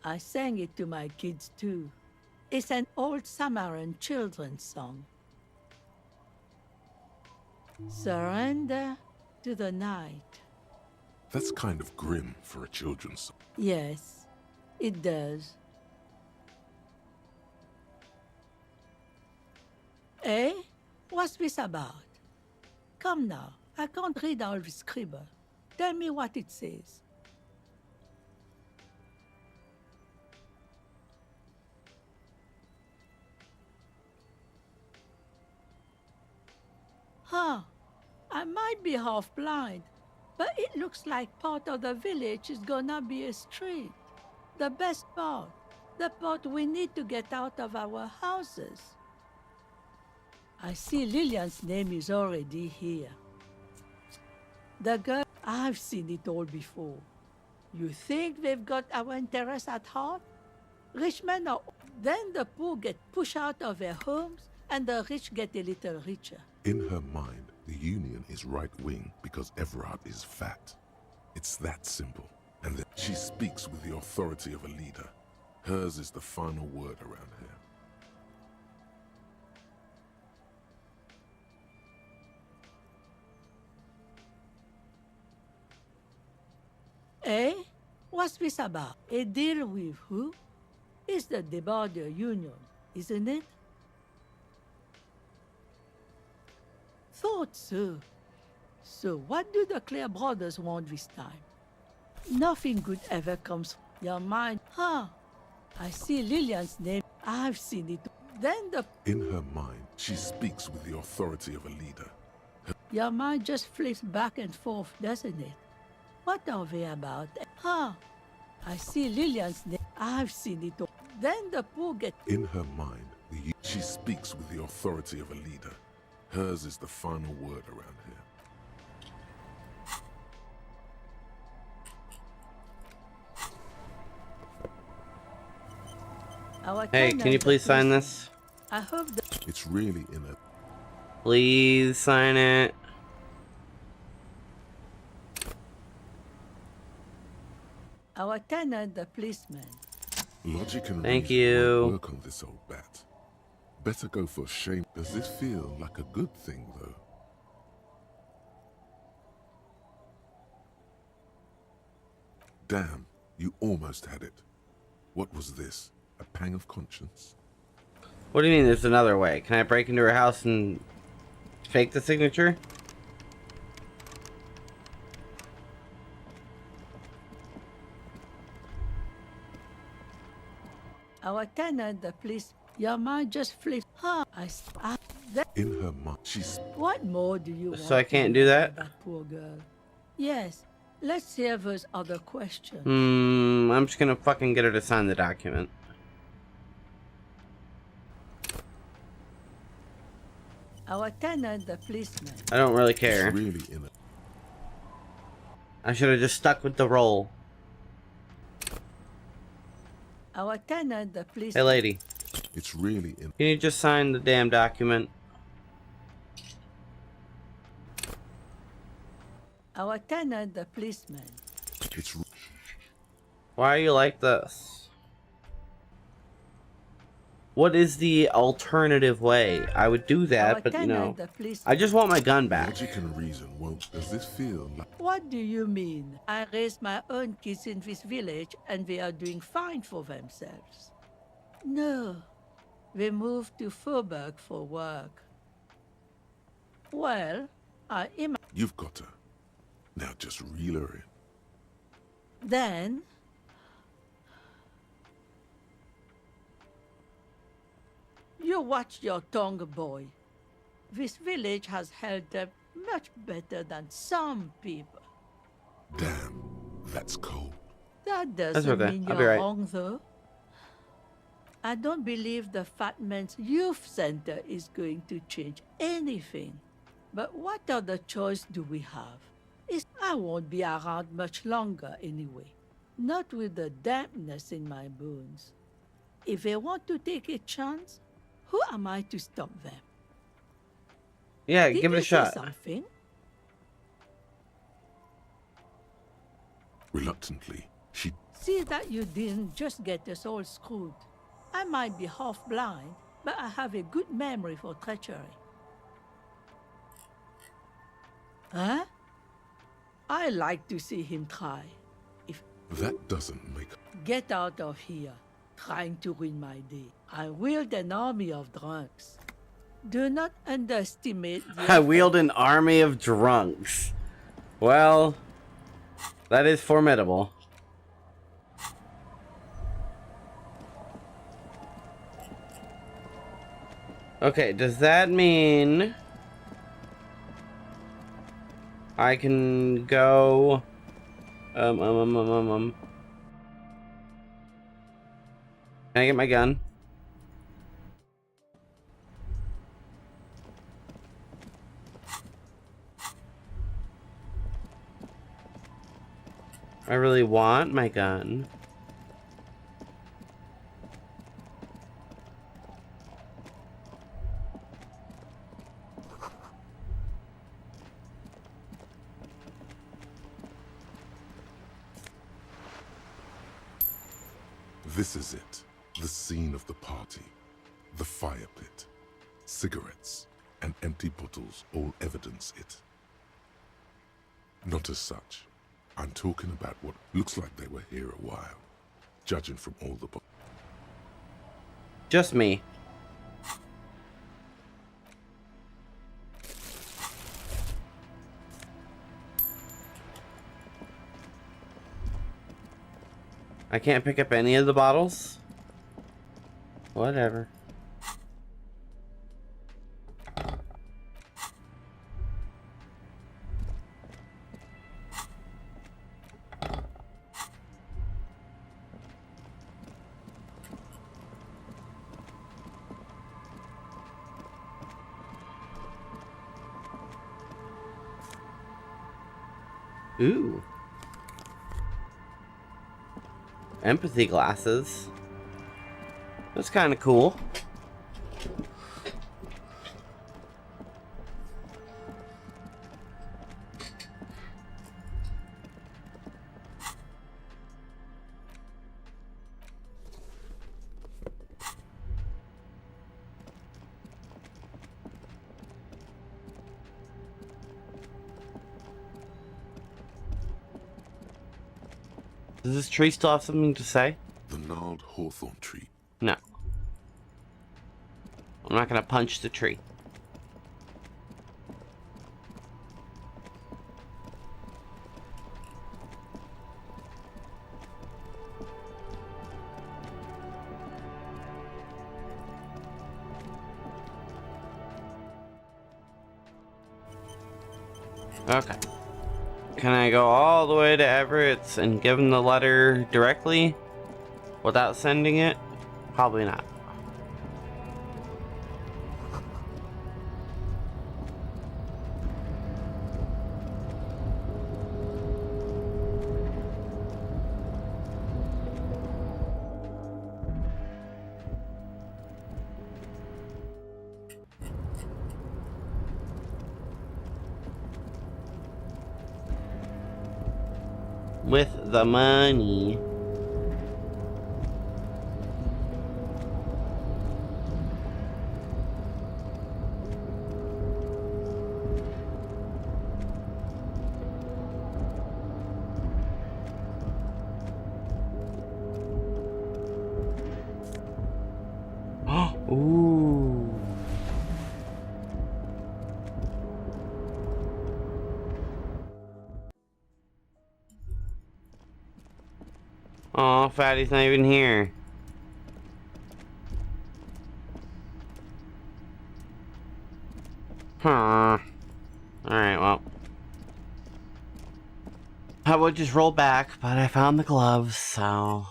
I sang it to my kids too. It's an old Samaran children's song. Surrender to the night. That's kind of grim for a children's song. Yes, it does. Eh? What's this about? Come now, I can't read all this scribble. Tell me what it says. Huh. I might be half blind, but it looks like part of the village is gonna be a street. The best part. The part we need to get out of our houses. I see Lillian's name is already here. The girl, I've seen it all before. You think they've got our interests at heart? Rich men are... Then the poor get pushed out of their homes, and the rich get a little richer. In her mind, the Union is right-wing because Evrart is fat. It's that simple. And then she speaks with the authority of a leader. Hers is the final word around here. Eh? What's this about? A deal with who? It's the Debardier Union, isn't it? Thought so. So what do the Clare brothers want this time? Nothing good ever comes from your mind. Huh. I see Lillian's name. I've seen it. Then the... In her mind, she speaks with the authority of a leader. Your mind just flips back and forth, doesn't it? What are they about? Huh. I see Lillian's name. I've seen it. Then the poor get... In her mind, She speaks with the authority of a leader. Hers is the final word around here. Hey, can you please sign this? I hope that It's really in a... Please sign it. our tenant, the policeman. Logic and Thank reason you. won't work on this old bat. Better go for shame. Does this feel like a good thing, though? Damn, you almost had it. What was this? A pang of conscience? What do you mean there's another way? Can I break into her house and fake the signature? Our tenant, the police. Your mind just flipped. Huh? In her mind, she's... What more do you want? So I can't to do know that? about that poor girl. Yes. Let's hear those other questions. I'm just gonna fucking get her to sign the document. Our tenant, the policeman. I don't really care. It's really in it. I should have just stuck with the role. Our tenant, the policeman. Hey lady. It's really in... Can you just sign the damn document? Our tenant, the policeman. It's... Why are you like this? What is the alternative way? I would do that, but you know, I just want my gun back. Logic and reason won't... Does this feel like... What do you mean? I raised my own kids in this village and they are doing fine for themselves. No, they moved to Faubourg for work. Well, I imagine... You've got her. Now just reel her in. Then... You watch your tongue, boy. This village has held up much better than some people. Damn, that's cold. That doesn't mean I'll be you're right. wrong, though. I don't believe the Fat Man's Youth Center is going to change anything. But what other choice do we have? I won't be around much longer anyway. Not with the dampness in my bones. If they want to take a chance, who am I to stop them? Yeah, Did give it you a say shot. Something? Reluctantly, she... See that you didn't just get us all screwed. I might be half blind, but I have a good memory for treachery. Huh? I like to see him try. If That doesn't make... Get out of here, trying to ruin my day. I wield an army of drunks. Do not underestimate the I wield an army of drunks. Well, that is formidable. Okay, does that mean I can go Can I get my gun? I really want my gun. This is it. The scene of the party. The fire pit. Cigarettes and empty bottles all evidence it. Not as such. I'm talking about what looks like they were here a while. Judging from all the... Just me. I can't pick up any of the bottles? Whatever. Ooh. Empathy glasses. That's kind of cool. Does this tree still have something to say? The gnarled hawthorn tree. No. I'm not gonna punch the tree. Okay. Can I go all the way to Everett's and give him the letter directly without sending it? Probably not. With the money. Ooh. Aw, Fatty's not even here. Huh. Alright, well. I would just roll back, but I found the gloves, so...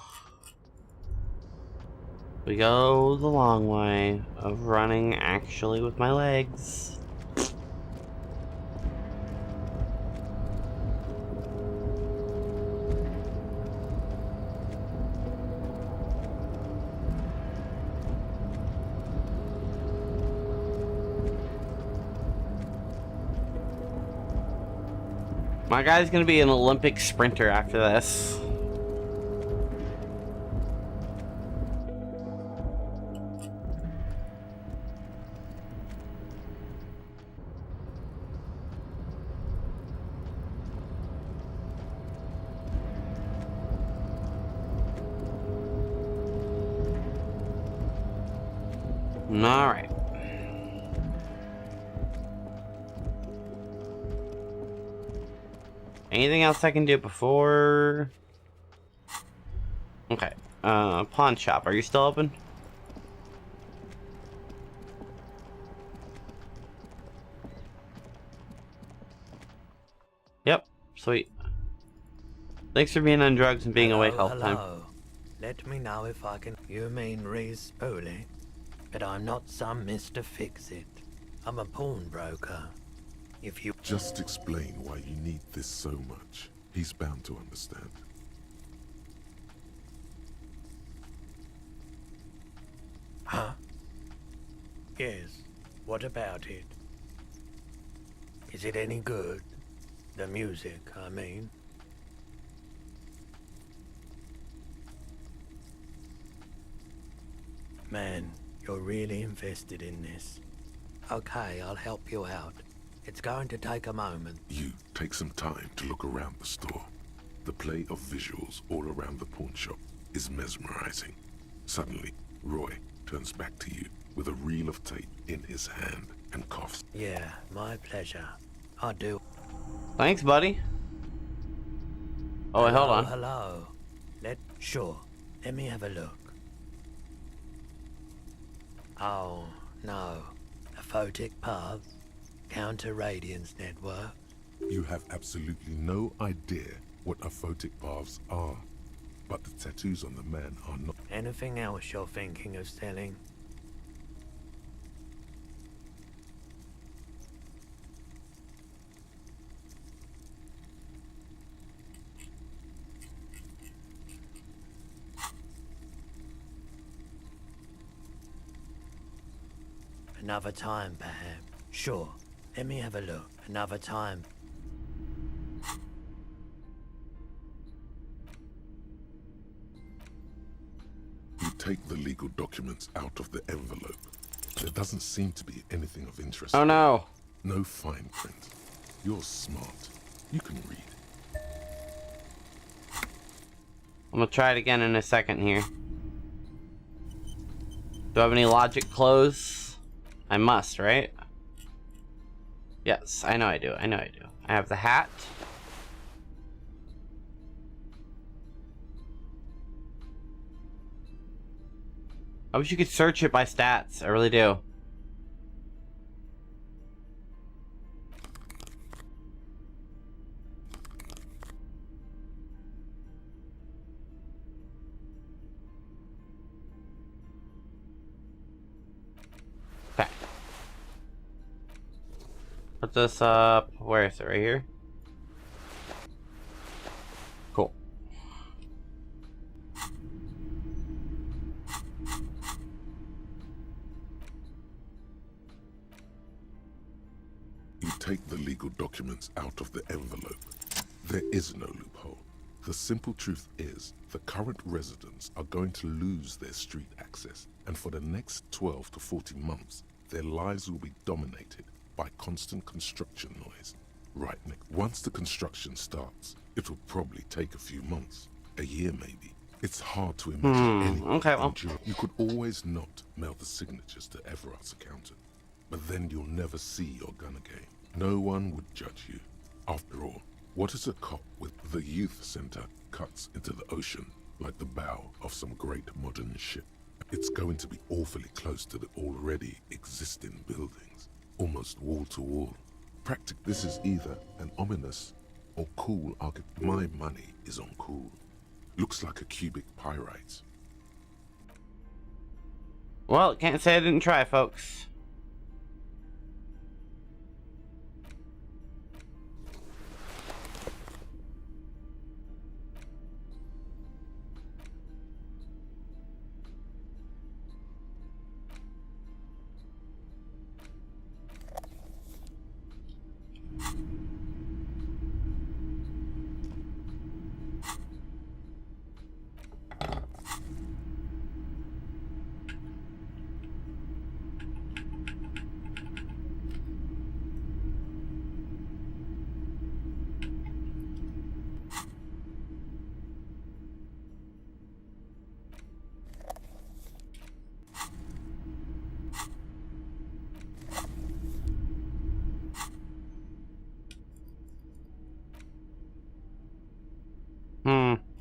We go the long way of running actually with my legs. My guy's gonna be an Olympic sprinter after this. Alright. Anything else I can do before? Okay. Pawn shop. Are you still open? Yep. Sweet. Thanks for being on drugs and being awake all the time. Let me know if I can. You mean Reese Foley? But I'm not some Mr. Fix-It. I'm a pawnbroker. If you just explain why you need this so much, he's bound to understand. Huh? Yes. What about it? Is it any good? The music, I mean. Man, you're really invested in this. Okay, I'll help you out. It's going to take a moment. You take some time to look around the store. The play of visuals all around the pawn shop is mesmerizing. Suddenly, Roy turns back to you with a reel of tape in his hand and coughs. Yeah, my pleasure. I do. Thanks, buddy. Oh, wait, hold on. Hello. Sure. Let me have a look. Oh, no. A photic path. Counter-radiance network. You have absolutely no idea what aphotic paths are, but the tattoos on the man are not. Anything else you're thinking of selling? Another time, perhaps. Sure. Let me have a look. Another time. You take the legal documents out of the envelope. There doesn't seem to be anything of interest. Oh no. No fine print. You're smart. You can read. I'm gonna try it again in a second here. Do I have any logic clothes? I must, right? Yes, I know I do. I know I do. I have the hat. I wish you could search it by stats. I really do. Okay. Put this up. Where is it? Right here? Cool. You take the legal documents out of the envelope. There is no loophole. The simple truth is, the current residents are going to lose their street access, and for the next 12 to 14 months, their lives will be dominated by constant construction noise. Right, Nick. Once the construction starts, it will probably take a few months, a year maybe. It's hard to imagine anyone endure. You could always not mail the signatures to Everard's accountant, but then you'll never see your gun again. No one would judge you. After all, what is a cop with the youth center cuts into the ocean like the bow of some great modern ship? It's going to be awfully close to the already existing buildings, almost wall to wall. This is either an ominous or cool architect. My money is on cool. Looks like a cubic pyrite. Well, can't say I didn't try, folks.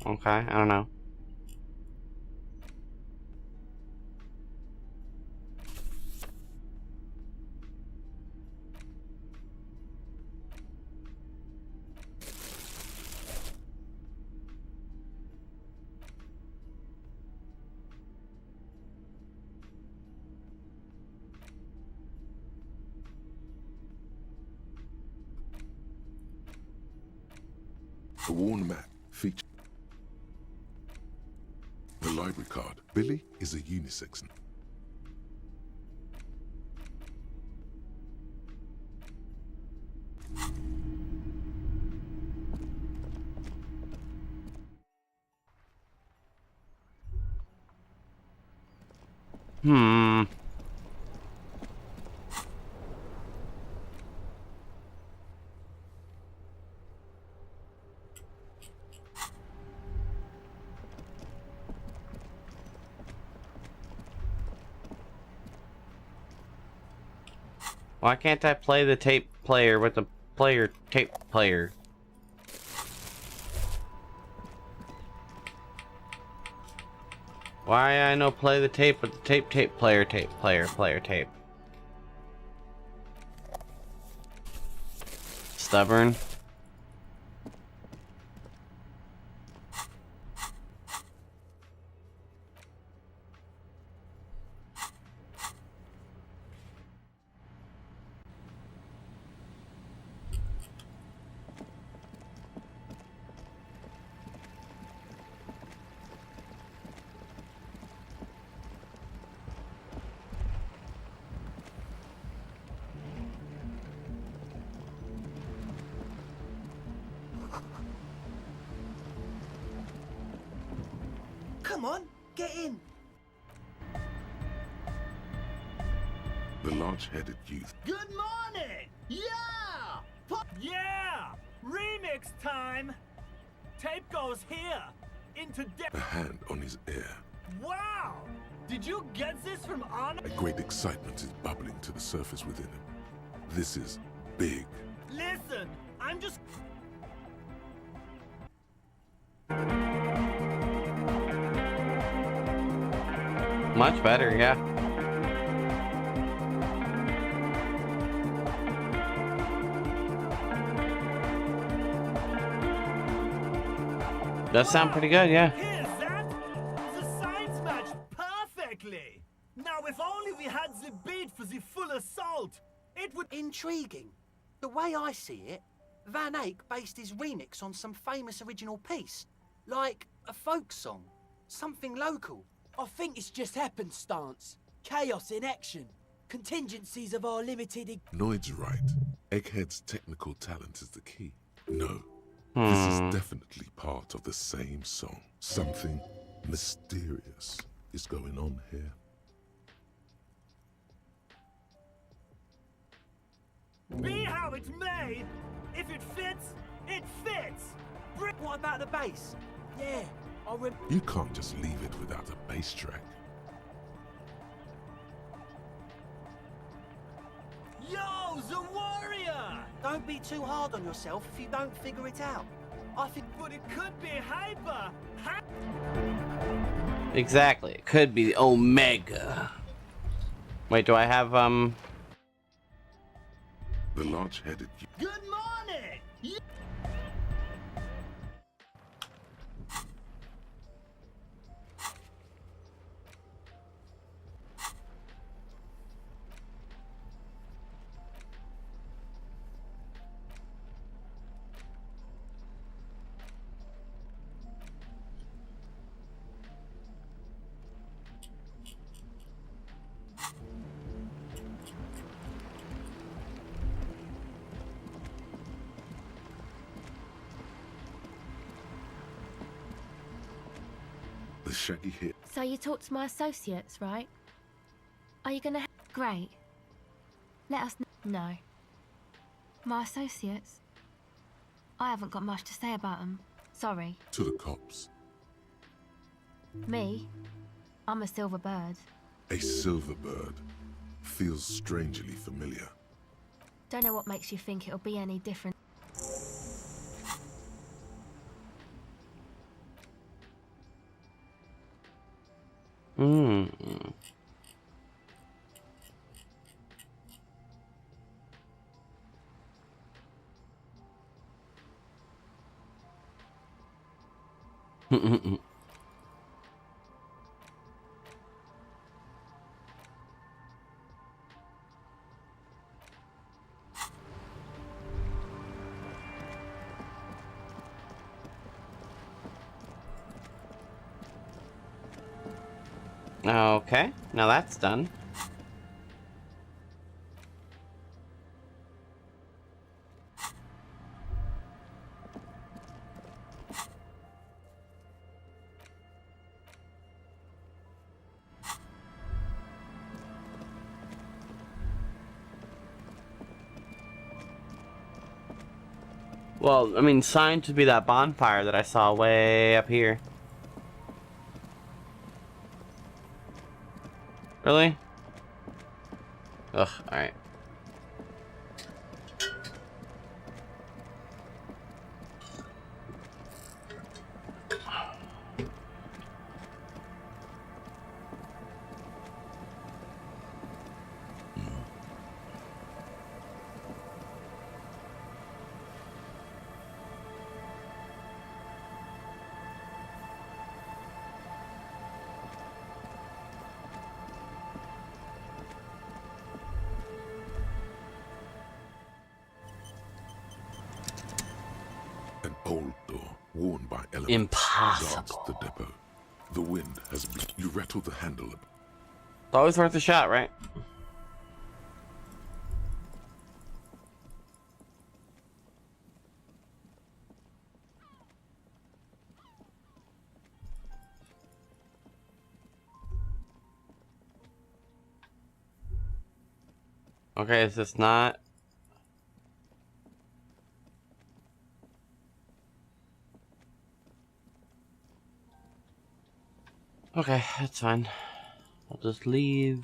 Okay, I don't know. The worn map features the library card. Billy is a unisex. Why can't I play the tape player with the tape player? Why I no play the tape with the tape player tape? Stubborn. Come on, get in. The large-headed youth. Good morning! Yeah! Yeah! Remix time! Tape goes here! Into A hand on his ear. Wow! Did you get this from Anna? A great excitement is bubbling to the surface within him. This is big. Listen, I'm just... Much better, yeah. Does sound pretty good, yeah. Here's that! The signs match perfectly! Now, if only we had the beat for the full assault, it would... Intriguing. The way I see it, Van Eyck based his remix on some famous original piece. Like a folk song. Something local. I think it's just happenstance. Chaos in action. Contingencies of our limited... Noid's right. Egghead's technical talent is the key. No. This is definitely part of the same song. Something mysterious is going on here. Be how it may! If it fits, it fits! What about the bass? Yeah, You can't just leave it without a bass track. Yo, the warrior! Don't be too hard on yourself if you don't figure it out. I think... But it could be hyper! Exactly. It could be Omega. Wait, do I have, The large-headed... Good morning! The shaggy hit. So you talked to my associates, right? Are you gonna... Great. Let us know. No. My associates? I haven't got much to say about them. Sorry. To the cops. Me? I'm a silver bird. A silver bird. Feels strangely familiar. Don't know what makes you think it'll be any different. Okay, now that's done. Well, I mean, sign to be that bonfire that I saw way up here. Really? Ugh, alright. An old door, worn by elements. Impossible. Guards the depot. The wind has been... You rattle the handle. It's always worth a shot, right? Okay, is this not? Okay, that's fine. I'll just leave.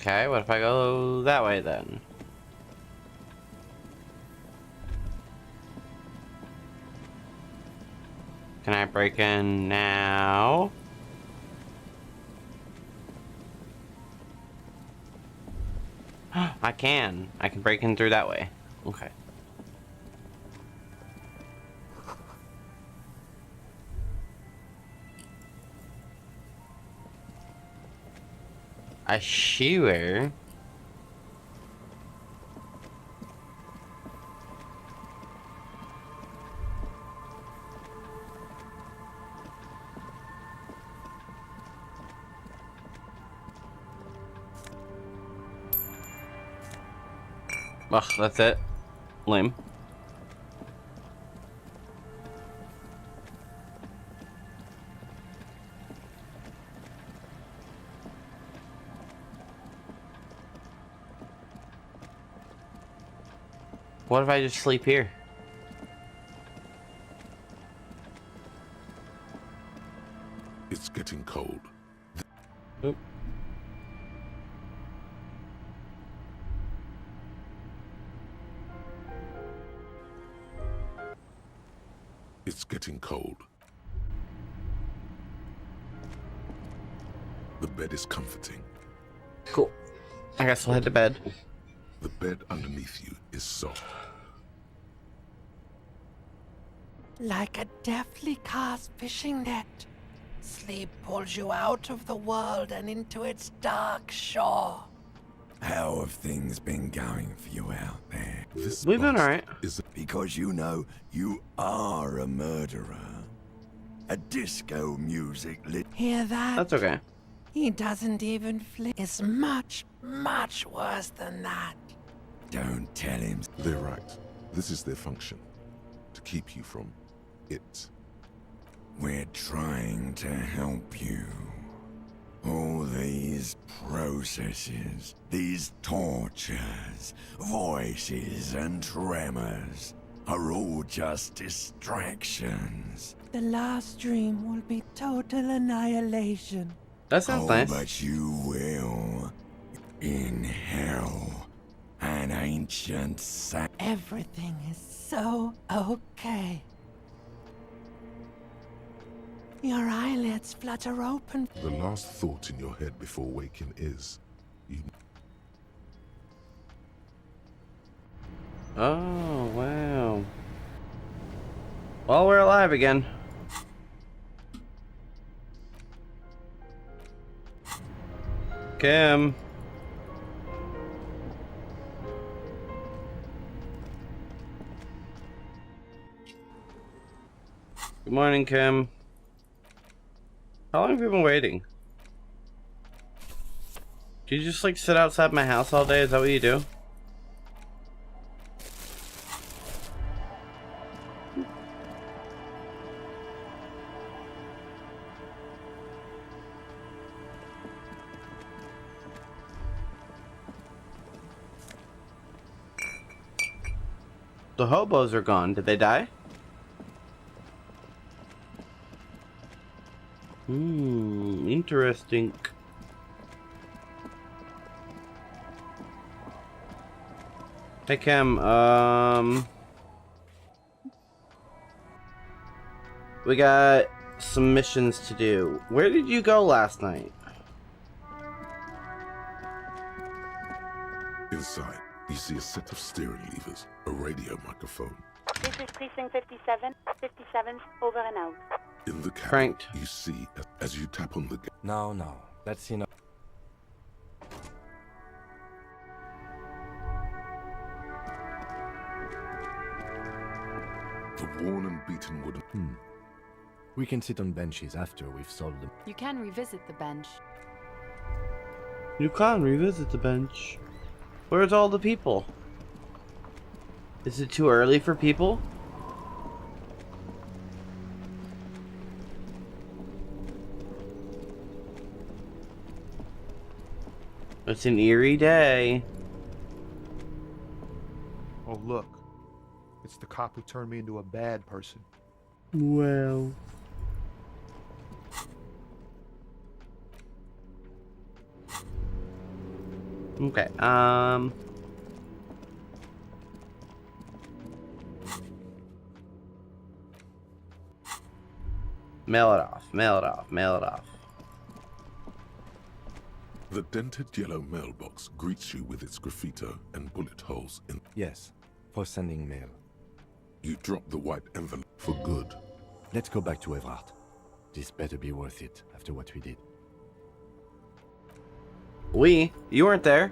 Okay, what if I go that way then? Can I break in now? I can. I can break in through that way. Okay. I sure. Ugh, that's it. Lame. What if I just sleep here? It's getting cold. Oop. It's getting cold. The bed is comforting. Cool. I guess we'll head to bed. The bed underneath you is soft. Like a deftly cast fishing net, sleep pulls you out of the world and into its dark shore. How have things been going for you out there? We've been alright. Because you know you are a murderer. A disco music lit. Hear that? That's okay. He doesn't even flick. It's much, much worse than that. Don't tell him. They're right. This is their function. To keep you from it. We're trying to help you. All these processes, these tortures, voices and tremors are all just distractions. The last dream will be total annihilation. That sounds nice. But you will. In hell. An ancient Everything is so okay. Your eyelids flutter open. The last thought in your head before waking is, you. Oh, wow. Well, we're alive again. Kim. Good morning, Kim. How long have you been waiting? Do you just like sit outside my house all day? Is that what you do? The hobos are gone. Did they die? Interesting. Hey Kim, We got some missions to do. Where did you go last night? Inside, you see a set of steering levers, a radio microphone. This is Precinct 57. 57's over and out. In the cabin, Cranked. you see as you tap on the No, that's enough. the worn and beaten wooden. We can sit on benches after we've solved them. You can revisit the bench. You can revisit the bench. Where's all the people? Is it too early for people? It's an eerie day. Oh, look. It's the cop who turned me into a bad person. Well. Okay, mail it off, mail it off, mail it off. The dented yellow mailbox greets you with its graffito and bullet holes in. Yes, for sending mail. You drop the white envelope for good. Let's go back to Everard. This better be worth it after what we did. You weren't there.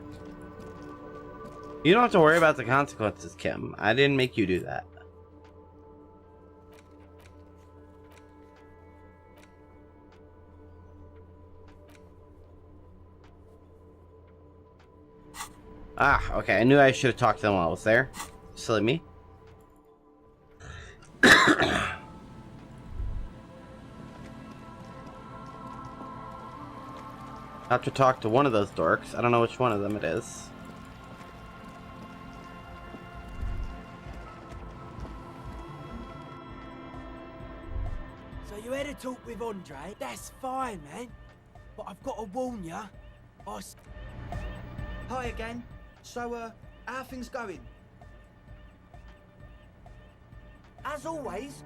You don't have to worry about the consequences, Kim. I didn't make you do that. Ah, okay. I knew I should have talked to them while I was there. Silly me. I have to talk to one of those dorks. I don't know which one of them it is. So you had a talk with Andre? That's fine, man. But I've got to warn ya. Hi again. So, how are things going? As always.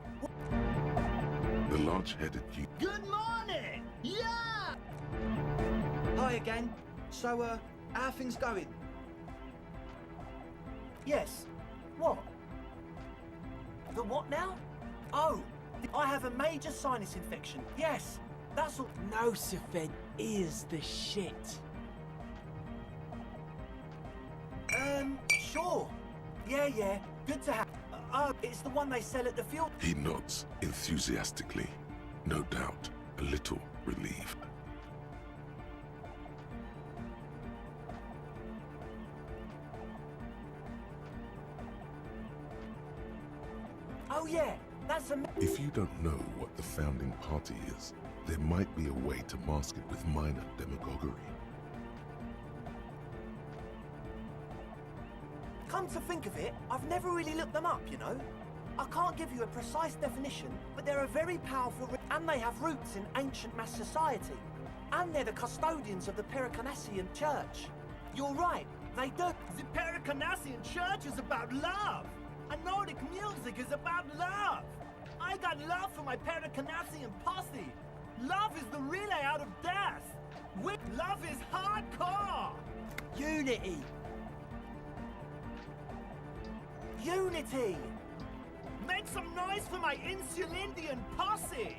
The large-headed you. Good morning! Yeah! Hi again. So, how are things going? Yes. What? The what now? Oh, I have a major sinus infection. Yes, that's all. Nocifen is the shit. Sure. Yeah. Good to have. It's the one they sell at the fuel. He nods enthusiastically, no doubt a little relieved. Oh yeah, that's a. If you don't know what the founding party is, there might be a way to mask it with minor demagoguery. Come to think of it, I've never really looked them up, you know? I can't give you a precise definition, but they're a very powerful and they have roots in ancient mass society. And they're the custodians of the Pericanassian Church. You're right, they do. The Pericanassian Church is about love, and Nordic music is about love. I got love for my Pericanassian posse. Love is the relay out of death. Love is hardcore. Unity. Unity! Make some noise for my Insulindian posse!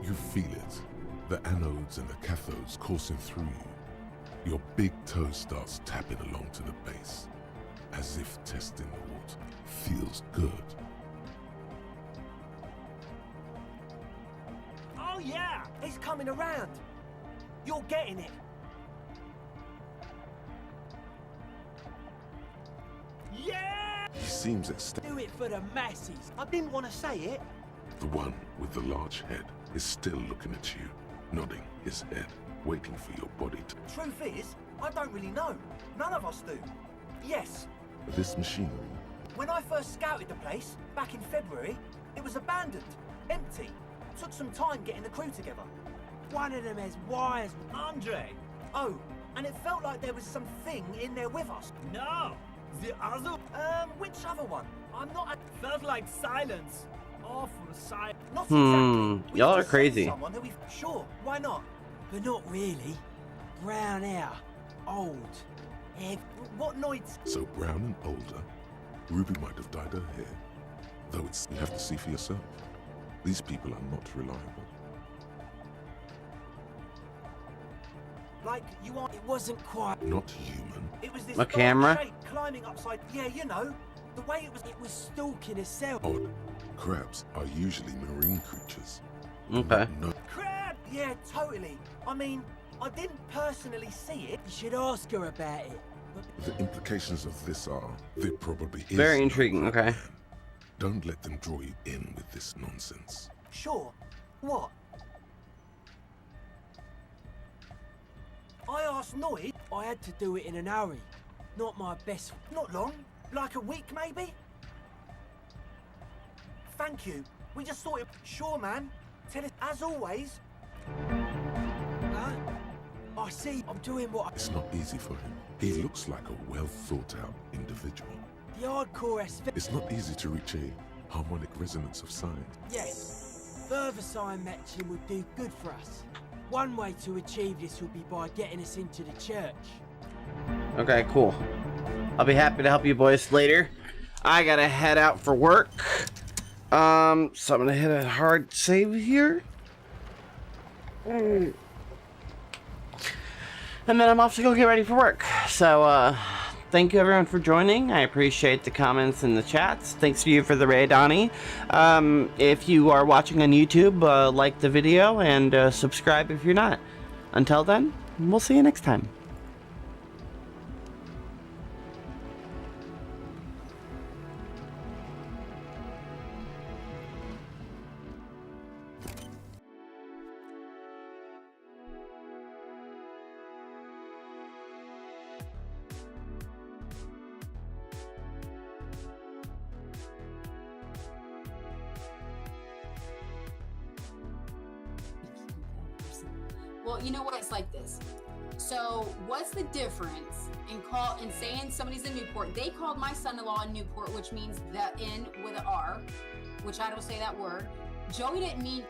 You feel it, the anodes and the cathodes coursing through you. Your big toe starts tapping along to the base, as if testing the water. Feels good. Oh yeah! It's coming around! You're getting it! Yeah! He seems ecstatic. Do it for the masses. I didn't want to say it. The one with the large head is still looking at you, nodding his head, waiting for your body to... Truth is, I don't really know. None of us do. Yes. This machinery. When I first scouted the place, back in February, it was abandoned, empty. Took some time getting the crew together. One of them has wires. Andre! Oh, and it felt like there was something in there with us. No! The other... Which other one? I'm not... Felt like silence. awful sight. Not Y'all are crazy. Someone who we sure, why not? But not really. Brown hair, old, hair. What noids? So brown and older, Ruby might have dyed her hair. Though it's you have to see for yourself. These people are not reliable. Like you are. It wasn't quite. Not human. It was this A camera? shape climbing upside. Yeah, you know, the way it was. It was stalking a cell. Odd. Crabs are usually marine creatures. Okay. No. Crab. Yeah, totally. I mean, I didn't personally see it. You should ask her about it. The implications of this are there probably is. Very no intriguing. crab Okay. man. Don't let them draw you in with this nonsense. Sure. What? I asked Noid. I had to do it in an hurry. Not my best. Not long. Like a week, maybe? Thank you. We just thought it... Sure, man. Tell us, as always. Huh? I see. I'm doing what It's not easy for him. He looks like a well-thought-out individual. the hardcore SV. It's not easy to reach a harmonic resonance of science. Yes. Further sign matching would do good for us. One way to achieve this would be by getting us into the church. Okay, cool. I'll be happy to help you boys later. I gotta head out for work. So I'm gonna hit a hard save here. And then I'm off to go get ready for work. So, thank you everyone for joining. I appreciate the comments and the chats. Thanks to you for the raid, Donnie. If you are watching on YouTube, like the video and subscribe if you're not. Until then, we'll see you next time. Well, you know what? It's like this. So, what's the difference in saying somebody's in Newport? They called my son-in-law in Newport, which means the N with an R, which I don't say that word. Joey didn't mean.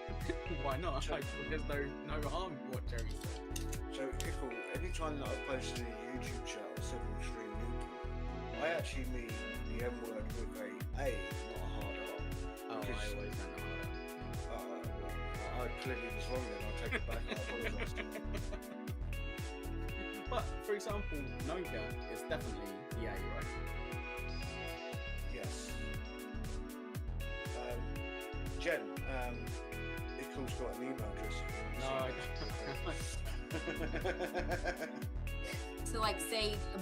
Why not? Because there's no harm in what Joey said. So, Ickle, anytime that I post a YouTube channel, 7 Extreme Newport, I actually mean the M word with a A, not a hard R. Oh, I always meant a hard R. Well, I clearly was wrong then. I'll take it back. I apologise. But, for example, Noga is definitely the A, right? Yes. Jen, Ickle's got an email address. To like say